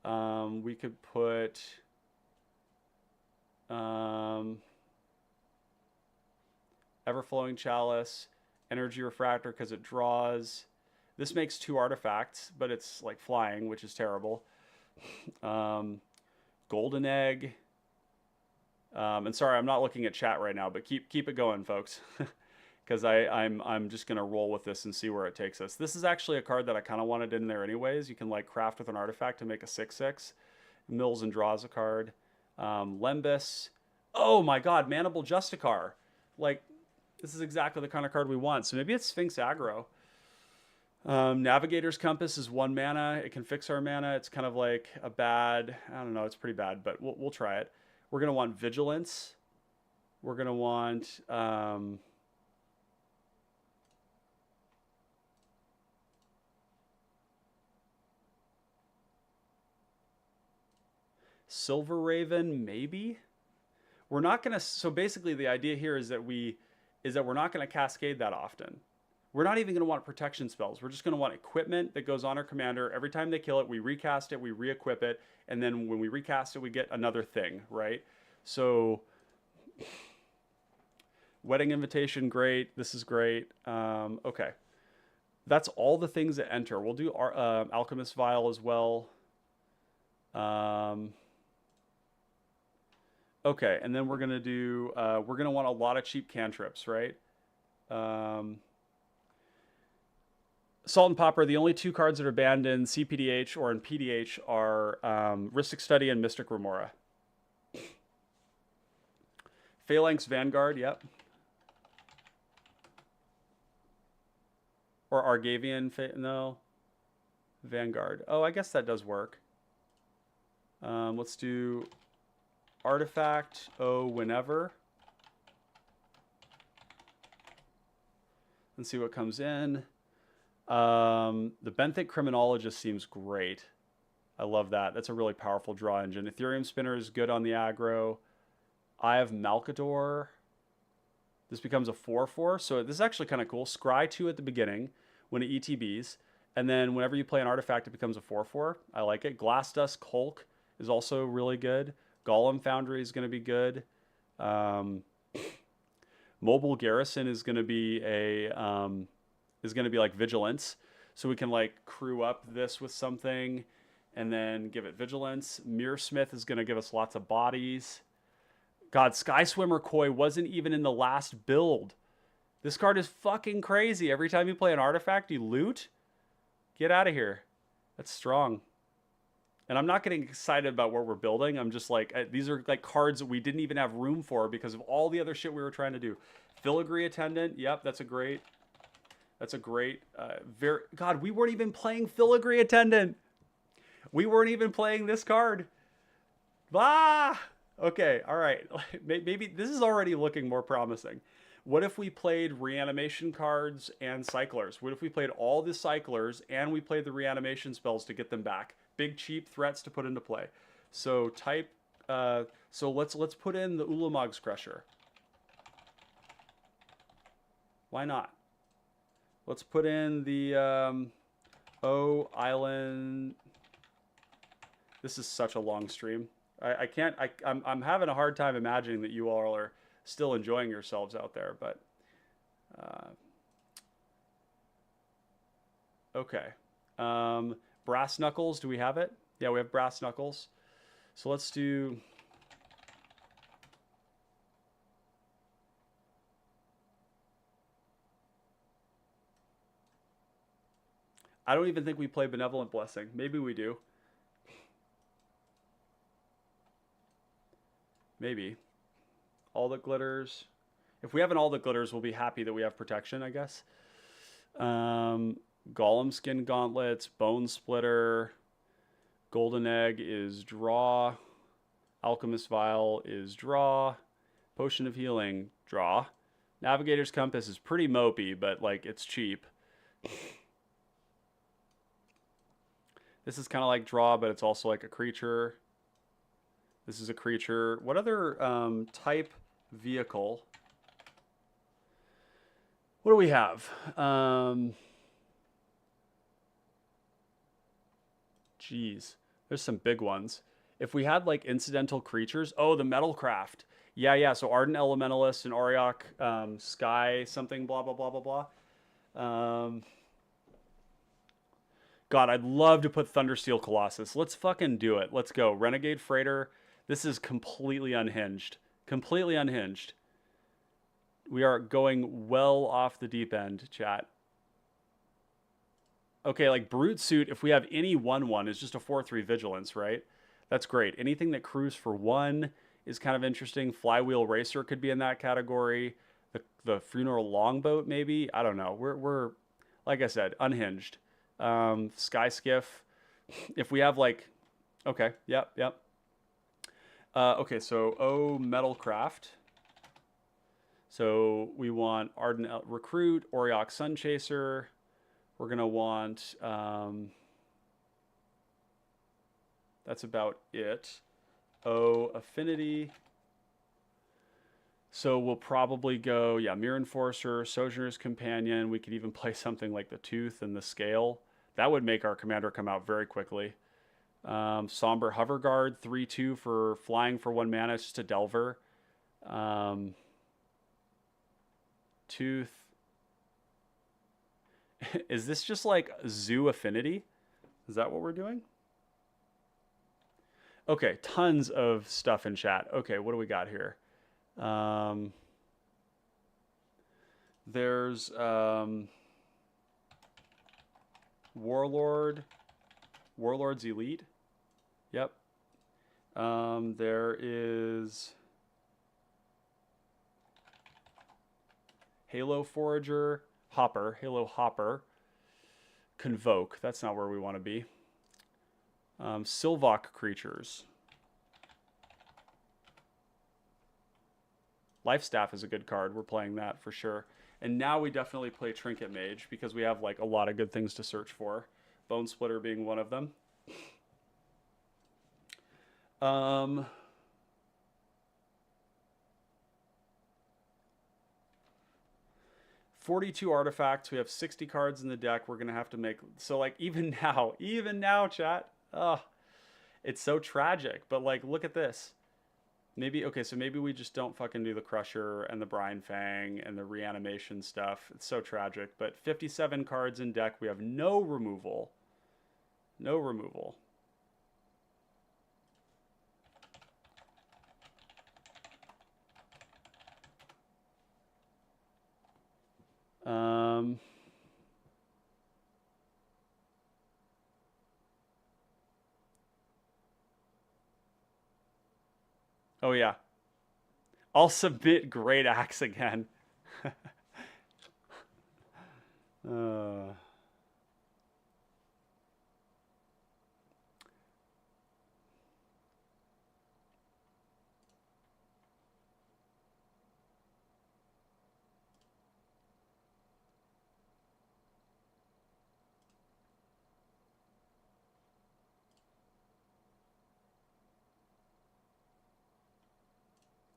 We could put... Everflowing Chalice, Energy Refractor because it draws. This makes 2 artifacts, but it's like flying, which is terrible. Golden Egg. And sorry, I'm not looking at chat right now, but keep it going, folks. Because I'm just gonna roll with this and see where it takes us. This is actually a card that I kind of wanted in there anyways. You can like craft with an artifact to make a 6/6. Mills and draws a card. Lembus. Oh my God, Manable Justicar. Like, this is exactly the kind of card we want. So maybe it's Sphinx aggro. Navigator's Compass is 1 mana. It can fix our mana. It's kind of like a bad, I don't know, it's pretty bad, but we'll try it. We're gonna want Vigilance. We're gonna want Silver Raven, maybe. We're not gonna. So basically, the idea here is that we're not gonna cascade that often. We're not even gonna want protection spells. We're just gonna want equipment that goes on our commander. Every time they kill it, we recast it, we re-equip it, and then when we recast it, we get another thing, right? So, Wedding Invitation, great. This is great. Okay, that's all the things that enter. We'll do our Alchemist Vial as well. Okay, and then we're gonna do, we're gonna want a lot of cheap cantrips, right? Salt and Popper, the only 2 cards that are banned in cPDH or in PDH are Rhystic Study and Mystic Remora. Phalanx Vanguard, yep. Or Argavian, no. Vanguard. Oh, I guess that does work. Let's do Artifact, whenever. And see what comes in. The Benthic Criminologist seems great. I love that. That's a really powerful draw engine. Ethereum Spinner is good on the aggro. Eye of Malkador. This becomes a 4/4. So this is actually kind of cool. Scry 2 at the beginning when it ETBs. And then whenever you play an artifact, it becomes a 4/4. I like it. Glass Dust Hulk is also really good. Golem Foundry is going to be good. Mobile Garrison is going to be like Vigilance. So we can like crew up this with something and then give it Vigilance. Mirror Smith is going to give us lots of bodies. God, Sky Swimmer Koi wasn't even in the last build. This card is fucking crazy. Every time you play an artifact, you loot. Get out of here. That's strong. And I'm not getting excited about what we're building. I'm just like, these are like cards that we didn't even have room for because of all the other shit we were trying to do. Filigree Attendant. Yep, that's a great, God, we weren't even playing Filigree Attendant. We weren't even playing this card. Ah! Okay, all right. Maybe this is already looking more promising. What if we played reanimation cards and cyclers? What if we played all the cyclers and we played the reanimation spells to get them back? Big cheap threats to put into play. So type. So let's put in the Ulamog's Crusher. Why not? Let's put in the Island. This is such a long stream. I'm having a hard time imagining that you all are still enjoying yourselves out there. But okay. Brass knuckles, do we have it? Yeah, we have brass knuckles. So let's do... I don't even think we play Benevolent Blessing. Maybe we do. Maybe. All that glitters. If we have an all that glitters, we'll be happy that we have protection, I guess. Golem Skin Gauntlets, Bone Splitter, Golden Egg is draw. Alchemist Vial is draw. Potion of Healing, draw. Navigator's Compass is pretty mopey, but like it's cheap. This is kind of like draw, but it's also like a creature. This is a creature. What other type vehicle? What do we have? Geez, there's some big ones. If we had like incidental creatures, oh, the Metalcraft. Yeah. So Ardent Elementalist and Auriok Sky something blah blah blah blah blah. God, I'd love to put Thundersteel Colossus. Let's fucking do it. Let's go. Renegade Freighter. This is completely unhinged. Completely unhinged. We are going well off the deep end, chat. Okay, like Brute Suit, if we have any 1/1, is just a 4/3 Vigilance, right? That's great. Anything that crews for 1 is kind of interesting. Flywheel Racer could be in that category. The Funeral Longboat, maybe? I don't know. We're like I said, unhinged. Sky Skiff. If we have like... Okay, yep. Okay, so Metalcraft. So we want Ardent Recruit, Auriok Sunchaser. We're going to want... that's about it. Affinity. So we'll probably go, Mirror Enforcer, Sojourner's Companion. We could even play something like the Tooth and the Scale. That would make our commander come out very quickly. Somber Hoverguard, 3/2 for flying for 1 mana. It's just a Delver. Tooth. Is this just like Zoo Affinity? Is that what we're doing? Okay, tons of stuff in chat. Okay, what do we got here? There's Warlord's Elite. Yep. There is Halo Forager, Halo Hopper, Convoke. That's not where we want to be. Sylvok Creatures. Lifestaff is a good card. We're playing that for sure. And now we definitely play Trinket Mage because we have like a lot of good things to search for. Bone Splitter being one of them. 42 artifacts. We have 60 cards in the deck. We're going to have to make... So, like, even now, chat. It's so tragic. But, like, look at this. Maybe... Okay, so maybe we just don't fucking do the Crusher and the Brine Fang and the Reanimation stuff. It's so tragic. But 57 cards in deck. We have no removal. No removal. Oh, yeah. I'll submit Great Axe again.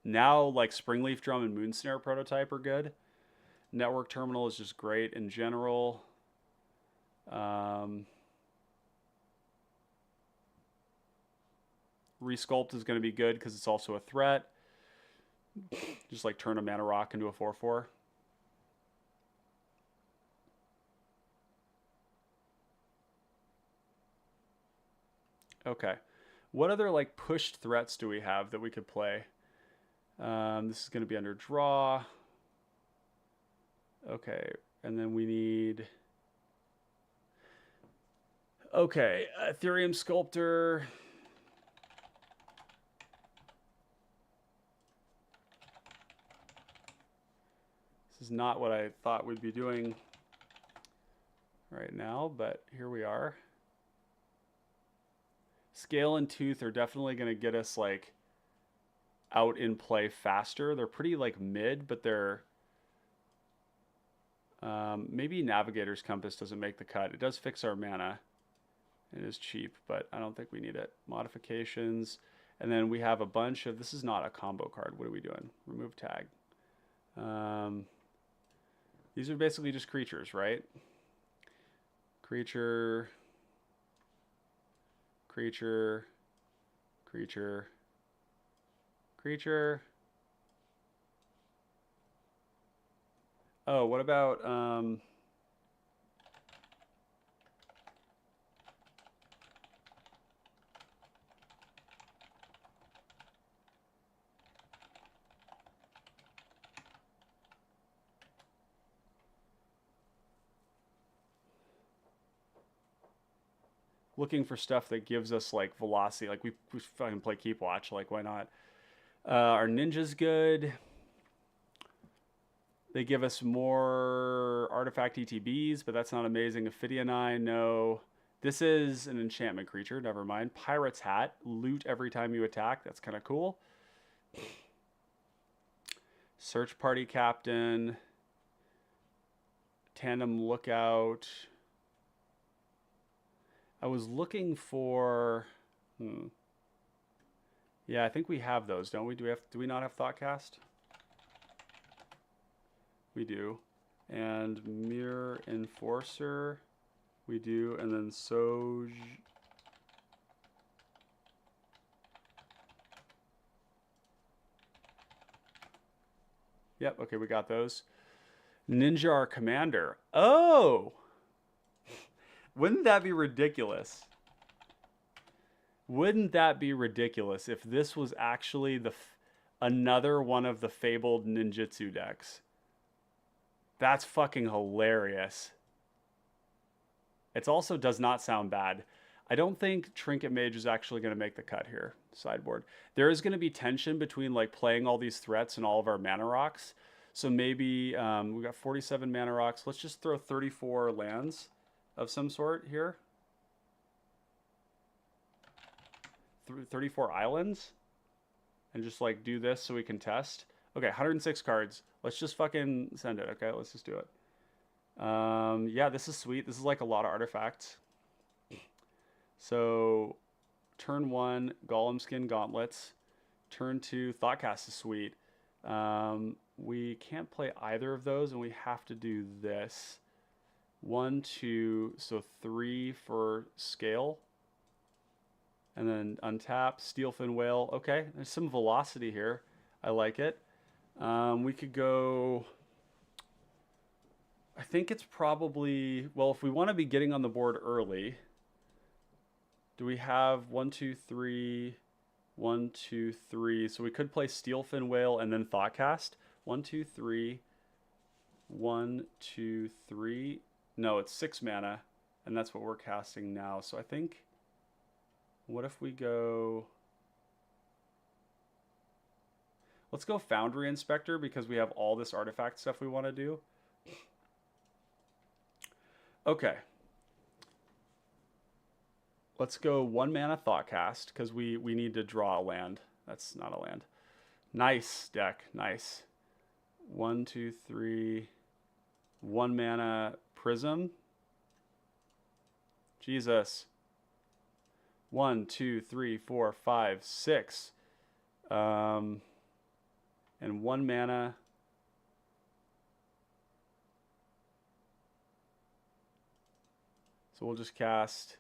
Now, like, Springleaf Drum and Moonsnare prototype are good. Network Terminal is just great in general. Resculpt is going to be good because it's also a threat. Just like turn a mana rock into a 4/4. Okay. What other like pushed threats do we have that we could play? This is going to be under draw. Okay. And then we need... Okay. Ethereum Sculptor. This is not what I thought we'd be doing right now, but here we are. Scale and Tooth are definitely going to get us like out in play faster. They're pretty like mid, but they're maybe Navigator's Compass doesn't make the cut. It does fix our mana. It is cheap, but I don't think we need it. Modifications, and then we have a bunch of... This is not a combo card. What are we doing? Remove tag. These are basically just creatures, right? Creature, creature, creature, creature. Oh, what about looking for stuff that gives us like velocity? Like we fucking play Keep Watch. Like why not? Our Ninja's good. They give us more artifact ETBs, but that's not amazing. Ophidianine, no. This is an enchantment creature. Never mind. Pirate's Hat. Loot every time you attack. That's kind of cool. Search Party Captain. Tandem Lookout. I was looking for... Yeah, I think we have those, don't we? Do we not have Thoughtcast? We do. And Mirror Enforcer, we do. And then Soj. Yep, okay, we got those. Ninja our commander. Oh! Wouldn't that be ridiculous? Wouldn't that be ridiculous if this was actually another one of the fabled ninjutsu decks? That's fucking hilarious. It also does not sound bad. I don't think Trinket Mage is actually going to make the cut here, sideboard. There is going to be tension between like playing all these threats and all of our mana rocks. So maybe we got 47 mana rocks. Let's just throw 34 lands of some sort here. 34 islands. And just like do this so we can test. Okay, 106 cards. Let's just fucking send it, okay? Let's just do it. Yeah, this is sweet. This is like a lot of artifacts. So, turn 1, Golem Skin Gauntlets. Turn 2, Thoughtcast is sweet. We can't play either of those, and we have to do this. 1, 2, so 3 for Scale. And then untap, Steelfin Whale. Okay, there's some velocity here. I like it. We could go... I think it's probably... Well, if we want to be getting on the board early... Do we have 1, 2, 3... 1, 2, 3... So we could play Steelfin Whale and then Thoughtcast. 1, 2, 3... 1, 2, 3... No, it's 6 mana. And that's what we're casting now. So I think... What if we go... Let's go Foundry Inspector because we have all this artifact stuff we want to do. Okay. Let's go 1 mana Thoughtcast because we need to draw a land. That's not a land. Nice deck. Nice. 1, 2, 3. 1 mana Prism. Jesus. 1, 2, 3, 4, 5, 6. And 1 mana. So we'll just cast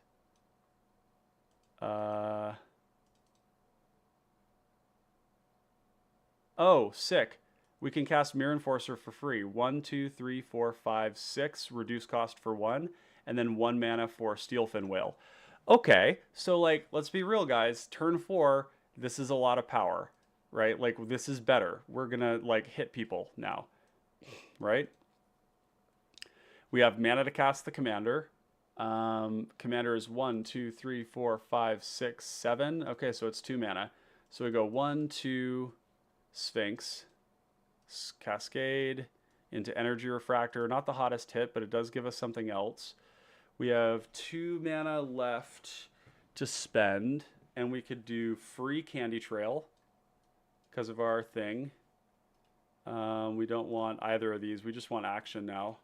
Oh, sick. We can cast Mirror Enforcer for free. 1, 2, 3, 4, 5, 6. Reduce cost for 1. And then 1 mana for Steelfin Whale. Okay, so like, let's be real, guys. Turn 4, this is a lot of power, right? Like, this is better. We're gonna like hit people now, right? We have mana to cast the commander. Commander is 1, 2, 3, 4, 5, 6, 7. Okay, so it's 2 mana. So we go 1, 2, Sphinx, Cascade into Energy Refractor. Not the hottest hit, but it does give us something else. We have 2 mana left to spend, and we could do free Candy Trail because of our thing. We don't want either of these. We just want action now.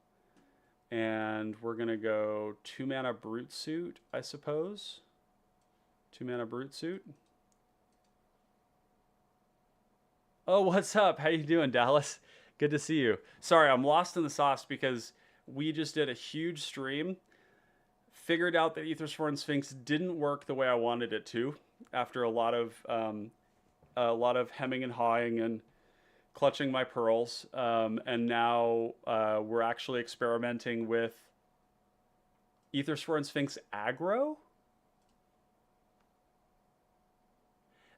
And we're going to go 2 mana Brute Suit, I suppose. 2 mana Brute Suit. Oh, what's up? How you doing, Dallas? Good to see you. Sorry, I'm lost in the sauce because we just did a huge stream. Figured out that Ethersworn Sphinx didn't work the way I wanted it to after a lot of hemming and hawing and clutching my pearls. And now we're actually experimenting with Ethersworn Sphinx aggro.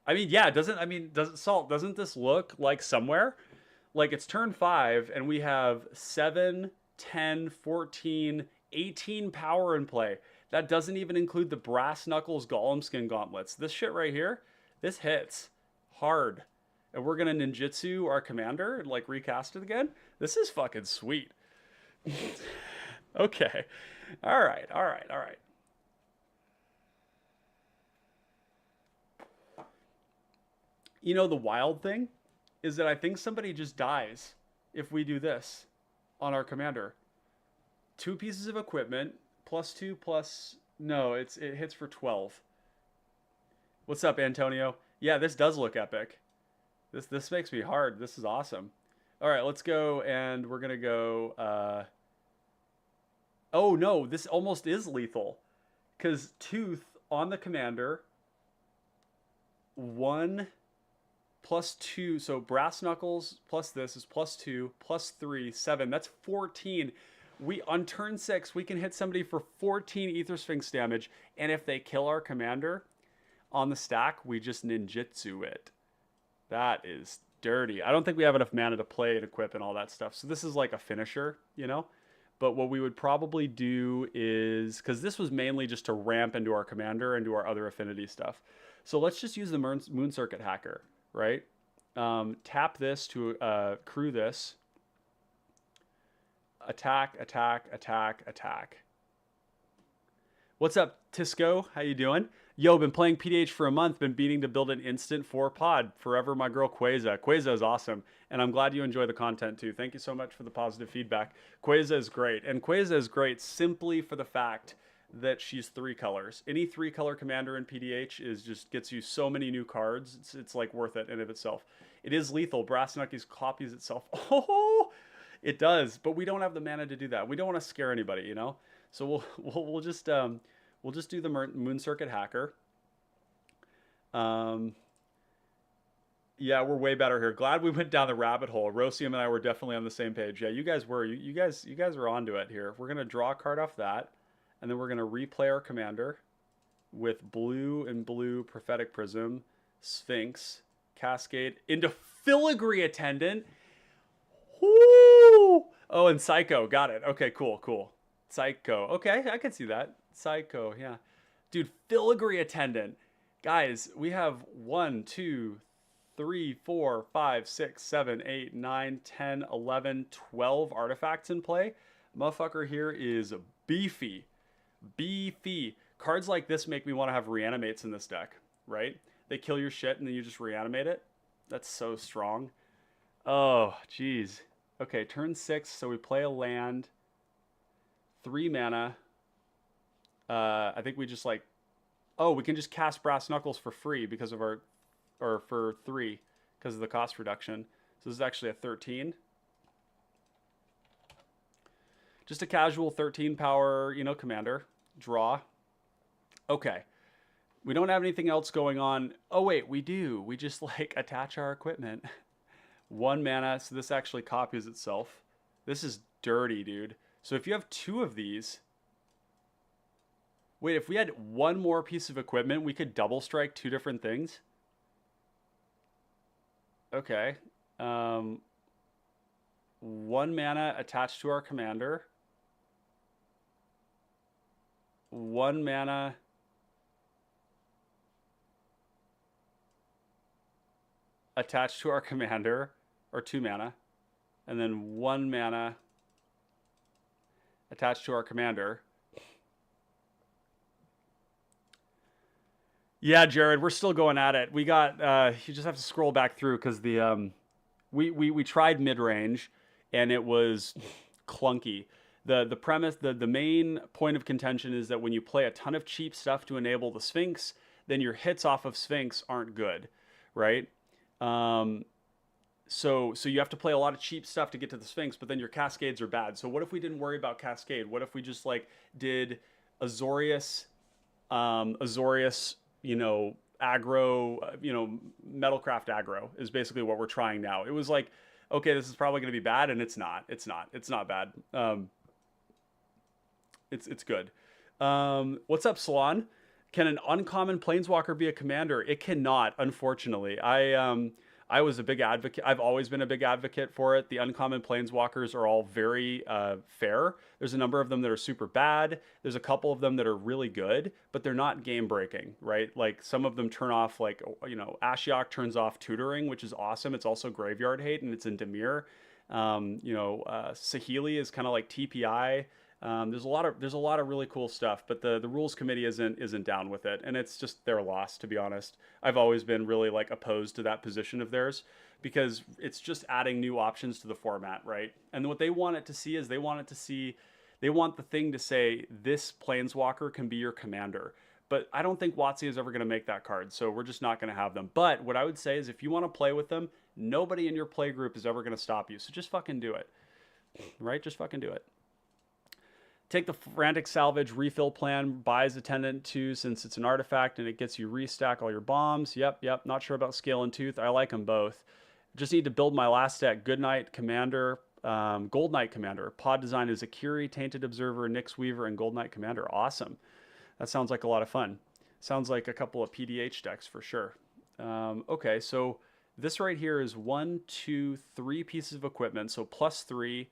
I mean, yeah, doesn't this look like somewhere? Like it's turn 5 and we have 7, 10, 14, 18 power in play. That doesn't even include the Brass Knuckles Golem Skin Gauntlets. This shit right here, this hits hard. And we're gonna ninjutsu our commander and like recast it again. This is fucking sweet. Okay. All right. You know, the wild thing is that I think somebody just dies if we do this on our commander. 2 pieces of equipment, +2 plus... No, it hits for 12. What's up, Antonio? Yeah, this does look epic. This makes me hard. This is awesome. All right, let's go, and we're going to go... Oh, no, this almost is lethal. Because Tooth on the commander... 1... +2, so Brass Knuckles plus this is +2, +3, 7. That's 14. On turn 6, we can hit somebody for 14 Etherswings damage, and if they kill our commander on the stack, we just ninjutsu it. That is dirty. I don't think we have enough mana to play and equip and all that stuff. So this is like a finisher, you know? But what we would probably do is, because this was mainly just to ramp into our commander and do our other affinity stuff. So let's just use the Moon Circuit Hacker. Right? Tap this to crew this. Attack. What's up, Tisco? How you doing? Yo, been playing PDH for a month. Been beating to build an instant 4 pod. Forever my girl Queza. Queza is awesome. And I'm glad you enjoy the content too. Thank you so much for the positive feedback. Queza is great. And Queza is great simply for the fact that she's 3 colors. Any 3-color commander in PDH is just gets you so many new cards. It's like worth it in of itself. It is lethal. Brass Knuckles copies itself. Oh, it does. But we don't have the mana to do that. We don't want to scare anybody, you know. So we'll just do the Moon Circuit Hacker. Yeah, we're way better here. Glad we went down the rabbit hole. Rosium and I were definitely on the same page. Yeah, you guys were. You guys were onto it here. We're gonna draw a card off that. And then we're going to replay our commander with blue and blue Prophetic Prism, Sphinx, Cascade, into Filigree Attendant. Woo! Oh, and Psycho. Got it. Okay, cool. Psycho. Okay, I can see that. Psycho, yeah. Dude, Filigree Attendant. Guys, we have 1, 2, 3, 4, 5, 6, 7, 8, 9, 10, 11, 12 artifacts in play. Motherfucker here is beefy. Cards like this make me want to have reanimates in this deck, right? They kill your shit and then you just reanimate it. That's so strong. Oh, jeez. Okay, turn 6, so we play a land. 3 mana. I think we just like... Oh, we can just cast Brass Knuckles for free because of our... Or for 3, because of the cost reduction. So this is actually a 13. Just a casual 13 power, you know, commander. Draw. Okay. We don't have anything else going on. Oh, wait, we do. We just, like, attach our equipment. 1 mana. So this actually copies itself. This is dirty, dude. So if you have 2 of these, wait, if we had 1 more piece of equipment, we could double strike 2 different things. Okay. 1 mana attached to our commander. 1 mana attached to our commander, or 2 mana, and then 1 mana attached to our commander. Yeah, Jared, we're still going at it. We got you just have to scroll back through because the we tried Midrange and it was clunky. The premise, the main point of contention is that when you play a ton of cheap stuff to enable the Sphinx, then your hits off of Sphinx aren't good, right? So you have to play a lot of cheap stuff to get to the Sphinx, but then your cascades are bad. So what if we didn't worry about cascade? What if we just like did Azorius, you know, aggro, you know, Metalcraft aggro is basically what we're trying now. It was like, okay, this is probably going to be bad, and it's not. It's not bad. It's good. What's up, Salon? Can an uncommon planeswalker be a commander? It cannot, unfortunately. I was a big advocate. I've always been a big advocate for it. The uncommon planeswalkers are all very fair. There's a number of them that are super bad. There's a couple of them that are really good, but they're not game breaking, right? Like some of them turn off, like, you know, Ashiok turns off tutoring, which is awesome. It's also graveyard hate, and it's in Dimir. You know, Saheeli is kind of like TPI. There's a lot of really cool stuff, but the rules committee isn't down with it, and it's just their loss, to be honest. I've always been really like opposed to that position of theirs because it's just adding new options to the format, right? And what they want it to see is they want the thing to say this planeswalker can be your commander. But I don't think WotC is ever going to make that card, so we're just not going to have them. But what I would say is if you want to play with them, nobody in your play group is ever going to stop you. So just fucking do it, right? Just fucking do it. Take the Frantic Salvage refill plan, buys Attendant 2 since it's an artifact and it gets you restack all your bombs. Yep. Not sure about Scale and Tooth. I like them both. Just need to build my last deck. Good Knight Commander, Gold Knight Commander. Pod design is Akiri, Tainted Observer, Nyx Weaver, and Gold Knight Commander. Awesome. That sounds like a lot of fun. Sounds like a couple of PDH decks for sure. Okay, so this right here is 1, 2, 3 pieces of equipment. So +3,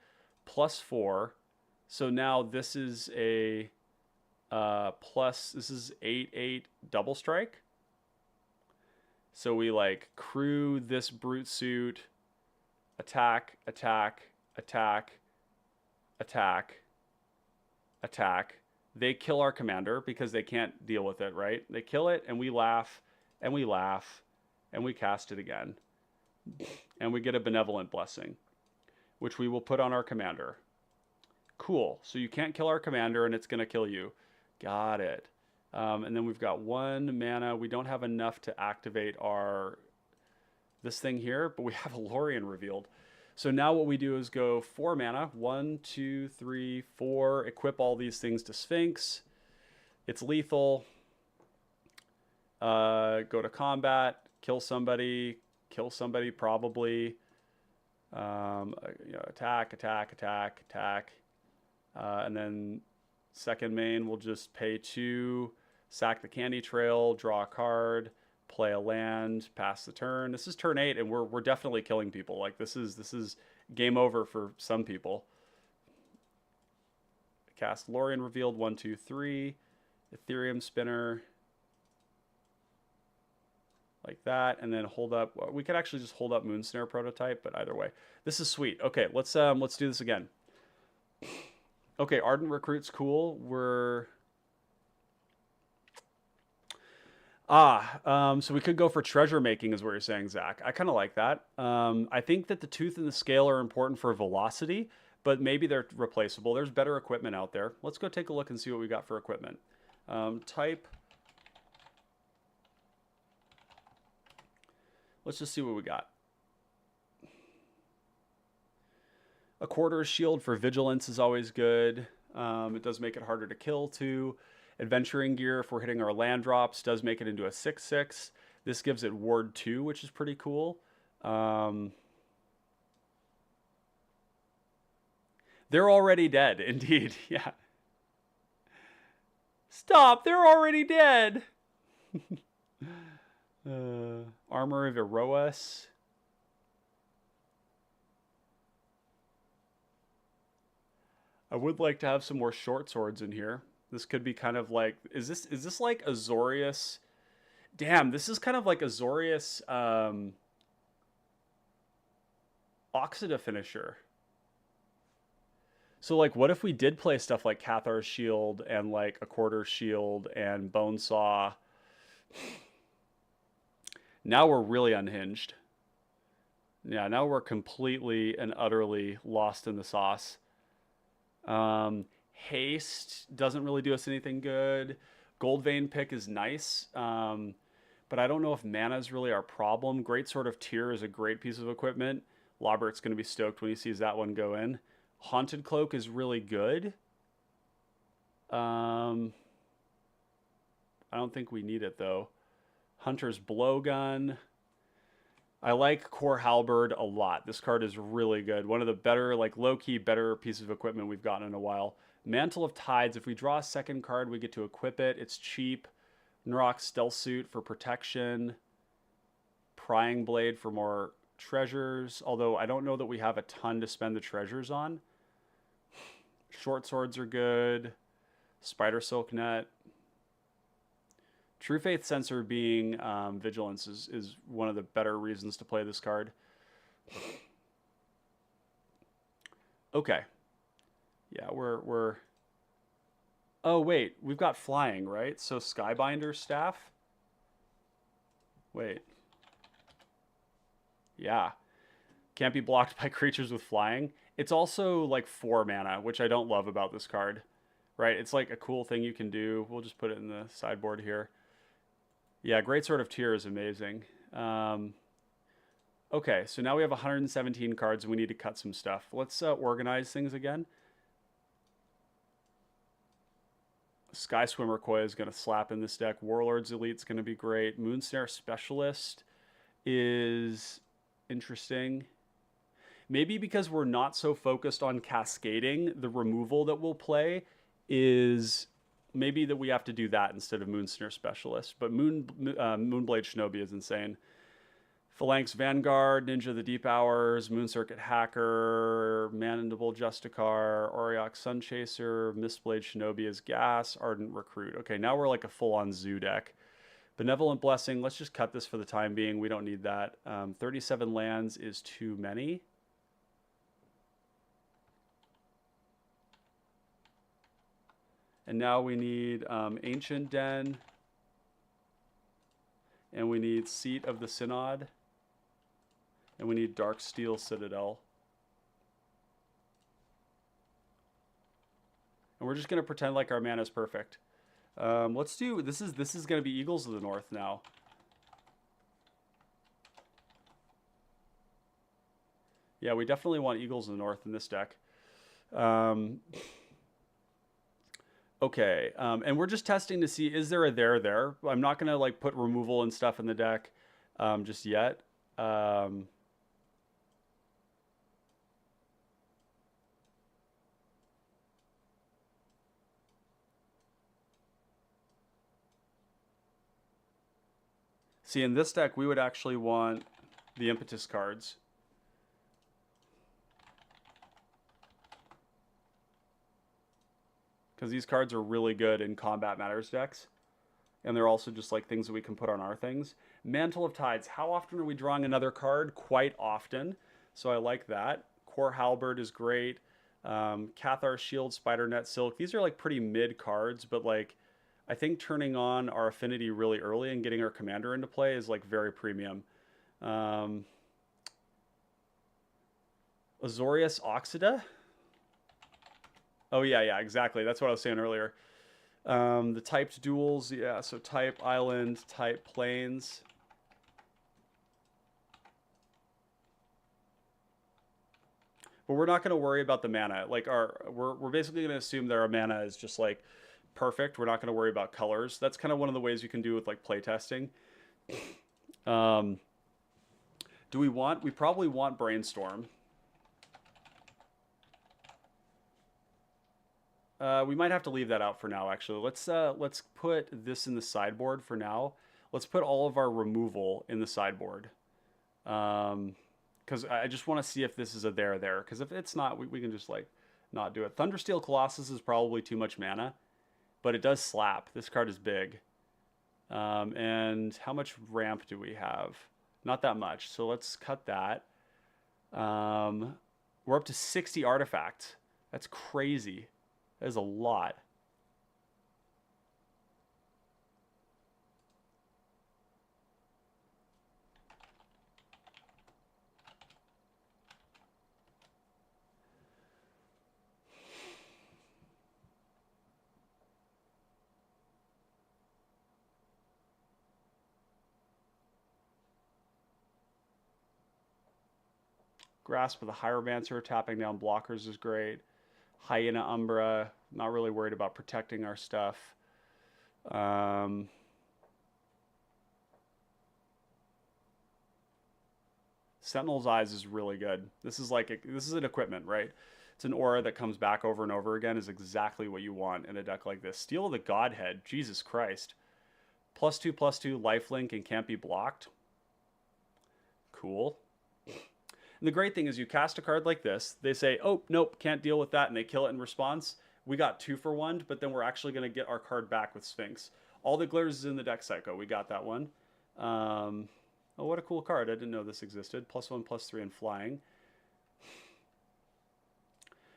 +4. So now this is a this is 8/8 double strike. So we like crew this brute suit, attack, attack, attack, attack, attack. They kill our commander because they can't deal with it, right? They kill it and we laugh and we laugh and we cast it again. And we get a Benevolent Blessing, which we will put on our commander. Cool. So you can't kill our commander and it's going to kill you. Got it. And then we've got 1 mana. We don't have enough to activate this thing here, but we have a Lorien revealed. So now what we do is go 4 mana. 1, 2, 3, 4. Equip all these things to Sphinx. It's lethal. Go to combat. Kill somebody probably. You know, attack, attack, attack, attack. And then second main, we'll just pay 2, sack the Candy Trail, draw a card, play a land, pass the turn. This is turn 8, and we're definitely killing people. Like this is game over for some people. Cast Lorien revealed 1, 2, 3, Ethereum Spinner, like that, and then hold up. We could actually just hold up Moonsnare prototype, but either way, this is sweet. Okay, let's do this again. Okay, Ardent Recruit's cool. So we could go for treasure making is what you're saying, Zach. I kind of like that. I think that the tooth and the scale are important for velocity, but maybe they're replaceable. There's better equipment out there. Let's go take a look and see what we got for equipment. Type. Let's just see what we got. A Quarter's Shield for Vigilance is always good. It does make it harder to kill too. Adventuring Gear, if we're hitting our land drops, does make it into a 6/6. This gives it Ward 2, which is pretty cool. They're already dead, indeed. Yeah. Stop, they're already dead. Armor of Eroas. I would like to have some more short swords in here. This could be kind of like, is this like Azorius? Damn, this is kind of like Azorius Oxida Finisher. So like, what if we did play stuff like Cathar's Shield and like a Quarter Shield and Bonesaw? Now we're really unhinged. Yeah, now we're completely and utterly lost in the sauce. Haste doesn't really do us anything good. Gold Vein Pick is nice, but I don't know if mana is really our problem. Great Sword of Tyr is a great piece of equipment. Laubert's going to be stoked when he sees that one go in. Haunted Cloak is really good. I don't think we need it, though. Hunter's Blowgun. I like Core Halberd a lot. This card is really good. One of the better, like low-key, better pieces of equipment we've gotten in a while. Mantle of Tides. If we draw a second card, we get to equip it. It's cheap. Nurok Stealth Suit for protection. Prying Blade for more treasures. Although I don't know that we have a ton to spend the treasures on. Short Swords are good. Spider Silk Net. True Faith Sensor being Vigilance is one of the better reasons to play this card. Okay. Yeah, we're... Oh, wait. We've got flying, right? So Skybinder Staff? Wait. Yeah. Can't be blocked by creatures with flying. It's also like 4 mana, which I don't love about this card. Right? It's like a cool thing you can do. We'll just put it in the sideboard here. Yeah, Great Sword of Tyr is amazing. Okay, so now we have 117 cards and we need to cut some stuff. Let's organize things again. Sky Swimmer Koi is going to slap in this deck. Warlord's Elite's going to be great. Moonsnare Specialist is interesting. Maybe because we're not so focused on cascading, the removal that we'll play is... Maybe that we have to do that instead of Moonsnare Specialist. But Moonblade Shinobi is insane. Phalanx Vanguard, Ninja of the Deep Hours, Moon Circuit Hacker, Mandible Justicar, Auriok Sunchaser, Mistblade Shinobi is Gas, Ardent Recruit. Okay, now we're like a full-on zoo deck. Benevolent Blessing, let's just cut this for the time being. We don't need that. 37 lands is too many. And now we need Ancient Den. And we need Seat of the Synod. And we need Darksteel Citadel. And we're just going to pretend like our mana is perfect. Let's do... This is going to be Eagles of the North now. Yeah, we definitely want Eagles of the North in this deck. Okay, and we're just testing to see, is there a there? I'm not going to like put removal and stuff in the deck just yet. See, in this deck, we would actually want the Impetus cards. Because these cards are really good in Combat Matters decks. And they're also just like things that we can put on our things. Mantle of Tides. How often are we drawing another card? Quite often. So I like that. Core Halberd is great. Cathar's Shield, Spider Net Silk. These are like pretty mid cards, but like I think turning on our affinity really early and getting our commander into play is like very premium. Azorius Oxida. Oh, yeah, exactly. That's what I was saying earlier. The typed duels, yeah, so type island, type plains. But we're not going to worry about the mana. Like we're basically going to assume that our mana is just like perfect. We're not going to worry about colors. That's kind of one of the ways you can do with like playtesting. We probably want Brainstorm. We might have to leave that out for now, actually. Let's put this in the sideboard for now. Let's put all of our removal in the sideboard. Because I just want to see if this is a there. Because if it's not, we can just like not do it. Thundersteel Colossus is probably too much mana, but it does slap. This card is big. And how much ramp do we have? Not that much. So let's cut that. We're up to 60 artifacts. That's crazy. That is a lot. Grasp of the Hieromancer, tapping down blockers is great. Hyena Umbra, not really worried about protecting our stuff. Sentinel's Eyes is really good. This is an equipment, right? It's an aura that comes back over and over again, is exactly what you want in a deck like this. Steel of the Godhead, Jesus Christ. +2/+2 lifelink and can't be blocked. Cool. And the great thing is you cast a card like this, they say, oh, nope, can't deal with that, and they kill it in response. We got 2 for 1, but then we're actually going to get our card back with Sphinx. All the glitters is in the deck, Psycho. We got that one. Oh, what a cool card. I didn't know this existed. +1/+3 and flying.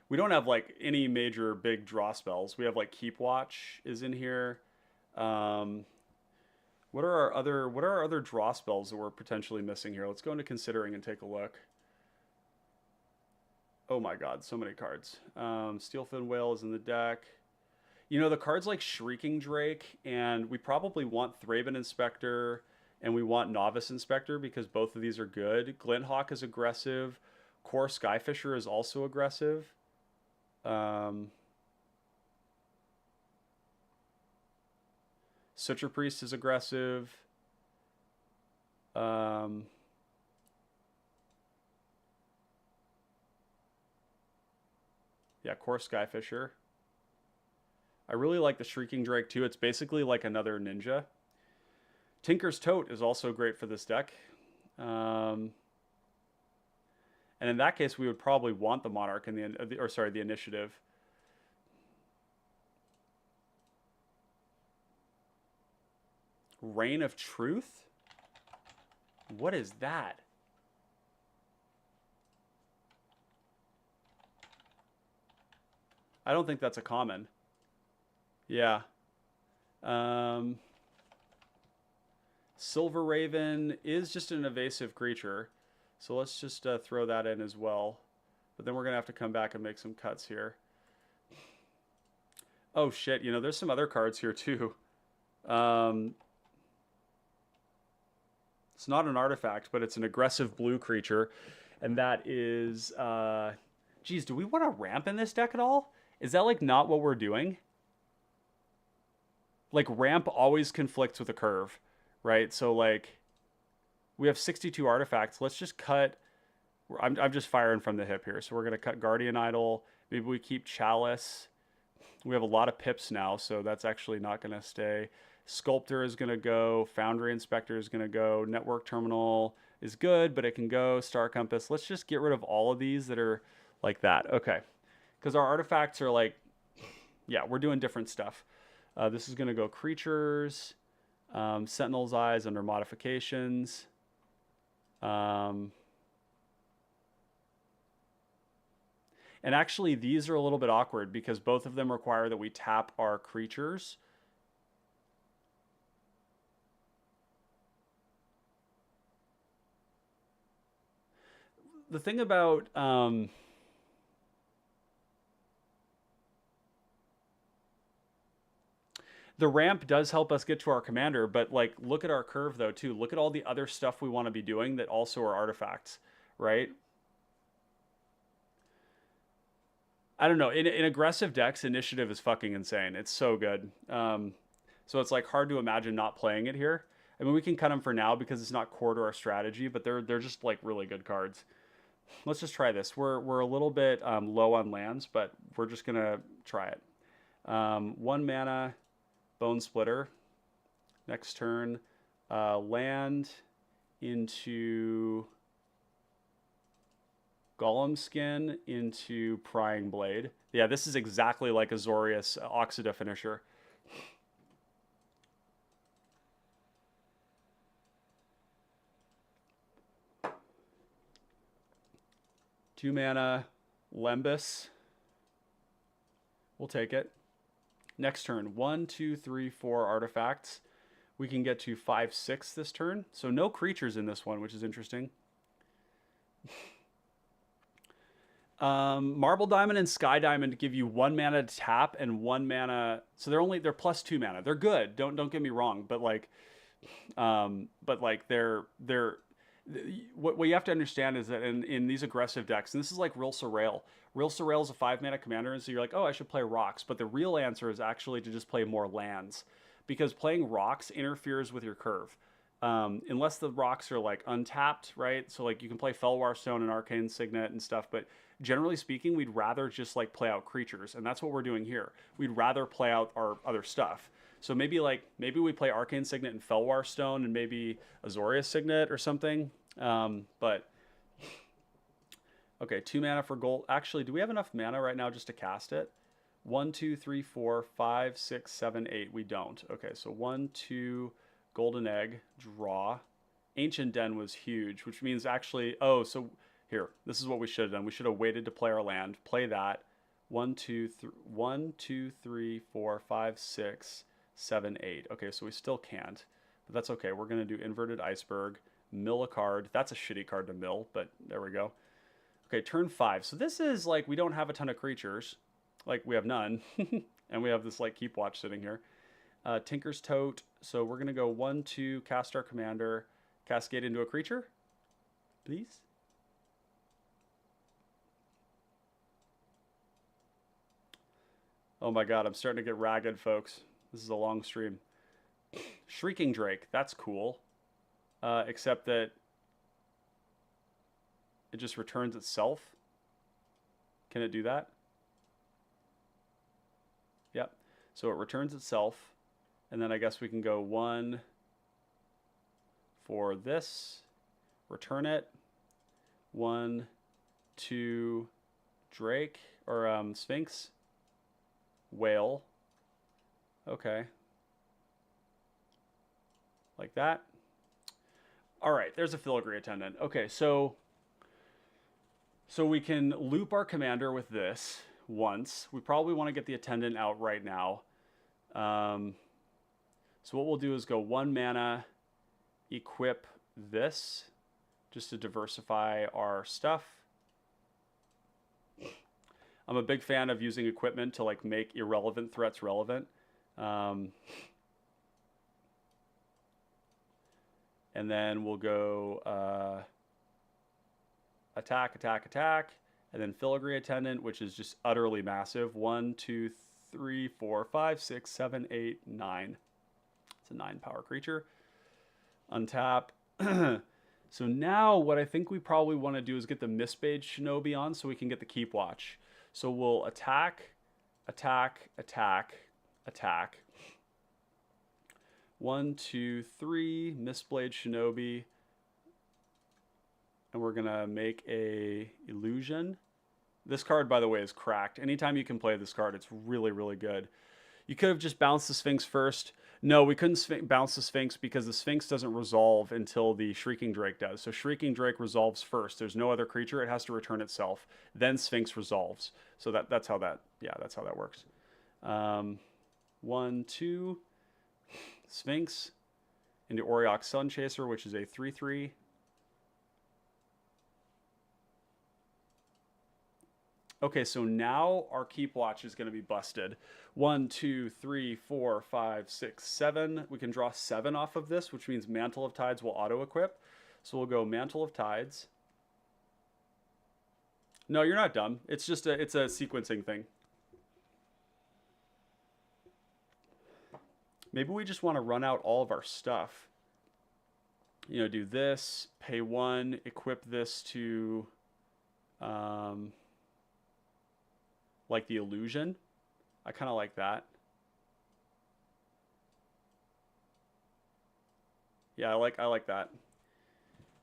We don't have like any major big draw spells. We have like Keep Watch is in here. What are our other draw spells that we're potentially missing here? Let's go into Considering and take a look. Oh my god, so many cards. Steelfin Whale is in the deck. You know, the cards like Shrieking Drake, and we probably want Thraben Inspector, and we want Novice Inspector because both of these are good. Glinthawk is aggressive. Core Skyfisher is also aggressive. Suture Priest is aggressive. Yeah, Core Skyfisher. I really like the Shrieking Drake too. It's basically like another ninja. Tinker's Tote is also great for this deck. And in that case, we would probably want the Monarch in the Initiative. Reign of Truth? What is that? I don't think that's a common. Yeah. Silver Raven is just an evasive creature. So let's just throw that in as well. But then we're going to have to come back and make some cuts here. Oh shit, you know, there's some other cards here too. It's not an artifact, but it's an aggressive blue creature. And that is... geez, do we want to ramp in this deck at all? Is that like not what we're doing? Like ramp always conflicts with a curve, right? So like we have 62 artifacts. Let's just cut. I'm just firing from the hip here. So we're going to cut Guardian Idol. Maybe we keep Chalice. We have a lot of pips now, so that's actually not going to stay. Sculptor is going to go. Foundry Inspector is going to go. Network Terminal is good, but it can go. Star Compass. Let's just get rid of all of these that are like that. Okay. Because our artifacts are like, yeah, we're doing different stuff. This is going to go creatures, Sentinel's Eyes under modifications. And actually, these are a little bit awkward because both of them require that we tap our creatures. The thing about... the ramp does help us get to our commander, but like look at our curve though too. Look at all the other stuff we want to be doing that also are artifacts, right? I don't know. In aggressive decks, initiative is fucking insane. It's so good. So it's like hard to imagine not playing it here. I mean, we can cut them for now because it's not core to our strategy, but they're just like really good cards. Let's just try this. We're a little bit low on lands, but we're just gonna try it. 1 mana, Bone Splitter. Next turn, land into Golem Skin into Prying Blade. Yeah, this is exactly like Azorius Oxida Finisher. Two mana, Lembus. We'll take it. Next turn, 1, 2, 3, 4 artifacts. We can get to 5, 6 this turn. So no creatures in this one, which is interesting. Marble Diamond and Sky Diamond give you 1 mana to tap and 1 mana. So they're plus 2 mana. They're good. Don't get me wrong, but like they're what you have to understand is that in these aggressive decks, and this is like Real Surreal. Real Surreal is a 5 mana commander, and so you're like, oh, I should play rocks. But the real answer is actually to just play more lands, because playing rocks interferes with your curve. Unless the rocks are like untapped, right? So like you can play Fellwar Stone and Arcane Signet and stuff, but generally speaking, we'd rather just like play out creatures, and that's what we're doing here. We'd rather play out our other stuff. So maybe we play Arcane Signet and Fellwar Stone and maybe Azorius Signet or something. But okay, 2 mana for gold. Actually, do we have enough mana right now just to cast it? 1, 2, 3, 4, 5, 6, 7, 8. We don't. Okay, so 1, 2, Golden Egg, draw. Ancient Den was huge, which means actually, oh, so here, this is what we should have done. We should have waited to play our land, play that. 1, 2, 3, 4, 5, 6, 7, 8. Okay, so we still can't, but that's okay. We're going to do Inverted Iceberg, mill a card. That's a shitty card to mill, but there we go. Okay, turn 5. So this is like, we don't have a ton of creatures. Like, we have none. And we have this, like, Keep Watch sitting here. Tinker's Tote. So we're going to go 1, 2, cast our commander, cascade into a creature. Please. Oh my god, I'm starting to get ragged, folks. This is a long stream. Shrieking Drake. That's cool. Except that it just returns itself. Can it do that? Yep. So it returns itself. And then I guess we can go 1 for this. Return it. 1, 2, Drake. Or Sphinx. Whale. Okay. Like that. All right, there's a Filigree Attendant. Okay, so we can loop our commander with this once. We probably want to get the Attendant out right now. So what we'll do is go 1 mana, equip this, just to diversify our stuff. I'm a big fan of using equipment to like make irrelevant threats relevant. And then we'll go attack, attack, attack, and then Filigree Attendant, which is just utterly massive. 1, 2, 3, 4, 5, 6, 7, 8, 9. It's a 9-power creature. Untap. So now what I think we probably want to do is get the Mistbage Shinobi on so we can get the Keep Watch. So we'll attack, attack, attack, attack. 1, 2, 3, Mistblade Shinobi. And we're going to make a Illusion. This card, by the way, is cracked. Anytime you can play this card, it's really, really good. You could have just bounced the Sphinx first. No, we couldn't bounce the Sphinx because the Sphinx doesn't resolve until the Shrieking Drake does. So Shrieking Drake resolves first. There's no other creature. It has to return itself. Then Sphinx resolves. So that's how that works. 1, 2, Sphinx into Auriok Sunchaser, which is a 3/3. Okay, so now our Keep Watch is going to be busted. 1, 2, 3, 4, 5, 6, 7. We can draw 7 off of this, which means Mantle of Tides will auto-equip. So we'll go Mantle of Tides. No, you're not dumb. It's just it's a sequencing thing. Maybe we just want to run out all of our stuff. You know, do this, pay 1, equip this to like the Illusion. I kind of like that. Yeah, I like that.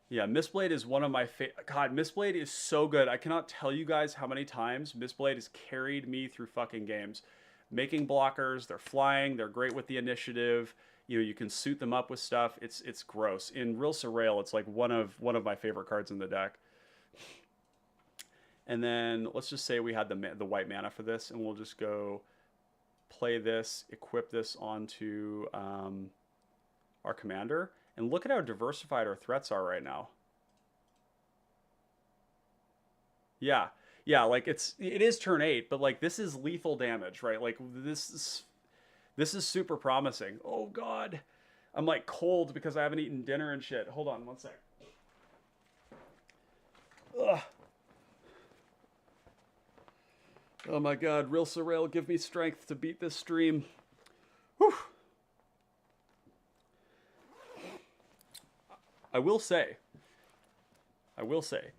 Yeah, Mistblade is one of my favorite. God, Mistblade is so good. I cannot tell you guys how many times Mistblade has carried me through fucking games. Making blockers, they're flying, they're great with the initiative. You know, you can suit them up with stuff. It's gross. In Real Surreal, it's like one of my favorite cards in the deck. And then let's just say we had the white mana for this, and we'll just go play this, equip this onto our commander. And look at how diversified our threats are right now. Yeah. Yeah, like it is turn 8, but like this is lethal damage, right? Like this is super promising. Oh god. I'm like cold because I haven't eaten dinner and shit. Hold on one sec. Ugh. Oh my god, Real Surreal, give me strength to beat this stream. Whew. I will say,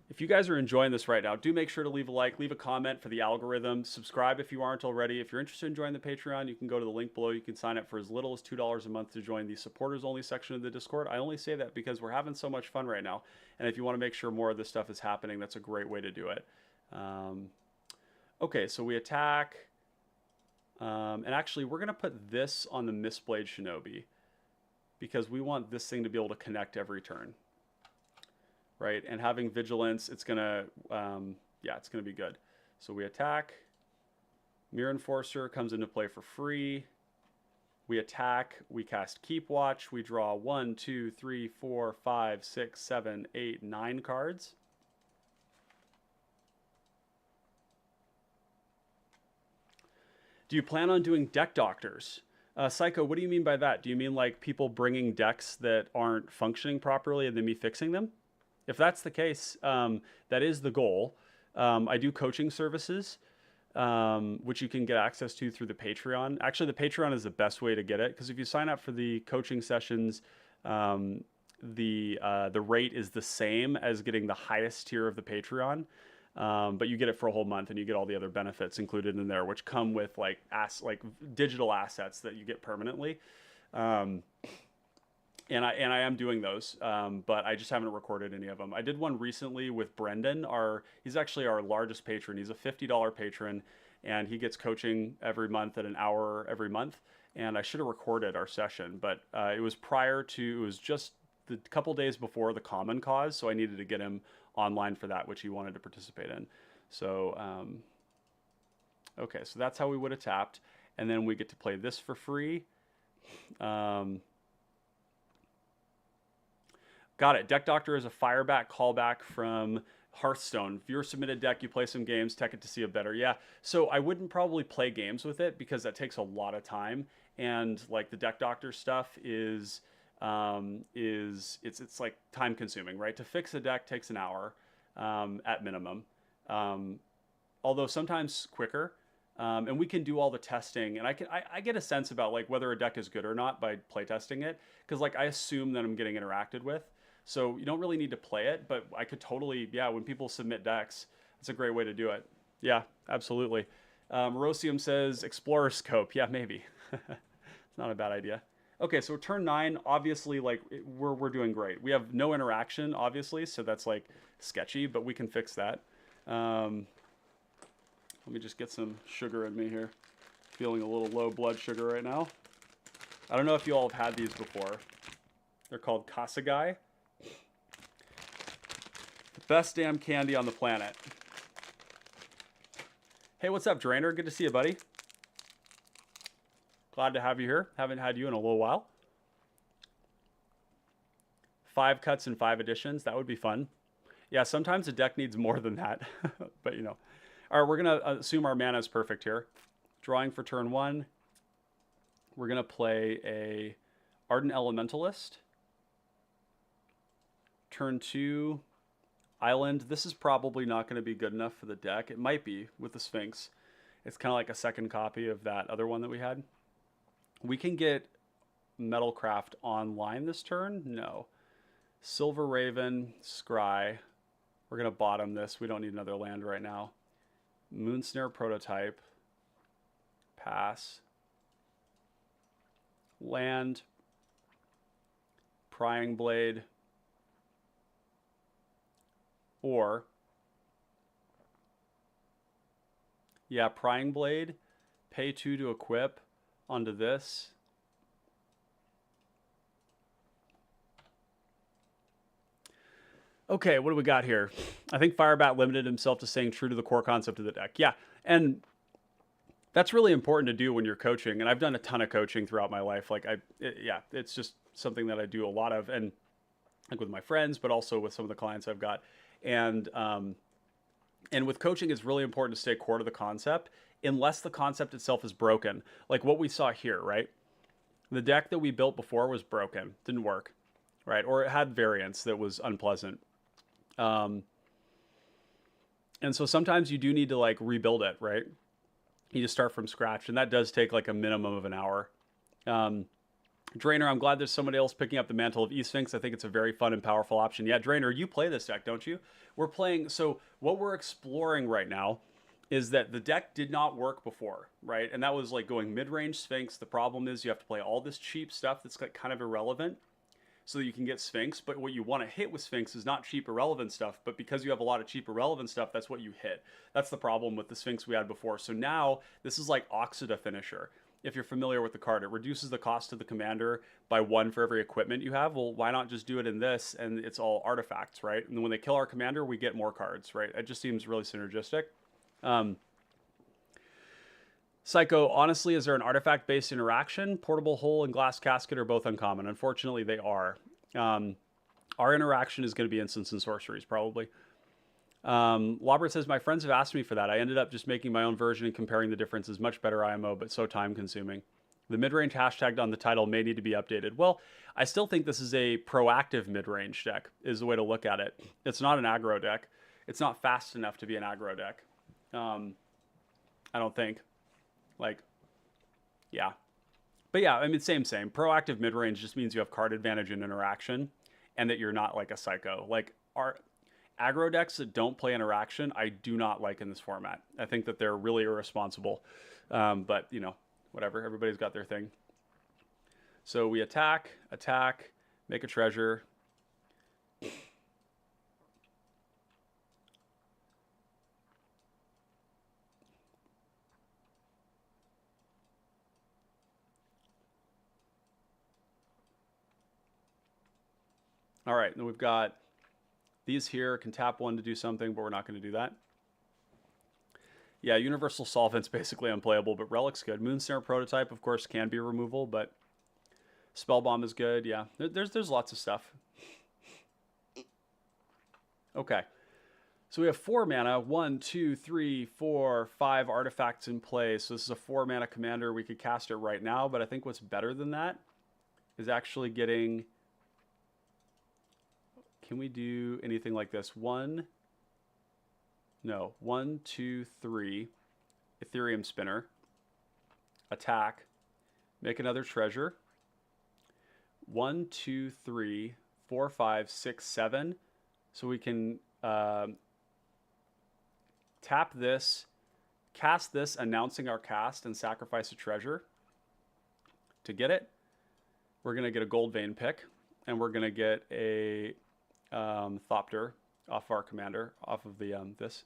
if you guys are enjoying this right now, do make sure to leave a like, leave a comment for the algorithm, subscribe if you aren't already. If you're interested in joining the Patreon, you can go to the link below. You can sign up for as little as $2 a month to join the supporters only section of the Discord. I only say that because we're having so much fun right now. And if you want to make sure more of this stuff is happening, that's a great way to do it. Okay, so we attack. And actually, we're going to put this on the Mistblade Shinobi, because we want this thing to be able to connect every turn, right? And having vigilance, it's gonna, yeah, it's gonna be good. So we attack. Mirror Enforcer comes into play for free. We attack. We cast Keep Watch. We draw 1, 2, 3, 4, 5, 6, 7, 8, 9 cards. Do you plan on doing deck doctors? Psycho, what do you mean by that? Do you mean like people bringing decks that aren't functioning properly and then me fixing them? If that's the case, that is the goal. I do coaching services, which you can get access to through the Patreon. Actually, the Patreon is the best way to get it, because if you sign up for the coaching sessions, the rate is the same as getting the highest tier of the Patreon. But you get it for a whole month, and you get all the other benefits included in there, which come with like digital assets that you get permanently. And I am doing those, but I just haven't recorded any of them. I did one recently with Brendan. He's actually our largest patron. He's a $50 patron, and he gets coaching every month at an hour every month. And I should have recorded our session, but it was just the couple days before the Common Cause, so I needed to get him online for that, which he wanted to participate in. So, okay, so that's how we would have tapped. And then we get to play this for free. Got it. Deck Doctor is a fireback callback from Hearthstone. Viewer submitted deck, you play some games, tech it to see a better. Yeah, so I wouldn't probably play games with it because that takes a lot of time. And like the Deck Doctor stuff is like time consuming, right? To fix a deck takes an hour at minimum, although sometimes quicker. And we can do all the testing, and I get a sense about like whether a deck is good or not by playtesting it, because like I assume that I'm getting interacted with, so you don't really need to play it. But I could totally, yeah, when people submit decks, it's a great way to do it. Yeah, absolutely. Rosium says Explorer Scope. Yeah, maybe. It's not a bad idea. Okay, so turn 9, obviously, like, we're doing great. We have no interaction, obviously, so that's, like, sketchy, but we can fix that. Let me just get some sugar in me here. Feeling a little low blood sugar right now. I don't know if you all have had these before. They're called CASCADE. The best damn candy on the planet. Hey, what's up, Drainer? Good to see you, buddy. Glad to have you here. Haven't had you in a little while. 5 cuts and 5 additions. That would be fun. Yeah, sometimes a deck needs more than that. But, you know. All right, we're going to assume our mana is perfect here. Drawing for turn 1. We're going to play a Ardent Elementalist. Turn 2, Island. This is probably not going to be good enough for the deck. It might be with the Sphinx. It's kind of like a second copy of that other one that we had. We can get Metalcraft online this turn? No. Silver Raven, Scry. We're going to bottom this. We don't need another land right now. Moonsnare Prototype. pass, land, Prying Blade, or, yeah, Prying Blade, pay 2 to equip onto this. Okay, what do we got here? I think Firebat limited himself to staying true to the core concept of the deck. Yeah, and that's really important to do when you're coaching. And I've done a ton of coaching throughout my life. Like, yeah, it's just something that I do a lot of, and like with my friends, but also with some of the clients I've got. And with coaching, it's really important to stay core to the concept, unless the concept itself is broken. Like what we saw here, right? The deck that we built before was broken, didn't work, right? Or it had variance that was unpleasant. And so sometimes you do need to like rebuild it, right? You just start from scratch, and that does take like a minimum of an hour. Drainer, I'm glad there's somebody else picking up the mantle of eSphinx. I think it's a very fun and powerful option. Yeah, Drainer, you play this deck, don't you? We're playing, so what we're exploring right now is that the deck did not work before, right? And that was like going mid-range Sphinx. The problem is you have to play all this cheap stuff that's like kind of irrelevant so that you can get Sphinx. But what you want to hit with Sphinx is not cheap irrelevant stuff, but because you have a lot of cheap irrelevant stuff, that's what you hit. That's the problem with the Sphinx we had before. So now this is like Oxida Finisher. If you're familiar with the card, it reduces the cost of the commander by 1 for every equipment you have. Well, why not just do it in this and it's all artifacts, right? And when they kill our commander, we get more cards, right? It just seems really synergistic. Psycho, honestly, is there an artifact-based interaction? Portable Hole and Glass Casket are both uncommon. Unfortunately, they are. Our interaction is going to be instants and sorceries, probably. Lobert says, my friends have asked me for that. I ended up just making my own version and comparing the differences. Much better IMO, but so time-consuming. The mid-range hashtag on the title may need to be updated. Well, I still think this is a proactive mid-range deck, is the way to look at it. It's not an aggro deck. It's not fast enough to be an aggro deck. I don't think. Like, yeah. But yeah, I mean, same. Proactive mid-range just means you have card advantage in interaction and that you're not like a psycho. Like, our aggro decks that don't play interaction, I do not like in this format. I think that they're really irresponsible. But, you know, whatever. Everybody's got their thing. So we attack, make a treasure. All right, and we've got these here, can tap 1 to do something, but we're not going to do that. Yeah, Universal Solvent's basically unplayable, but Relic's good. Moonsnare Prototype, of course, can be removal, but Spellbomb is good. Yeah, there's lots of stuff. Okay, so we have 4 mana. 1, 2, 3, 4, 5 artifacts in play. So this is a 4 mana commander. We could cast it right now, but I think what's better than that is actually getting... Can we do anything like this? 1, 2, 3, Ethereum Spinner, attack, make another treasure. 1, 2, 3, 4, 5, 6, 7. So we can tap this, cast this, announcing our cast, and sacrifice a treasure. To get it, we're going to get a Gold Vein pick, and we're going to get a Thopter off our commander, off of the this.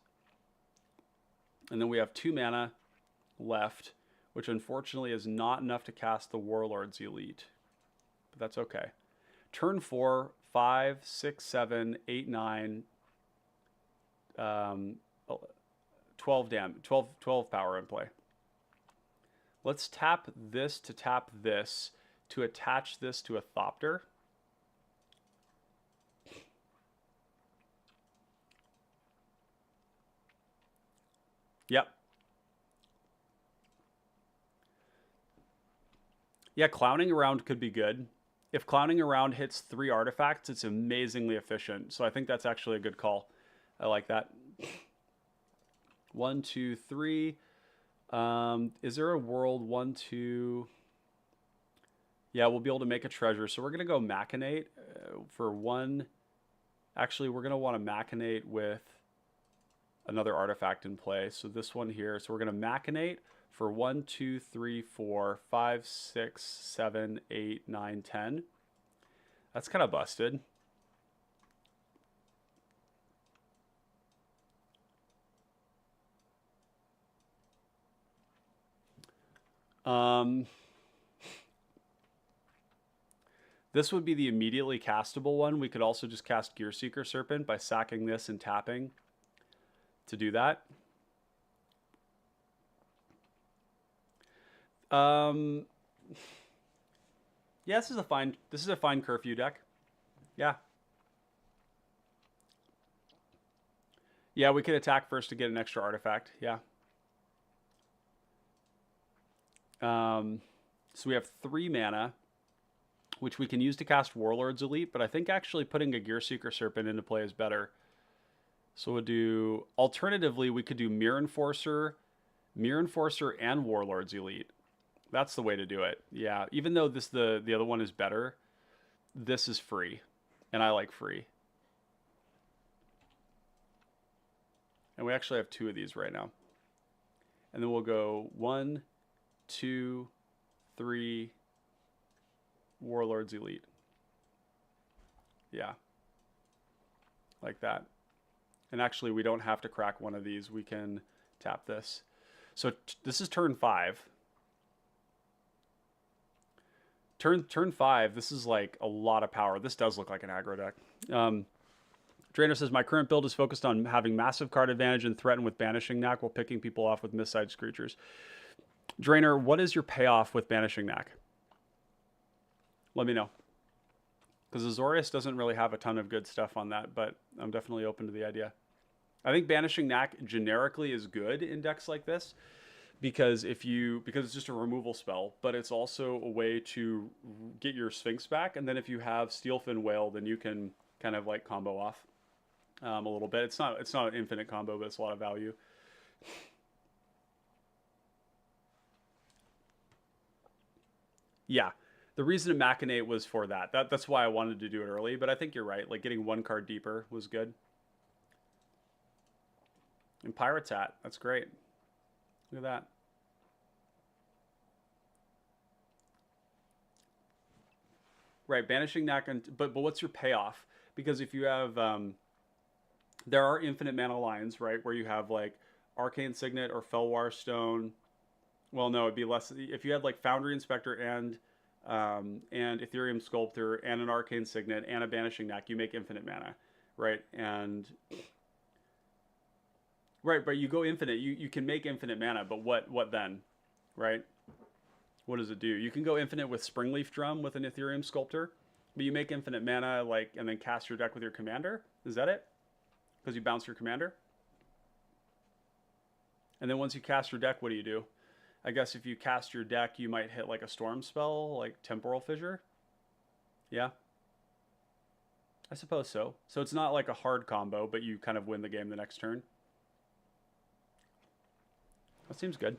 And then we have 2 mana left, which unfortunately is not enough to cast the Warlord's Elite. But that's okay. Turn 4, 5, 6, 7, 8, 9, 12 power in play. Let's tap this to tap this to attach this to a Thopter. Yep. Yeah, Clowning Around could be good. If Clowning Around hits 3 artifacts, it's amazingly efficient. So I think that's actually a good call. I like that. 1, 2, 3. Is there a world 1, 2? Yeah, we'll be able to make a treasure. So we're going to go Machinate for 1. Actually, we're going to want to Machinate with another artifact in play. So this one here. So we're going to Machinate for 1, 2, 3, 4, 5, 6, 7, 8, 9, 10. That's kind of busted. This would be the immediately castable one. We could also just cast Gearseeker Serpent by sacking this and tapping to do that. Yeah, this is a fine curfew deck. Yeah. Yeah, we could attack first to get an extra artifact. Yeah. So we have 3 mana, which we can use to cast Warlord's Elite, but I think actually putting a Gearseeker Serpent into play is better. So we'll do, alternatively, we could do Mirror Enforcer, and Warlord's Elite. That's the way to do it. Yeah, even though the other one is better, this is free, and I like free. And we actually have 2 of these right now. And then we'll go 1, 2, 3, Warlord's Elite. Yeah. Like that. And actually, we don't have to crack one of these. We can tap this. So this is turn 5. Turn 5, this is like a lot of power. This does look like an aggro deck. Drainer says, my current build is focused on having massive card advantage and threaten with Banishing Knack while picking people off with missized creatures. Drainer, what is your payoff with Banishing Knack? Let me know. Because Azorius doesn't really have a ton of good stuff on that, but I'm definitely open to the idea. I think Banishing Knack generically is good in decks like this because because it's just a removal spell, but it's also a way to get your Sphinx back, and then if you have Steelfin Whale, then you can kind of like combo off a little bit. It's not an infinite combo, but it's a lot of value. Yeah. The reason to machinate was for that. That's why I wanted to do it early, but I think you're right. Like getting 1 card deeper was good. And Pirate's Hat, that's great. Look at that. Right, Banishing Knack, but what's your payoff? Because if you have, there are infinite mana lines, right, where you have like Arcane Signet or Felwar Stone. Well, no, it'd be less. If you had like Foundry Inspector and Ethereum Sculptor and an Arcane Signet and a Banishing Knack, you make infinite mana, right? And right, but you go infinite, you can make infinite mana, but what then, right? What does it do? You can go infinite with Springleaf Drum with an Ethereum Sculptor, but you make infinite mana like and then cast your deck with your commander. Is that it? Because you bounce your commander. And then once you cast your deck, what do you do? I guess if you cast your deck, you might hit like a storm spell, like Temporal Fissure. Yeah. I suppose so. So it's not like a hard combo, but you kind of win the game the next turn. That seems good.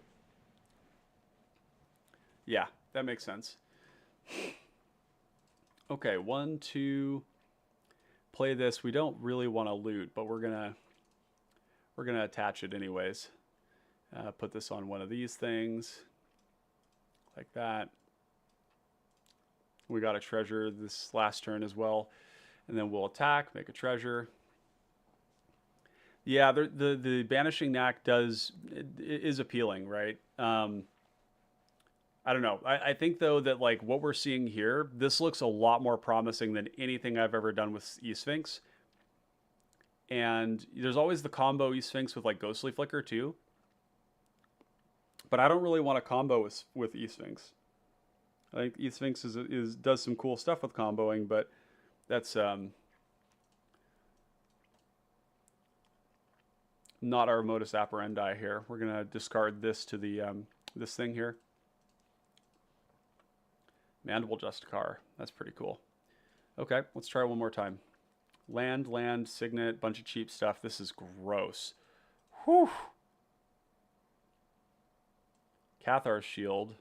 Yeah, that makes sense. Okay, 1, 2. Play this. We don't really want to loot, but we're gonna attach it anyways. Put this on one of these things, like that. We got a treasure this last turn as well, and then we'll attack, make a treasure. Yeah, the Banishing Knack is appealing, right? I don't know. I think though that like what we're seeing here, this looks a lot more promising than anything I've ever done with eSphinx. And there's always the combo eSphinx with like Ghostly Flicker too. But I don't really want to combo with eSphinx. I think eSphinx does some cool stuff with comboing, but that's not our modus operandi here. We're gonna discard this to the this thing here. Mandible Justicar. That's pretty cool. Okay, let's try one more time. Land, Signet, bunch of cheap stuff. This is gross. Whew. Cathar's Shield.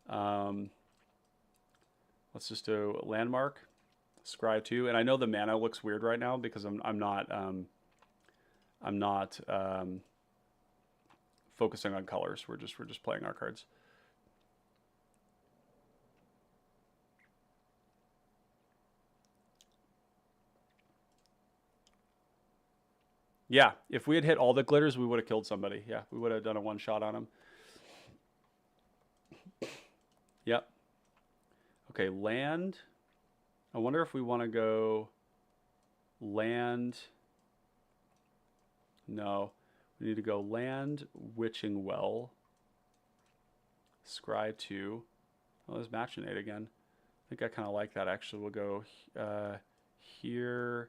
Let's just do Landmark. Scry 2. And I know the mana looks weird right now because I'm not focusing on colors. We're just playing our cards. Yeah, if we had hit all the glitters, we would have killed somebody. Yeah, we would have done a one shot on him. Yep. Okay, land. I wonder if we want to go land. No, we need to go land, Witching Well, Scry 2. Oh, there's Machinate again. I think I kind of like that, actually. We'll go here.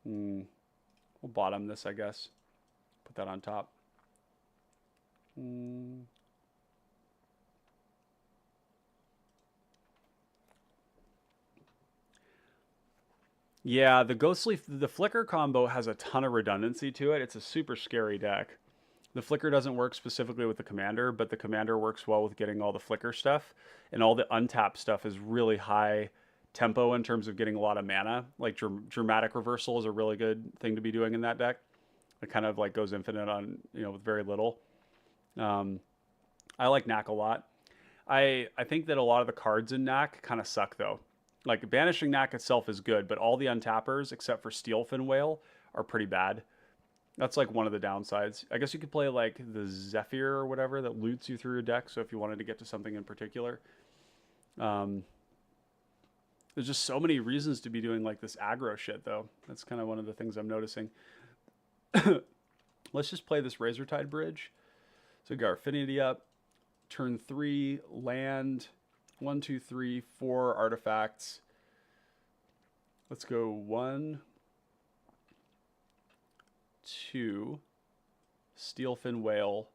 We'll bottom this, I guess. Put that on top. Yeah, the Flicker combo has a ton of redundancy to it. It's a super scary deck. The Flicker doesn't work specifically with the Commander, but the Commander works well with getting all the Flicker stuff. And all the untap stuff is really high tempo in terms of getting a lot of mana. Like Dramatic Reversal is a really good thing to be doing in that deck. It kind of like goes infinite on, with very little. I like Knack a lot. I think that a lot of the cards in Knack kind of suck, though. Like, Banishing Knack itself is good, but all the untappers, except for Steelfin Whale, are pretty bad. That's, like, one of the downsides. I guess you could play, like, the Zephyr or whatever that loots you through your deck, so if you wanted to get to something in particular. There's just so many reasons to be doing, like, this aggro shit, though. That's kind of one of the things I'm noticing. Let's just play this Razortide Bridge. So we got our Affinity up. Turn 3, land... 1, 2, 3, 4 artifacts. Let's go 1, 2, Steelfin Whale,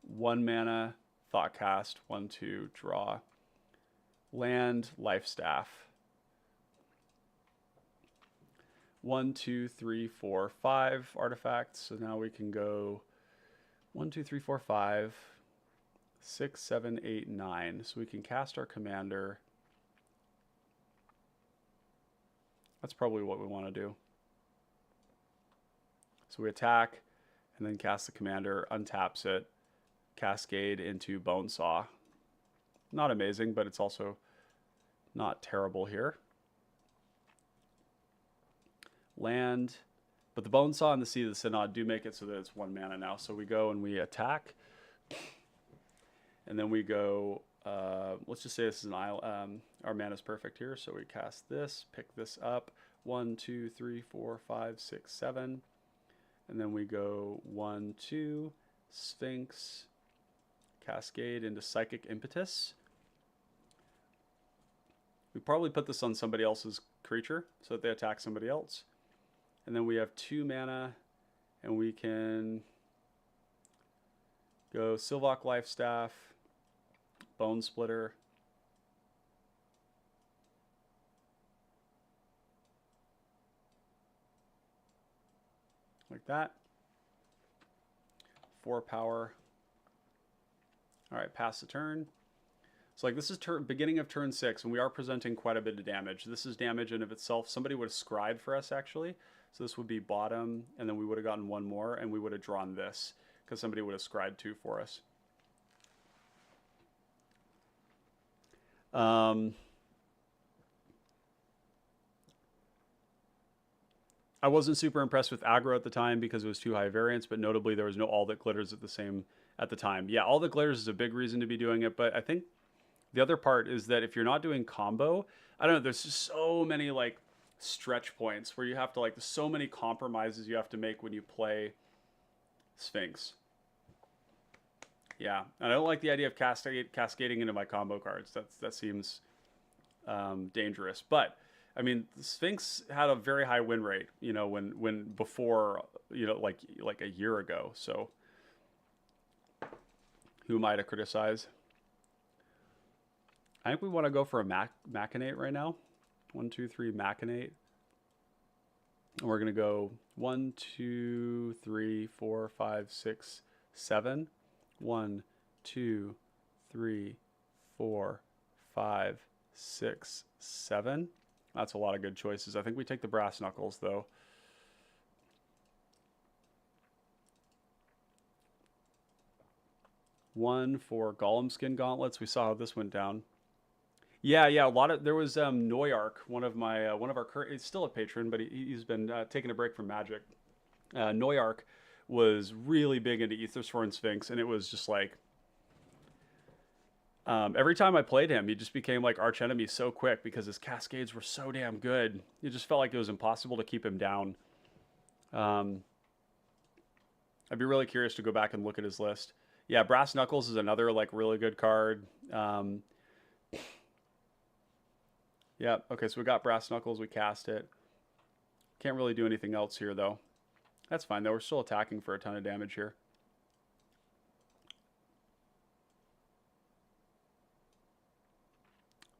1 mana, Thoughtcast, 1, 2, draw. Land, Lifestaff. 1, 2, 3, 4, 5 artifacts. So now we can go 1, 2, 3, 4, 5. 6, 7, 8, 9. So we can cast our Commander. That's probably what we want to do. So we attack and then cast the Commander, untaps it, Cascade into Bonesaw. Not amazing, but it's also not terrible here. Land. But the Bonesaw and the Seed of the Synod do make it so that it's 1 mana now. So we go and we attack. And then we go, let's just say this is an island. Our mana's perfect here. So we cast this, pick this up. 1, 2, 3, 4, 5, 6, 7. And then we go 1, 2, Sphinx, Cascade into Psychic Impetus. We probably put this on somebody else's creature so that they attack somebody else. And then we have 2 mana, and we can go Sylvok Lifestaff, Bone Splitter, like that. 4 power. All right, pass the turn. So like this is beginning of turn 6, and we are presenting quite a bit of damage. This is damage in of itself. Somebody would have scried for us, actually. So this would be bottom, and then we would have gotten 1 more, and we would have drawn this, because somebody would have scried 2 for us. I wasn't super impressed with aggro at the time because it was too high variance, but notably there was no All That Glitters at the time. Yeah, All That Glitters is a big reason to be doing it, but I think the other part is that if you're not doing combo, I don't know, there's just so many like stretch points where you have to there's so many compromises you have to make when you play Sphinx. Yeah, and I don't like the idea of cascading into my combo cards. That seems dangerous. But I mean, Sphinx had a very high win rate, when before, like a year ago. So who am I to criticize? I think we want to go for a Machinate right now. 1, 2, 3 Machinate. And we're going to go 1, 2, 3, 4, 5, 6, 7. 1, 2, 3, 4, 5, 6, 7. That's a lot of good choices. I think we take the Brass Knuckles, though. 1 for Golem Skin Gauntlets. We saw how this went down. Yeah, a lot of there was Noyark, one of our current. He's still a patron, but he's been taking a break from Magic. Noyark was really big into Ethersworn Sphinx, and it was just like every time I played him, he just became like arch enemy so quick because his cascades were so damn good. It just felt like it was impossible to keep him down. I'd be really curious to go back and look at his list. Yeah, Brass Knuckles is another like really good card. Yeah, okay, so we got Brass Knuckles, we cast it. Can't really do anything else here, though. That's fine, though. We're still attacking for a ton of damage here.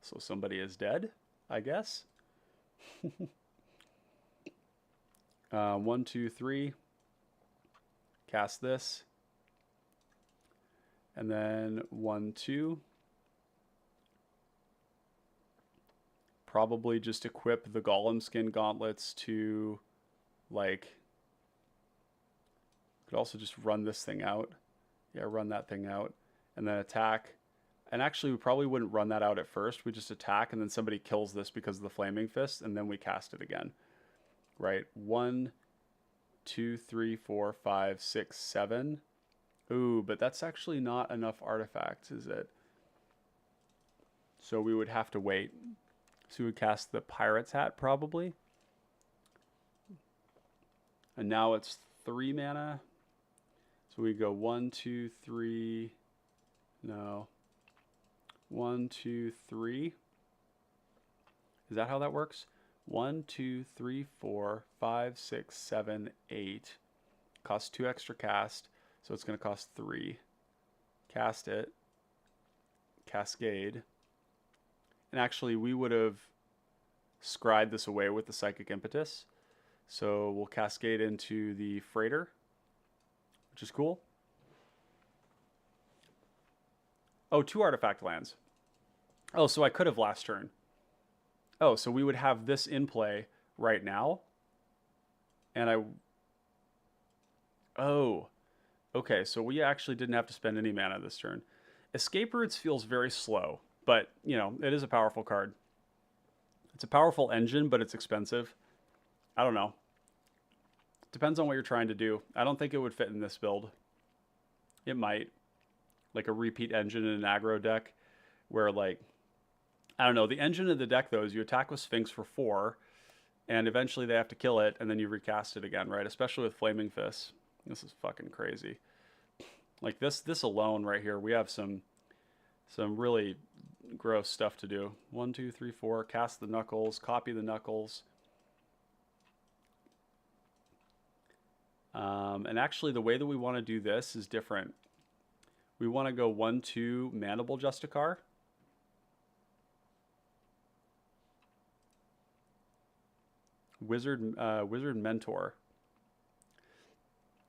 So somebody is dead, I guess. 1, 2, 3. Cast this. And then 1, 2. Probably just equip the Golem Skin Gauntlets to, like, could also just run this thing out. Yeah, run that thing out. And then attack. And actually, we probably wouldn't run that out at first. We just attack, and then somebody kills this because of the Flaming Fist, and then we cast it again. Right? 1, 2, 3, 4, 5, 6, 7. Ooh, but that's actually not enough artifacts, is it? So we would have to wait. So we would cast the Pirate's Hat, probably. And now it's 3 mana. So we go 1, 2, 3. No. 1, 2, 3. Is that how that works? 1, 2, 3, 4, 5, 6, 7, 8. Costs 2 extra cast. So it's going to cost 3. Cast it. Cascade. And actually, we would have scried this away with the Psychic Impetus. So we'll cascade into the Freighter, which is cool. Oh, 2 artifact lands. Oh, so I could have last turn. Oh, so we would have this in play right now. And oh, okay, so we actually didn't have to spend any mana this turn. Escape Routes feels very slow, but, you know, it is a powerful card. It's a powerful engine, but it's expensive. I don't know. Depends on what you're trying to do. I don't think it would fit in this build. It might. Like a repeat engine in an aggro deck where, like, I don't know. The engine of the deck, though, is you attack with Sphinx for 4, and eventually they have to kill it, and then you recast it again, right? Especially with Flaming Fists. This is fucking crazy. Like, this alone right here, we have some really gross stuff to do. 1, 2, 3, 4. Cast the Knuckles. Copy the Knuckles. And actually, the way that we want to do this is different. We want to go 1, 2 Mandible Justicar. Wizard Mentor.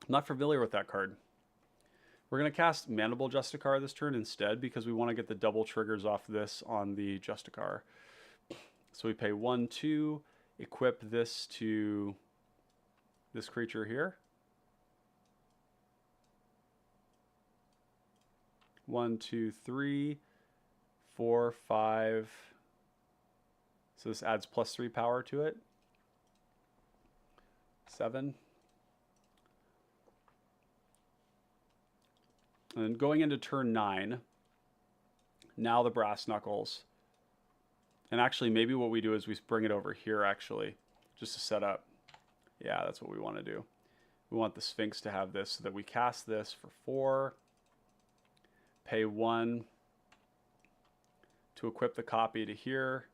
I'm not familiar with that card. We're going to cast Mandible Justicar this turn instead because we want to get the double triggers off this on the Justicar. So we pay 1, 2, equip this to this creature here. 1, 2, 3, 4, 5. So this adds +3 power to it. 7. And then going into turn 9, now the Brass Knuckles. And actually, maybe what we do is we bring it over here, actually, just to set up. Yeah, that's what we want to do. We want the Sphinx to have this so that we cast this for 4. Pay 1 to equip the copy to here.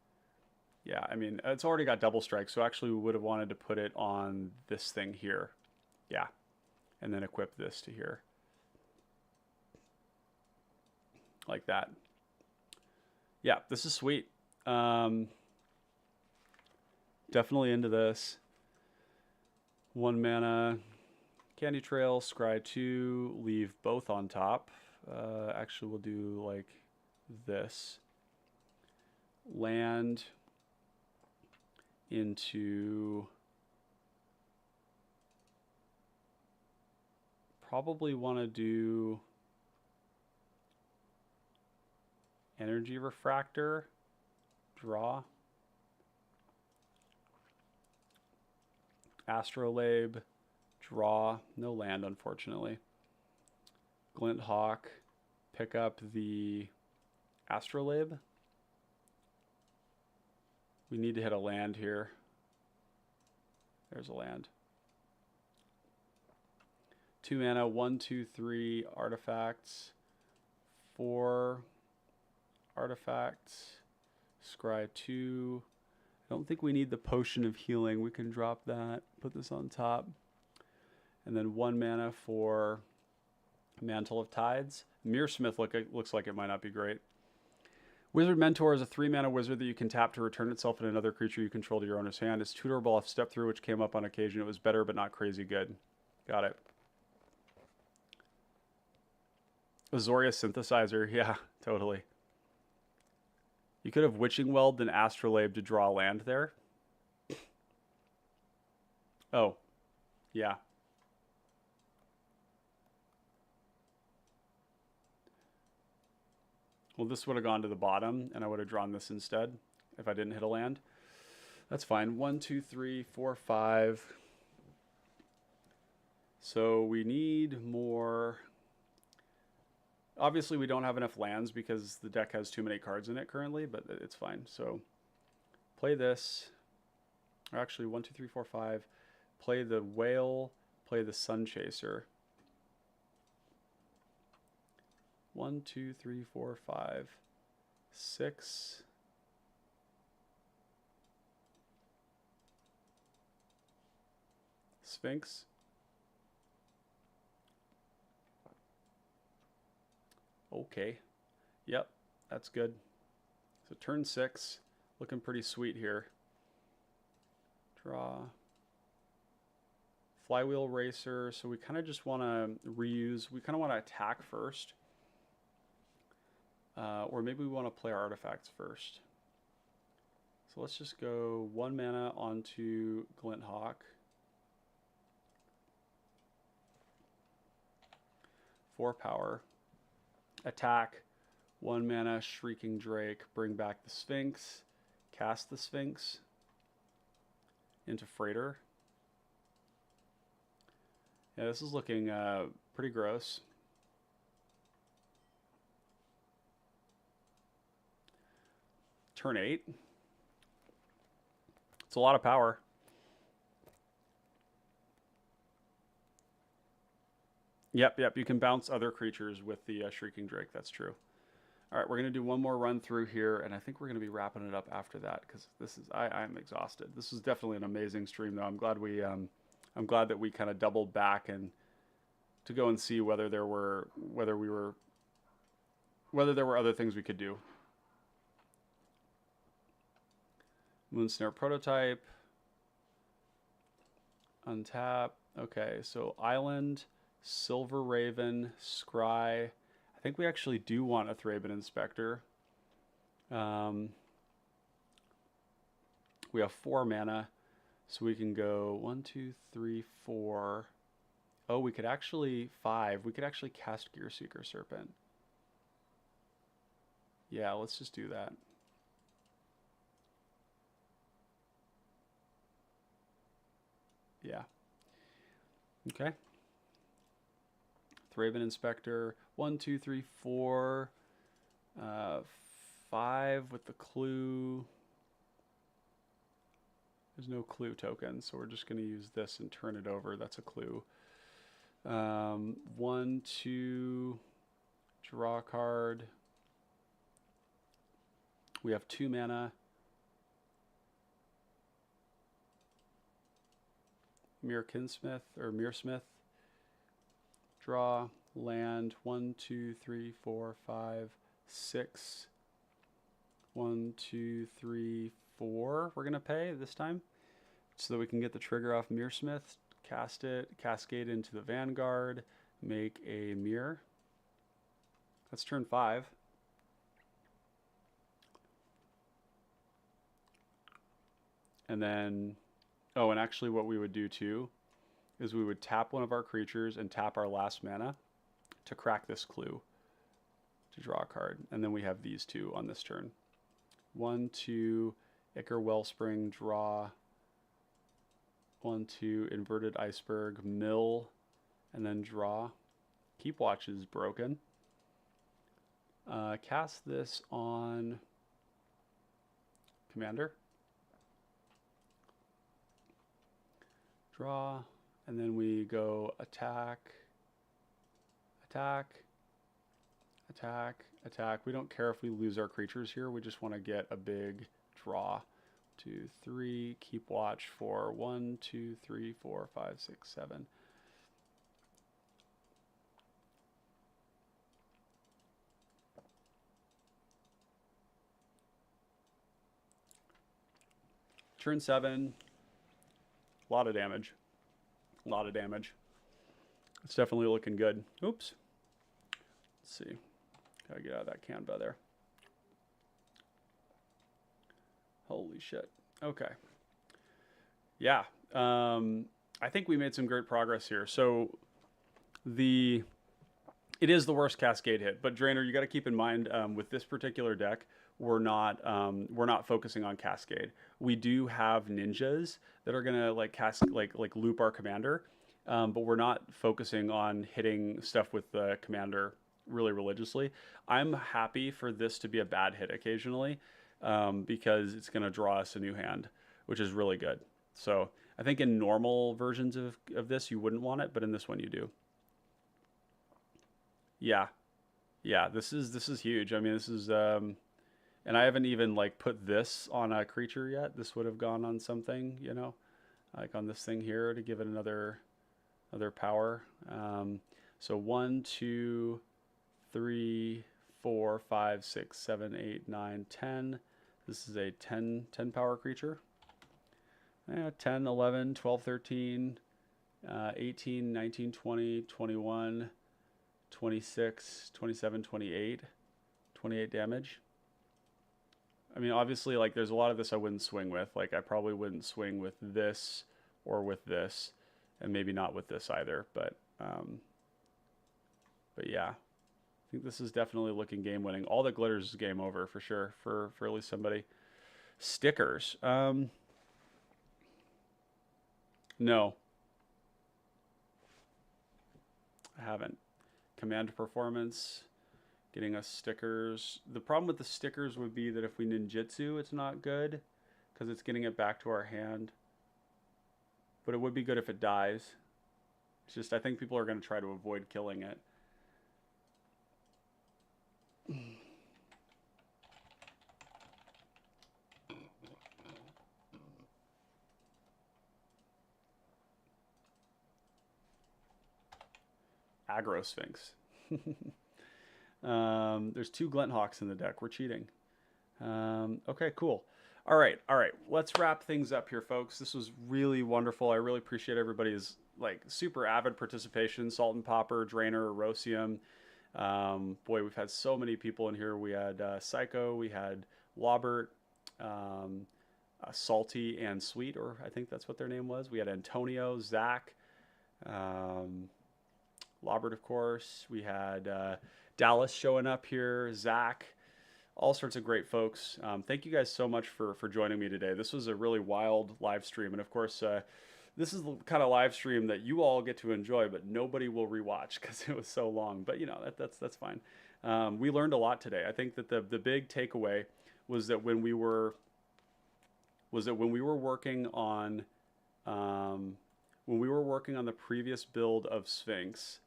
Yeah, I mean, it's already got double strike, so actually we would have wanted to put it on this thing here. Yeah, and then equip this to here. Like that. Yeah, this is sweet. Definitely into this. 1 mana, Candy Trail, Scry 2, leave both on top. Actually, we'll do like this. Land into probably want to do Energy Refractor. Draw. Astrolabe. Draw. No land, unfortunately. Glint Hawk. Pick up the Astrolabe. We need to hit a land here. There's a land. 2 mana, 1, 2, 3 artifacts. 4 artifacts. Scry 2. I don't think we need the Potion of Healing. We can drop that. Put this on top. And then 1 mana for Mantle of Tides. Mirrorsmith looks like it might not be great. Wizard Mentor is a 3 mana wizard that you can tap to return itself and another creature you control to your owner's hand. It's tutorable off Step Through, which came up on occasion. It was better, but not crazy good. Got it. Azorius Synthesizer. Yeah, totally. You could have Witching Weld and Astrolabe to draw land there. Oh, yeah. Well, this would have gone to the bottom, and I would have drawn this instead if I didn't hit a land. That's fine. 1, 2, 3, 4, 5. So we need more. Obviously, we don't have enough lands because the deck has too many cards in it currently, but it's fine. So play this. Or actually, 1, 2, 3, 4, 5. Play the Whale. Play the Sun Chaser. 1, 2, 3, 4, 5, 6. Sphinx. Okay. Yep, that's good. So turn 6. Looking pretty sweet here. Draw. Flywheel Racer. So we kind of just want to reuse. We kind of want to attack first. Or maybe we want to play our artifacts first. So let's just go 1 mana onto Glint Hawk. 4 power. Attack. 1 mana Shrieking Drake. Bring back the Sphinx. Cast the Sphinx into Freighter. Yeah, this is looking pretty gross. Turn 8. It's a lot of power. Yep, you can bounce other creatures with the Shrieking Drake. That's true. All right, we're going to do one more run through here, and I think we're going to be wrapping it up after that because this is I'm exhausted. This is definitely an amazing stream, though. I'm glad that we kind of doubled back and to go and see whether there were other things we could do. Moonsnare Prototype. Untap. Okay, so Island, Silver Raven, Scry. I think we actually do want a Thraben Inspector. We have 4 mana, so we can go 1, 2, 3, 4. Oh, we could actually 5. We could actually cast Gearseeker Serpent. Yeah, let's just do that. Yeah. Okay. Thraben Inspector. 1, 2, 3, 4. 5 with the clue. There's no clue token, so we're just going to use this and turn it over. That's a clue. 1, 2. Draw a card. We have 2 mana. Mirrorsmith. Draw, land, 1, 2, 3, 4, 5, 6. 1, 2, 3, 4. We're going to pay this time so that we can get the trigger off Mirrorsmith, cast it, cascade into the Vanguard, make a mirror. That's turn 5. And then, oh, and actually what we would do too is we would tap one of our creatures and tap our last mana to crack this clue. to draw a card. And then we have these two on this turn. 1, 2, Ichor Wellspring, draw. 1, 2, Inverted Iceberg, mill, and then draw. Keep Watch is broken. Cast this on Commander. Draw, and then we go attack, attack, attack, attack. We don't care if we lose our creatures here. We just want to get a big draw. 2, 3, keep watch for 1, 2, 3, 4, 5, 6, 7. Turn 7. A lot of damage. A lot of damage. It's definitely looking good. Oops. Let's see. Gotta get out of that Canva there. Holy shit. Okay. Yeah. I think we made some great progress here. So it is the worst Cascade hit, but Drainer, you got to keep in mind with this particular deck, we're not focusing on Cascade. We do have ninjas that are gonna like loop our commander, but we're not focusing on hitting stuff with the commander really religiously. I'm happy for this to be a bad hit occasionally, because it's gonna draw us a new hand, which is really good. So I think in normal versions of this you wouldn't want it, but in this one you do. Yeah, yeah, this is huge. I mean, this is and I haven't even like put this on a creature yet. This would have gone on something, you know, like on this thing here to give it another power. So 1, 2, 3, 4, 5, 6, 7, 8, 9, 10. This is a 10 power creature. 10, 11, 12, 13, 18, 19, 20, 21, 26, 27, 28, 28 damage. I mean, obviously, like, there's a lot of this I wouldn't swing with. Like, I probably wouldn't swing with this or with this, and maybe not with this either. But yeah, I think this is definitely looking game winning. All that glitters is game over for sure for at least somebody. Stickers. No, I haven't. Command performance. Getting us stickers. The problem with the stickers would be that if we ninjutsu, it's not good because it's getting it back to our hand. But it would be good if it dies. It's just I think people are going to try to avoid killing it. Aggro Sphinx. There's 2 Glinthawks in the deck. We're cheating. Okay, cool. All right. Let's wrap things up here, folks. This was really wonderful. I really appreciate everybody's like super avid participation. Salt and Popper, Drainer, Erosium. Boy, we've had so many people in here. We had Psycho, we had Lobert, Salty and Sweet, or I think that's what their name was. We had Antonio, Zach, Lobert, of course. We had Dallas showing up here, Zach, all sorts of great folks. Thank you guys so much for joining me today. This was a really wild live stream, and of course, this is the kind of live stream that you all get to enjoy, but nobody will rewatch because it was so long. But you know that's fine. We learned a lot today. I think that the big takeaway was that when we were working on the previous build of Sphinx,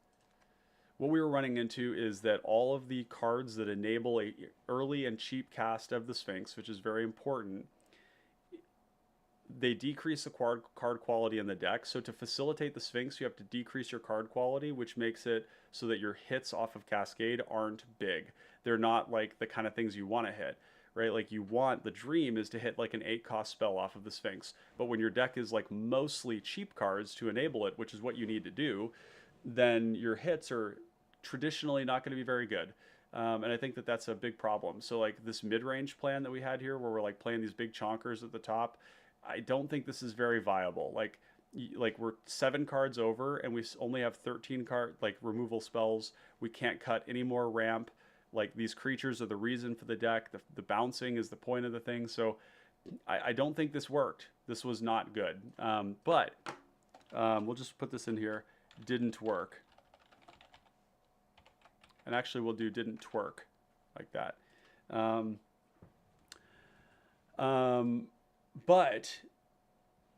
what we were running into is that all of the cards that enable a early and cheap cast of the Sphinx, which is very important, they decrease the card quality in the deck. So to facilitate the Sphinx, you have to decrease your card quality, which makes it so that your hits off of Cascade aren't big. They're not like the kind of things you want to hit, right? Like the dream is to hit like an 8-cost spell off of the Sphinx. But when your deck is like mostly cheap cards to enable it, which is what you need to do, then your hits are traditionally not going to be very good. And I think that that's a big problem. So like this mid-range plan that we had here where we're like playing these big chonkers at the top, I don't think this is very viable. Like we're 7 cards over and we only have 13 card like removal spells. We can't cut any more ramp. like these creatures are the reason for the deck. The bouncing is the point of the thing. So I don't think this worked. This was not good. But we'll just put this in here. Didn't work. And actually we'll do didn't twerk like that. But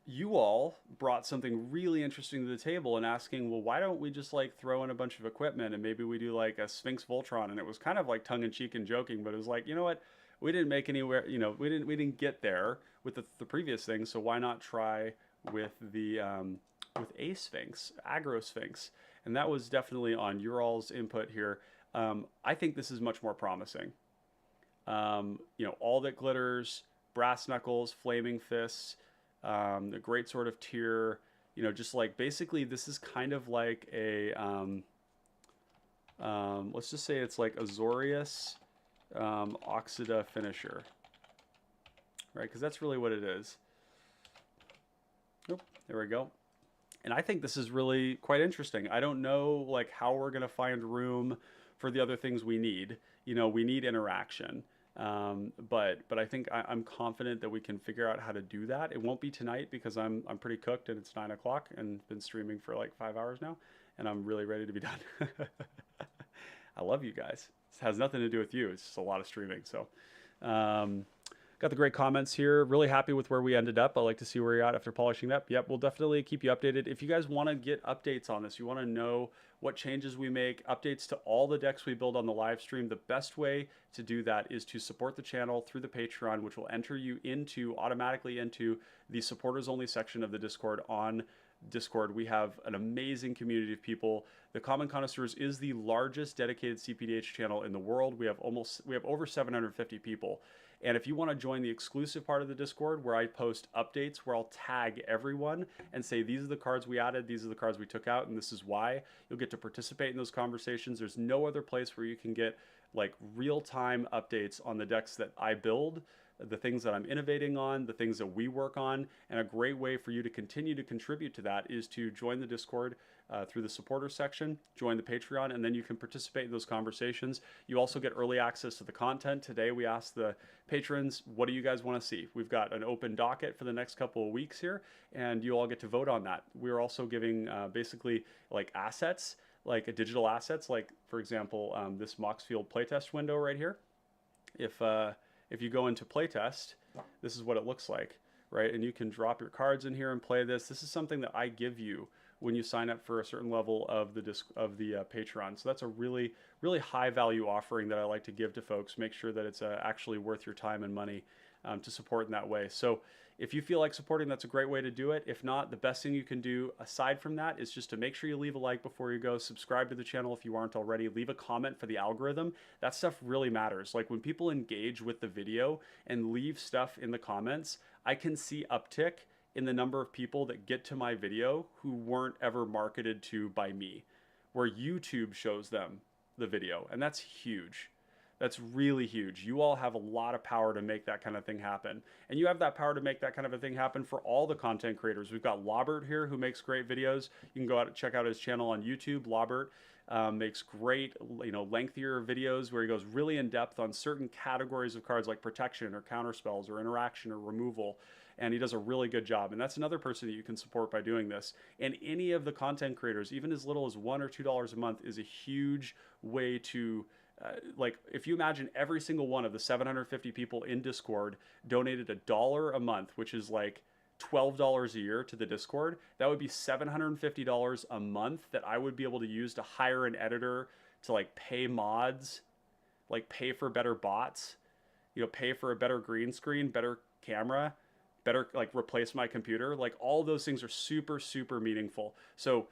you all brought something really interesting to the table and asking, well, why don't we just like throw in a bunch of equipment and maybe we do like a Sphinx Voltron? And it was kind of like tongue in cheek and joking, but it was like, you know what? We didn't make anywhere, you know, we didn't get there with the previous thing. So why not try with the, with eSphinx, Aggro Sphinx? And that was definitely on your all's input here. I think this is much more promising. You know, all that glitters, brass knuckles, flaming fists, a great sort of tier, you know, just like basically this is kind of like a, let's just say it's like Azorius Oxida Finisher, right? Because that's really what it is. Nope, there we go. And I think this is really quite interesting. I don't know like how we're going to find room for the other things we need. You know, we need interaction. But I think I'm confident that we can figure out how to do that. It won't be tonight because I'm pretty cooked and it's 9 o'clock and been streaming for like 5 hours now and I'm really ready to be done. I love you guys. This has nothing to do with you. It's just a lot of streaming. So, got the great comments here. Really happy with where we ended up. I'd like to see where you're at after polishing that. Yep, we'll definitely keep you updated. If you guys want to get updates on this, you want to know what changes we make, updates to all the decks we build on the live stream, the best way to do that is to support the channel through the Patreon, which will enter you automatically into the supporters only section of the Discord on Discord. We have an amazing community of people. The Common Connoisseurs is the largest dedicated cPDH channel in the world. We have over 750 people. And if you want to join the exclusive part of the Discord where I post updates, where I'll tag everyone and say, these are the cards we added, these are the cards we took out, and this is why, you'll get to participate in those conversations. There's no other place where you can get like real-time updates on the decks that I build, the things that I'm innovating on, the things that we work on. And a great way for you to continue to contribute to that is to join the Discord through the supporters section, join the Patreon, and then you can participate in those conversations. You also get early access to the content. Today we asked the patrons, what do you guys want to see? We've got an open docket for the next couple of weeks here, and you all get to vote on that. We're also giving basically like assets, like digital assets, like for example, this Moxfield playtest window right here. If you go into playtest, this is what it looks like, right? And you can drop your cards in here and play this. This is something that I give you when you sign up for a certain level of the Patreon. So that's a really, really high value offering that I like to give to folks. Make sure that it's actually worth your time and money to support in that way. So if you feel like supporting, that's a great way to do it. If not, the best thing you can do aside from that is just to make sure you leave a like before you go, subscribe to the channel if you aren't already, leave a comment for the algorithm. That stuff really matters. Like when people engage with the video and leave stuff in the comments, I can see uptick in the number of people that get to my video who weren't ever marketed to by me, where YouTube shows them the video. And that's huge. That's really huge. You all have a lot of power to make that kind of thing happen. And you have that power to make that kind of a thing happen for all the content creators. We've got Lawbert here who makes great videos. You can go out and check out his channel on YouTube. Lawbert makes great, lengthier videos where he goes really in depth on certain categories of cards like protection or counterspells or interaction or removal. And he does a really good job. And that's another person that you can support by doing this. And any of the content creators, even as little as $1 or $2 a month, is a huge way to, if you imagine every single one of the 750 people in Discord donated $1 a month, which is like $12 a year to the Discord, that would be $750 a month that I would be able to use to hire an editor, to like pay mods, like pay for better bots, pay for a better green screen, better camera, better like replace my computer. Like all those things are super, super meaningful. So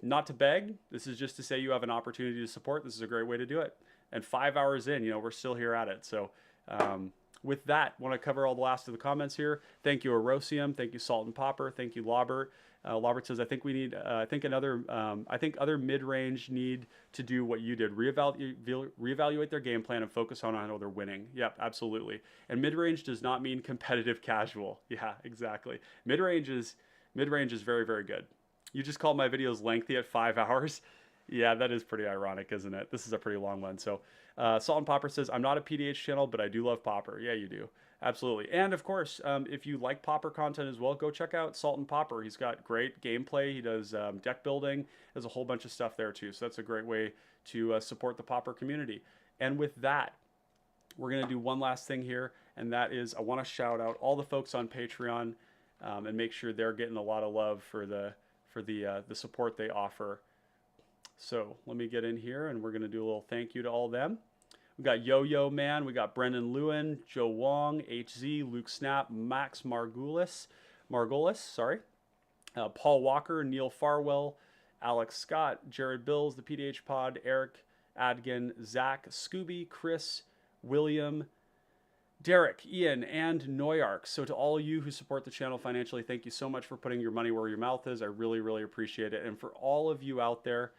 not to beg, this is just to say you have an opportunity to support. This is a great way to do it. And 5 hours in, we're still here at it. So with that, want to cover all the last of the comments here. Thank you, Erosium. Thank you, Salt and Popper. Thank you, Lawbert. Lawbert says, I think we need, I think other mid-range need to do what you did. Reevaluate their game plan and focus on how they're winning. Yep, absolutely. And mid-range does not mean competitive casual. Yeah, exactly. Mid-range is very, very good. You just called my videos lengthy at 5 hours. Yeah, that is pretty ironic, isn't it? This is a pretty long one. So, Salt and Popper says, I'm not a PDH channel, but I do love Popper. Yeah, you do. Absolutely. And of course, if you like Popper content as well, go check out Salt and Popper. He's got great gameplay. He does deck building. There's a whole bunch of stuff there too. So that's a great way to support the Popper community. And with that, we're going to do one last thing here. And that is, I want to shout out all the folks on Patreon and make sure they're getting a lot of love for the support they offer. So let me get in here and we're going to do a little thank you to all of them. We got Yo-Yo Man, we got Brendan Lewin, Joe Wong, HZ, Luke Snap, Max Margulis, sorry, Paul Walker, Neil Farwell, Alex Scott, Jared Bills, the PDH Pod, Eric Adkin, Zach, Scooby, Chris, William, Derek, Ian, and Noyark. So to all of you who support the channel financially, thank you so much for putting your money where your mouth is. I really, really appreciate it. And for all of you out there,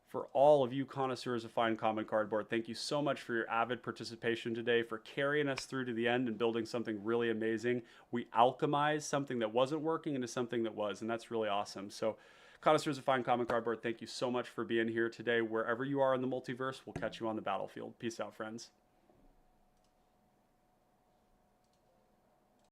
for all of you connoisseurs of fine common cardboard, thank you so much for your avid participation today, for carrying us through to the end and building something really amazing. We alchemized something that wasn't working into something that was, and that's really awesome. So connoisseurs of fine common cardboard, thank you so much for being here today. Wherever you are in the multiverse, we'll catch you on the battlefield. Peace out, friends.